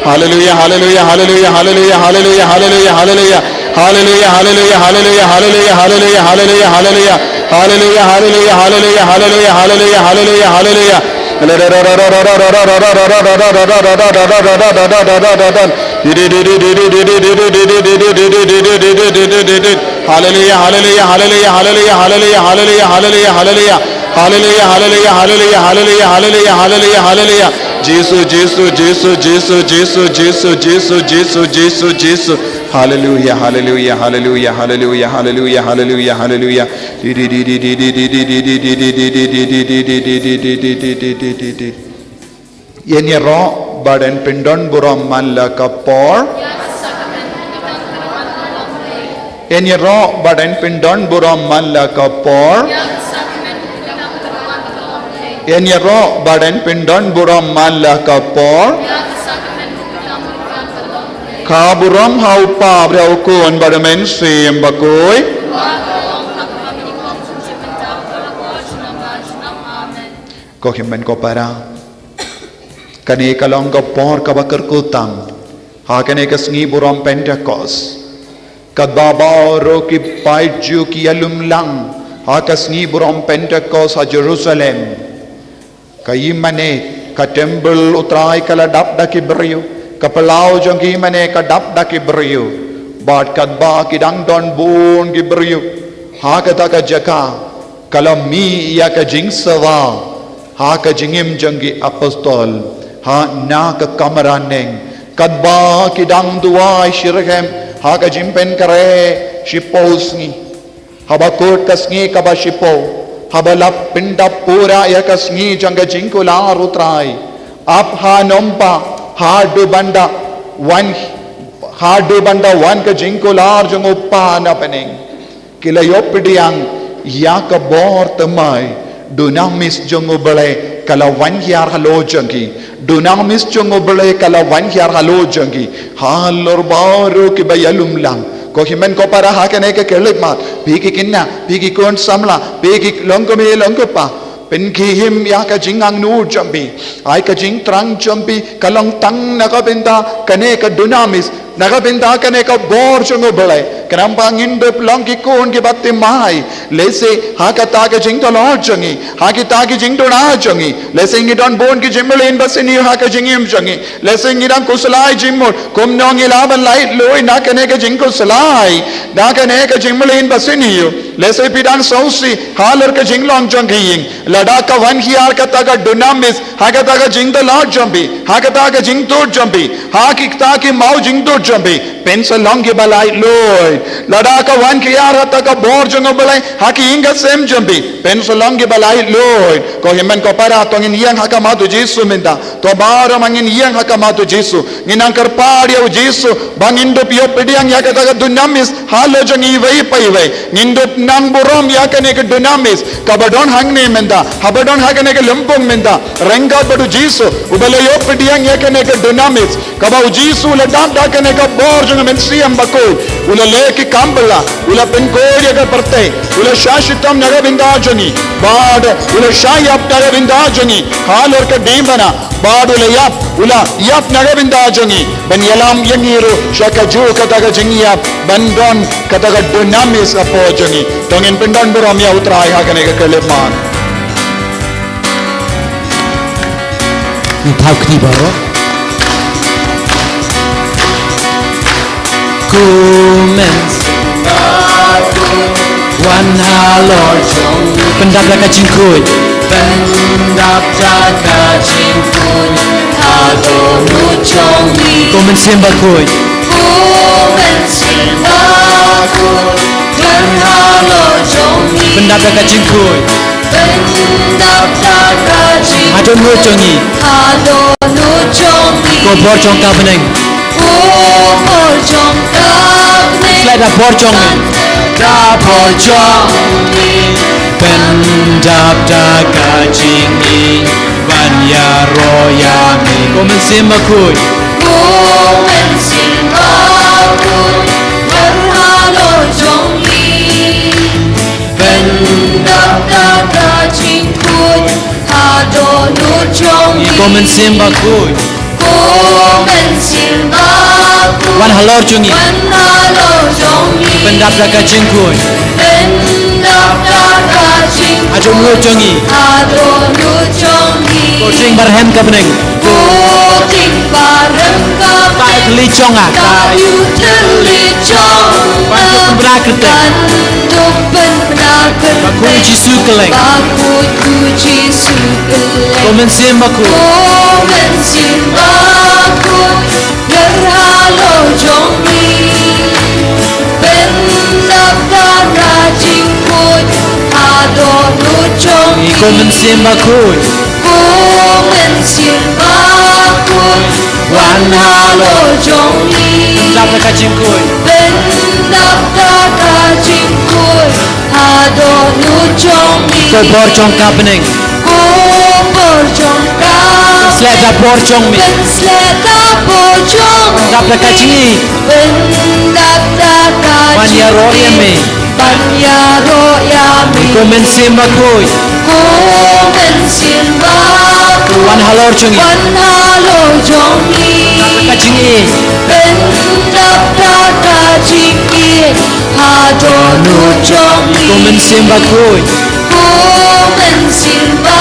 Hallelujah, hallelujah, hallelujah, hallelujah, hallelujah, hallelujah, hallelujah. Hallelujah, hallelujah, hallelujah, hallelujah, hallelujah, hallelujah, hallelujah. Hallelujah, hallelujah, hallelujah, hallelujah, hallelujah, hallelujah, hallelujah. Hallelujah, hallelujah, hallelujah, hallelujah, hallelujah, hallelujah, hallelujah, hallelujah. Hallelujah, hallelujah, hallelujah, hallelujah, hallelujah, hallelujah, hallelujah. Jesus, Jesus, Jesus, Jesus, Jesus, Jesus, Jesus, Jesus, Jesus, Jesus. Hallelujah, hallelujah, hallelujah, hallelujah, hallelujah, hallelujah, hallelujah. Yenye ro badan pindon buram malla kapor. Yenye ro badan pindon buram malla kapor. Yenye ro badan pindon buram malla kapor. Kaburam haupa braukun badamen sim bakoi. Kohimen ko para. Kani kalong kapor kabakar kutang. Hakane kasngi buram Pentecost. Kadbaba roki paiju ki alumlang. Hakasngi buram Pentecost a Jerusalem. Kayimane ka temple utrai kala dap da kibriyo. Kapalau jong kimane ka dap da kibriyo. Bad kadba kidang don bun kibriyo. Hakata ka jaka. Kalami ya ka jingsawa. Haka jingim jangi apostol. Ha na ka kamaraneng kadba kidang duai shirhem haka jimpen kare shiposni habakot kasngi kaba shipo habalap pinda pura ya kasngi janga jinkula rutrai ap ha nompa ha du banda wan ka jinkular janguppa na peneng kilayopdiang ya ka bor tamai dunamis jangubale kala wan yar halo jangi dunamis jongobele kala wan yar halo jangi halor baru ki bayalum lang ko himen ko para hakane ke kelip mat pigi kinna pigi kon samla pigi longkome longkopa pen ki him ya ka jingang nu jambi ai ka jing trang jambi kalong tang nakabenda kane ka dunamis nakabenda kane ka bor jongobele kanampang indep long ki kon ki batte mai lese hakata ka jing to lord jangi hakita ki jing to na jangi lese ngidon bon ki jimmel in basini haka jingim jangi lese ngidang kusalai jimmol kum nong ilaban lai loi na kane ka jing kusalai na kane ka jimmel in basini lese pidan sausi halar ka jing long jangi lada ka wan hiar kata ka dunamis hakata ka jing to lord jambi hakata ka jing to jambi hakita ki mau jing to jambi pensa long ki balai loi ladaka wan kiyara taka bor jongo balai haki inga sem jambi pensolongi balai loi ko himen ko para tongin yang haka matu Jesu minta to bara mangin yang haka matu Jesu nginang karpadi au Jesu bangindo pio pediang yaka taka dunamis halo jongi wei pai wei ngindo nang borom yaka ne ke dunamis kabadon hangne minta habadon haka ne ke lumpong minta renga badu Jesu ubale yo pediang yaka ne ke dunamis kabau Jesu ladam daka ne ke bor jongo mensiam bako ula leki kambala ula penkoria ka parte ula shashitam nagabindajani bad ula shayap nagabindajani halor ka dimbana bad ula yap nagabindajani ben yalam yangiru shakaju kataga jingiap bandon kataga dunamis apojani tongin pendon boromia utrai hakane ka keleman thau kni baro Kumens Wan halor jong Pendap laka jingkut Pendap laka jingkut Hado nu jong Kumen simbakut Kumen simbakut Wan halor jong Pendap laka jingkut Pendap laka jingkut Hado nu jongi Hado nu jongi Kobor jong ka beneng Bor jong kapne Slide up bor jong Da bor jong Pendap da kajingi Banya royami Komen simakut Komen simakut Berhalo jongi Pendap da kajingkut chong Ko men sim ba kui ko men sim ba kui Wan halor chungi wan halo chong Pendap da ka ching kui ben dap da ka ching Ajo mu chungi ado nu chong Ko ching barhem ka beneng ko ting barem ka Ta kli chonga ka yu teli chong Wan ko pembra kerteng Banduk ben benaker Ba kui jisu keleng Baku tu jisu keleng Ko men sim ba kui Komen simbaku Gerhalo jongi Bendap dana jingkut Ado nu jongi Ko men sim ba kui Komen simbaku Wan halo jongi Pendap da ka ching kui Bendap dana jingkut Ado nu jongi Ko bor chong ka beneng Bor chong ka Sled da bor chong mi Ben sleda bor chong Pendap da ka chingi Bendap da ka Wan ya ro ya mi Ban ya ro ya mi Ko men sim ba kui Ko men sim ba Wan halor chungi Wan halo jongi Da ka chingi Bendap da ka chingi Hado nu jongi Ko men sim ba kui Ko men sim ba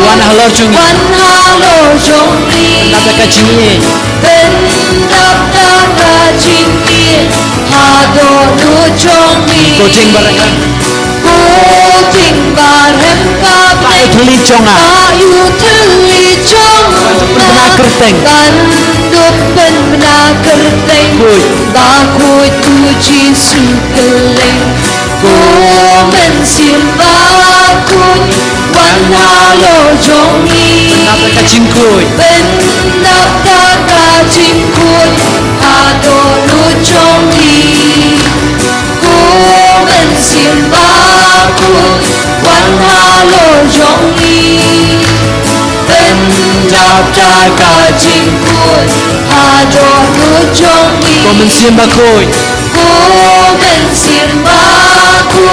Wan halor chungi Wan halo jongi Pendap da ka chingi Bendap da ka chingi Hado nu jongi Ko ching barhem Ko ting barhem ka Ta kli chonga Ayu teli chonga Pembra kerteng Banduk ben bena kerteng Kui Baku tu jisu keleng Ko men simbaku Wan halo jongi Pendap da ka ching kui Bendap da ka jingkut Ado nu jongi Ku men simbaku Wan halo jongi Bendap da ka jingkut Ado nu jongi Ko men sim ba kui Ku men simbaku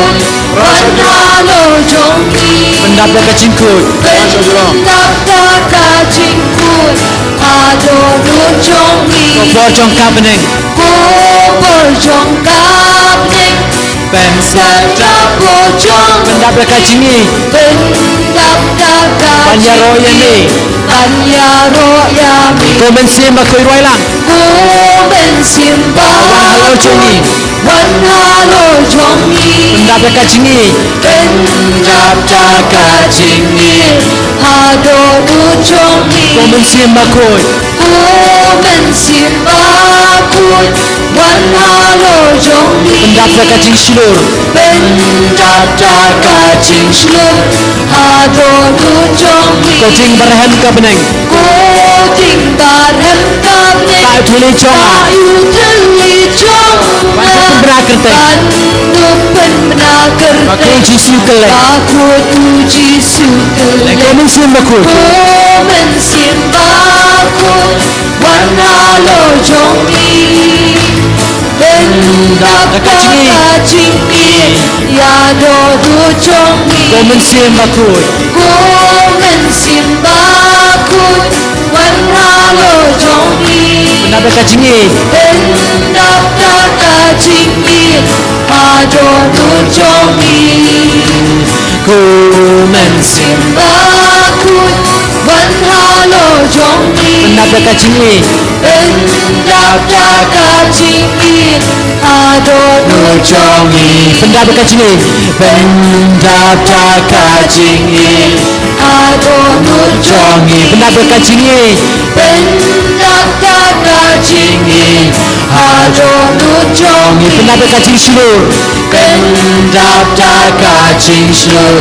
Wan halo jongi Pendap da ka ching kui Bendap da ka jingkut Ado nu jongi Ko bor chong ka beneng Bor chong kap neng Ben Sada bor chong Pendap da ka chingi Bendap da ka Ban ya ro ya mi Ban ya ro ya mi Ko men sim ba kui roi lang Ku men simba Wan halor chungi Wan halo jongi Pendap da ka chingi Bendap da ka jingi Ado nu jongi Ko men sim ba kui Ku men simba Wan halo jongi Pendap da ka ching slur Bendap da ka jing slur Ado nu jongi Ko ching barhem ka beneng Ko ting barhem kabne Ta kli chonga Ayu teli chonga Wan ko pembra kerteng Banduk ben bena Ba kui kerteng jisu keleng Baku tu jisu Ko keleng men sim ba kui Komen simbaku Wan halo jongi Bendap Da ka chingi chingi Yado du jongi Ko men sim ba kui Komen simbaku Wan halo jongi Pendap da ka chingi Bendap da chingi Ado du jongi Ko men Simbaku Wan halo jongi Pendap da ka chingi Bendap da ka chingi Ado nu jongi Pendap da ka chingi Pendap da ka chingi Ado nu jongi Pendap da ka chingi Bendap da ka chingi Ado nu jongi Pendap da ka ching slur Bendap da ka cing slur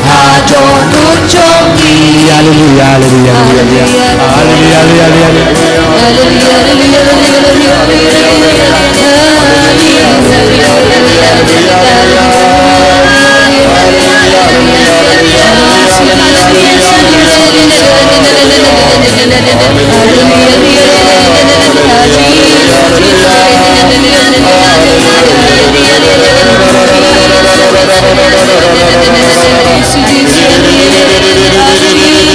Ado nu jongi Haleluya haleluya haleluya Haleluya haleluya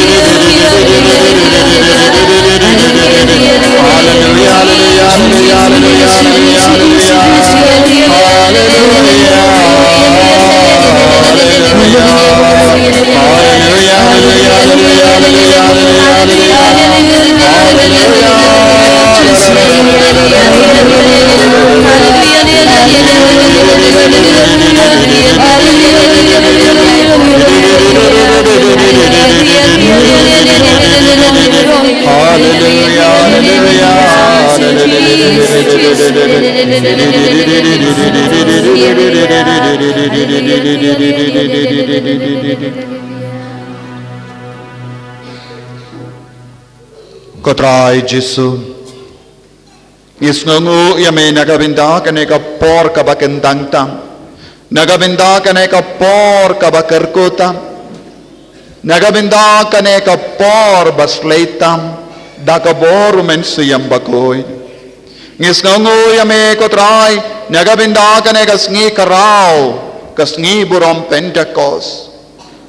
Hallelujah. Kotrai Jesu Isnungu yame nagabinda kane ka por ka bakentang tang nagabinda kane ka por ka bakerkutam nagabinda kane ka por basleitam dakabor mensiyam bakoy Ngisnungu yame kotrai nagabinda kane kasngi karao kasngi burom Pentecost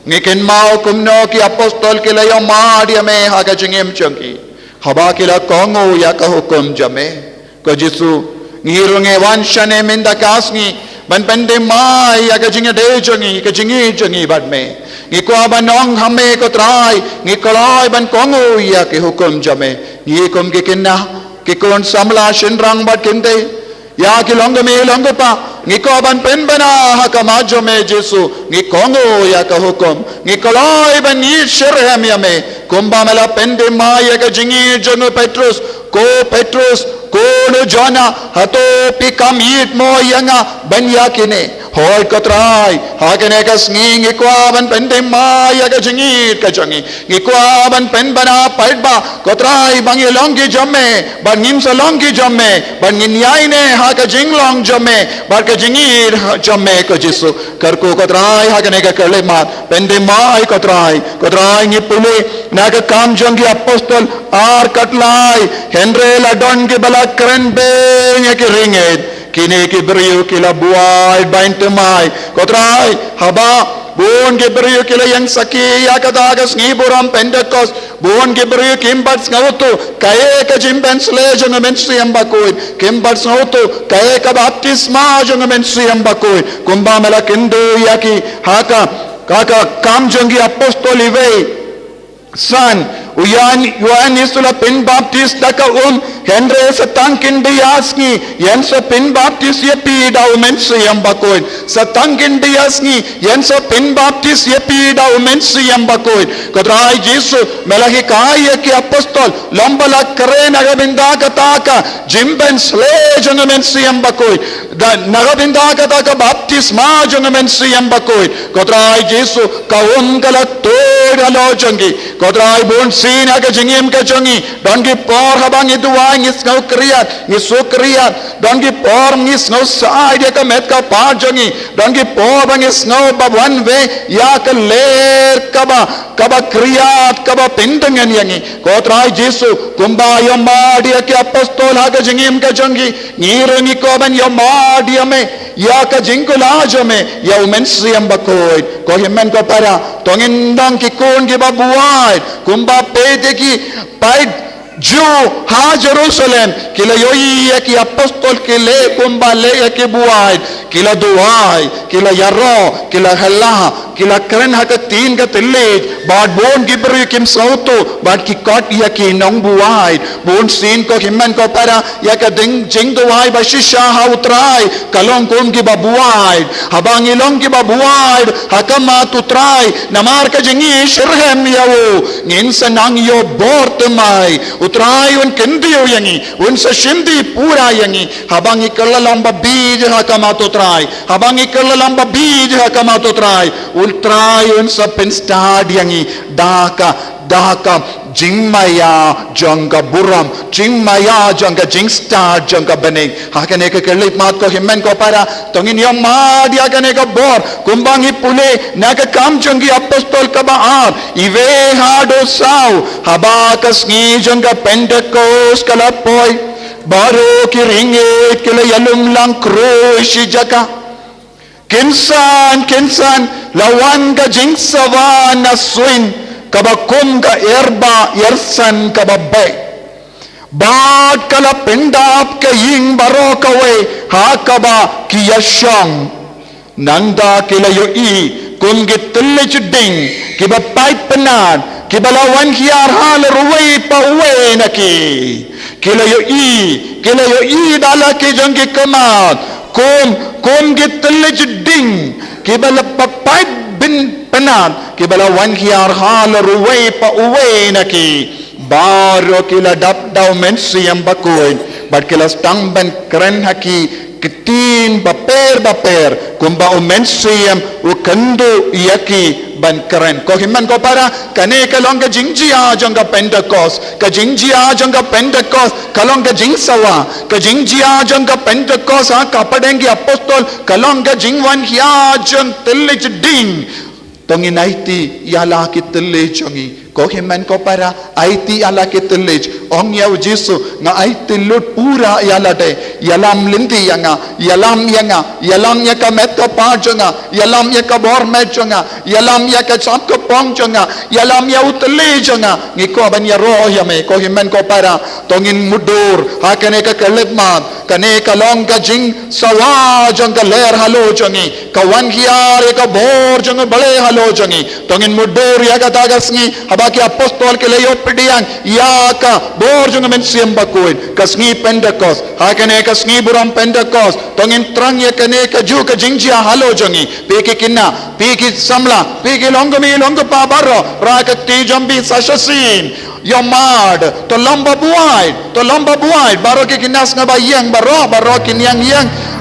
ngikin mau kumno ki apostol kilayo madi yame haga jingim chungi haba kila kongo ya ka hukum jame ko Jesu ngirunge wanshane minda kasngi ban pende mai ya ka jinga de jongi ka jingi jongi badme ngikwa banong hame ko trai ngikolai ban kongo ya ke hukum jame ngikum ke kinna ke kon samla shinrang bad kinte ya ki longa me longa pa ngiko ban pen bana hakama jome Jesu ngikongo ya ka hukum ngikolai ban ni shirham yame kumba mala pende mai ya ka jingi jongo Petrus ko no Jona hato pikam it mo yanga ban yakine hoi kotrai hakene kas ngi kwa ban pende mai ya ka jingi ka jangi ngikwa ban pen bana paidba kotrai bangi longi jamme ban ngim sa longi jamme ban ngin yaine ha ka jinglong jamme bar ka jingi jamme ko Jesu karko kotrai hakene ka kale mat pende mai kotrai ngipule naga kam jangi apostol ar katlai Henry ladon ke bala keren be ki ringet kini ki beriu kila buai bain temai kotrai haba Buon ke beriu kila yang saki ya katagas ngiburam Pentecost buon ke beriu kimbats ngautu kae ka jimben sle jong men siam bakoy kimbats ngautu kae ka baptisma jong men siam bakoy kumba mala kindu yaki haka kaka kam jongi apostoli ve san Yuan isula pin baptist daka Henry satangkin diasngi yen sa pin baptist ye pi dau mensiyam bakoy satangkin diasngi yen sa pin baptist ye pi dau mensiyam bakoy kotrai Jesu melahi kaya ki apostol lombala kare nagabinda kataka jimben sle jong mensiyam bakoy dan nagabinda kataka baptisma jong mensiyam bakoy kotrai Jesu kaun kala alo jangi kotrai bon sina ka jingim ka jangi dongi por habang iduwa ngis ngau kriat ngisu kriat dongi por ngis ngau sai dia ka met ka pa jangi dongi por bang ngis ngau babwan ve ya ka ler kaba kriat kaba pindangan yangi kotrai Jesu kumba yoma dia ki apostol ha ka jingim ka jangi ngirengi ko ban yoma dia me ya ka jingkula jame ya umensiam bakoy ko himen ko para tongindang ki kun ki babuai kumba pete ki paid Jew ha Jerusalem kila yoi ki apostol kile kumba le ki buai kila duai kila yaro kila halla kila keren ha ka tin ka tille bad bon ki beri kim sauto bad ki kot ya ki nong buai bon sin ko himman ko para ya ka ding jing duai ba shisha ha utrai kalong kum ki babuai habang ilong ki babuai hakama tutrai namar ka jingi shirhem yawo ngin sanang yo bort mai utrai un kendio yangi un sa shindi pura yangi habang ikalla lamba bij hakama tutrai habang ikalla lamba bij hakama tutrai ultrai un sa penstad yangi daka jingmaya jangga buram jingmaya jangga jingstad jangga bening hakane ke kelip mat ko himmen ko para tongin yom ma dia kane ka bor kumbangi pule naga kam jangi apostol ka baar ive hado sau habakas ngi jangga Pentecost kala poi baro ki ringit kila yalum lang krushi jaka kinsan lawan ka jingsawa na swin kabakum ka erba yersan kababay. Bad kala pendap kaying baro kawe hakaba kiyasyang nangda kilayo i kun gitille chuding kibapay penad kibalawan hiyar hal ruway pa uwe naki kilayo i dala ki jangki kamat kum gitille chuding kibalapapay bin penad kibalawan hiyar hal ruway pa uwe naki baro kila dap daw mensiam bakoy bat kila stang ban keren haki ketin baper kumba mensiam ukendo yaki ban keren ko himan ko para kane kalong ka jingjia jangga Pentecost ka jingjia jangga Pentecost kalong ka jingsawa ka jingjia jangga Pentecost ha kapadengi apostol kalong ka jingwan hia jang telej ding tongin aiti yala kitelle chongi ko himan ko para aiti yala kitelle ong yau jisu nga aiti lut pura yala de yalam linti yanga yalam yaka met ka pa chonga yalam yaka bor met chonga yalam yaka chap ka pong chonga yalam ya utelle chonga ngiko ban ya roh yame ko himan ko para tongin mudur hakane ka kelipmat kane ka long ka jing sawa jong ka ler halo chongi kawan hiar ka bor jong bale halo chongi tongin mudur ya ka tagasngi habaki apostol ke leyo pidiang ya ka bor jong mensiam bakuin kasngi Pentecost hakane kasngi buram Pentecost tongin trang ya kane ka ju ka jingjia halo chongi peki kinna peki samla peki longomi pa baro rakati jambi sashasin yomad to lamba buai baro ke kinas nga bayang baro kinyang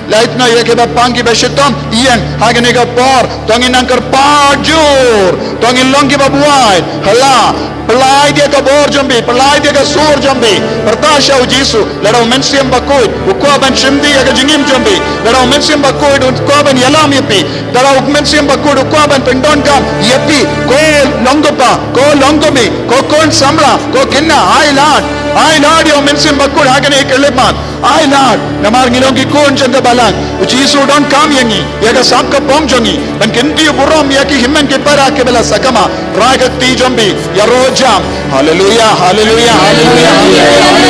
lait na yake ba pangi ba shetam yang hagane ka por tongin angkar pajur tongin longi ba buai hala pelai dia ka bor jambi pelai dia ka sur jambi pertasha u jisu ladau mensiam bakoy ukwa ban shimdi ya ka jingim jambi ladau mensiam bakoy ukwa ban yalam yapi ladau mensiam bakoy ukwa ban pendon kam yapi ko longopa ko longomi ko kon samla ko kinna ai lad yo mensiam bakoy hagane kelemat ai lad namar ngilongi kon janga balang jisu don kam yangi ya ka sap ka pom jangi ban kinti burom ya ki himman ke para ke bela sakama ragati jambi ya rojam hallelujah hallelujah hallelujah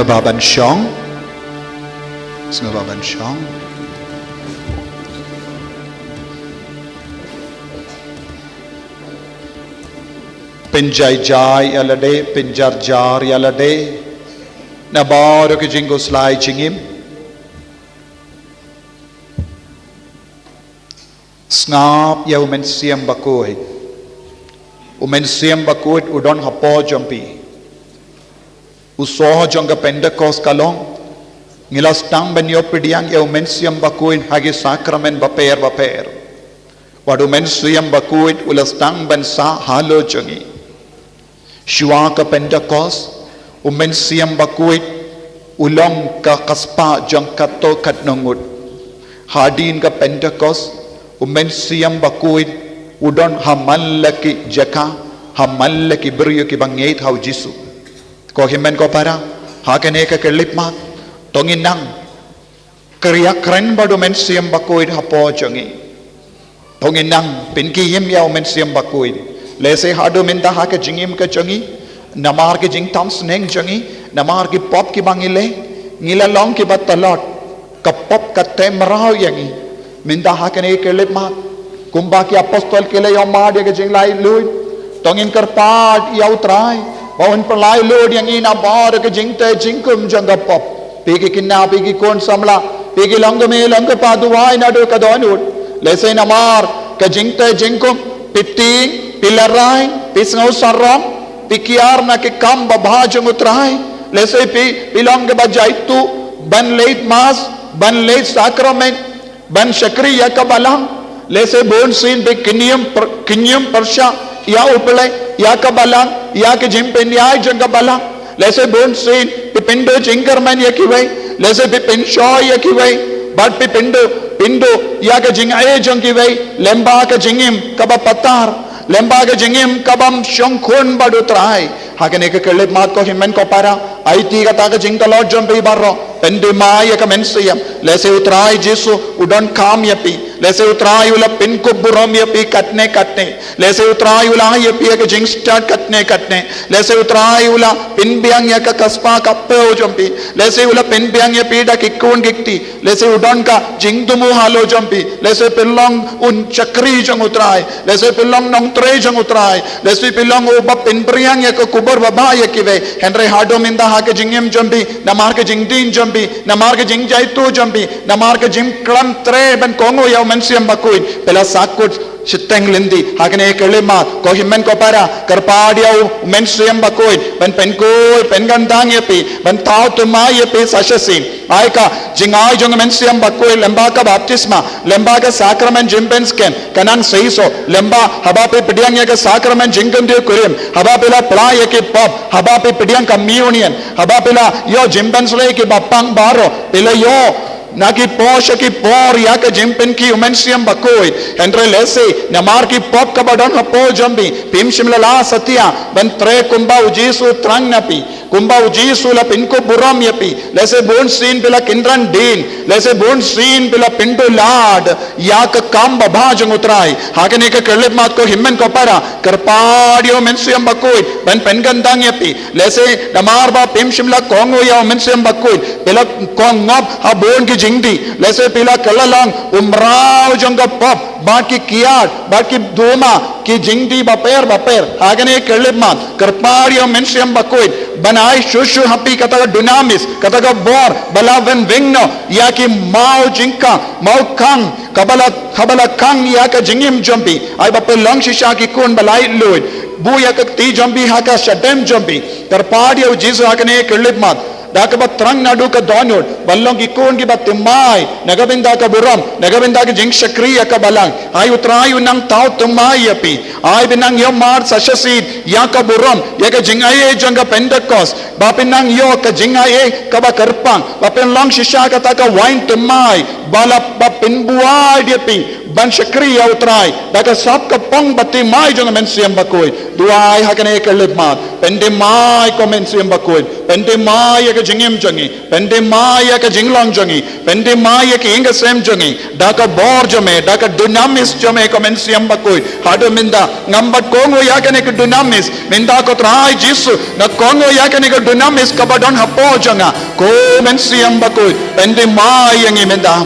Baban Shong, Baban Shong. Pinjai jai alade, pinjar jar alade, na baru ke jinggo slai jingim. Snap ya umen siam bakuit, udon hapo jampi. Usoho jongga Pentecost kalong ngilas tang benyo pidiang ya umen siam bakuit hagi sakramen baper. Wadu men siam bakuit ulas tang ben sa halo jongi. Shua ka Pentecost umen siam bakuit ulong ka kaspa jong kato kat nongut. Hadin ka Pentecost umen siam bakuit udon hamal laki jaka hamal laki beryo ki bangait hau Jisu. Ko himen ko para hakene ka kelip mat tongin nang kriya kren badu men siam bakuit hapo jongi. Tongin nang pinki yim ya men siam bakuit. Lese hadu minta hake jingim ka jongi, namar ke jing tam sneng jongi, namar ki pop ki bangile, ngila long ki batalot, ka pop ka temrao yangi. Minta hakene kelip mat kumba ki apostol kele yomad ya ke jing lai lui. Tongin kerpat ya utrai. Bawon pelai lo yang ina bar ke jingte jingkum jangga pop pigi kinna pigi kon samla pigi langame langke paduwai nadu kadonut lese namar ke jingte jingkum piting pilarai pisngau saram pikiar na ke kam babhajung utrai lese pilang ke bajaitu ban leit mas ban leit sakrament ban syakriya kabalang lese bon sin be kinyum persya ya upale ya kabalang ya ke jimpe nyai jangga balang lese bon sin pindo jingkar man ya kiwai lese pinsho ya kiwai bad pindo ya ke jingaye jang kiwai lemba ke jingim kaba patar lemba ke jingim kabam shongkhun badu trai hakene ke kelip mat ko himen ko para aiti kata ke jing talot jambe barro pende maya ka mensiam lese utrai Jisu udon kam yapi lese utrai ula pin ko burom yapi katne lese utrai ula yapi ke jing start katne lese utrai ula pin biang ya ka kaspa kappe jampi lese ula pin biang yapi da kikun gikti lese udon ka jing tumu halo jampi lese pilong un chakri jang utrai lese pilong nong tre jang utrai lese pilong uba pin priang ya ka kubur baba ya kiwe henry hado minda ha ke jingem jampi namar ke jing din jampi namar ke jing jaitu jampi namar ke jing klam tre ben kongo ya mensiam bakuin pela sakut siteng lindi hakene kelima ko himen ko para karpadia mensiam bakuin ben penko pengandang yapi ben tau tuma yapi sashasi aika jingai jong mensiam bakuin lemba ka baptisma lemba ka sacrament jimpensken kanan seiso lemba haba pe pidiang ya ka sacrament jingkan de kurim haba pela playa ke pop haba pe pidiang communion haba pela yo jimpens le ke bapang baro pela yo naki posha ki por ya ka jimpen ki umensiam bakoi entre lesi namar ki pop ka badon hapo jambi pim shimla la satya ban tre kumba ujisu trang napi kumba ujisu la pinko buram yapi lese bon sin pila kindran din lese bon sin pila pinto lad ya ka kam babajang utrai hakane ka kerlip mat ko himmen ko para karpadio mensiam bakoi ban pengandang yapi lese namar ba pim shimla kongo ya mensiam bakoi pila kongop ha bon ki jingdi lese pila kalalang umrao jangga pop baki kiat baki doma ki jingdi baper hagane kerlip mat karpadio mensiam bakoi banai shushu happy kataga dunamis kataga bor balaven wingno ya ki mau jingka mau kang kabala kang ya ka jingim jumpi ai bape long shisha ki kun balai loid bu ya ka ti jumpi ha ka shadem jumpi karpadio jisu hakane kerlip mat Dakabat terang nadu ke donut, balong ikun ki batimai, nagabinda ka buram, nagabinda ka jing shakriya ka balang, ay utrayu nang tau tumai api, ay binang yo mar sashasid, ya ka buram, ya ka jing aye jangga Pentecost, bapin nang yo ka jing aye ka bakarpang, bapin long shisha ka taka wine tumai, balap bapin buai dia pi, ban shakriya utrai, daka sab ka pong batimai jang mensiam bakoi, duai hakane ka libmat, pendemai ko mensiam bakoi, pendemai ka jingim jangi pendemaya ka jinglong jangi pendemaya ki inga sem jangi daka bor jame daka dunamis jame comensiam bakoi hado minda ngambat kongo yakane ka dunamis minda ko trai jisu na kongo yakane ka dunamis kabadon hapo janga comensiam bakoi pendemaya ngi minda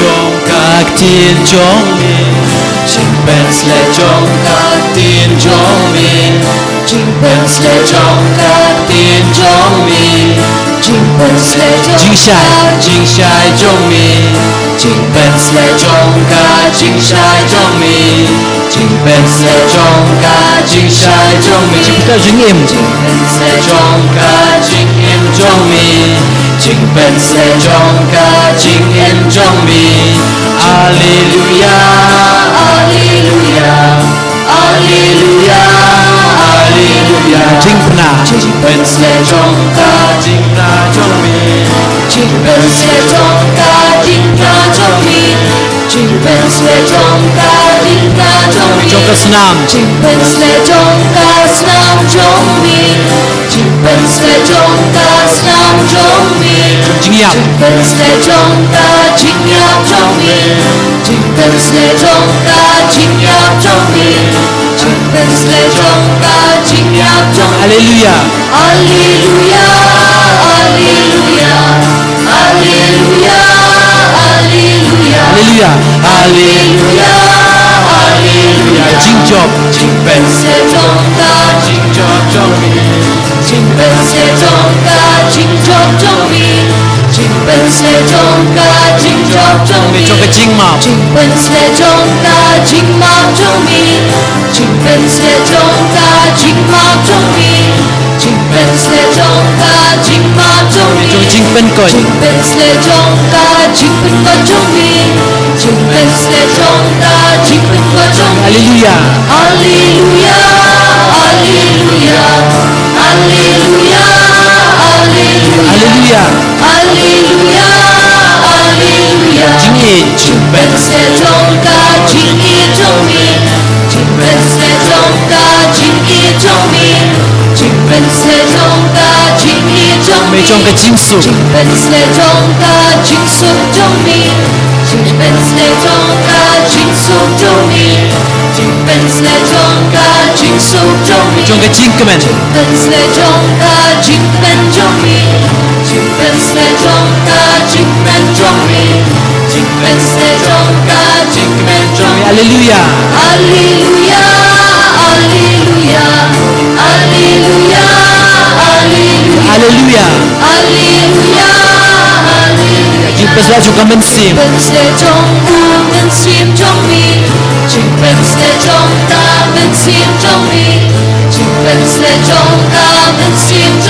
Chong các tiên chong mi, chinh ben sle chong các tiên chong mi, chinh ben sle chong các tiên chong mi, chinh ben sle chong jing shai chong mi, chinh ben sle chong các jing shai chong mi, chinh ben sle chong các jing shai chong mi, chinh ben jing im, chinh ben sle chong các jing im chong mi. Ching ben sle chong ka ching em chong mi Alleluia Alleluia Alleluia Alleluia Ching pna Ching ben sle chong ka ching na chong mi Ching ben sle chong ka ching na chong mi Ching ben sle chong ka ching na chong mi Chong ka snam Ching ben sle chong ka snam chong mi Ching ben sle chong ka snam chong mi Ching yap Ching ben sle chong ka ching yap chong mi Ching ben sle chong ka ching yap chong mi Ching ben sle chong ka ching yap chong mi Alleluia Alleluia Alleluia Alleluia Alleluia Alleluia Alleluia Alleluia Ching job Ching ben sle chong ka ching job chong mi Ching ben sle chong ka ching job chong mi Ching ben sle chong ka ching job chong mi Chong ka ching map Ching ben sle chong ka ching map chong mi Ching ben sle chong ka ching map chong mi Ching ben sle chong ka ching map chong mi Chong ben koi Ching ben sle chong ka ching ben koi chong mi Ching ben sle chong ka ching ben koi chong mi Alleluia Alleluia Alleluia Alleluia Alleluia Alleluia Alleluia Ching e ching ben sle chong ka ching e chong mi Ching ben sle chong ka ching e chong mi Ching ben sle chong ka ching e chong mi Chong ka ching su Ching ben sle chong ka ching su chong mi Ching ben sle chong ka ching su chong mi Ching ben sle chong ka ching su chong mi Chong ka ching kemen Ching ben sle chong ka ching men chong mi Ching ben sle chong ka ching men chong mi Ching ben sle chong ka ching men chong mi Alleluia Alleluia Alleluia Alleluia Alleluia Alleluia Alleluia Ching ben sle chong ka men sim Ben sle chong ka men sim chong mi Ching ben sle chong ka men sim chong mi Ching ben sle chong ka men sim chong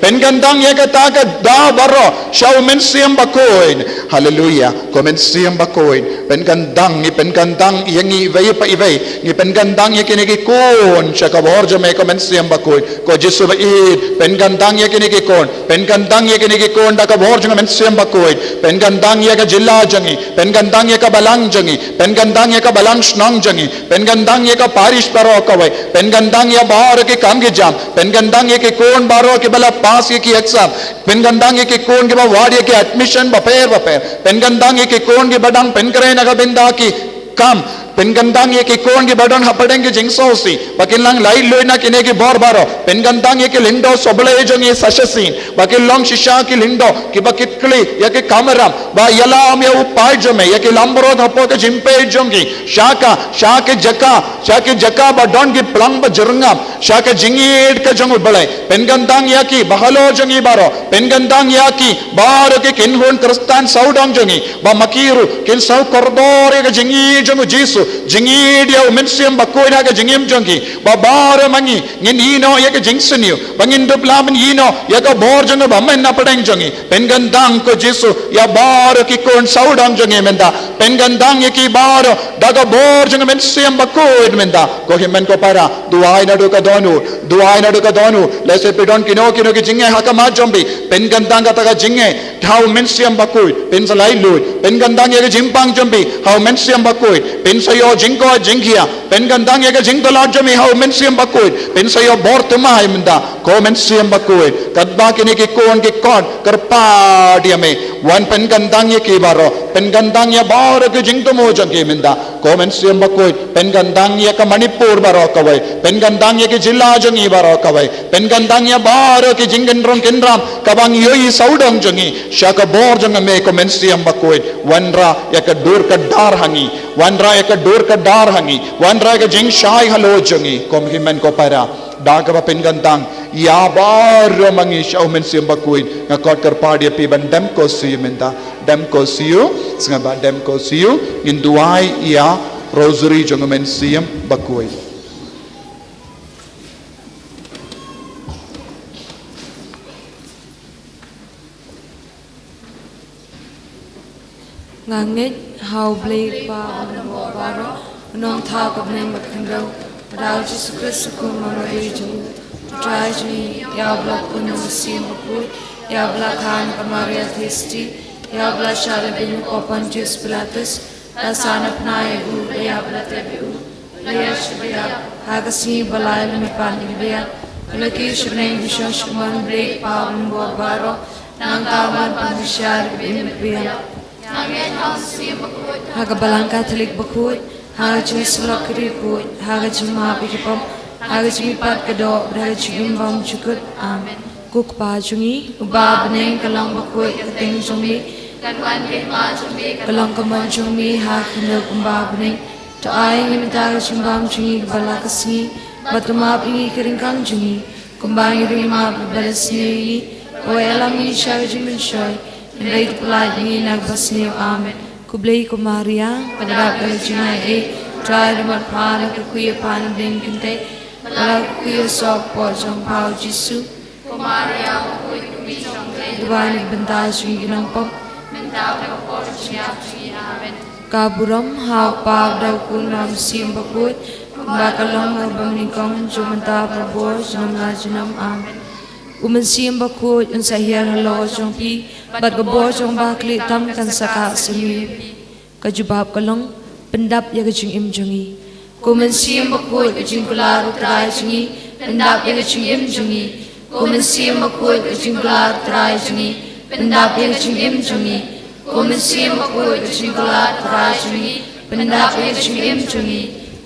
Pengandang ya kataka da baro siya umensiam bakoin. Hallelujah. Komensiam bakoin. Pengandang ni pengandang yang iway pa iway. Ni pengandang ya kinikikon siya kaborja may komensiam bakoin. Ko Jesu ba id pengandang ya kinikikon. Pengandang ya kinikikon da kaborja komensiam bakoin. Pengandang ya ka jilla jangi. Pengandang ya ka balang jangi. Pengandang ya ka balang snang jangi. Pengandang ya ka parish baro kawai. Pengandang ya bahar ke kam ke jam. Pengandang ya ke kon baro ke bala pass ki exam. Pengandang ya ke kon ke ba ward ya ke admission baper. Pengandang ya ke kon ke badang penkare naga benda ki kam. Pengandang ya ke kon ke badang hapadeng ke jingsosi. Bakilang lai loina kine ke bor baro. Pengandang ya ke lindo sobale jong ye sashasin. Bakilong shisha ki lindo ki bakitli ya ke kamaram. Ba yalam ya upai jome ya ke lambro dhapo ke jimpe jongi. Shaka jaka ba don ki plang ba jurngam. Shaka jingid ka jong balai. Pengandang ya ki bahalo jongi baro. Pengandang ya ki baro ke kinhun kristan saudang jongi. Ba makiru kin sau kordor ya ke jingi jongu Jesu. Jingi dia umensiam bakoy na ka jingim jongi. Ba baro mangi ngin ino ya ke jingsuniu. Bangin duplaman ino ya ka bor jongu ba men na padeng jongi. Pengandang ko Jesu ya baro ki kon saudang jongi menda. Pengandang ya ki baro daga bor jongu mensiam bakoy menda. Ko himen ko para duai na do ka donu lese pedon kino ki jinge hakama jombi. Pengandang ka taga jinge how mensiam bakoy pen salai lui. Pengandang ya ke jimpang jombi how mensiam bakoy pen sayo jingko jingia. Pengandang ya ke jingtola jomi how mensiam bakoy pen sayo bor tumai menda. Ko mensiam bakoy kadba kini ki kon kerpa dia me wan pengandang ya ki baro. Pengandang ya baro ke jingtomo jangki menda. Ko mensiam bakoy pengandang ya ke Manipur baro kawai. Pengandang ya ke jilla jongi baro kawai. Pengandang ya baro ke jingendrong kendram kabang yoi saudang jongi. Shaka bor jonga me ko mensiam bakoy. Wanra ya ke dur ka dar hangi. Wanra ya ke dur ka dar hangi. Wanra ya ke jing shai halo jongi. Kom himen ko para dagaba pengandang ya baro mangi siya mensiam bakoy. Ngakot kerpadia piban dem ko siyo menta. Dem ko siyo sengaba dem ko siyo nginduai ya rosary jonga mensiam bakoy. Ngangit hau blade pa ono baro nong tha ka name makando rao Jesus Christ ko mamari jo try me ya bla kuno sim ko ya bla khan kamaria thisti ya bla shale bin open jus platus asana pnae gu ya bla tebu ya shbiya hagasi balai me pan biya laki shne vishosh man blade pa ono baro nang kawan panishar bin biya Haga balang Catholic bakut, haga jimi selok kiri kut, haga jimi mapi kipom, haga jimi pat kedok, haga jimi bam cukut, amen. Kuk pa jungi, uba beneng kalang bakut, keteng jungi, kanwan kema jungi, kalang kaman jungi, haga kendok umba beneng, taai ngimi taga jimi bam jungi, kebala kesingi, batu mapi ngi keringkang jungi, kumbang iri mapi balasni, oe alami syaga jimi syoy, Indai pelaj ni nagbasni amen. Kublay ko Maria, padarap ka jinay try naman pana ka kuya pana din kinte, palag kuya sok po jong pao Jesu. Ko Maria, kuya kumijong blay, diba nagbantay siya ginampap, mentaw na po siya amen. Kaburam, hapag daw ko nam simbakut, bakalang nagbaminikong jumanta pabor, junam amen. Umensiam bakut un sahir halo jong pi bat gabor jong bakli tam kan saka semi kajubab kalong pendap ya kajing im jongi kumensiam bakut kajing kular utrai jongi pendap ya kajing im jongi kumensiam bakut kajing kular utrai jongi pendap ya kajing im jongi kumensiam bakut kajing kular utrai jongi pendap ya kajing im jongi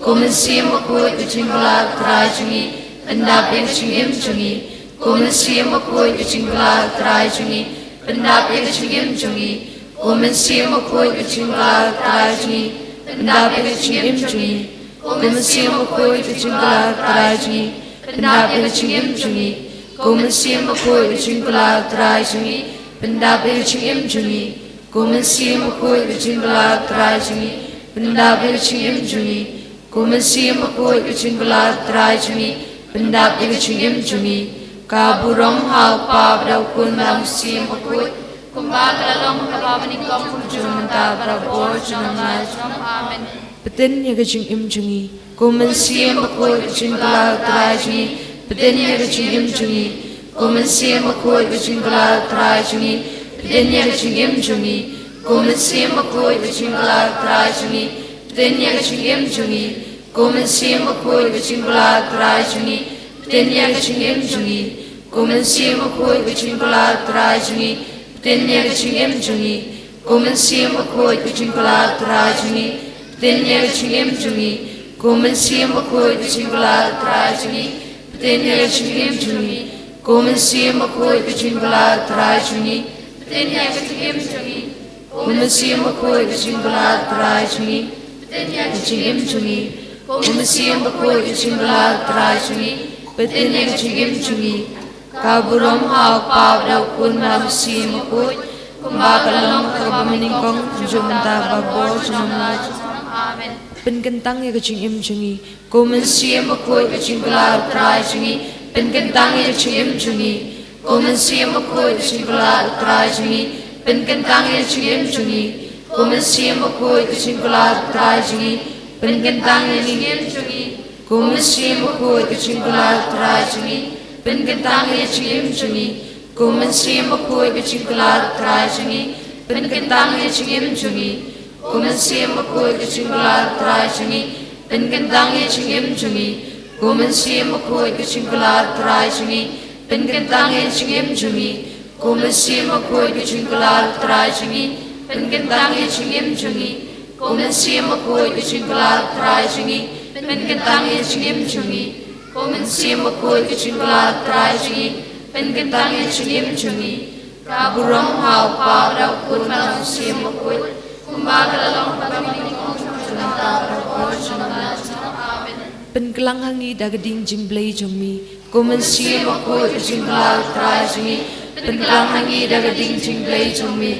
kumensiam bakut kajing kular utrai jongi pendap ya kajing im jongi Kumensiam bakut kajing kular utrai jongi pendap ya kajing im jongi kumensiam bakut kajing kular utrai jongi pendap ya kajing im jongi kumensiam bakut kajing kular utrai jongi pendap ya kajing im jongi kumensiam bakut kajing kular utrai jongi pendap ya kajing im jongi kumensiam bakut kajing kular utrai jongi pendap ya kajing im jongi kumensiam bakut kajing kular utrai jongi pendap ya kajing im jongi Kaburong hau pa badaw kun malam sim bakut. Kumba kalalong kababaning kong kumjung ta brabo junam la junam amen. Betin ya gajing im jungi. Kumen sim bakut gajing kala trai jungi. Betin ya gajing im jungi. Kumen sim bakut gajing kala trai jungi. Betin ya gajing im jungi. Kumen sim bakut gajing kala trai jungi. Betin ya gajing im jungi. Kumen sim bakut gajing kala trai jungi. Betin ya gajing im jungi. Kumen sim bakut gajing kala trai jungi. Betin ya gajing im jungi. Kumen sim bakut gajing kala trai jungi. Betin ya gajing im jungi. Kumen sim bakut gajing kala trai jungi. Betin ya gajing im jungi. Kumen sim bakut gajing kala trai jungi. Betin ya gajing im jungi. Kumen sim bakut gajing kala trai jungi. Betin ya gajing im jungi. Kumen sim bakut gajing kala trai jungi. Betin ya gajing im jungi. Kaburom hau pa daw kun malam sim bakut. Kumbakalong kabaminingkong jumta babo junam la junam amen. Penkentang ya gajing im jungi. Kumen sim bakut gajing kala trai jungi. Penkentang ya gajing im jungi. Kumen sim bakut gajing kala trai jungi. Penkentang ya gajing im jungi. Kumen sim bakut gajing kala trai jungi. Penkentang ya gajing im jungi. Kumen sim bakut gajing kala trai jungi. Penkentang ya gajing im jungi. Kumen sim bakut gajing kala trai jungi. Penkentang ya gajing im jungi. Kumen sim bakut gajing kala trai jungi. Penkentang ya gajing im jungi. Kumen sim bakut gajing kala trai jungi. Penkentang ya gajing im jungi. Kumen sim bakut gajing kala trai jungi. Penkentang ya gajing im jungi. Kumen sim bakut gajing kala trai jungi. Penkentang ya gajing im jungi. Kumen sim bakut gajing kala trai jungi. Penkentang ya gajing im jungi. Kaburong hau pa daw kun malam sim bakut. Kumbakalong kababaning kong jumta brabo junam la junam amen. Penkelang hangi dagading jimblay jongmi. Kumen sim bakut gajing kala trai jungi. Penkelang hangi dagading jimblay jongmi.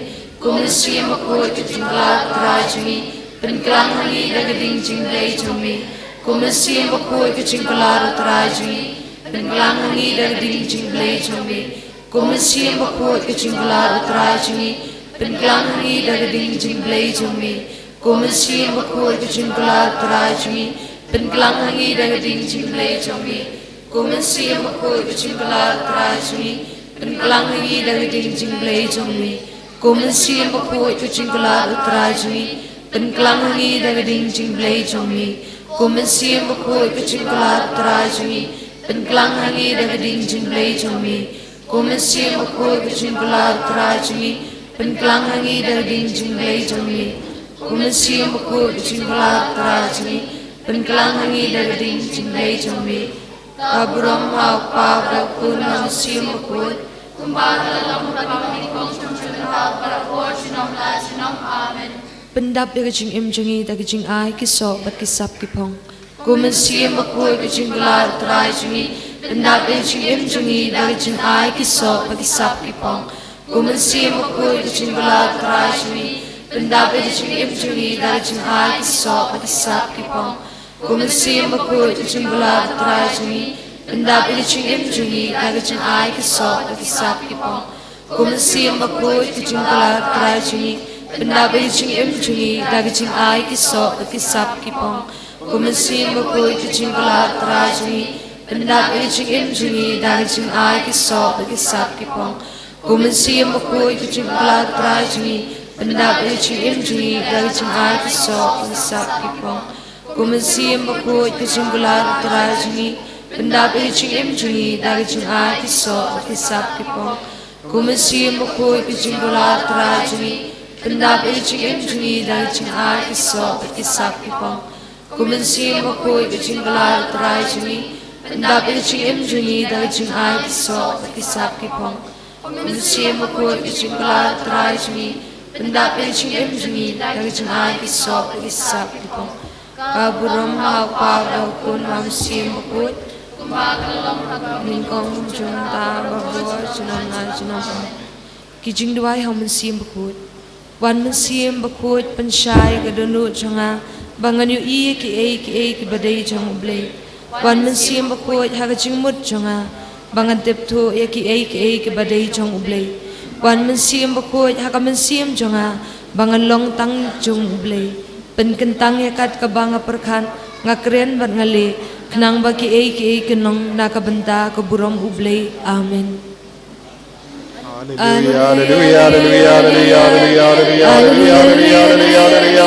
Kumen sim bakut gajing kala trai jungi. Penkelang hangi dagading jimblay jongmi. Kumen sim bakut gajing kala trai jungi. Penkelang hangi dagading jimblay jongmi. Kumen sim bakut gajing kala trai jungi. Penkelang hangi dagading jimblay jongmi. Kumen sim bakut gajing kala trai jungi. Penkelang hangi dagading jimblay jongmi. Kumen sim bakut gajing kala trai jungi. Penkelang hangi dagading jimblay jongmi. Kumen sim bakut gajing kala trai jungi. Penkelang hangi dagading jimblay jongmi. Kumen sim bakut gajing kala trai jungi. Penkelang hangi dagading jimblay jongmi. Kumen sim bakut gajing kala trai jungi. Penkelang hangi dagading jimblay jongmi. Kumen sim bakut gajing kala trai jungi. Penkelang hangi dagading jimblay jongmi. Kaburong hau pa daw kun malam sim bakut. Kumbakalong kababaning kong jumta brabo junam la junam amen. Pendap ya gajing im jungi da gajing ai kiso bat kisap kipong. Kumen sim bakut gajing kala trai jungi. Pendap ya gajing im jungi da gajing ai kiso bat kisap kipong. Kumen sim bakut gajing kala trai jungi. Pendap ya gajing im jungi da gajing ai kiso bat kisap kipong. Kumen sim bakut gajing kala trai jungi. Pendap ya gajing im jungi da gajing ai kiso bat kisap kipong. Kumen sim bakut gajing kala trai jungi. Pendap ya gajing im jungi da gajing ai kiso bat kisap kipong. Kumen sim bakut gajing kala trai jungi. Pendap ya gajing im jungi da gajing ai kiso bat kisap kipong. Kumen sim bakut gajing kala trai jungi. Pendap ya gajing im jungi da gajing ai kiso bat kisap kipong. Kumen sim bakut gajing kala trai jungi. Pendap ya gajing im jungi da gajing ai kiso bat kisap kipong. Kumen sim bakut gajing kala trai jungi. Pendap ya gajing im jungi da gajing ai kiso bat kisap kipong. Kumen sim bakut gajing kala trai jungi. Pendap ya gajing im jungi da gajing ai kiso bat kisap kipong. Kumen sim bakut gajing kala trai jungi. Pendap ya gajing im jungi da gajing ai kiso bat kisap kipong. Kaburom hau pa daw kun malam sim bakut. Kumbakalong kababaning Ningkong jumta babo junam la junam amen. Kijing duai hau men sim bakut. Wan men sim bakut pensyai gadonu jonga. Bangan yu i ki e ki badai jong blay. Wan men sim bakut ha gajing mut jonga. bangan tep thu ya ki ei ke badai jong ublei wan men sim bakoi ha ka men sim jonga bangan long tang jong ublei pen kentang ya kat ka banga perkhan ngakren bat ngale knang ba ki ei ke nong na ka benta ka burom ublei amen. Hallelujah, hallelujah, hallelujah, hallelujah, hallelujah, hallelujah, hallelujah,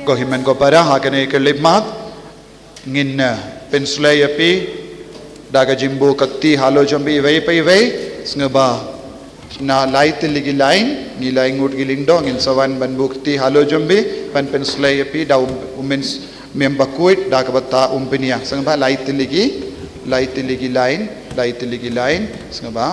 ko himen ko para hakane ke limat ngin penslay api daga jimbo kakti halo jambi vei pai vei sneba na lai tiligi lain ni lai ngut giling dong in sawan ban bukti halo jambi pan penslay api da umens memba kuit daga bata umpinia sneba lai tiligi lain sneba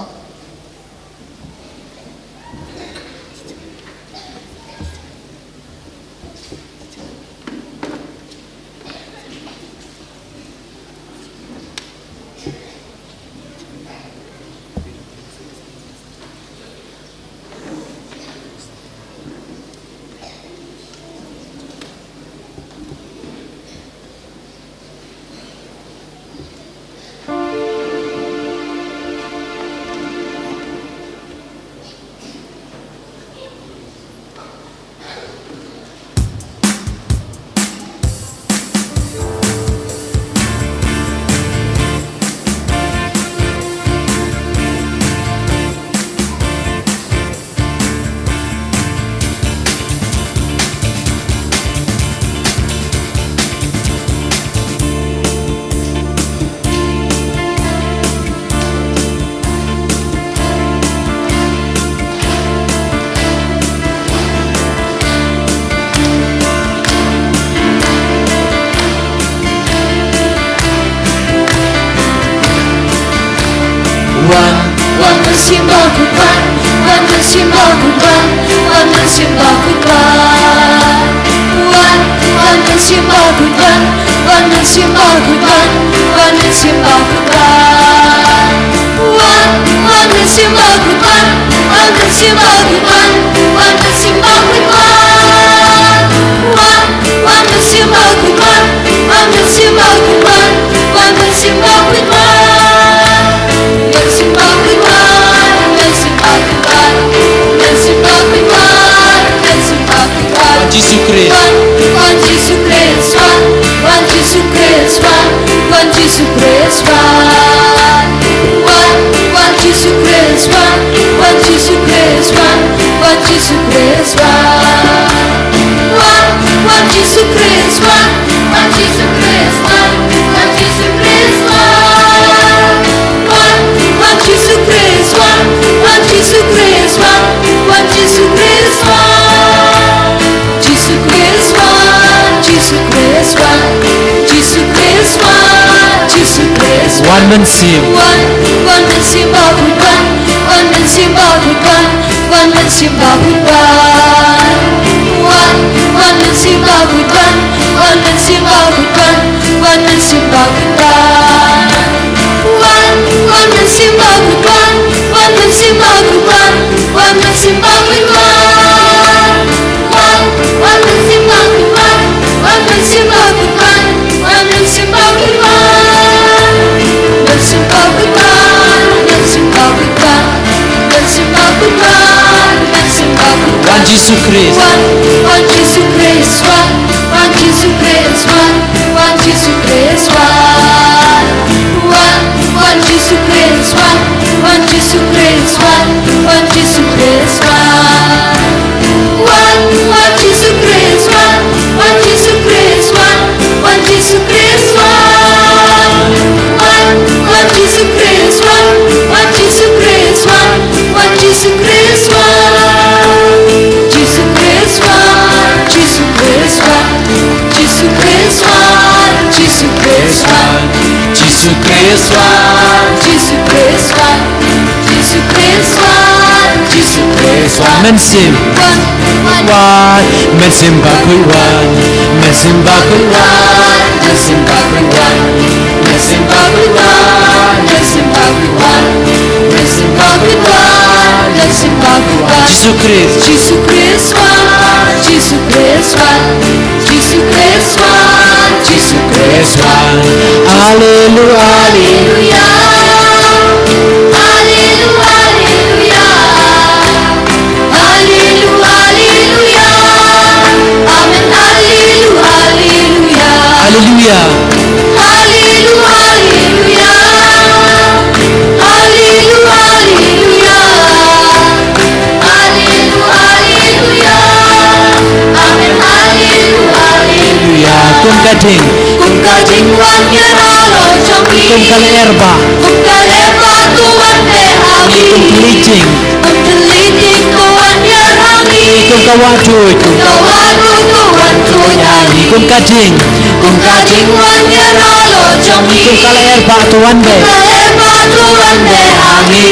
One man sim Jesus Christ. One Jesus Christ, one Jesus Christ, one Jesus Christ, one Jesus Christ, one Jesus Christ, one Jesus Christ, one Jesus Christ, one Jesus Christ, one Jesus Christ, one Jesus Christ, one Jesus Christ, one Jesus Christ, Jesus Christ one, Jesus Christ one, Jesus Christ one, Jesus Christ one. Men sim one, men sim bakui one, men sim bakui one, men sim bakui one, men sim bakui one, men sim bakui one, men sim bakui one, men sim bakui one. Jesus Christ, Jesus Christ one, Jesus Christ one, Jesus Christ one, Jesus Christ one. Hallelujah, hallelujah, hallelujah, hallelujah, hallelujah, amen, hallelujah, hallelujah, hallelujah, hallelujah, hallelujah, hallelujah, hallelujah, amen, hallelujah, hallelujah. Kum kading wan yaralo jomi, kum kalerba tuan behangi, kum kelicing tuan yarhangi, kum kawadu tuan tuyangi, kum kading wan yaralo jomi, kum kalerba tuan behangi,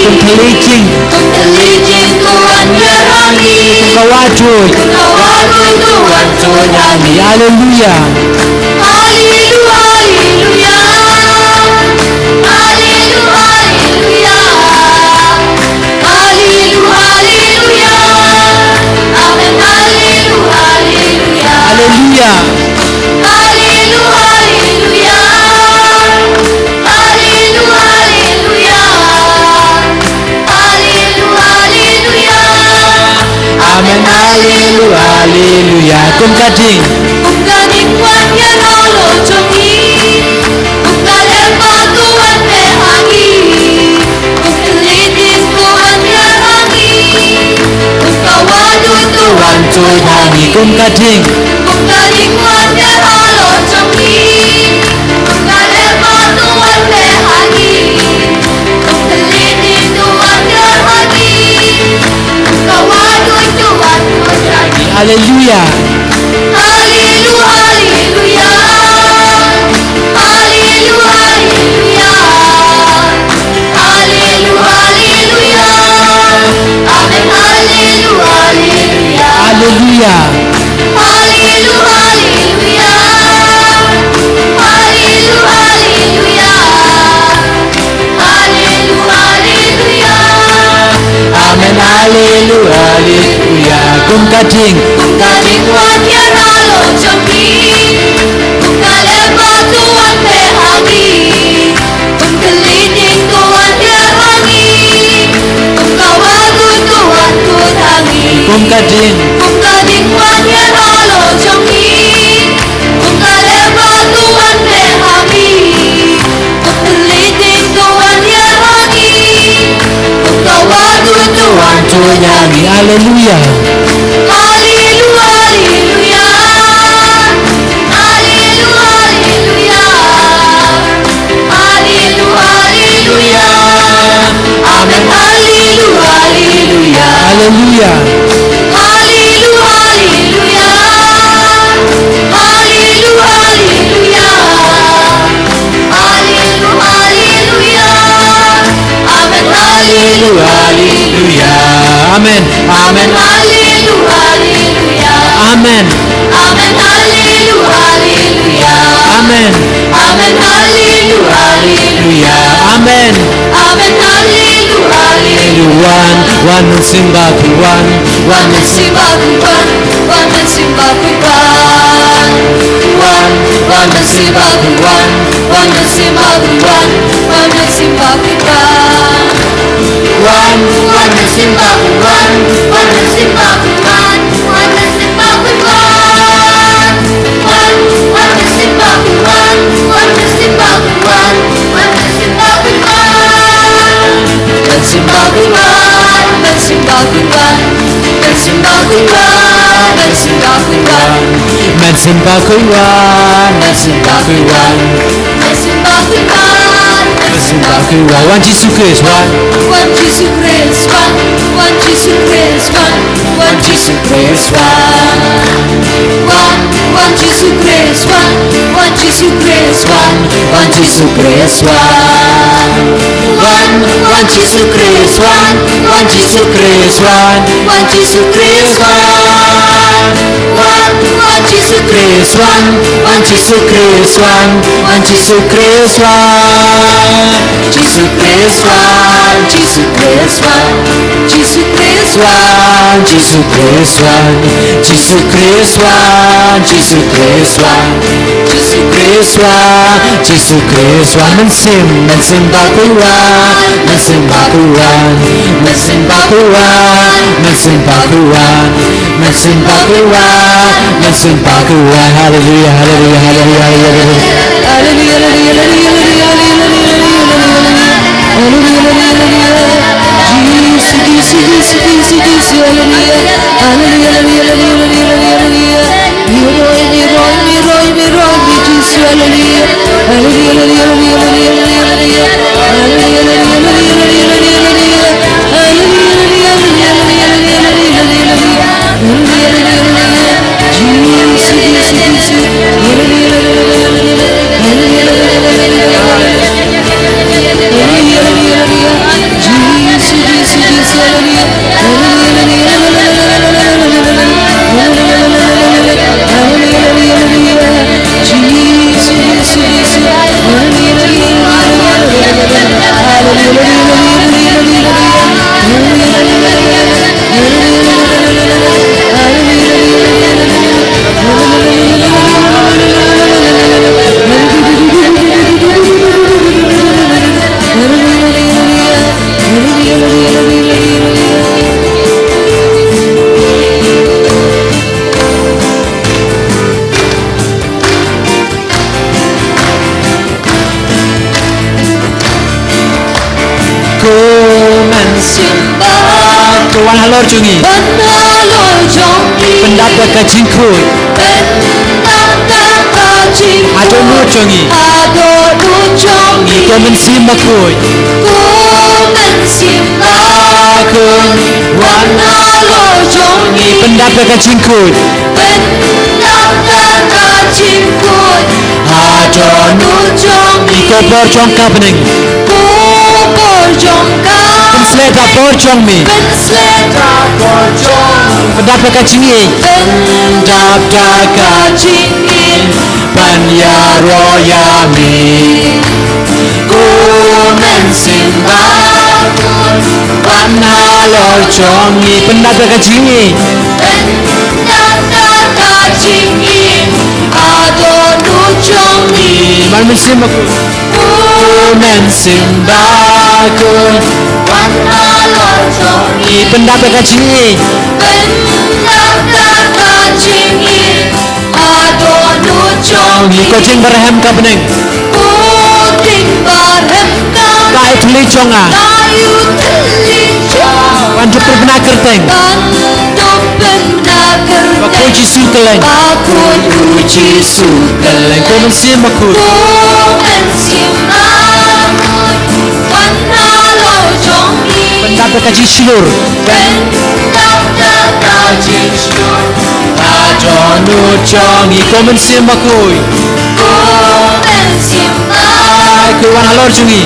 kum kelicing tuan yarhangi, kum kawadu tuan tuyangi. Hallelujah. Amen, hallelujah, hallelujah. Kum kading wan yaralo jomi, kum kalerba tuan behangi, kum kelicing tuan yarhangi, kum kawadu tuan tuyangi, kum kading wan yaralo jomi, kum kalerba tuan behangi, kum kelicing tuan yarhangi, kum kawadu tuan tuyangi. Hallelujah. Hallelujah, hallelujah, hallelujah, hallelujah, hallelujah, amen, hallelujah, hallelujah, hallelujah, hallelujah, hallelujah, amen, hallelujah, hallelujah. Kum kading wan yaralo jomi, kum kalerba tuan behangi, kum kelicing tuan yarhangi, kum kawadu tuan tuyangi, kum kading wan yaralo jomi, kum kalerba tuan behangi, kum kelicing tuan yarhangi, kum kawadu tuan tuyangi. Hallelujah. Hallelujah, hallelujah, hallelujah, hallelujah, hallelujah, amen, hallelujah, hallelujah, hallelujah, hallelujah, hallelujah, hallelujah, hallelujah, amen, hallelujah, hallelujah, amen, amen, hallelujah, hallelujah, amen, amen, hallelujah, hallelujah, amen, amen, hallelujah, hallelujah, amen, amen, hallelujah, hallelujah. One man simba ku one man simba ku one man simba ku one man simba ku one man simba ku one man simba ku one man simba ku one man simba ku one man simba ku one man simba ku one man simba ku one man simba ku man simba ku one man simba ku one man simba ku one man simba ku one man simba ku one man simba ku one man simba ku one man simba ku one. One Jesus Christ one Jesus Christ one Jesus Christ one Jesus Christ one Jesus Christ Christ one, one Jesus Christ one, one Jesus Christ one, one Jesus Christ one, one Jesus Christ one, one Jesus Christ one, one Jesus Christ one, one Jesus Christ one, one Jesus Christ one, Jesus Christ one, Jesus Christ one, Jesus Christ one, Jesus Christ one, Jesus Christ one, Jesus Christ one, Jesus Christ one, Jesus Christ one. Mensembah Tuhan, mensembah Tuhan, mensembah Tuhan, mensembah Tuhan, mensembah Tuhan, mensembah Tuhan. Haleluya, haleluya, haleluya, haleluya, haleluya, Tuhan halor jungi pendapat kajing kuy ado nu jungi ko mensim makuy wan halor jungi pendapat kajing kuy ado nu jungi ko bor jong ka bening Pensleda borjong mi Pendap kacingin Pendap kacingin Panyaroyami Ku mensimbah Panhalor jongi Pendap kacingin Pendap kacingin Adonu jongi Mal mensimbah Ku mensimbah pendapat kacingin adonu jongi kucing berhem ka bening kucing berhem ka kayu teli jonga pandu pernah kerteng aku jisu keleng kau mensim aku pendapat kaji syur adonu jongi ko mensim makuy aku wan halor jungi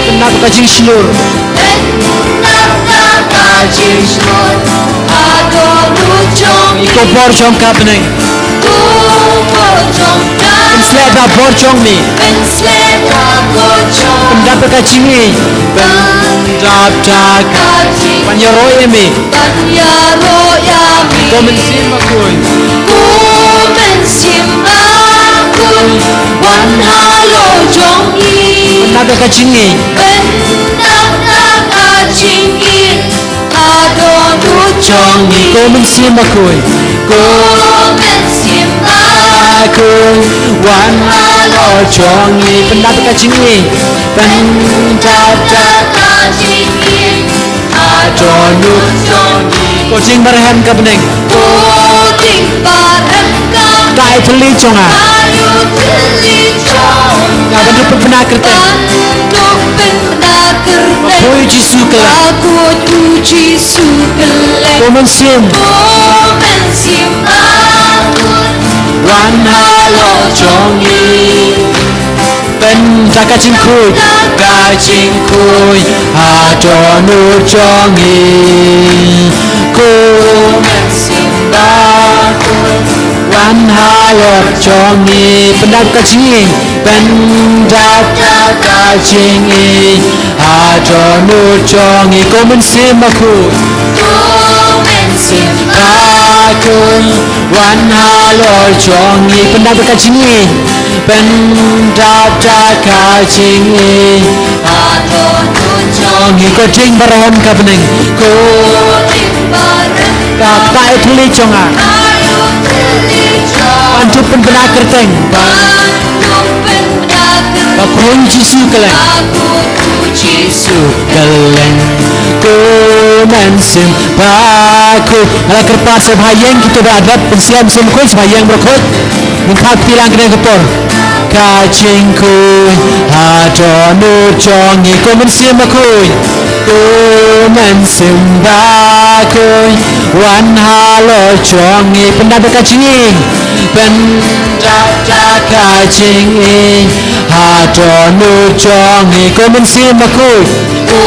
pendapat kaji syur adonu jongi ko bor jong ka bening Pensleda borjong mi pendapat kacingin pendapat panyaroy mi ko mensim makuy wan halo jongi pendapat kacingin adonu jongi ko mensim makuy aku wan halo jongi pendapat kacingin pendapat kacingin adonu jongi kucing berhem ka bening kucing berhem ka kayu teli jonga ngaban dup pernah kerteng aku jisu keleng aku jisu keleng ko mensim วันฮาโลจงอีเป็นตากาจิงคุยกาจิงคุยหาจอนูจงอีกูแม่สิมบาคุยวันฮาโลจงอีเป็นดาวกาจิงเป็นดาวกาจิงอีหาจอนูจงอีกูมันสิมาคุยสิมบาคุยวันฮาโลจงอีเป็นดาวกาจิงอีเป็นดาวกาจิงอีหาจอนูจงอีก็จริงบารอนกับหนึ่งกูกับไปทะเลจงอ่ะวันทุกเป็นบรรดากระเตงกับพระองค์ยิสุกะเลงกูแมนสิมพาคุala kerpa sebhayeng kita beradab Islam semkun sebhayeng berkut mengkap tilang kena kepor kacing kuy hadonu jongi ku mensim kuy ku mensim bakuy wan halo jongi pendada kacing pendada kacing hadonu jongi ku mensim kuy ku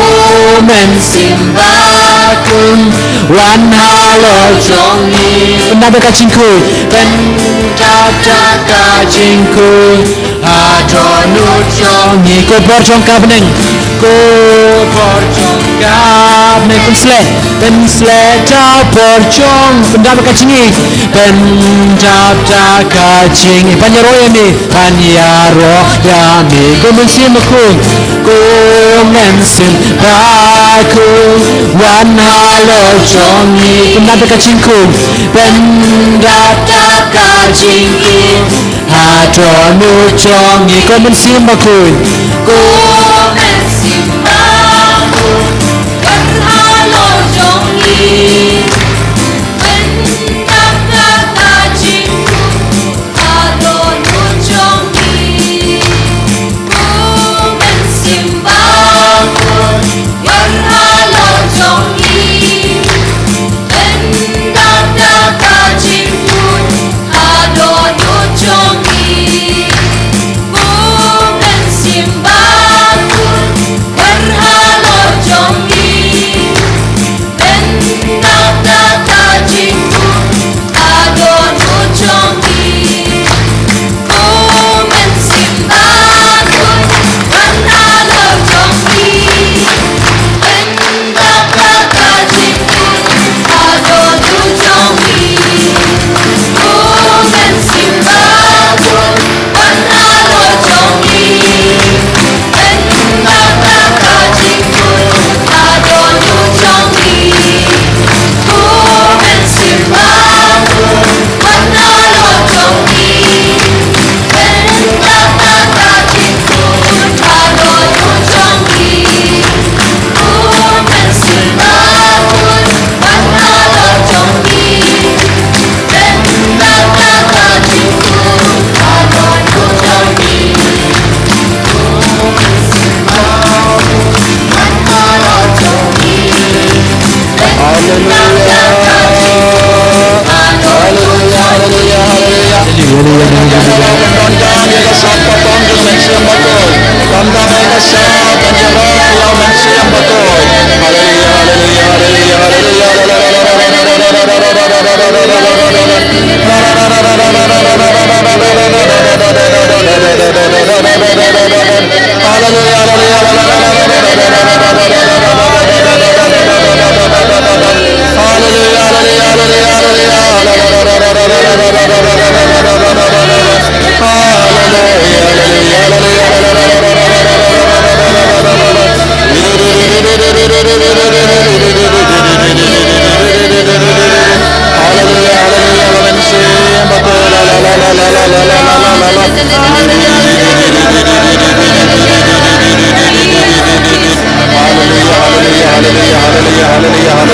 mensim bakuy wan halo jongi pendada kacing kuy pendada kacing kuy hadonu jongi ku borjong kabneng ku borjong kabneng pen sle jauh borjong pendada kacing pendada kacing panyaroyami panyaroyami ku mensim kuy ku mensim bakuy wan halo jongi pendada kacing kuy pendada kacing hadonu jongi ku mensim bakuy ku mensim bakuy wan halo jongi pendada kacing hadonu jongi ku mensim bakuy wan halo jongi pendada kacing hadonu jongi ku mensim bakuy wan halo jongi pendada kacing hadonu jongi ku mensim bakuy wan halo jongi pendada kacing hadonu jongi ku mensim bakuy wan halo jongi pendada kacing hadonu jongi ku mensim bakuy wan halo jongi pendada kacing hadonu jongi ku mensim bakuy wan halo jongi pendada kacing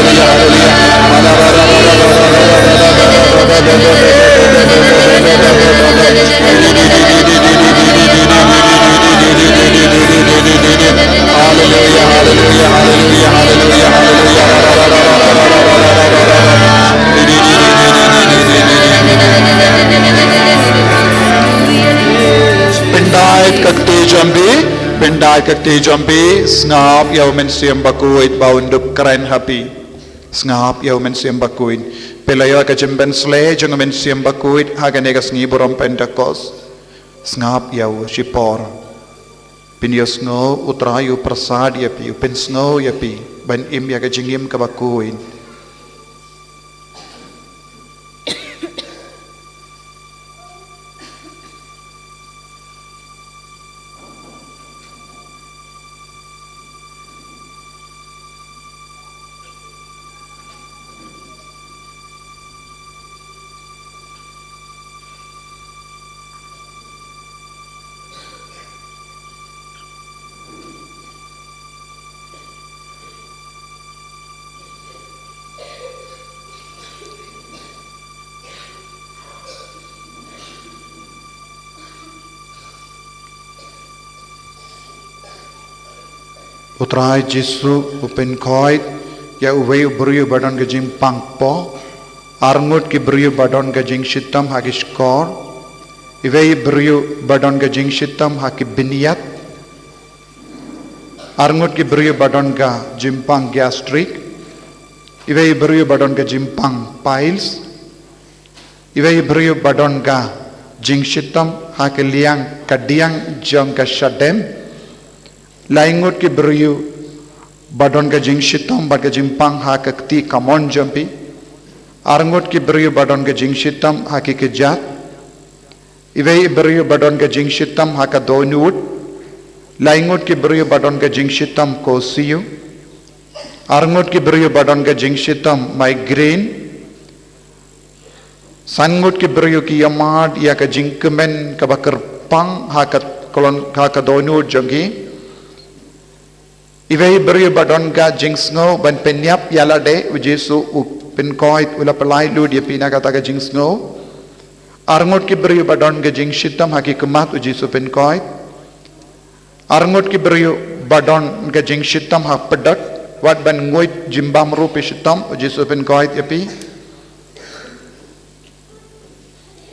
hadonu jongi Utrai kakti jompi Sngap yau men siam bakuit Baunduk keren happy Sngap yau men siam bakuit Pelayo ka jimben sle Jung men siam bakuit Haganega sngiburom Pentecost Sngap yau shipor Pinyos ngo utrayu prasad yapi Upin snow yapi Ban im ya ka jingim ka bakuit Utrai Jisu upin koit ya uwei beriu badan gajing pangpo arngut ki beriu badan gajing shitam hagi skor iwei beriu badan gajing shitam hagi biniat arngut ki beriu badan ga jimpang gastric iwei beriu badan ga jimpang piles iwei beriu badan ga jing shitam hagi liang kadiang jong ka shadem Laingut ki beriu badon ka jing shitam bad ka jimpang ha kakti kamon jampi arngut ki beriu badon ka jing shitam ha ki kejat iwei beriu badon ka jing shitam ha ka donut laingut ki beriu badon ka jing shitam ko siu arngut ki beriu badon ka jing shitam migraine sangut ki beriu ki yamad ya ka jing kemen ka bakar pang ha ka kolon ha ka donut jangi Iwei beriu badon ga jingsngo ban penyap yala de ujisu upin koit ula pelai lu dia pina kata ga jingsngo arngut ki beriu badon ga jing shitam haki kemat ujisu pin koit arngut ki beriu badon ga jing shitam ha pedak wat ban ngoit jimbam rupi shitam ujisu pin koit yapi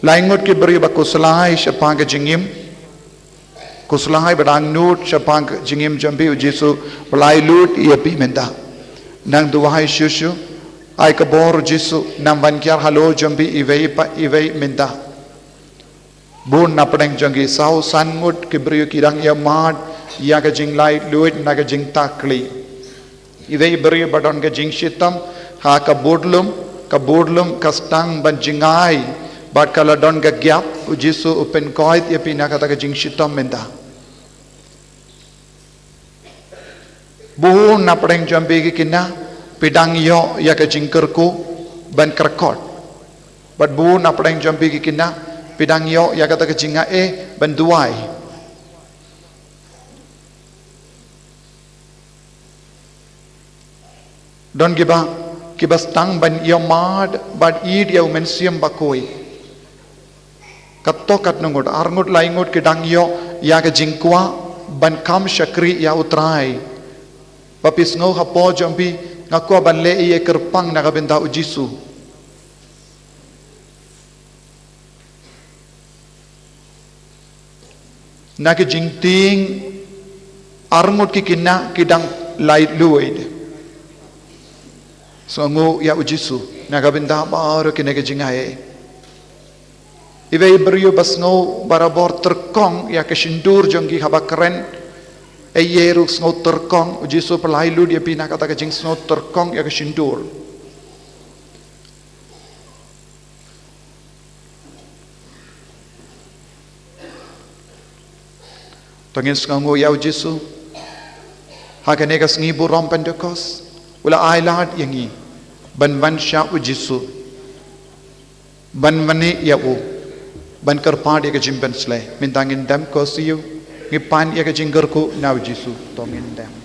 laingut ki beriu bakuslai shapa ga jingim kuslahai badang nut sapang jingim jambi ujisu pelai lut iapi menda nang duwahai syusyu ai kabor jisu nam vankyar halo jambi iwei menda bun napdeng jangi sau sangut kibriu kidang ya mad ya ka jing lai lut na ka jing takli iwei beriu badon ka jing shitam ha ka bodlum kastang ban jingai bat kala don ka gyap ujisu upen koit iapi na kata ka jing shitam menda buhun na padang jambi ki kina pidang yo ya ka jingkerku ban kerkot bat buhun na padang jambi ki kina pidang yo ya kata ka jinga ban duai don kiba stang ban yo mad bat id ya mensiam bakoi katokat nungut arngut laingut kidang yo ya ka jingkwa ban kam syakri ya utrai Papis ngau hapo jambi ngakua ban le iye kerpang na kabenta ujisu. Naki jingting arngut ki kina kidang light luid. So ngu ya ujisu na kabenta baru kina ke jingaye. Iwe beriu bas ngau barabor terkong ya ke shindur jangki haba keren. Eyeru snot terkong ujisu pelai lu dia pina kata kajing snot terkong ya kesindur tangin sngangu ya ujisu hakane ka sngibu rom Pentecost ula ailat yangi ban sya ujisu ban mani ya u ban kerpad ya kajimben sle mintangin dam ko siu ngipan ya kajinggerku na ujisu tongin dam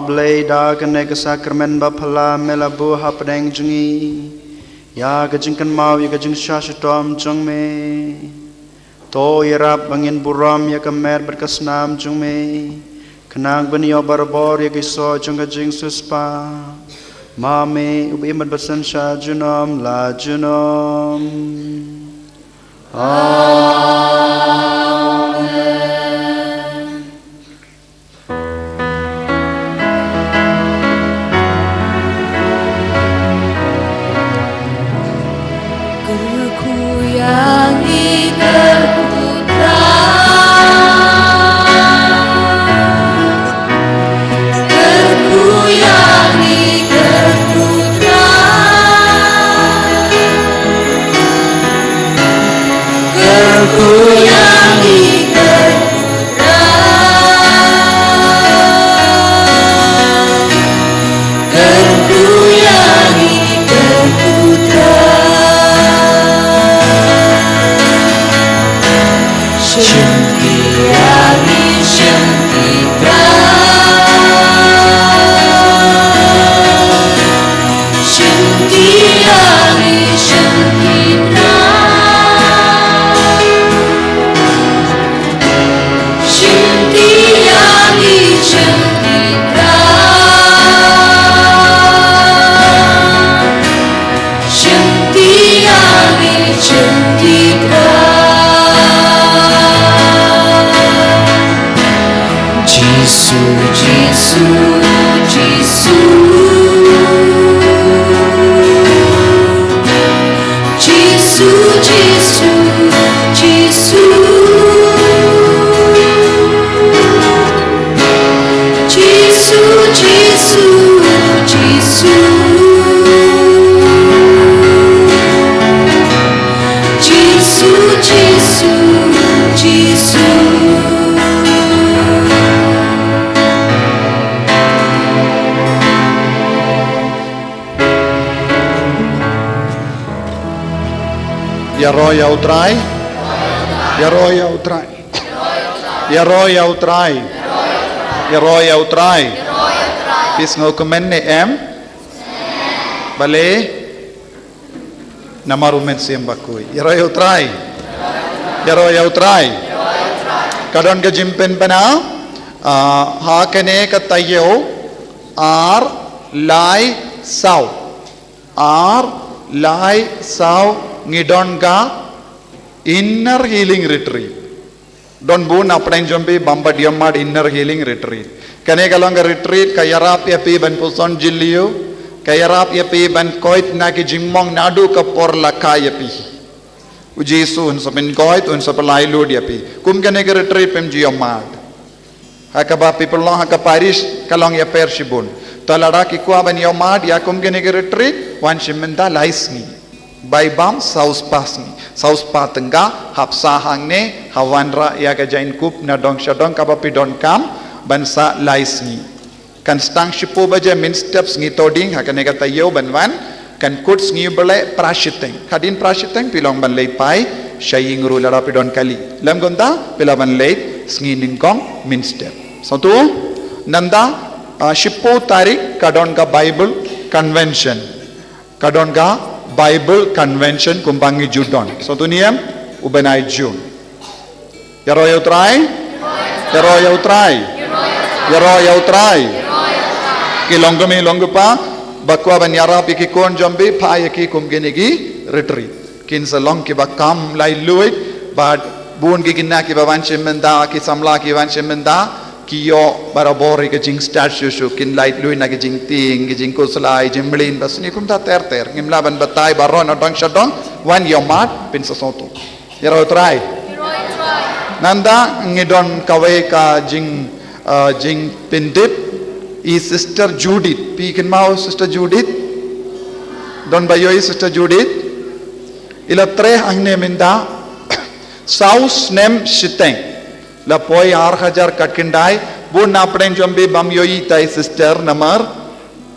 blei da kene ke sakramen baphala melabu hapdeng jungi ya kajingkan mau ya kajing syashutom jong me to yarap bangin buram ya kemer berkasnam jong me kenang benio barbor ya kiso jong kajing suspa mame ubi imat basan sha junom la junom Amen. Kuyangi terputra Kuyangi terputra Kuyangi terputra Kuyangi terputra Shantiyani Shantitra Shantiyani Shantitra Shantiyani Shantitra Shantiyani Shantitra Jisu, Jisu, Jisu Jisu, Jisu, Jisu Jisu, Jisu, Jisu Jisu, Jisu, Jisu Yaroya utrai, Yaroya utrai, Yaroya utrai, Yaroya utrai. Pis ngau kemen ne em, bale, namaru men siam bakui. Yaroya utrai, Yaroya utrai. Kadon ke jimpen pena, ha kene katayo, ar lai sau, ar lai sau. Ngidon ka inner healing retreat. Don bun apneng jombi bamba diamad inner healing retreat. Kane kalong retreat kayarap ya pi ban puson jilio, kayarap ya pi ban koit na ki jingmong nadu ka por laka ya pi. Uji su un sapin koit un sapalai lud ya pi. Kum kane retreat pem jiamad. Hakaba people long hakaparish kalong ya per shibun. Talada ki kwa ban yamad ya kum kane retreat wan shimenda laisni. By bam saus pasni saus patengga hapsa hangne hawanra ya ga jain kup na dong shadong kapapi don kam bansa laisni kan stang shipo baje min steps ngi toding hakane kata yo banwan kan kuts ngi bele prashiteng kadin prashiteng pilong ban lei pai shaying ru lara pidon kali lam gonta pilaban lei sngi ningkong min step satu nanda shipo tarik kadon ka bible convention kadon ka Bible Convention kumpangi Judon. So tu niam ubenai June. Yaroya utrai, Yaroya utrai, Yaroya utrai. Kilonggami longgupa bakwa banyara pikikon jambi pa yaki kumgenegi retreat. Kin salong ki bakam lai luit bad bun ki kinna ki bawan chimenda ki samla ki wan chimenda kiyo barabori ke jing statue shu kin light lui na ke jing ting ke jing kuslai jimlin bas ni kum ta ter ngimla ban batai baron odong shadong wan yomat pin sasoto yaro try nanda ngidon kawe ka jing jing pindip i sister Judith pi kin mau sister Judith don bayoi sister Judith ila tre angne minda saus nem shiteng la poi 6000 katkindai bun napden jombi bamyoi tai sister namar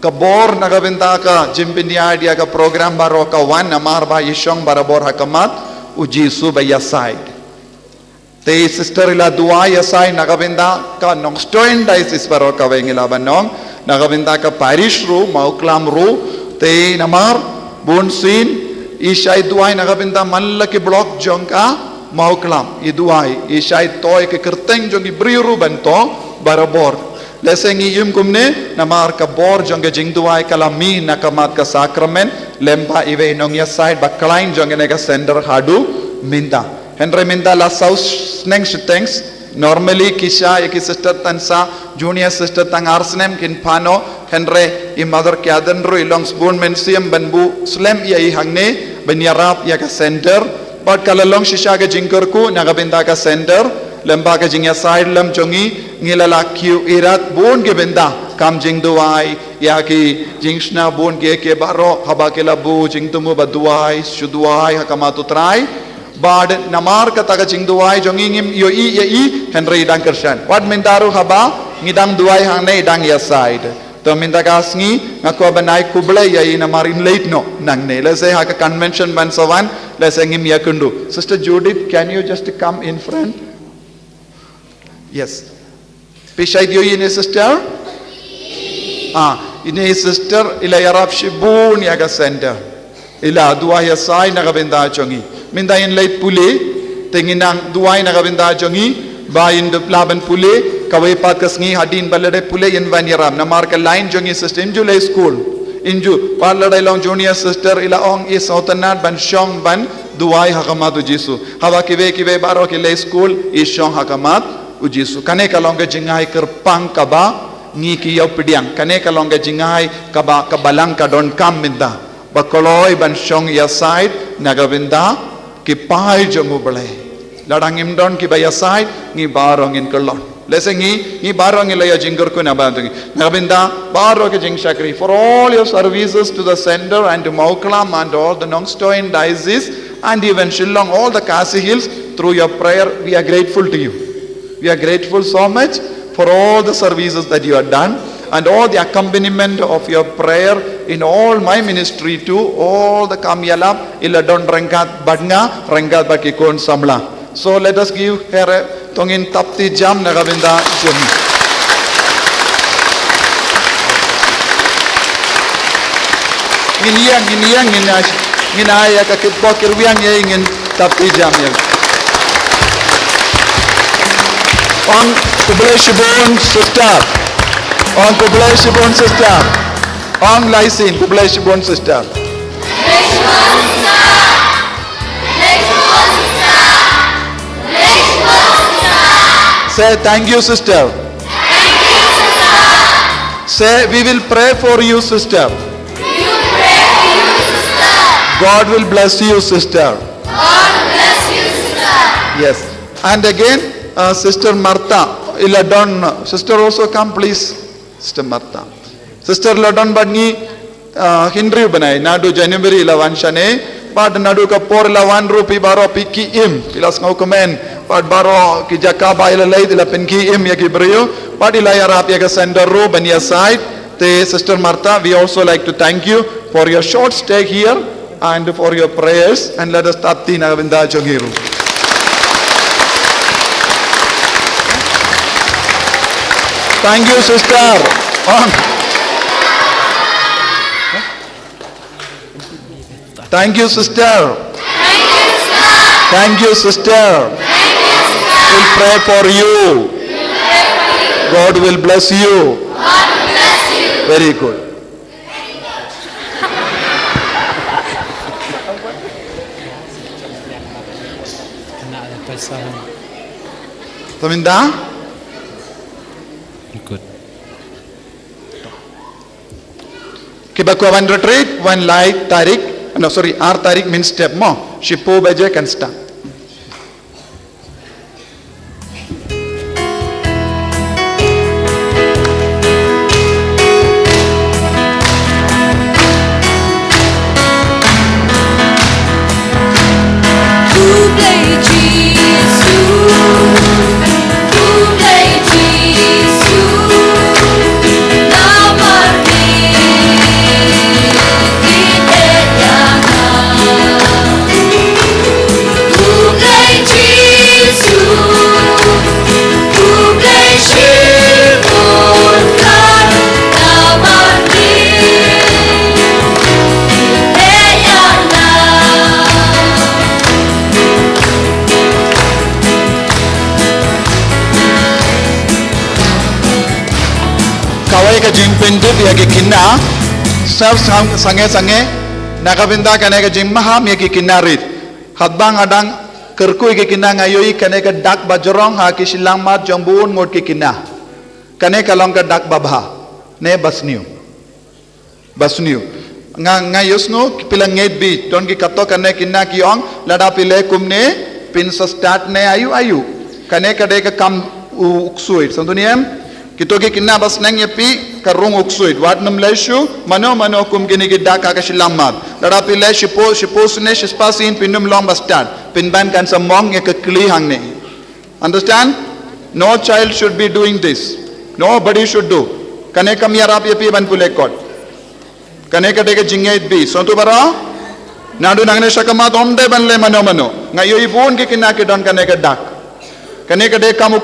kabor nagabenta ka jimpindia dia ka program baro ka wan namar ba yishong barabor hakamat uji su baya side te sister ila dua ya sai nagabenda ka nong stoin dai sis baro ka wengila banong nakabenta ka parish ro mauklam ro te namar bonsin isai duai nakabenta malaki block jongka mauklam iduai isai toy ke kerteng jongi briru bento barabor lesengi yum kumne namar ka bor jonge jingduai kalami nakamat ka sakramen lemba ive nongya side baklain jonge nega sender hadu minta henry minta la saus neng thanks normally kisha eki sister tansa junior sister tang arsnem kin pano henry I mother kyadan ro ilong spoon mensiam banbu slem ya I hangne benyarap ya ka center but kalalong shisha ka jingkerku nagabenda ka center lemba ka jingya side lam jongi ngilala kyu irat bon ke benda kam jing duai ya ki jingshna bon ke baro haba ke labu jing tumu baduai shuduai hakamatu trai bad namar kata ka jing duai jongi ngim yo I ya I henry dang kershan what mindaru haba ngidang duai hangne dang ya side to minta kasngi ngaku banai kuble ya I namarin late no nangne let's say ha ka convention ban sawan let's say ngim ya kundu sister Judith can you just come in front yes Pishai dio ini sister? Ini sister ila yarap shibun yaga center. Ila dua ya sai nagabenda chongi. Minda in late pule tenginang dua nagabenda chongi ba in de plaban pule kawai pakasngi hadin balade pule in van yaram namar ka line chongi sister inju lay school inju parlada long junior sister ila ong is sautanat ban shong ban duai hakamatu jisu hawa kive baro ki lay school is shong hakamat ujisu kane kalonga jingai kerpang kaba ngi ki yau pidiang kane kalonga jingai kaba kabalang ka don kam minda bakoloi ban shong ya side nagabinda ki pai jongu bale ladang im don ki ba ya side ngi barong in kolon lese ngi barong ilaya jingur ko nabangi nagabinda baro ke jing shakri for all your services to the sender and to Mauklam and all the Nongstoin diocese and even Shillong all the Kasi Hills through your prayer we are grateful to you. We are grateful so much for all the services that you have done and all the accompaniment of your prayer in all my ministry too, all the kamyala ila don rengkat badnga rengkat bakikon samla. So let us give her a tongin tapti jam nagabinda jumi. Nginiang nginaya kakitbo kirwiang ingin tapti jam yang. On Kublai Shibon sister. On Kublai Shibon sister. On Lysin Kublai Shibon sister. Say thank you sister. Say we will pray for you sister. God will bless you sister. Yes. And again Sister Martha, Iladon, sister also come please. Sister Martha. Sister Ladon Badni Hindri Banai, Nadu January 11 Shane, but Nadu Kapor 1 rupee baro piki im, Ilas no comment, but baro Kijakaba Ilay, the Pinki im Yakibrio, but Ilayarap Yaga Sender Robe and your side. Sister Martha, we also like to thank you for your short stay here and for your prayers, and let us start the Navinda Jogiru. Thank you, sister. Thank you, sister. Thank you, sister. We'll pray for you. God will bless you. Very good. Taminda? Good. Kibakwa one retreat, one light tarik. No, sorry, R tarik means step more. Shipo baje can start. Ku jingpen dip ya kina self sange nakabenta kane ka jing maham ya kinarit hatbang adang kerkui kina ngayoi kane ka dak bajorong ha kisilang mat jambun ngot kina kane kalong ka dak babha ne basniu nga yusno pilang ngait bi ton ki kato kane kina kiong lada pile kumne pin sa start ne ayu kane kade ka kam uksuit santuniem kito ki kina bas nang yepi karung uksuit wat nam leshu mano kum kini ki daka ka silamat lada pile shipo ne shispasin pinum long bas start pin ban kan samong ye ka kli hang ne understand no child should be doing this nobody should do kane kam yarap yepi ban pule kot kane kade ka jingait bi sontu bara nadu nangne shakamat omde banle mano ngayo ibun ki kina ki don kane ka dak kane kade kamu